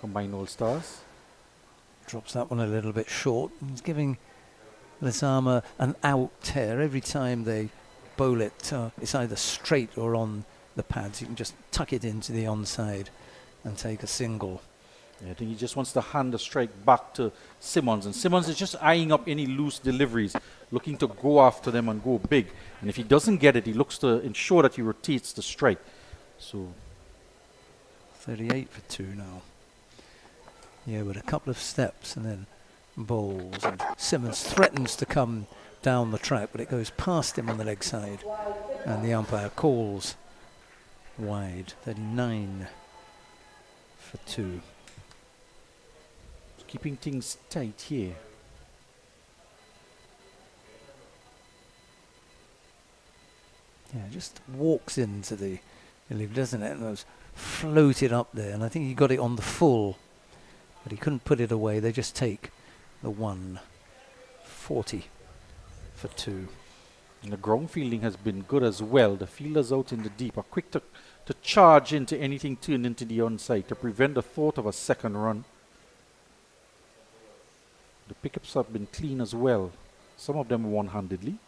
Combined All Stars. Drops that one a little bit short. He's giving Lozama an out here every time they bowl it. It's either straight or on the pads. You can just tuck it into the onside and take a single. Yeah, I think he just wants to hand the strike back to Simmons, and Simmons is just eyeing up any loose deliveries, looking to go after them and go big. And if he doesn't get it, he looks to ensure that he rotates the strike. So 38 for 2 now. Yeah, with a couple of steps and then bowls, and Simmons threatens to come down the track, but it goes past him on the leg side, and the umpire calls wide. 39 for 2. Keeping things tight here. Yeah, just walks into the lead, doesn't it? And it was floated up there, and I think he got it on the full, but he couldn't put it away. They just take the 1. 40 for 2. And the ground fielding has been good as well. The fielders out in the deep are quick to charge into anything turned into the onside to prevent the thought of a second run. The pickups have been clean as well. Some of them one-handedly.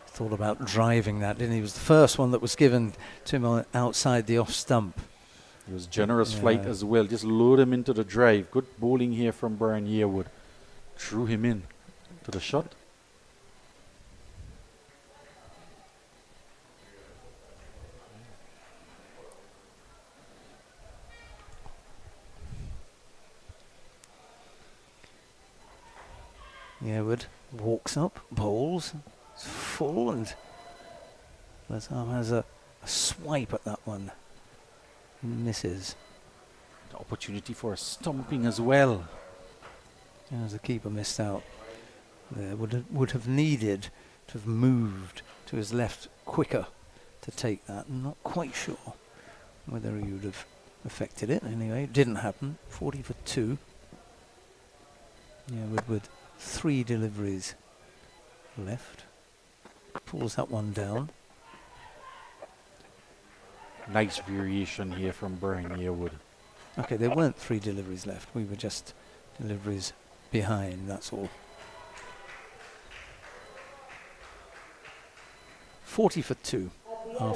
Thought about driving that, didn't he? It was the first one that was given to him outside the off stump. It was generous flight as well. Just load him into the drive. Good bowling here from Brian Yearwood. Drew him in to the shot. Yearwood walks up, bowls, it's full, and Lozama has a swipe at that one. Misses. The opportunity for a stumping as well. As the keeper missed out there, would have needed to have moved to his left quicker to take that. I'm not quite sure whether he would have affected it anyway. It didn't happen. 40 for 2. Yeah, with 3 deliveries left. Pulls that one down. Nice variation here from Brian Yearwood. Okay, there weren't 3 deliveries left. We were just deliveries behind, that's all. 40 for 2.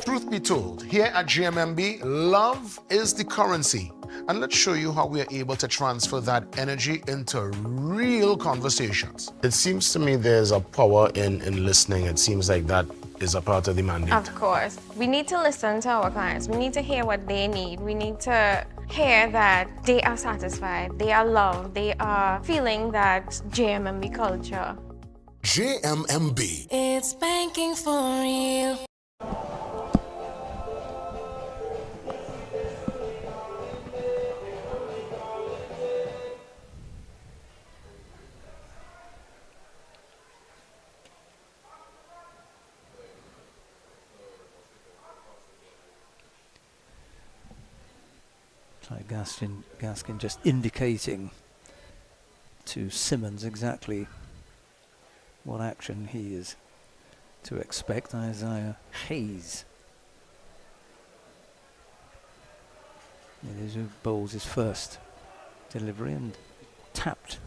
Truth be told, here at GMMB, love is the currency. And let's show you how we are able to transfer that energy into real conversations. It seems to me there's a power in listening. It seems like that is a part of the mandate. Of course. We need to listen to our clients. We need to hear what they need. We need to hear that they are satisfied, they are loved, they are feeling that JMMB culture. JMMB. It's banking for real. Gaskin just indicating to Simmons exactly what action he is to expect. Isaiah Hayes. It is who bowls his first delivery and tapped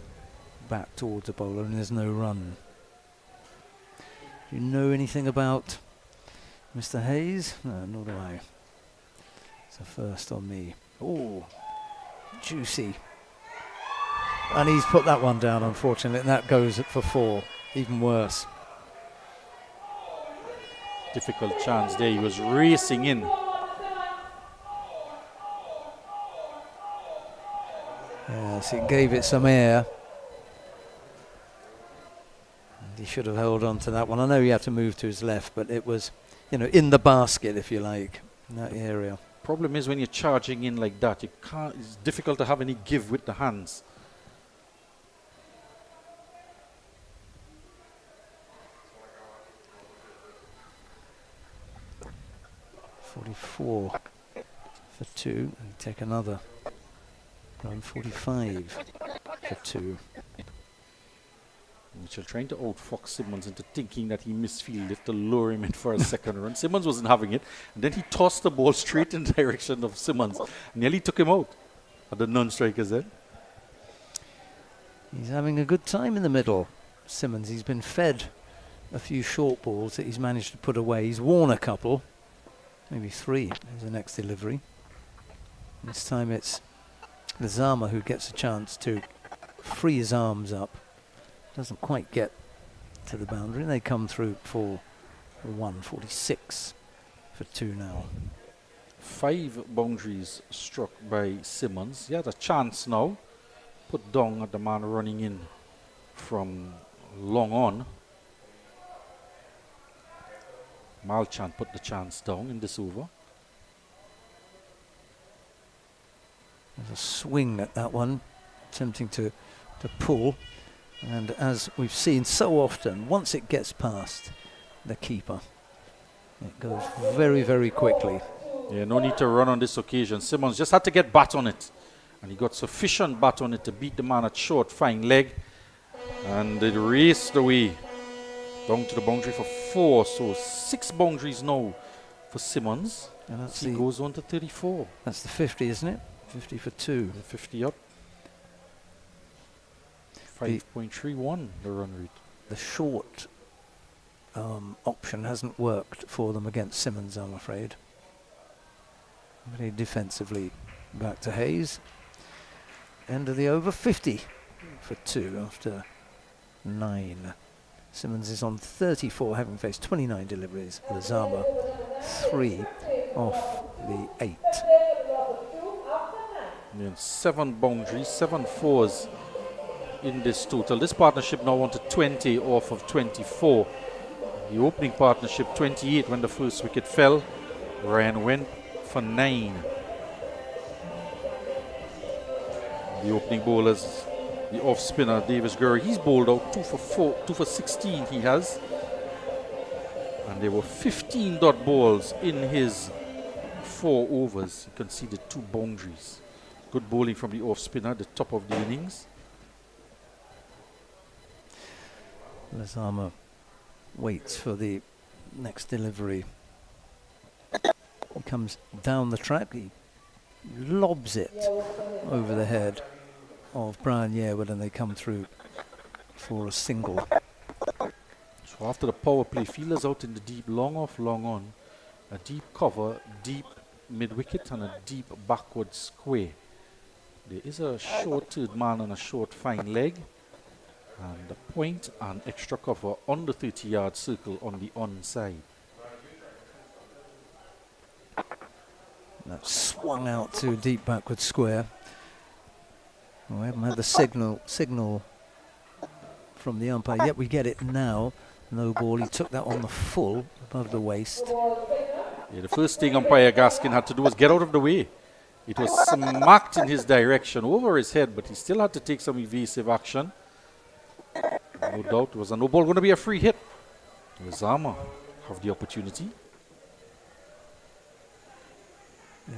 back towards the bowler, and there's no run. Do you know anything about Mr. Hayes? No, nor do I. It's a first on me. Oh, juicy. And he's put that one down, unfortunately, and that goes for 4. Even worse. Difficult chance there. He was racing in. Yes, it gave it some air. And he should have held on to that one. I know he had to move to his left, but it was, in the basket, if you like, in that area. Problem is when you're charging in like that, you can't. It's difficult to have any give with the hands. .44 for 2, and take another run. 45 for 2. Mitchell trying to outfox Simmons into thinking that he misfielded to lure him in for a second run. Simmons wasn't having it, and then he tossed the ball straight in the direction of Simmons. Nearly took him out at the non-strikers then. He's having a good time in the middle, Simmons. He's been fed a few short balls that he's managed to put away. He's worn a couple, maybe 3 is the next delivery. This time it's Lizama who gets a chance to free his arms up. Doesn't quite get to the boundary. They come through for 146 for 2 now. 5 boundaries struck by Simmons. He had a chance now. Put down at the man running in from long on. Malchand put the chance down in this over. There's a swing at that one, attempting to pull. And as we've seen so often, once it gets past the keeper, it goes very, very quickly. Yeah, no need to run on this occasion. Simmons just had to get bat on it. And he got sufficient bat on it to beat the man at short, fine leg. And it raced away down to the boundary for 4. So 6 boundaries now for Simmons. And that's he goes on to 34. That's the 50, isn't it? 50 for 2. 50 up. 5.31 the run rate. The short option hasn't worked for them against Simmons, I'm afraid. Very defensively back to Hayes. End of the over, 50 for 2 after 9. Simmons is on 34, having faced 29 deliveries. Lizama 3 off the 8. And 7 boundaries, 7 fours in this total. This partnership now on to 20 off of 24. The opening partnership 28 when the first wicket fell. Ryan went for 9. The opening bowlers, the off spinner Davis Gurry, he's bowled out 2 for 16 he has. And there were 15 dot balls in his 4 overs, he conceded 2 boundaries. Good bowling from the off spinner at the top of the innings. Lazama waits for the next delivery. He comes down the track, he lobs it over the head of Brian Yearwood, and they come through for a single. So after the power play, fielders out in the deep, long off, long on. A deep cover, deep mid-wicket and a deep backward square. There is a short third man and a short fine leg. And a point and extra cover on the 30-yard circle on the on side. That swung out to deep backward square. We haven't had the signal from the umpire yet. We get it now. No ball. He took that on the full above the waist. Yeah, the first thing umpire Gaskin had to do was get out of the way. It was smacked in his direction over his head, but he still had to take some evasive action. No doubt it was a no ball, going to be a free hit. Lazama have the opportunity.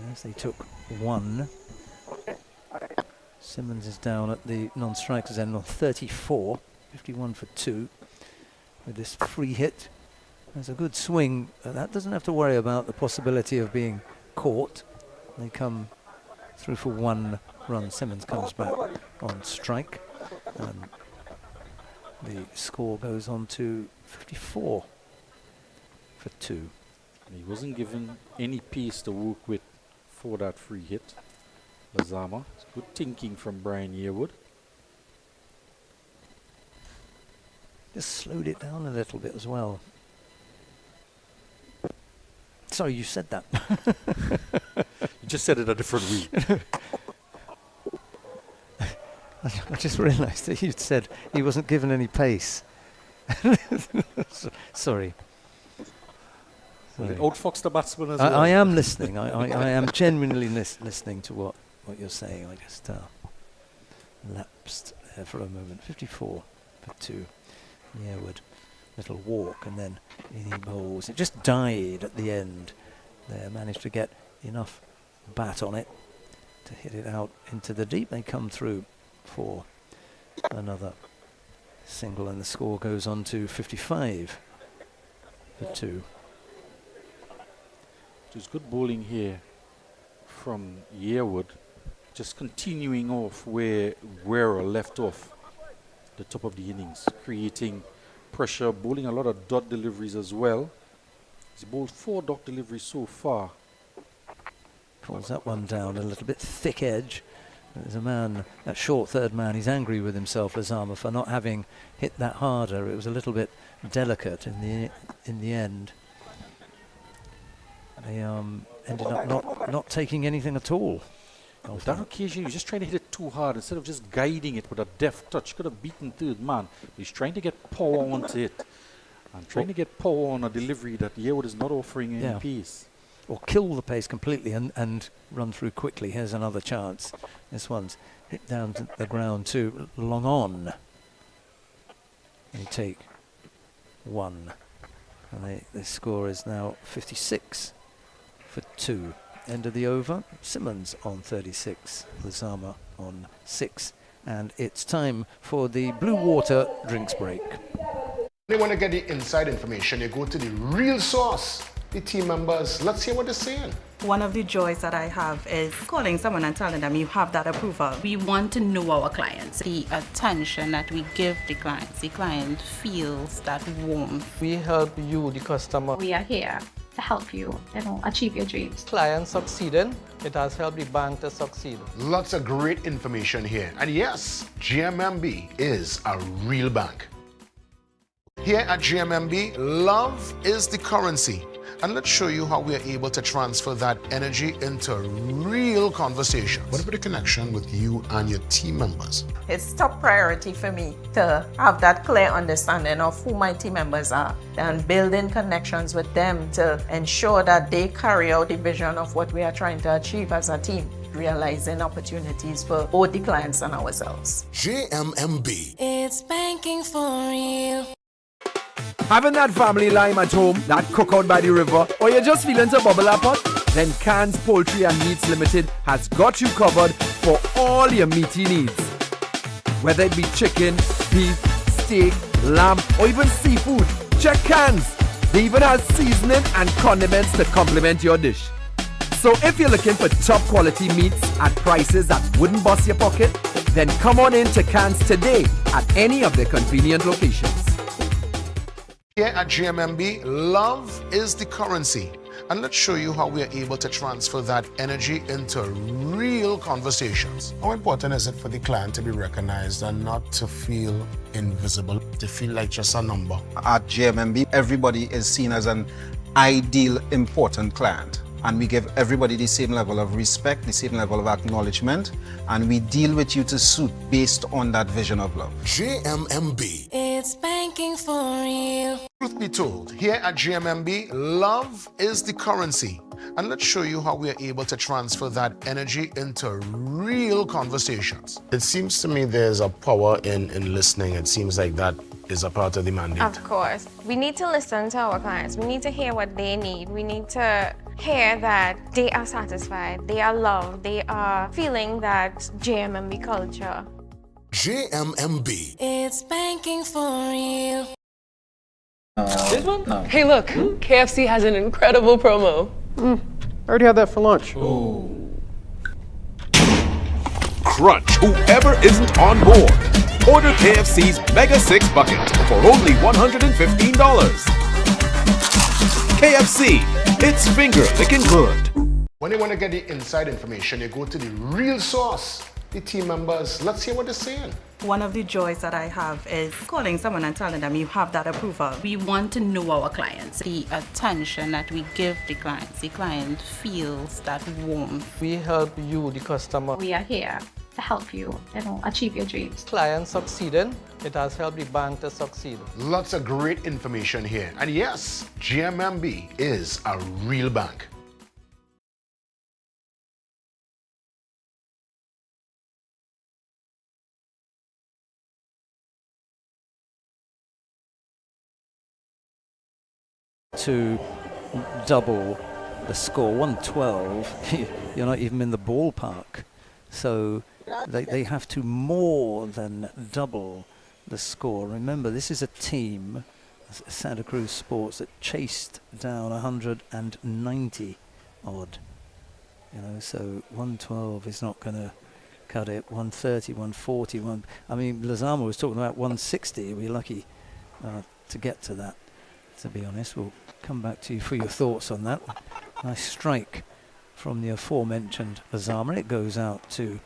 Yes, they took 1. Simmons is down at the non-strikers end on 34, 51 for 2 with this free hit. There's a good swing. That doesn't have to worry about the possibility of being caught. They come through for 1 run. Simmons comes back on strike, and the score goes on to 54 for 2. He wasn't given any pace to work with for that free hit. Lazama. It's good thinking from Brian Yearwood. Just slowed it down a little bit as well. Sorry, you said that. You just said it a different way. I just realised that you'd said he wasn't given any pace. Sorry. Outfox the batsman as well. I am listening. I am genuinely listening to what you're saying. I just lapsed there for a moment. 54 for 2. Yearwood, little walk, and then he bowls. It just died at the end there. Managed to get enough bat on it to hit it out into the deep. They come through for another single, and the score goes on to 55 for 2. There's good bowling here from Yearwood, just continuing off where Guerra left off the top of the innings, creating pressure, bowling a lot of dot deliveries as well. He's bowled 4 dot deliveries so far. Pulls that one down a little bit, thick edge. There's a man, that short third man, he's angry with himself, Lazama, for not having hit that harder. It was a little bit delicate in the end. They ended up not taking anything at all. On that occasion, he was just trying to hit it too hard instead of just guiding it with a deft touch. Could have beaten third man. He's trying to get power onto it and trying to get power on a delivery that Yearwood is not offering any pace. Or kill the pace completely and run through quickly. Here's another chance. This one's hit down to the ground too, long on. They take 1. And the score is now 56 for 2. End of the over. Simmons on 36, Lazama on 6. And it's time for the Blue Water drinks break. They want to get the inside information. They go to the real source, the team members. Let's hear what they're saying. One of the joys that I have is calling someone and telling them you have that approval. We want to know our clients, the attention that we give the client feels that warmth. We help you, the customer. We are here to help you, achieve your dreams. Client succeeding, it has helped the bank to succeed. Lots of great information here. And yes, GMMB is a real bank. Here at GMMB, love is the currency. And let's show you how we are able to transfer that energy into real conversations. What about the connection with you and your team members? It's top priority for me to have that clear understanding of who my team members are and building connections with them to ensure that they carry out the vision of what we are trying to achieve as a team, realizing opportunities for both the clients and ourselves. GMMB. It's banking for real. Having that family lime at home, that cookout by the river, or you're just feeling to bubble up pot? then Can's Poultry and Meats Limited has got you covered for all your meaty needs. Whether it be chicken, beef, steak, lamb, or even seafood, check Can's. They even have seasoning and condiments to complement your dish. So if you're looking for top quality meats at prices that wouldn't bust your pocket, then come on in to Can's today at any of their convenient locations. Here at GMMB, love is the currency. And let's show you how we are able to transfer that energy into real conversations. How important is it for the client to be recognized and not to feel invisible, to feel like just a number? At GMMB, everybody is seen as an ideal, important client. And we give everybody the same level of respect, the same level of acknowledgement, and we deal with you to suit based on that vision of love. GMMB. It's banking for real. Truth be told, here at GMMB, love is the currency. And let's show you how we are able to transfer that energy into real conversations. It seems to me there's a power in listening. It seems like that is a part of the mandate. Of course. We need to listen to our clients. We need to hear what they need. We need to hear that they are satisfied, they are loved, they are feeling that JMMB culture. JMMB. It's banking for real. This one? Hey, look, KFC has an incredible promo. I already had that for lunch. Crunch whoever isn't on board. Order KFC's Mega 6 Bucket for only $115. KFC, it's finger licking good. When you want to get the inside information, you go to the real source, the team members. Let's hear what they're saying. One of the joys that I have is calling someone and telling them you have that approval. We want to know our clients, the attention that we give the client feels that warmth. We help you, the customer. We are here to help you, achieve your dreams. Client succeeding, it has helped the bank to succeed. Lots of great information here. And yes, GMMB is a real bank. To double the score, 112, you're not even in the ballpark. So they have to more than double the score. Remember, this is a team, Santa Cruz Sports, that chased down 190 odd. So 112 is not going to cut it. 130, 140, I mean, Lazama was talking about 160. We're lucky to get to that. To be honest, we'll come back to you for your thoughts on that. Nice strike from the aforementioned Lazama. It goes out to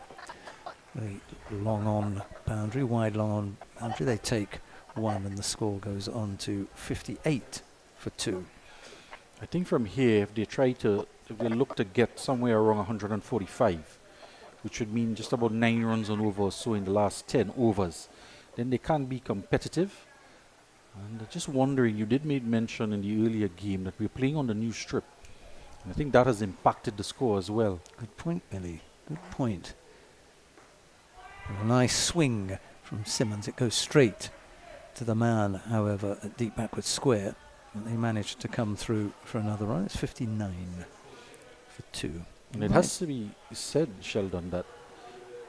the long on boundary, wide long on boundary. They take one and the score goes on to 58 for 2. I think from here, if they look to get somewhere around 145, which would mean just about 9 runs on over or so in the last 10 overs, then they can be competitive. And just wondering, you did make mention in the earlier game that we're playing on the new strip. And I think that has impacted the score as well. Good point, Billy. Good point. A nice swing from Simmons. It goes straight to the man, however, at deep backward square. And they managed to come through for another run. It's 59 for 2. And it has to be said, Sheldon, that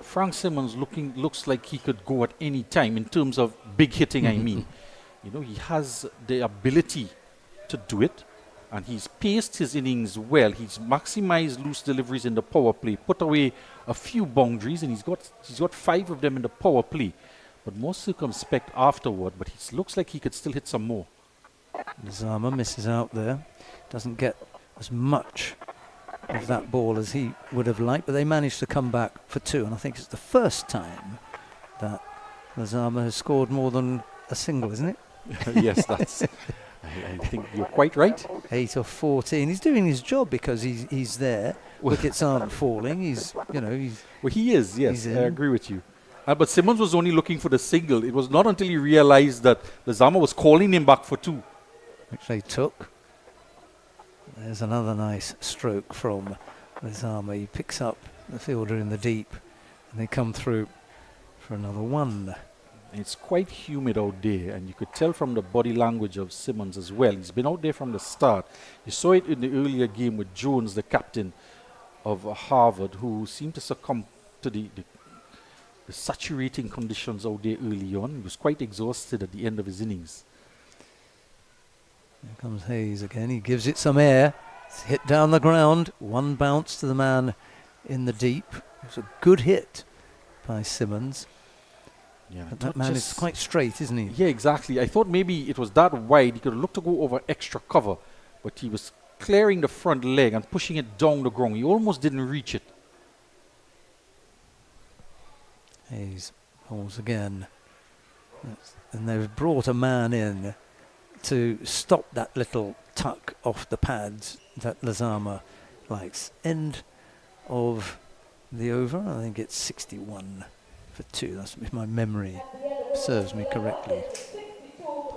Frank Simmons looks like he could go at any time in terms of big hitting, I mean. He has the ability to do it, and he's paced his innings well. He's maximized loose deliveries in the power play, put away a few boundaries, and he's got 5 of them in the power play, but more circumspect afterward. But he looks like he could still hit some more. Lazama misses out there, doesn't get as much of that ball as he would have liked, but they managed to come back for 2, and I think it's the first time that Lazama has scored more than a single, isn't it? Yes, I think you're quite right. 8 of 14. He's doing his job because he's there. Wickets aren't falling. He's. Well, he is. Yes, I agree with you. But Simmons was only looking for the single. It was not until he realized that Lazama was calling him back for 2, which they took. There's another nice stroke from Lazama. He picks up the fielder in the deep, and they come through for another 1. It's quite humid out there, and you could tell from the body language of Simmons as well. He's been out there from the start. You saw it in the earlier game with Jones, the captain of Harvard, who seemed to succumb to the saturating conditions out there early on. He was quite exhausted at the end of his innings. Here comes Hayes again. He gives it some air. It's hit down the ground. One bounce to the man in the deep. It was a good hit by Simmons. Yeah, but that man is quite straight, isn't he? Yeah, exactly. I thought maybe it was that wide. He could have looked to go over extra cover, but he was clearing the front leg and pushing it down the ground. He almost didn't reach it. Hayes bowls again. And they've brought a man in to stop that little tuck off the pads that Lazama likes. End of the over. I think it's 61 for 2. That's if my memory serves me correctly.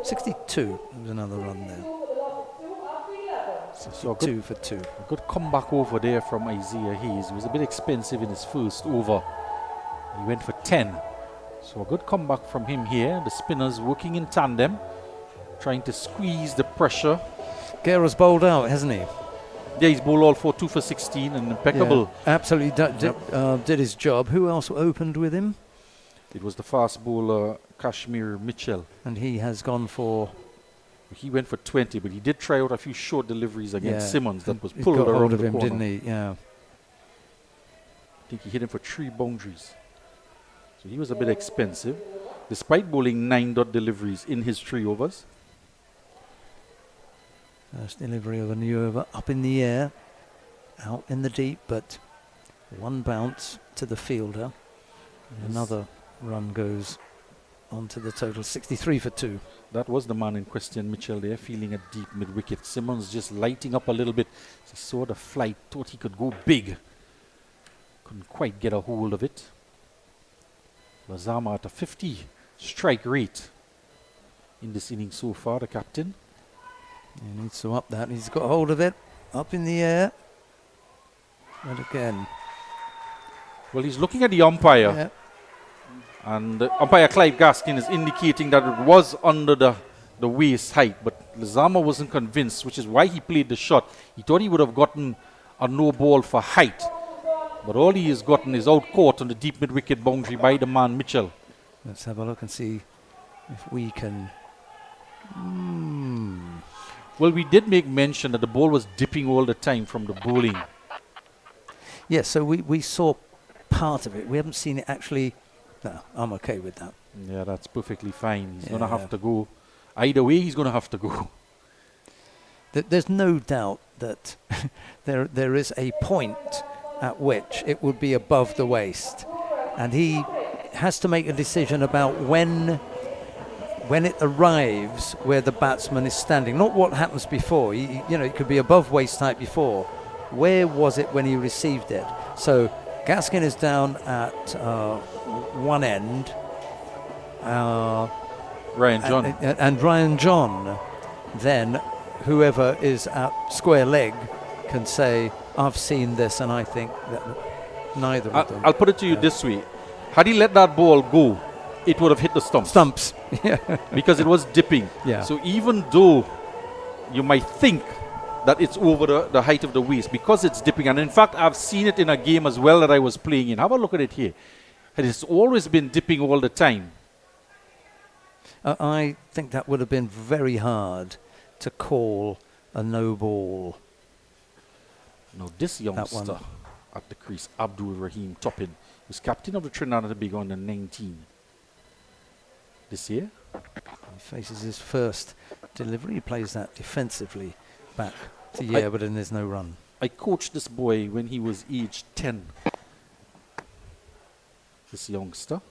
62. There was another run there. So 2 for 2. A good comeback over there from Isaiah Hayes. He was a bit expensive in his first over. He went for 10. So a good comeback from him here. The spinners working in tandem, trying to squeeze the pressure. Guerra's bowled out, hasn't he? Yeah, he's bowled all for 2 for 16 and impeccable. Yeah, absolutely did his job. Who else opened with him? It was the fast bowler Kashmir Mitchell. And he has gone for... He went for 20, but he did try out a few short deliveries against Simmons that was He pulled got around hold of the him, corner. didn't he? Yeah. I think he hit him for 3 boundaries. So he was a bit expensive, despite bowling 9 dot deliveries in his 3 overs. First delivery of a new over, up in the air, out in the deep, but one bounce to the fielder. And another run goes on to the total, 63 for 2. That was the man in question, Mitchell there, feeling a deep mid-wicket. Simmons just lighting up a little bit. He saw the flight, thought he could go big. Couldn't quite get a hold of it. Lazama at a 50 strike rate in this inning so far, the captain. He needs to up that. He's got hold of it, up in the air. And again. Well, he's looking at the umpire. Yeah. And umpire Clive Gaskin is indicating that it was under the waist height, but Lazama wasn't convinced, which is why he played the shot. He thought he would have gotten a no ball for height, but all he has gotten is out caught on the deep mid-wicket boundary by the man Mitchell. Let's have a look and see if we can... Well, we did make mention that the ball was dipping all the time from the bowling. Yes, so we saw part of it. We haven't seen it actually... No, I'm okay with that. Yeah, that's perfectly fine. He's going to have to go. Either way, he's going to have to go. There's no doubt that there is a point at which it would be above the waist. And he has to make a decision about when it arrives where the batsman is standing. Not what happens before. It could be above waist height before. Where was it when he received it? So Gaskin is down at one end. Ryan John. And Ryan John, then whoever is at square leg can say, I've seen this, and I think that neither of them. I'll put it to you this way. Had he let that ball go, it would have hit the stumps. Stumps, yeah. Because it was dipping. Yeah. So even though you might think that it's over the height of the waist, because it's dipping, and in fact, I've seen it in a game as well that I was playing in. Have a look at it here. It has always been dipping all the time. I think that would have been very hard to call a no ball. Now this youngster at the crease, Abdul Rahim Toppin, was captain of the Trinidad and Tobago under 19 this year. He faces his first delivery. He plays that defensively back to but then there's no run. I coached this boy when he was aged 10. This youngster.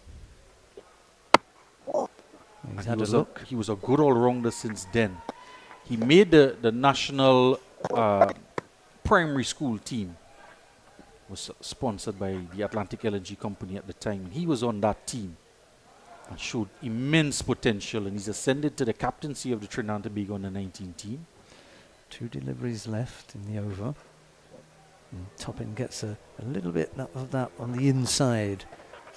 He's had a look. He was a good all-rounder since then. He made the national primary school team. Was sponsored by the Atlantic LNG company at the time. And he was on that team and showed immense potential. And he's ascended to the captaincy of the Trinidad and Tobago under 19 team. 2 deliveries left in the over. And Toppin gets a little bit of that on the inside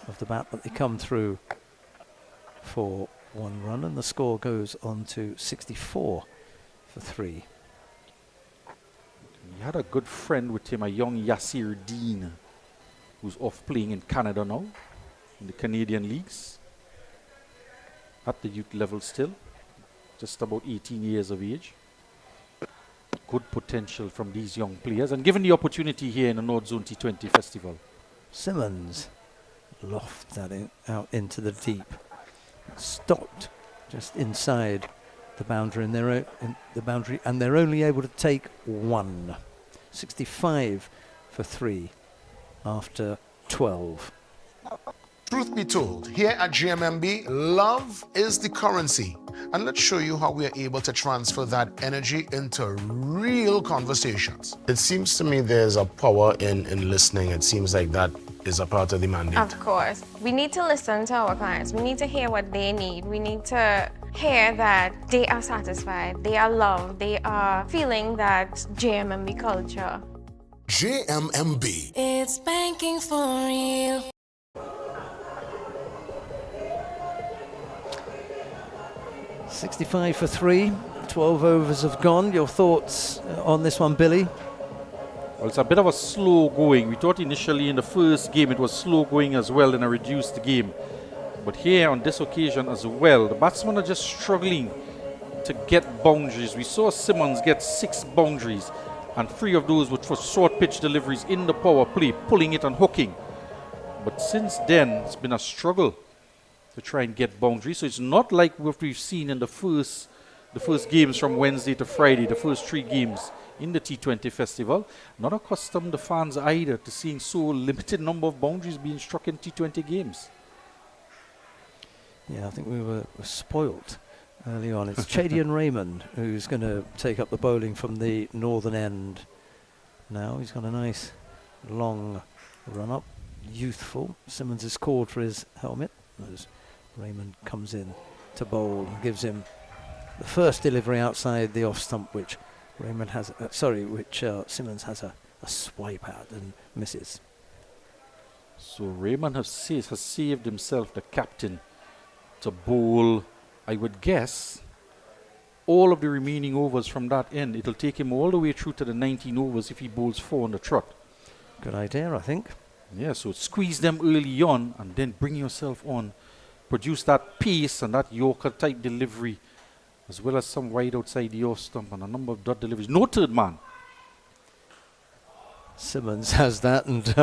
of the bat, but they come through. for 1 run, and the score goes on to 64 for 3. He had a good friend with him, a young Yasir Dean, who's off playing in Canada now, in the Canadian leagues, at the youth level still, just about 18 years of age. Good potential from these young players, and given the opportunity here in the North Zone T20 Festival. Simmons lofts that out into the deep. Stopped just inside the boundary, and they're only able to take 1. 65 for 3 after 12. Truth be told, here at GMMB, love is the currency. And let's show you how we are able to transfer that energy into real conversations. It seems to me there's a power in listening. It seems like that is a part of the mandate. Of course. We need to listen to our clients. We need to hear what they need. We need to hear that they are satisfied, they are loved, they are feeling that JMMB culture. JMMB. It's banking for real. $65 for 3. 12 overs have gone. Your thoughts on this one, Billy? Well, it's a bit of a slow going. We thought initially in the first game it was slow going as well in a reduced game. But here on this occasion as well, the batsmen are just struggling to get boundaries. We saw Simmons get 6 boundaries, and 3 of those were for short pitch deliveries in the power play, pulling it and hooking. But since then, it's been a struggle to try and get boundaries. So it's not like what we've seen in the first games from Wednesday to Friday, the first 3 games in the T20 Festival. Not accustomed the fans either to seeing so limited number of boundaries being struck in T20 games. Yeah, I think we were spoilt early on. It's Chadian Raymond who's going to take up the bowling from the northern end now. He's got a nice long run up, youthful. Simmons has called for his helmet as Raymond comes in to bowl and gives him the first delivery outside the off stump, which Raymond has, Simmons has a swipe at and misses. So Raymond has saved himself, the captain, to bowl, I would guess, all of the remaining overs from that end. It'll take him all the way through to the 19 overs if he bowls 4 on the trot. Good idea, I think. Yeah, so squeeze them early on and then bring yourself on. Produce that pace and that Yorker type delivery, as well as some wide outside the off stump and a number of dot deliveries. No third man. Simmons has that, and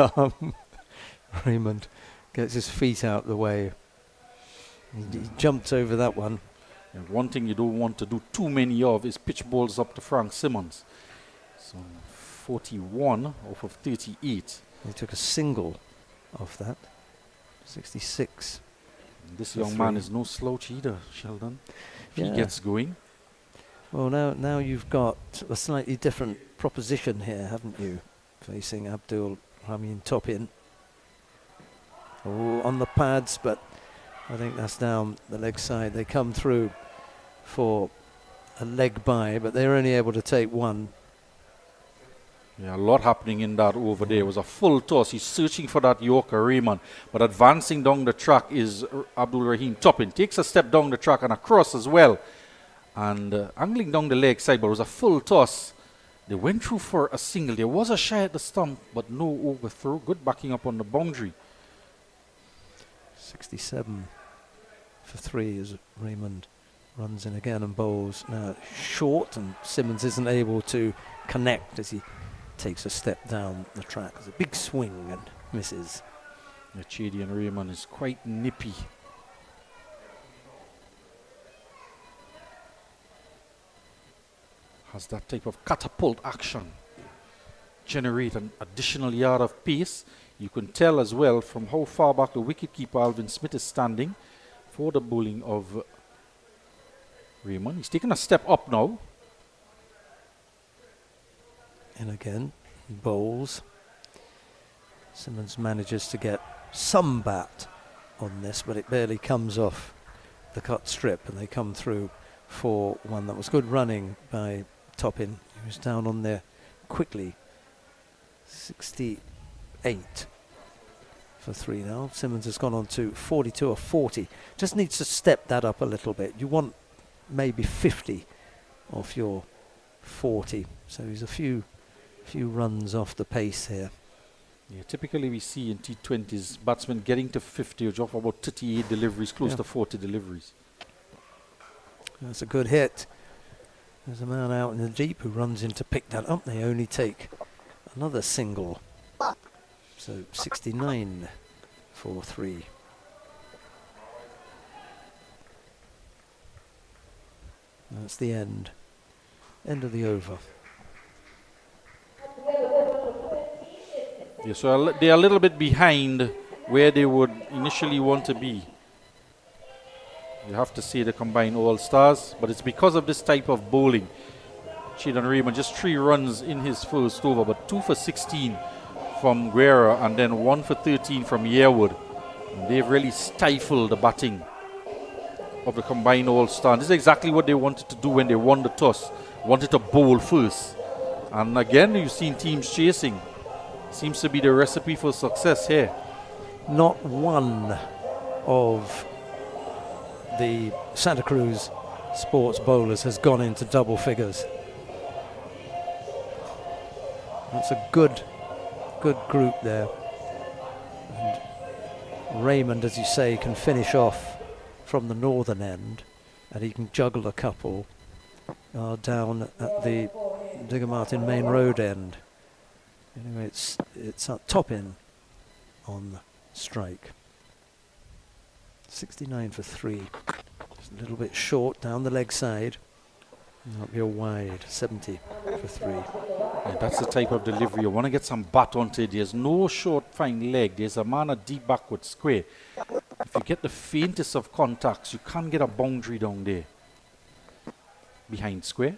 Raymond gets his feet out the way. He jumped over that one. And one thing you don't want to do too many of is pitch balls up to Frank Simmons. So 41 off of 38. He took a single off that. 66. And this young man is no slouch either, Sheldon. If he gets going. Well, now you've got a slightly different proposition here, haven't you? Facing Abdul Hamid Topin. Oh, on the pads, but I think that's down the leg side. They come through for a leg by, but they're only able to take 1. Yeah, a lot happening in that over there. It was a full toss. He's searching for that Yorker, Raymond. But advancing down the track is Abdul Rahim Topin. Takes a step down the track and across as well. And angling down the leg side, but it was a full toss. They went through for a single. There was a shy at the stump, but no overthrow. Good backing up on the boundary. 67 for 3 as Raymond runs in again and bowls now short, and Simmons isn't able to connect as he takes a step down the track. There's a big swing and misses. Yeah, Chadian Raymond is quite nippy. Has that type of catapult action. Generate an additional yard of pace. You can tell as well from how far back the wicketkeeper Alvin Smith is standing for the bowling of Raymond. He's taking a step up now. And again, bowls. Simmons manages to get some bat on this, but it barely comes off the cut strip, and they come through for 1. That was good running by Topin. He was down on there quickly. 68 for 3 now. Simmons has gone on to 42 or 40. Just needs to step that up a little bit. You want maybe 50 off your 40. So he's a few runs off the pace here. Yeah, typically we see in T20s batsmen getting to 50 or off about 38 deliveries, close to 40 deliveries. That's a good hit. There's a man out in the deep who runs in to pick that up. They only take another single. So 69 for 3. That's the end. End of the over. Yeah, so they're a little bit behind where they would initially want to be. You have to see the combined all-stars, but it's because of this type of bowling. Chedan Raymond just 3 runs in his first over, but 2 for 16 from Guerra and then 1 for 13 from Yearwood. And they've really stifled the batting of the combined all-star. This is exactly what they wanted to do when they won the toss. Wanted to bowl first. And again, you've seen teams chasing. Seems to be the recipe for success here. Not one of the Santa Cruz sports bowlers has gone into double figures. That's a good group there. And Raymond, as you say, can finish off from the northern end, and he can juggle a couple down at the Digger Martin Main Road end. Anyway, it's up top in on strike. 69 for 3. Just a little bit short down the leg side. That'll be a wide. 70 for 3. Yeah, that's the type of delivery. You want to get some bat onto it. There's no short, fine leg. There's a man at deep backward square. If you get the faintest of contacts, you can't get a boundary down there. Behind square.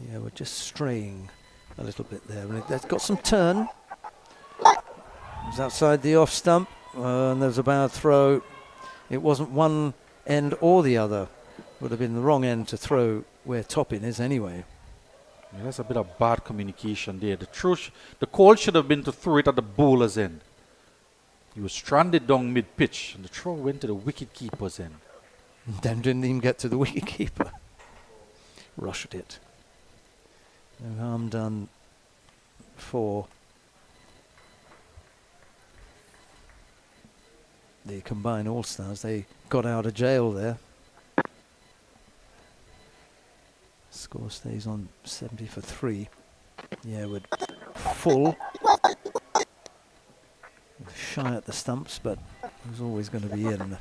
Yeah, we're just straying a little bit there. And it's got some turn. It's outside the off stump. And there's a bad throw. It wasn't one end or the other. Would have been the wrong end to throw where Toppin is anyway. Yeah, that's a bit of bad communication there. The call should have been to throw it at the bowler's end. He was stranded down mid-pitch, and the throw went to the wicket-keeper's end. Then didn't even get to the wicket-keeper. Rushed it. No harm done for the combined all-stars. They got out of jail there. Score stays on 70 for 3. Yeah, with full. Shy at the stumps, but it was always going to be in.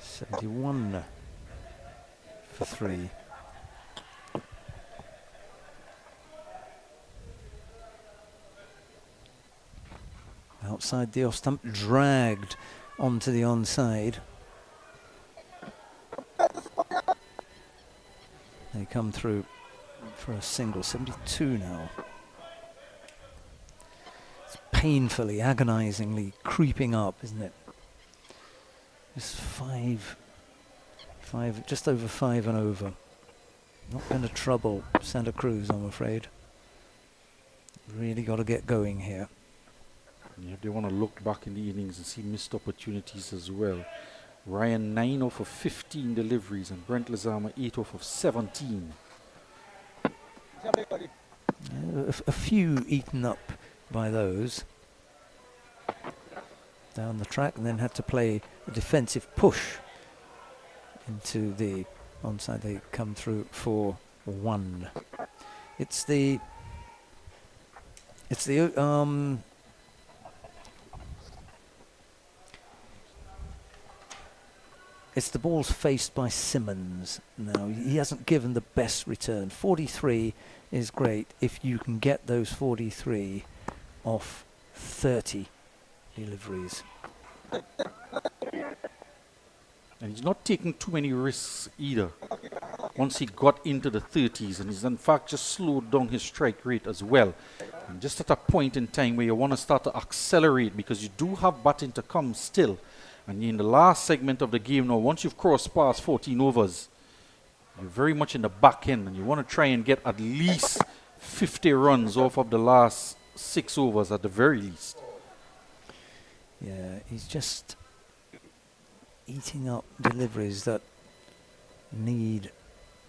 $71 for 3. Outside the off stump, dragged onto the onside. They come through for a single. 72 now. It's painfully, agonizingly creeping up, isn't it? Just five, just over 5 and over. Not going to trouble Santa Cruz, I'm afraid. Really got to get going here. Yeah, they want to look back in the innings and see missed opportunities as well. Ryan 9 off of 15 deliveries and Brent Lezama 8 off of 17. A few eaten up by those down the track, and then had to play a defensive push into the onside. They come through for 1. It's the balls faced by Simmons now. He hasn't given the best return. 43 is great if you can get those 43 off 30 deliveries. And he's not taking too many risks either. Once he got into the 30s, and he's in fact just slowed down his strike rate as well. And just at a point in time where you want to start to accelerate, because you do have batting to come still. And in the last segment of the game now, once you've crossed past 14 overs, You're very much in the back end, and you want to try and get at least 50 runs off of the last 6 overs at the very least. Yeah, he's just eating up deliveries that need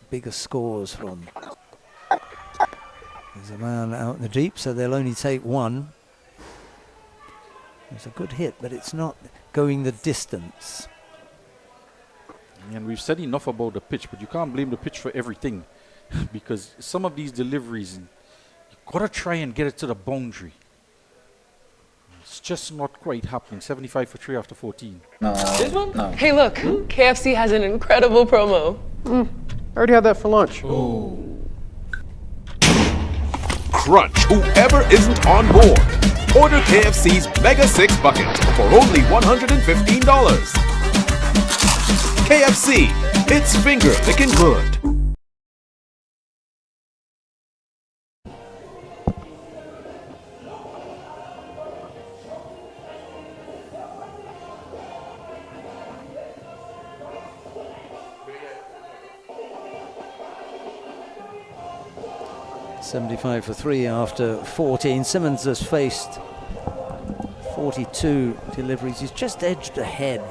bigger scores from. There's a man out in the deep, so they'll only take one. It's a good hit, but it's not going the distance. And we've said enough about the pitch, but you can't blame the pitch for everything because some of these deliveries, you've got to try and get it to the boundary. It's just not quite happening. 75 for 3 after 14. This one? No. Hey, look, KFC has an incredible promo. I already had that for lunch. Crunch whoever isn't on board. Order KFC's Mega 6 Bucket for only $115. KFC, it's finger licking good. $75 for 3 after 14. Simmons has faced 42 deliveries. He's just edged ahead.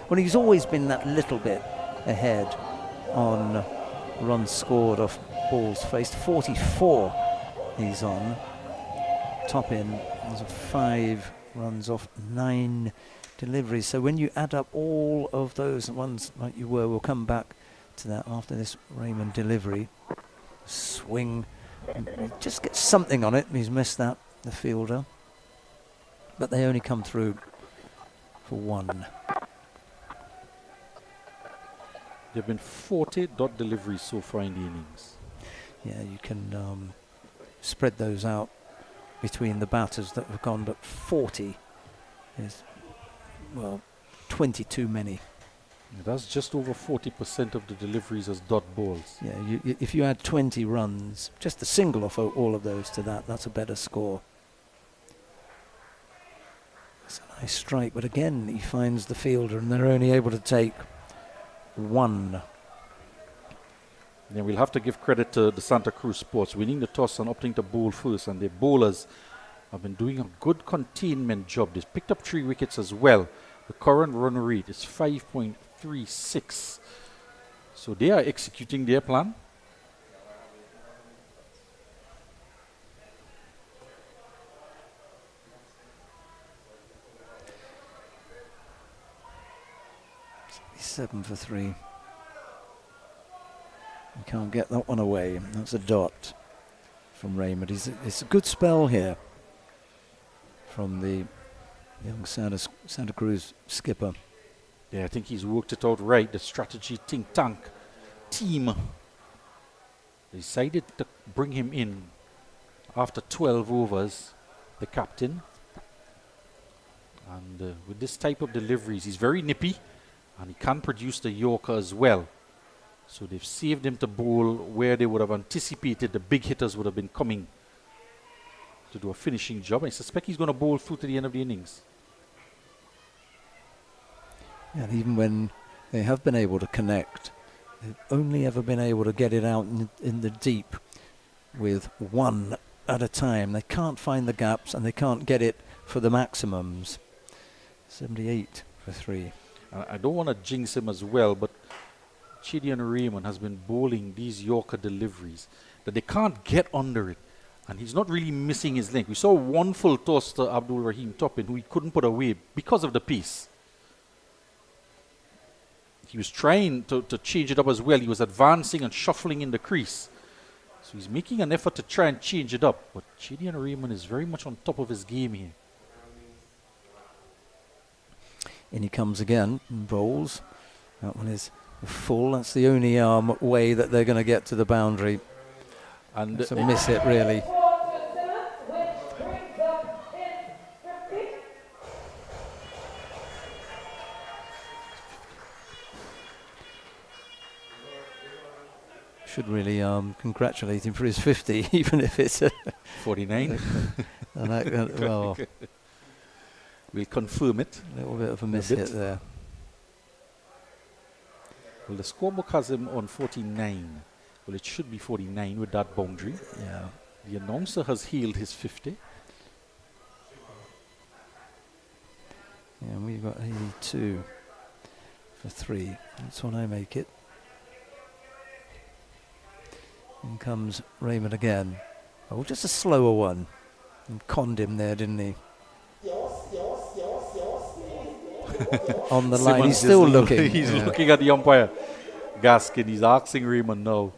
Well, he's always been that little bit ahead on runs scored off balls faced. 44 he's on. Top in, there's 5 runs off 9 deliveries. So when you add up all of those ones like you were, we'll come back to that after this Raymond delivery. Swing. He just gets something on it. He's missed that, the fielder. But they only come through for 1. There have been 40 dot deliveries so far in the innings. Yeah, you can spread those out between the batters that have gone, but 40 is, well, 20 too many. Yeah, that's just over 40% of the deliveries as dot balls. Yeah, if you add 20 runs, just a single off all of those to that, that's a better score. It's a nice strike, but again, he finds the fielder and they're only able to take 1. Yeah, we'll have to give credit to the Santa Cruz Sports winning the toss and opting to bowl first, and their bowlers have been doing a good containment job. They've picked up 3 wickets as well. The current run rate is 5.36. So they are executing their plan. Seven for 3. You can't get that one away. That's a dot from Raymond. It's a good spell here from the young Santa Cruz skipper. Yeah, I think he's worked it out right. The strategy think tank team decided to bring him in after 12 overs, the captain. And with this type of deliveries, he's very nippy and he can produce the Yorker as well. So they've saved him to bowl where they would have anticipated the big hitters would have been coming to do a finishing job. I suspect he's going to bowl through to the end of the innings. And even when they have been able to connect, they've only ever been able to get it out in the deep with 1 at a time. They can't find the gaps and they can't get it for the maximums. 78 for 3. I don't want to jinx him as well, but Chidian Raymond has been bowling these Yorker deliveries that they can't get under it. And he's not really missing his length. We saw 1 full toss to Abdul Rahim Toppin, who he couldn't put away because of the pace. He was trying to change it up as well. He was advancing and shuffling in the crease. So he's making an effort to try and change it up. But Chidian Raymond is very much on top of his game here. In he comes again and bowls. That one is full. That's the only way that they're going to get to the boundary. And it's a miss hit, really. Should really congratulate him for his 50, even if it's 49. Well, we'll confirm it. A little bit of a miss hit there. Well, the scorebook has him on 49. Well, it should be 49 with that boundary. Yeah. The announcer has healed his 50. Yeah, and we've got 82 for 3. That's what I make it. In comes Raymond again. Oh, just a slower one. And conned him there, didn't he? On the line, he's still looking. He's looking at the umpire. Gaskin, he's asking Raymond now.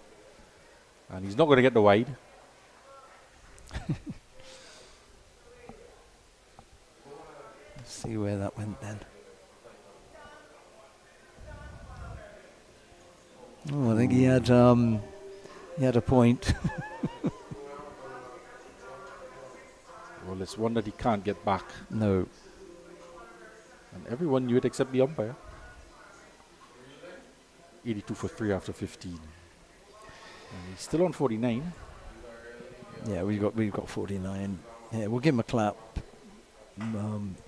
And he's not going to get the wide. Let's see where that went then. Oh, I think he had a point. Well, it's one that he can't get back. No. And everyone knew it except the umpire. 82 for 3 after 15. And he's still on 49. Yeah, we've got 49. Yeah, we'll give him a clap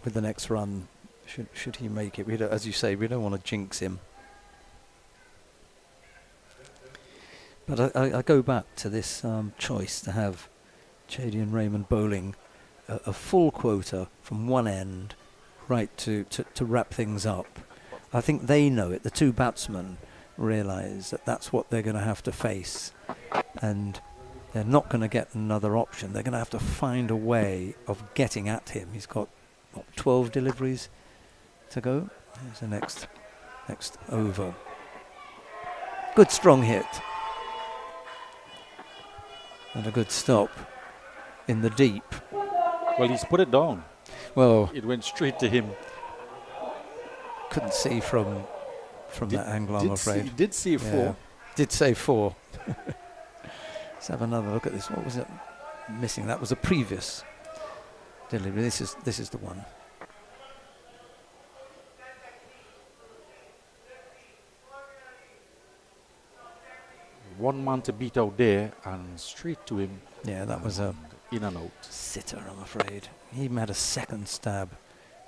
with the next run. Should he make it? As you say, we don't want to jinx him. But I go back to this choice to have Chady and Raymond bowling a full quota from one end right to wrap things up. I think they know it. The two batsmen realise that that's what they're going to have to face, and they're not going to get another option. They're going to have to find a way of getting at him. He's got 12 deliveries to go. Here's the next over. Good strong hit. And a good stop in the deep. Well, he's put it down. Well, it went straight to him. Couldn't see from that angle, I'm afraid. He did see 4. Did say 4. Let's have another look at this. What was it missing? That was a previous delivery. This is the one. One man to beat out there and straight to him. Yeah, that was a in and out sitter, I'm afraid. He even had a second stab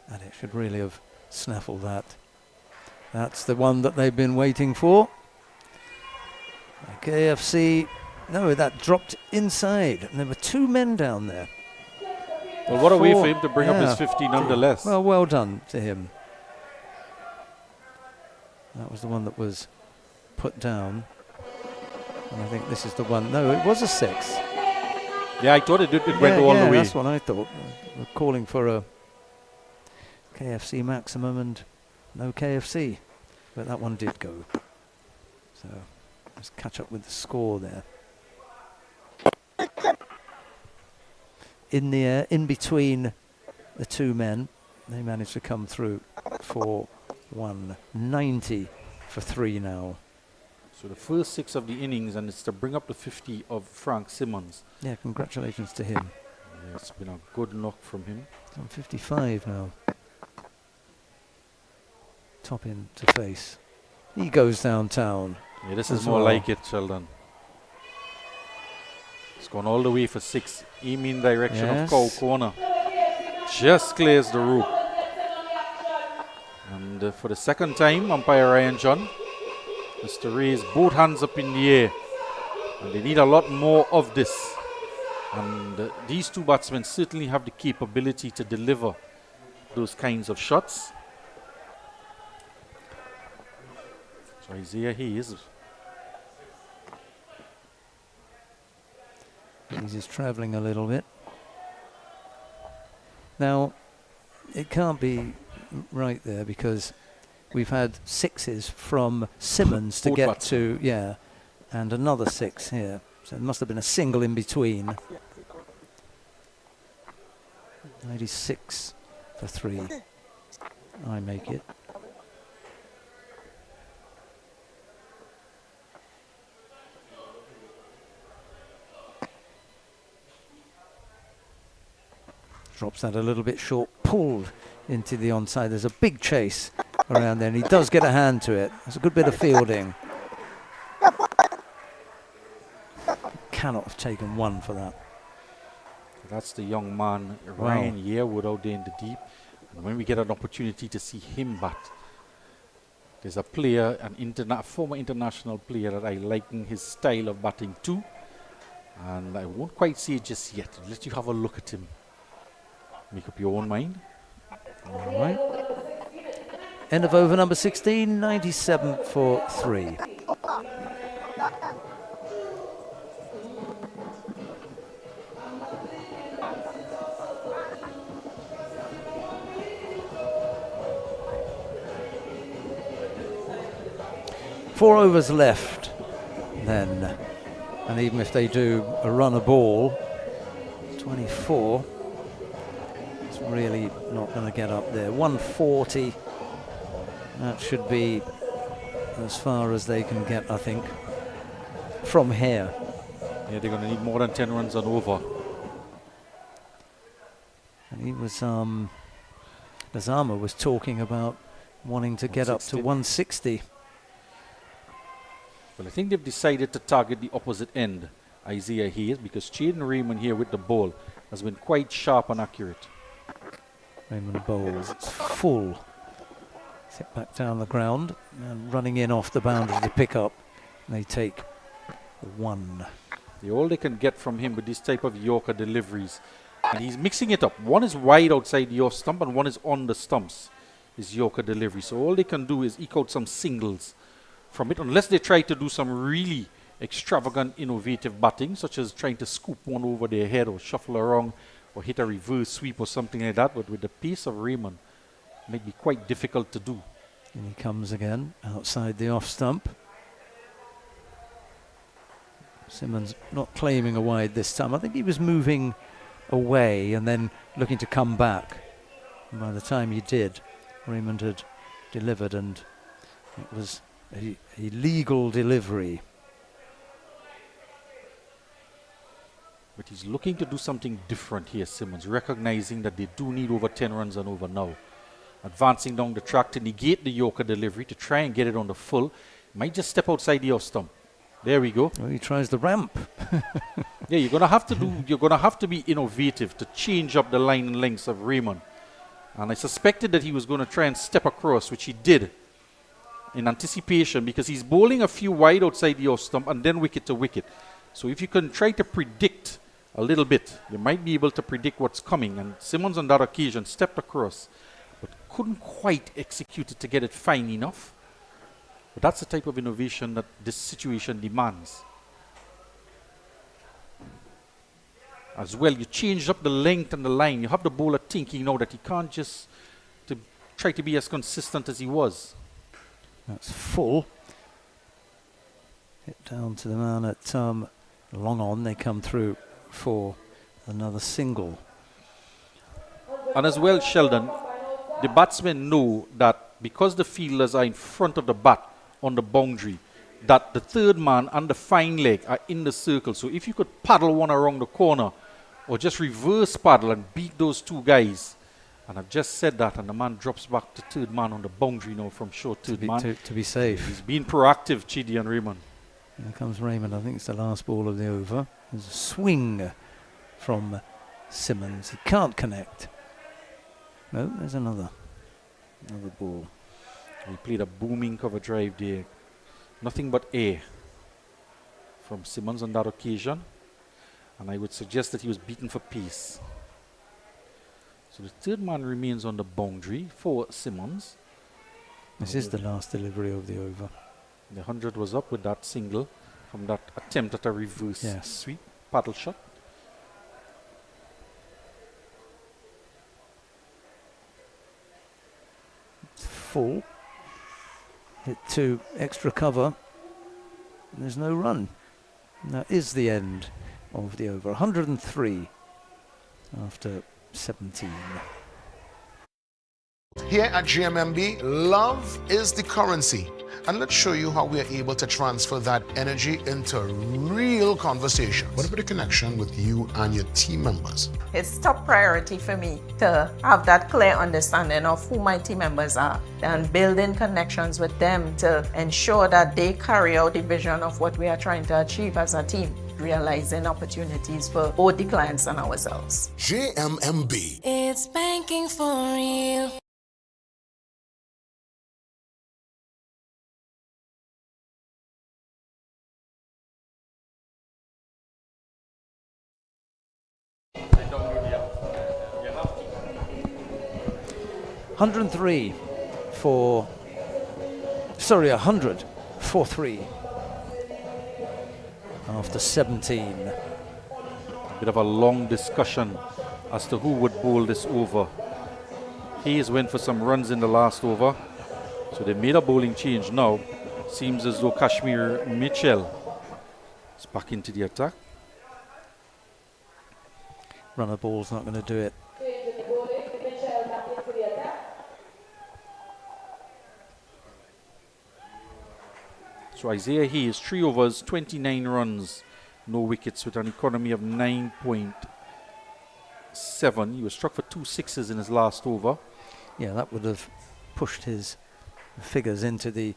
and it should really have snaffled that. That's the one that they've been waiting for. KFC, no, that dropped inside and there were 2 men down there. Well, what a way for him to bring up his 50 nonetheless. Well done to him. That was the one that was put down. And I think this is the one. No, it was a 6. Yeah, I thought it went all the way. That's what I thought. We're calling for a KFC maximum and no KFC. But that one did go. So let's catch up with the score there. In the air, in between the 2 men, they managed to come through for 190 for 3 now. So the first 6 of the innings, and it's to bring up the 50 of Frank Simmons. Yeah, congratulations to him. Yeah, it's been a good knock from him. He's on 55 now. Top in to face. He goes downtown. Yeah, this is more like it, Sheldon. It's gone all the way for 6. Aim in direction of Cow Corner. Just clears the rope. And for the second time, umpire Ryan John has to raise both hands up in the air. And they need a lot more of this. And these 2 batsmen certainly have the capability to deliver those kinds of shots. So Isaiah Hayes. He's just travelling a little bit. Now, it can't be right there because we've had 6s from Simmons to get to, and another 6 here. So it must have been a single in between. 96 for 3. I make it. Drops that a little bit short, pulled into the onside. There's a big chase around there, and he does get a hand to it. It's a good bit of fielding. Cannot have taken 1 for that. That's the young man, Ryan Yearwood, out there in the deep. And when we get an opportunity to see him bat, There's a player, former international player that I liken his style of batting to. And I won't quite say it just yet. I'll let you have a look at him. Make up your own mind. All right. End of over number 16, 97 for 3. Four overs left then, and even if they do a run a ball, 24, it's really not going to get up there. 140, that should be as far as they can get, I think, from here. Yeah, they're going to need more than 10 runs and over. And he was, Lazama was talking about wanting to get up to 160. Well, I think they've decided to target the opposite end, Isaiah Hayes, because Jaden Raymond here with the ball has been quite sharp and accurate. Raymond bowls, it's full. Sit back down the ground and running in off the boundary to pick up. They take 1. All they can get from him with this type of Yorker deliveries. And he's mixing it up. One is wide outside the off stump and one is on the stumps, his Yorker delivery. So all they can do is eke out some singles from it, unless they try to do some really extravagant, innovative batting, such as trying to scoop one over their head or shuffle around or hit a reverse sweep or something like that. But with the pace of Raymond, it may be quite difficult to do. And he comes again outside the off stump. Simmons not claiming a wide this time. I think he was moving away and then looking to come back. And by the time he did, Raymond had delivered, and it was a legal delivery. But he's looking to do something different here, Simmons, recognizing that they do need over 10 runs and over now. Advancing down the track to negate the Yorker delivery, to try and get it on the full. Might just step outside the off stump. There we go. Well, he tries the ramp. Yeah, you're gonna have to be innovative to change up the line and lengths of Raymond. And I suspected that he was going to try and step across, which he did in anticipation, because he's bowling a few wide outside the off stump and then wicket to wicket. So if you can try to predict a little bit, you might be able to predict what's coming. And Simmons on that occasion stepped across, but couldn't quite execute it to get it fine enough. But that's the type of innovation that this situation demands. As well, you changed up the length and the line. You have the bowler thinking now that he can't just try to be as consistent as he was. That's full. Hit down to the man at long on. They come through for another single. And as well, Sheldon, the batsmen know that because the fielders are in front of the bat on the boundary, that the third man and the fine leg are in the circle. So if you could paddle one around the corner or just reverse paddle and beat those two guys. And I've just said that, and the man drops back to third man on the boundary now from short third man. To be safe. He's been proactive, Chidi and Raymond. Here comes Raymond. I think it's the last ball of the over. There's a swing from Simmons. He can't connect. No, there's another ball. He played a booming cover drive there. Nothing but air from Simmons on that occasion. And I would suggest that he was beaten for pace. So the third man remains on the boundary for Simmons. This is the last delivery of the over. The 100 was up with that single from that attempt at a reverse sweep, paddle shot. It's full. Hit to extra cover. There's no run. And that is the end of the over. 103 after 17. Here at GMMB, love is the currency. And let's show you how we are able to transfer that energy into real conversations. What about the connection with you and your team members? It's top priority for me to have that clear understanding of who my team members are and building connections with them to ensure that they carry out the vision of what we are trying to achieve as a team, realizing opportunities for both the clients and ourselves. GMMB. It's banking for real. 100 for 3 after 17. A bit of a long discussion as to who would bowl this over. Hayes went for some runs in the last over, so they made a bowling change now. Seems as though Kashmir Mitchell is back into the attack. Runner ball's not going to do it. So Isaiah Hayes, 3 overs, 29 runs, no wickets with an economy of 9.7. He was struck for 2 sixes in his last over. Yeah, that would have pushed his figures into the,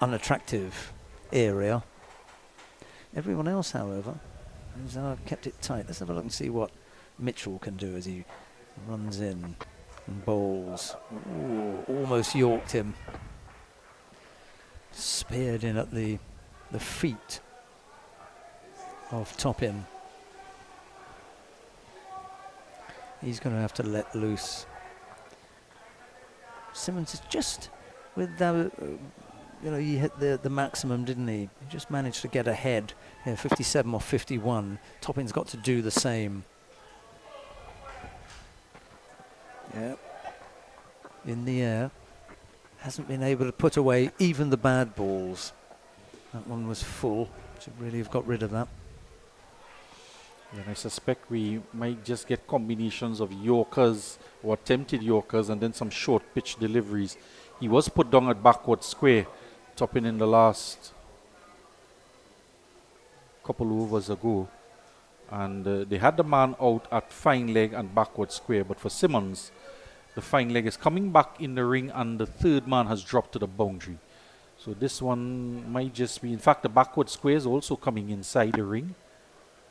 unattractive area. Everyone else, however, has kept it tight. Let's have a look and see what Mitchell can do as he runs in and bowls. Ooh, almost yorked him. Speared in at the feet of Toppin. He's going to have to let loose. Simmons is just with the, he hit the maximum, didn't he? He just managed to get ahead. 57 or 51. Toppin's got to do the same. Yep. In the air. Hasn't been able to put away even the bad balls. That one was full. Should really have got rid of that. Yeah, and I suspect we might just get combinations of Yorkers or attempted Yorkers and then some short pitch deliveries. He was put down at backward square, Toppin in the last couple overs ago. And they had the man out at fine leg and backward square, but for Simmons, the fine leg is coming back in the ring and the third man has dropped to the boundary. So this one might just be, in fact, the backward square is also coming inside the ring.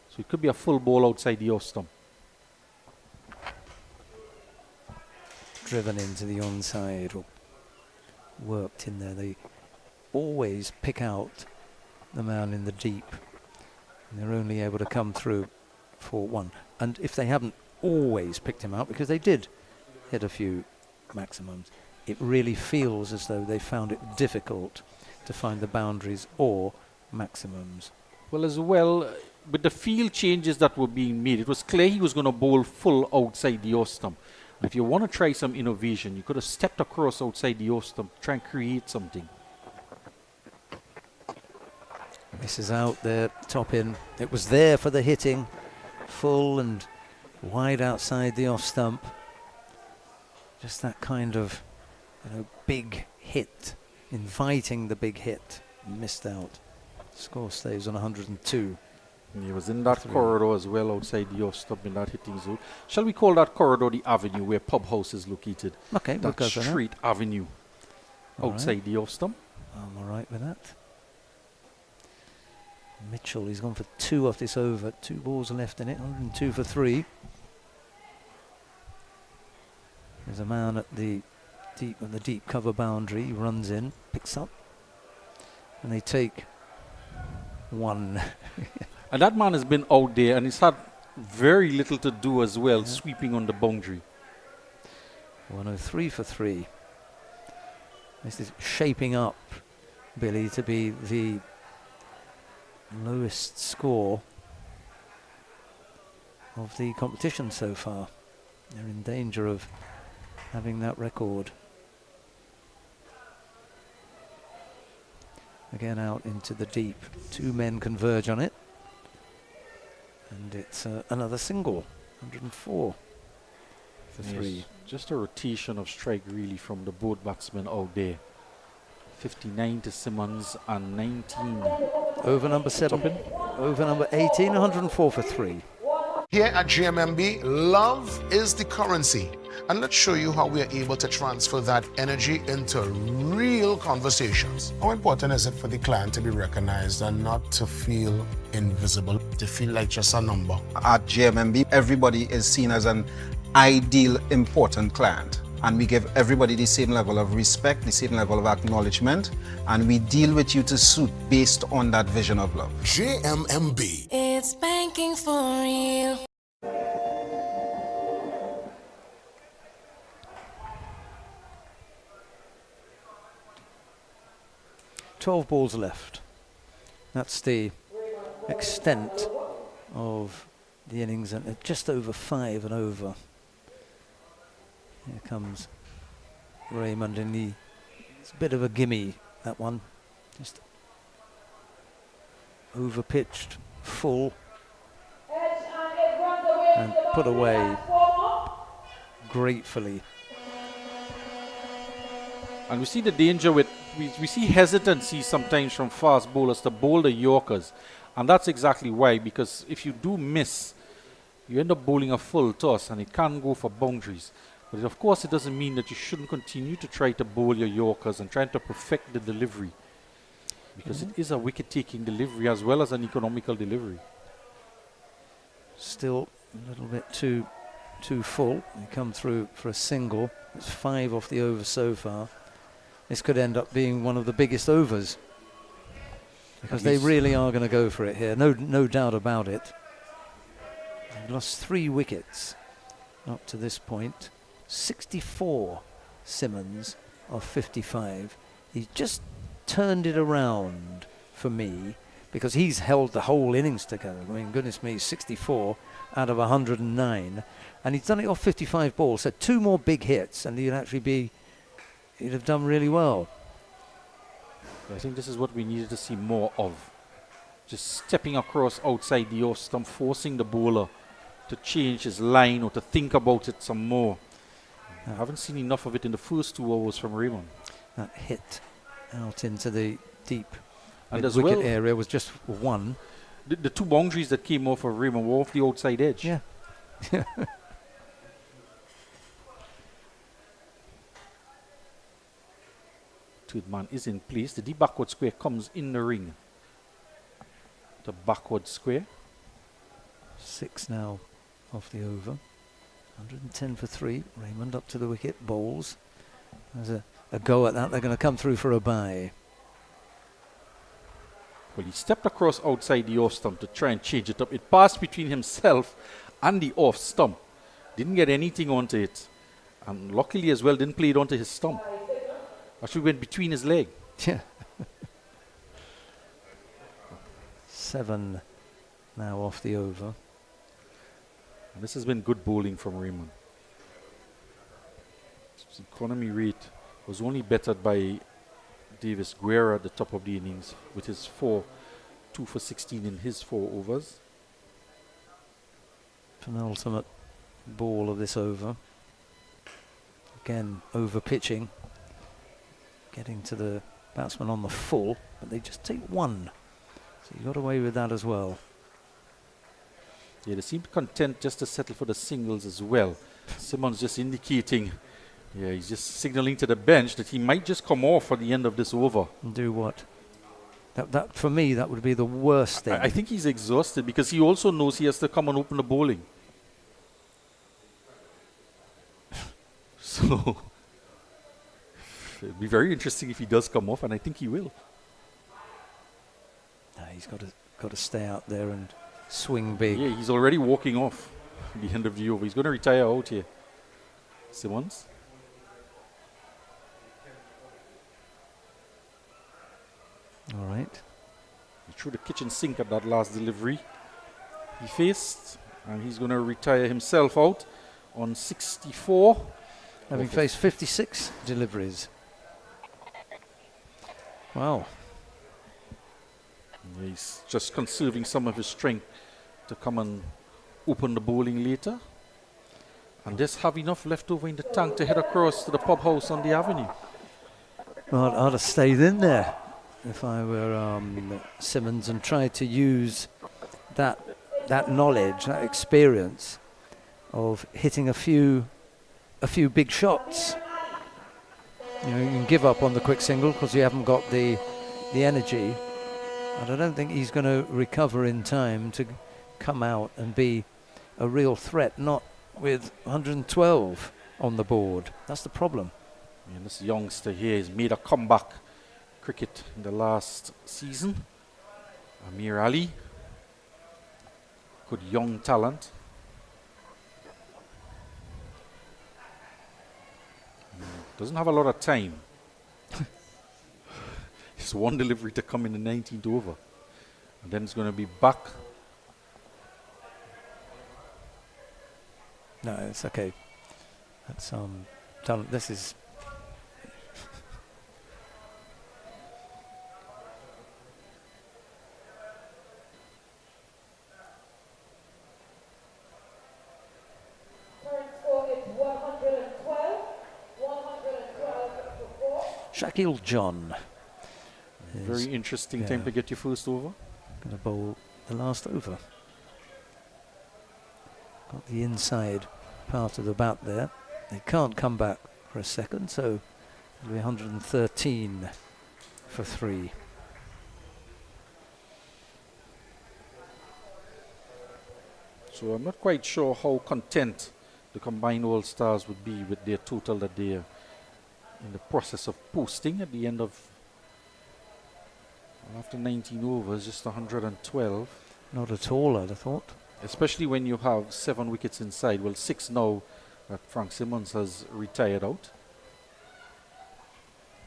So it could be a full ball outside the off stump. Driven into the onside or worked in there. They always pick out the man in the deep. And they're only able to come through for one. And if they haven't always picked him out, because they did hit a few maximums, it really feels as though they found it difficult to find the boundaries or maximums. Well, as well, with the field changes that were being made, it was clear he was going to bowl full outside the off stump. If you want to try some innovation, you could have stepped across outside the off stump, try and create something. Misses out there, Toppin. It was there for the hitting, full and wide outside the off stump. Just that kind of, big hit, inviting the big hit. Missed out. Score stays on 102. He was in that corridor as well outside the off stump in that hitting zone. Shall we call that corridor the avenue where Pub House is located? Okay, we'll that go for that. street avenue outside the off stump. I'm all right with that. Mitchell, he's gone for 2 off this over. 2 balls left in it, 102 for 3. There's a man at the deep cover boundary. He runs in, picks up, and they take 1. And that man has been out there and he's had very little to do as well, sweeping on the boundary. 103 for 3. This is shaping up, Billy, to be the lowest score of the competition so far. They're in danger of having that record. Again out into the deep. 2 men converge on it. And it's another single. 104 for 3. Yes, just a rotation of strike really from the both batsmen out there. 59 to Simmons and 19. Over number 7. Over number 18. 104 for 3. Here at GMMB, love is the currency. And let's show you how we are able to transfer that energy into real conversations. How important is it for the client to be recognized and not to feel invisible, to feel like just a number? At GMMB, everybody is seen as an ideal, important client. And we give everybody the same level of respect, the same level of acknowledgement, and we deal with you to suit based on that vision of love. GMMB. It's banking for real. 12 balls left. That's the extent of the innings, and just over 5 and over. Here comes Raymond, and it's a bit of a gimme, that one. Just over-pitched, full, and put away gratefully. And we see the danger with, we see hesitancy sometimes from fast bowlers to bowl the Yorkers. And that's exactly why, because if you do miss, you end up bowling a full toss and it can go for boundaries. But of course it doesn't mean that you shouldn't continue to try to bowl your Yorkers and trying to perfect the delivery. Because it is a wicket-taking delivery as well as an economical delivery. Still a little bit too full. They come through for a single. It's 5 off the over so far. This could end up being one of the biggest overs, because they really are going to go for it here. No doubt about it. They've lost 3 wickets up to this point. 64 Simmons of 55. He's just turned it around for me, because he's held the whole innings together. I mean, goodness me, 64 out of 109. And he's done it off 55 balls. So 2 more big hits and he'd have done really well. I think this is what we needed to see more of. Just stepping across outside the off stump, forcing the bowler to change his line or to think about it some more. I haven't seen enough of it in the first 2 overs from Raymond. That hit out into the deep and as wicket well, area was just 1. The 2 boundaries that came off of Raymond were off the outside edge. Yeah. Third man is in place. The deep backward square comes in the ring. The backward square. 6 now off the over. 110 for 3. Raymond up to the wicket. Bowls. There's a go at that. They're going to come through for a bye. Well, he stepped across outside the off stump to try and change it up. It passed between himself and the off stump. Didn't get anything onto it. And luckily as well, didn't play it onto his stump. Actually went between his leg. Yeah. 7 now off the over. And this has been good bowling from Raymond. His economy rate was only bettered by Davis Guerra at the top of the innings with his 2 for 16 in his 4 overs. Penultimate ball of this over. Again, over pitching. Getting to the batsman on the full, but they just take 1. So he got away with that as well. Yeah, they seem content just to settle for the singles as well. Simmons just indicating, yeah, he's just signaling to the bench that he might just come off at the end of this over. And do what? That for me, that would be the worst thing. I think he's exhausted because he also knows he has to come and open the bowling. So it'd be very interesting if he does come off, and I think he will. He's got to stay out there and swing big. Yeah, he's already walking off at the end of the over. He's going to retire out here. Simmons. All right. He threw the kitchen sink at that last delivery he faced, and he's going to retire himself out on 64. Having faced 56 deliveries. Wow. Yeah, he's just conserving some of his strength to come and open the bowling later. And just have enough left over in the tank to head across to the pub house on the avenue. Well, I'd have stayed in there if I were Simmons and tried to use that knowledge, that experience of hitting a few big shots. You know, you can give up on the quick single because you haven't got the energy. And I don't think he's going to recover in time to come out and be a real threat, not with 112 on the board. That's the problem. And this youngster here has made a comeback cricket in the last season. Amir Ali. Good young talent. Doesn't have a lot of time. Just one delivery to come in the 19th over. And then it's going to be back. No, it's okay. That's this is Current score is 112. 112 for 4. Shaquille John. Very interesting time to get your first over. Going to bowl the last over. Got the inside part of the bat there. They can't come back for a second, so it'll be 113 for 3. So I'm not quite sure how content the combined All-Stars would be with their total that they're in the process of posting at the end of, after 19 overs, just 112. Not at all, I'd have thought. Especially when you have 7 wickets inside. Well, 6 now that Frank Simmons has retired out.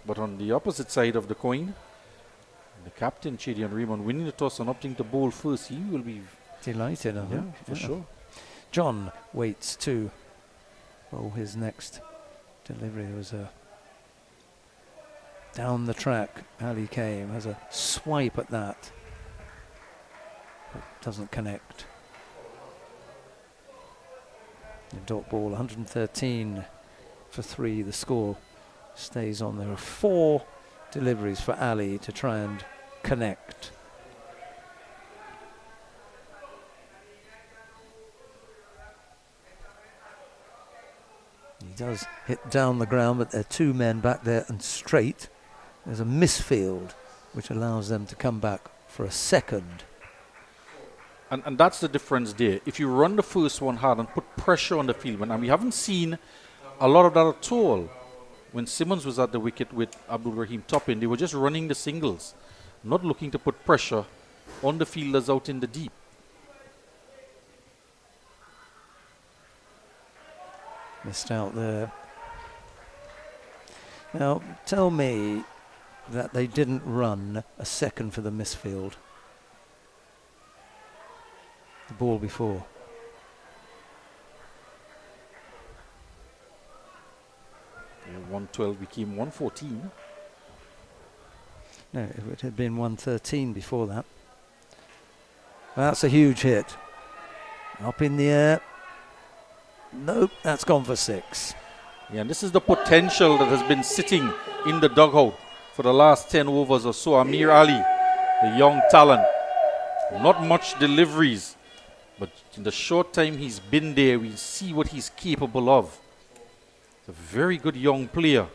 But on the opposite side of the coin, the captain, Chadian Raymond, winning the toss and opting to bowl first, he will be delighted, I think. For sure. John waits to bowl his next delivery. There was a down the track. Ali came, has a swipe at that. But doesn't connect. The dot ball, 113 for 3. The score stays on. There are 4 deliveries for Ali to try and connect. He does hit down the ground, but there are 2 men back there and straight. There's a misfield, which allows them to come back for a second. And that's the difference there. If you run the first one hard and put pressure on the field, and we haven't seen a lot of that at all. When Simmons was at the wicket with Abdul Rahim topping, they were just running the singles, not looking to put pressure on the fielders out in the deep. Missed out there. Now, tell me that they didn't run a second for the misfield. The ball before. Yeah, 112 became 114. No, it had been 113 before that. That's a huge hit. Up in the air. Nope, that's gone for 6. Yeah, and this is the potential that has been sitting in the dugout for the last 10 overs or so. Amir Ali, the young talent. Not much deliveries, but in the short time he's been there, we see what he's capable of. He's a very good young player.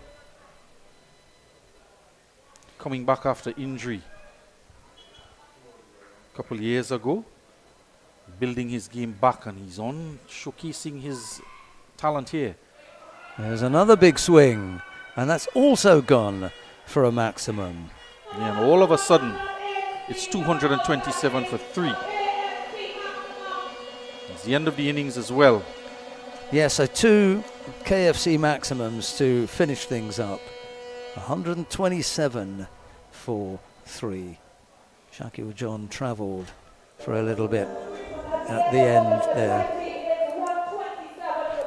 Coming back after injury a couple years ago, building his game back, and he's on showcasing his talent here. There's another big swing, and that's also gone for a maximum. Yeah, and all of a sudden, it's 227 for 3. It's the end of the innings as well. Yeah, so 2 KFC maximums to finish things up. 127 for 3. Shaquille John travelled for a little bit at the end there.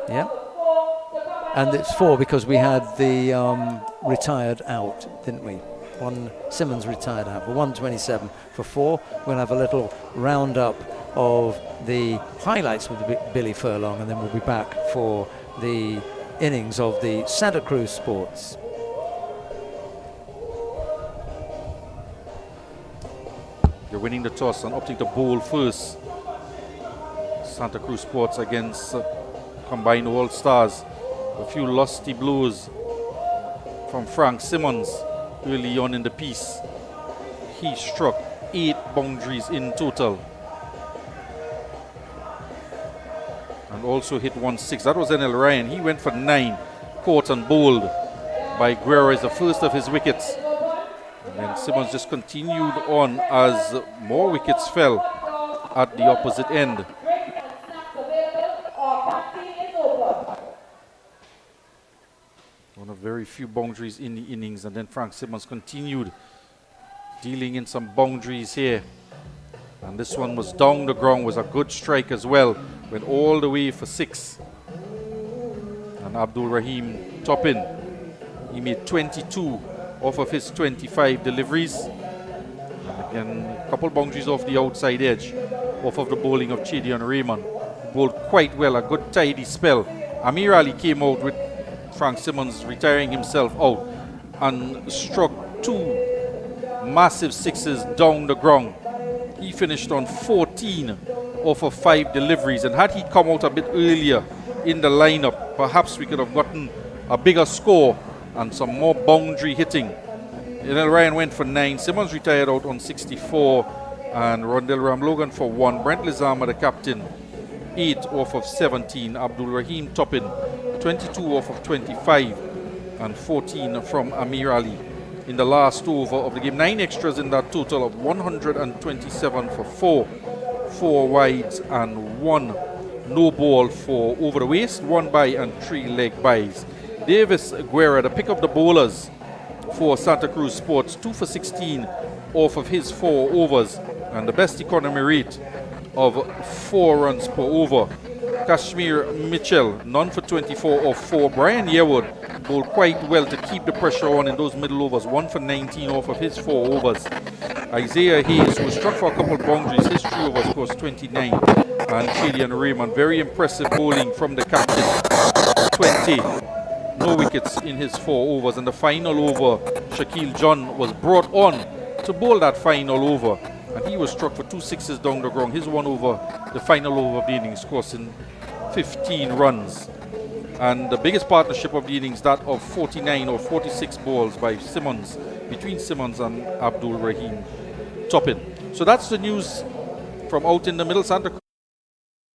Yeah. And it's 4 because we had the retired out, didn't we? Simmons retired out for 127 for 4. We'll have a little roundup of the highlights with Billy Furlong, and then we'll be back for the innings of the Santa Cruz Sports. You're winning the toss and opting to bowl first. Santa Cruz Sports against combined All-Stars. A few lusty blows from Frank Simmons early on in the piece. He struck 8 boundaries in total. And also hit 1-6. That was NL Ryan. He went for 9. Caught and bowled by Guerra as the first of his wickets. And then Simmons just continued on as more wickets fell at the opposite end. One of very few boundaries in the innings, and then Frank Simmons continued dealing in some boundaries here. And this one was down the ground, was a good strike as well. Went all the way for 6. And Abdul Rahim topping. He made 22 off of his 25 deliveries. And again, a couple boundaries off the outside edge, off of the bowling of Chadian Raymond. Bowled quite well, a good tidy spell. Amir Ali came out with Frank Simmons retiring himself out and struck 2 massive 6s down the ground. He finished on 14 off of 5 deliveries, and had he come out a bit earlier in the lineup, perhaps we could have gotten a bigger score and some more boundary hitting. Ryan went for 9, Simmons retired out on 64, and Rondell Ramlogan for 1. Brent Lizama, the captain, 8 off of 17. Abdul Rahim topping, 22 off of 25, and 14 from Amir Ali in the last over of the game. 9 extras in that total of 127 for 4 wides and 1 no ball for over the waist, 1 bye and 3 leg byes. Davis Guerra, the pick of the bowlers for Santa Cruz Sports, 2 for 16 off of his 4 overs, and the best economy rate of 4 runs per over. Kashmir Mitchell, none for 24 off 4. Brian Yearwood bowled quite well to keep the pressure on in those middle overs, 1 for 19 off of his 4 overs. Isaiah Hayes, who struck for a couple boundaries, his 3 overs scores 29. And Chadian Raymond, very impressive bowling from the captain, 20. No wickets in his 4 overs. And the final over, Shaquille John was brought on to bowl that final over, and he was struck for 2 6s down the ground. His 1 over, the final over of the innings, costing 15 runs. And the biggest partnership of the innings, that of 49 or 46 balls by Simmons, between Simmons and Abdul Rahim topping. So that's the news from out in the middle. Santa Cruz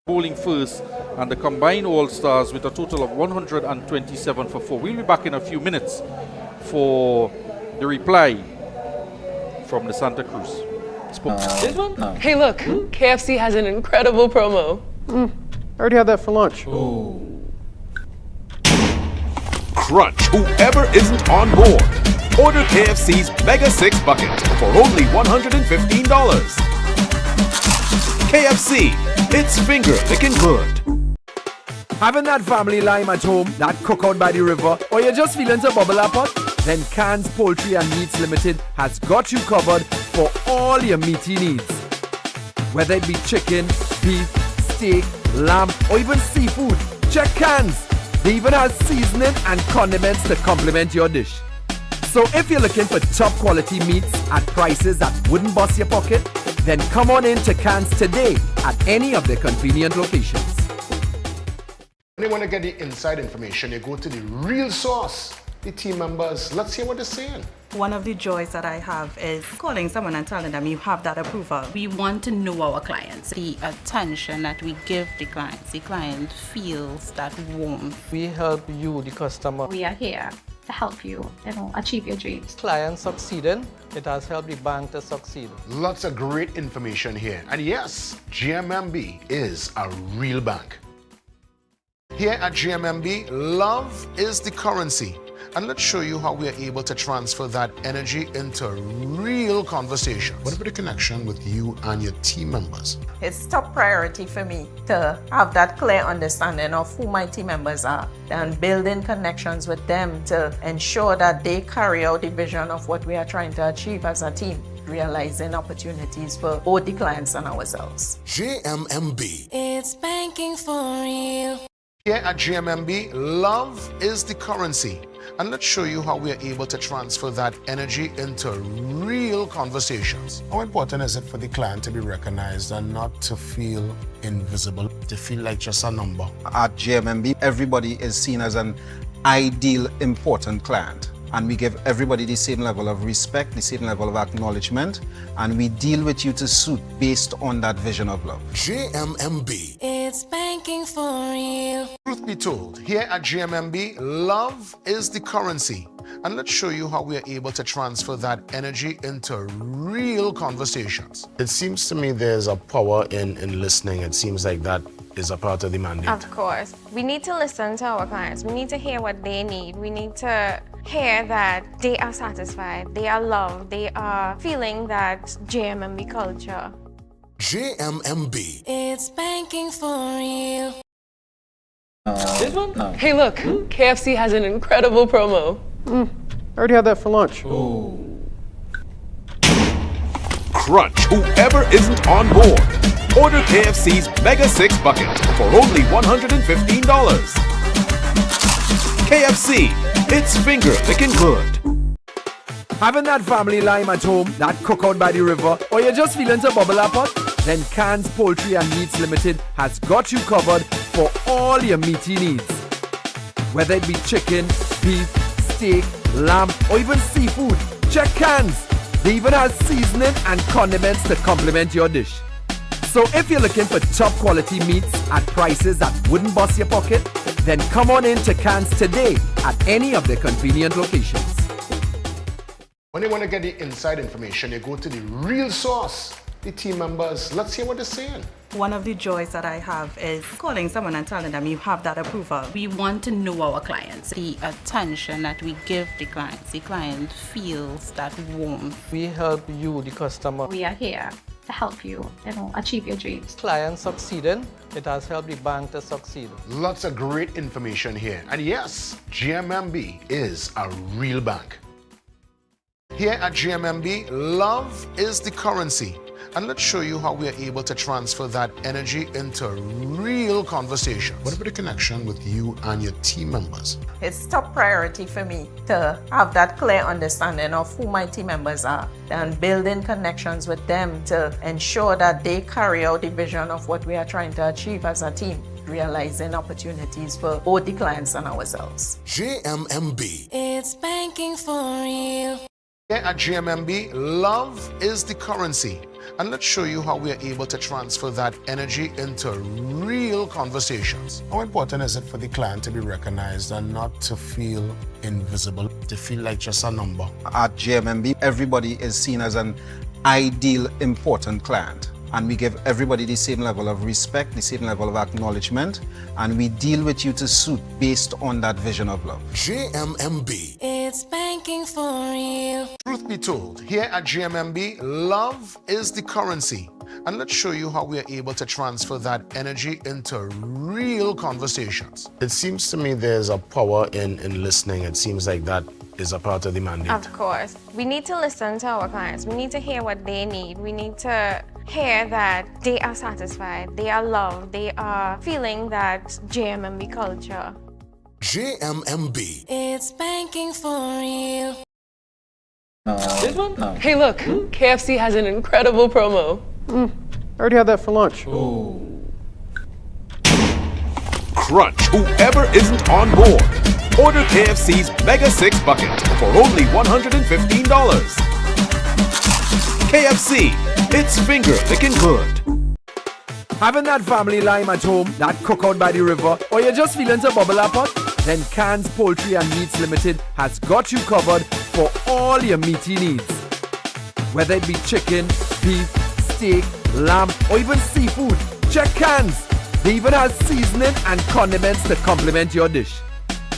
bowling first, and the combined all-stars with a total of 127 for 4. We'll be back in a few minutes for the reply from the Santa Cruz. This one? No. Hey, look, KFC has an incredible promo. I already had that for lunch. Crunch whoever isn't on board. Order KFC's Mega 6 Bucket for only $115. KFC, it's finger licking good. Having that family lime at home, that cookout by the river, or you're just feeling to bubble up pot? Then CRUZ Poultry and Meats Limited has got you covered for all your meaty needs. Whether it be chicken, beef, steak, lamb, or even seafood, check CRUZ. They even have seasoning and condiments to complement your dish. So if you're looking for top quality meats at prices that wouldn't bust your pocket, then come on in to CRUZ today at any of their convenient locations. When you want to get the inside information, you go to the real source, the team members. Let's hear what they're saying. One of the joys that I have is calling someone and telling them you have that approval. We want to know our clients, the attention that we give the client feels that warmth. We help you, the customer. We are here to help you, achieve your dreams. Client succeeding, it has helped the bank to succeed. Lots of great information here. And yes, GMMB is a real bank. Here at GMMB, love is the currency. And let's show you how we are able to transfer that energy into real conversations. What about the connection with you and your team members? It's top priority for me to have that clear understanding of who my team members are and building connections with them to ensure that they carry out the vision of what we are trying to achieve as a team, realizing opportunities for both the clients and ourselves. GMMB. It's banking for real. Here at GMMB, love is the currency. And let's show you how we are able to transfer that energy into real conversations. How important is it for the client to be recognized and not to feel invisible, to feel like just a number? At GMMB, everybody is seen as an ideal, important client. And we give everybody the same level of respect, the same level of acknowledgement, and we deal with you to suit based on that vision of love. GMMB. It's banking for real. Truth be told, here at GMMB, love is the currency. And let's show you how we are able to transfer that energy into real conversations. It seems to me there's a power in listening. It seems like that is a part of the mandate. Of course. We need to listen to our clients. We need to hear what they need. We need to hear that they are satisfied, they are loved, they are feeling that JMMB culture. JMMB. It's banking for real. This one? Hey, look, KFC has an incredible promo. I already had that for lunch. Crunch whoever isn't on board. Order KFC's Mega 6 Bucket for only $115. KFC, it's finger licking good. Having that family lime at home, that cookout by the river, or you're just feeling to bubble up pot? Then CRUZ Poultry and Meats Limited has got you covered for all your meaty needs. Whether it be chicken, beef, steak, lamb, or even seafood, check CRUZ. They even have seasoning and condiments to complement your dish. So if you're looking for top quality meats at prices that wouldn't bust your pocket, then come on in to CRUZ today at any of their convenient locations. When you want to get the inside information, you go to the real source. The team members, let's hear what they're saying. One of the joys that I have is calling someone and telling them you have that approval. We want to know our clients, the attention that we give the client feels that warmth. We help you, the customer. We are here to help you, achieve your dreams. Client succeeding, it has helped the bank to succeed. Lots of great information here. And yes, GMMB is a real bank. Here at GMMB, love is the currency. And let's show you how we are able to transfer that energy into real conversations. What about the connection with you and your team members? It's top priority for me to have that clear understanding of who my team members are and building connections with them to ensure that they carry out the vision of what we are trying to achieve as a team, realizing opportunities for both the clients and ourselves. JMMB. It's banking for real. Here at GMMB, love is the currency. And let's show you how we are able to transfer that energy into real conversations. How important is it for the client to be recognized and not to feel invisible, to feel like just a number? At GMMB, everybody is seen as an ideal, important client. And we give everybody the same level of respect, the same level of acknowledgement, and we deal with you to suit based on that vision of love. JMMB. It's banking for real. Truth be told, here at GMMB, love is the currency. And let's show you how we are able to transfer that energy into real conversations. It seems to me there's a power in listening. It seems like that is a part of the mandate. Of course. We need to listen to our clients. We need to hear what they need. We need to hear that they are satisfied, they are loved, they are feeling that JMMB culture. JMMB. It's banking for real. This one? Hey, look, KFC has an incredible promo. I already had that for lunch. Crunch whoever isn't on board. Order KFC's Mega 6 Bucket for only $115. KFC, it's finger licking good. Having that family lime at home, that cookout by the river, or you're just feeling to bubble up pot? Then CRUZ Poultry and Meats Limited has got you covered for all your meaty needs. Whether it be chicken, beef, steak, lamb, or even seafood, check CRUZ. They even have seasoning and condiments to complement your dish.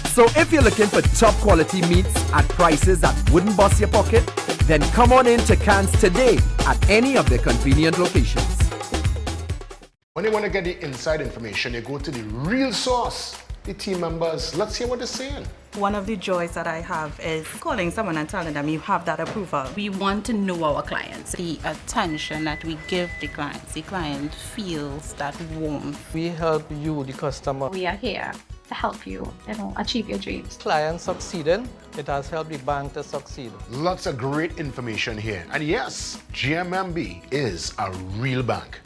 So if you're looking for top quality meats at prices that wouldn't bust your pocket, then come on in to CRUZ today at any of their convenient locations. When you want to get the inside information, you go to the real source. The team members, let's hear what they're saying. One of the joys that I have is calling someone and telling them you have that approval. We want to know our clients, the attention that we give the client feels that warmth. We help you, the customer. We are here to help you, achieve your dreams. Client succeeding, it has helped the bank to succeed. Lots of great information here. And yes, GMMB is a real bank.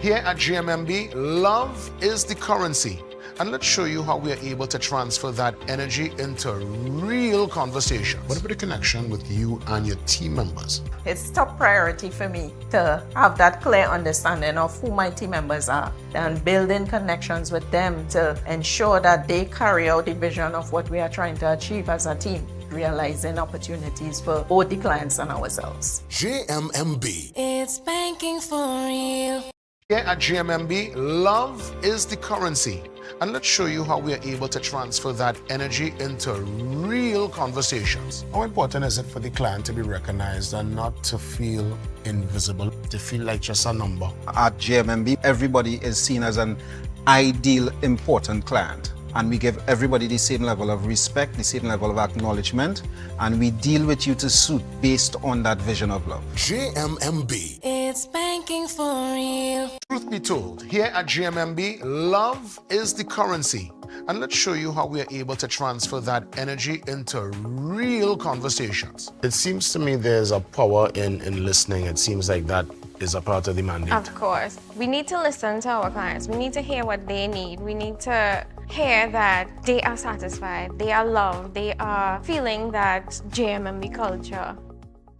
Here at GMMB, love is the currency. And let's show you how we are able to transfer that energy into real conversations. What about the connection with you and your team members? It's top priority for me to have that clear understanding of who my team members are and building connections with them to ensure that they carry out the vision of what we are trying to achieve as a team, realizing opportunities for both the clients and ourselves. JMMB. It's banking for real. Here at GMMB, love is the currency. And let's show you how we are able to transfer that energy into real conversations. How important is it for the client to be recognized and not to feel invisible, to feel like just a number? At GMMB, everybody is seen as an ideal, important client. And we give everybody the same level of respect, the same level of acknowledgement, and we deal with you to suit based on that vision of love. GMMB. It's banking for real. Truth be told, here at GMMB, love is the currency. And let's show you how we are able to transfer that energy into real conversations. It seems to me there's a power in listening. It seems like that is a part of the mandate. Of course. We need to listen to our clients. We need to hear what they need. We need to hear that they are satisfied, they are loved, they are feeling that JMMB culture.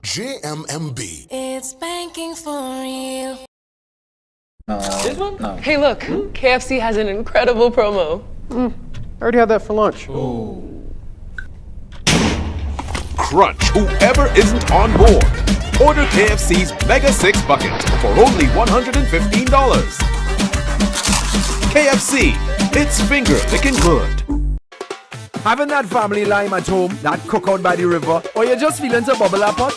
JMMB. It's banking for real. This one? Hey, look, KFC has an incredible promo. I already had that for lunch. Crunch whoever isn't on board. Order KFC's Mega 6 Bucket for only $115. KFC, it's finger licking good. Having that family lime at home, that cookout by the river, or you're just feeling to bubble up pot?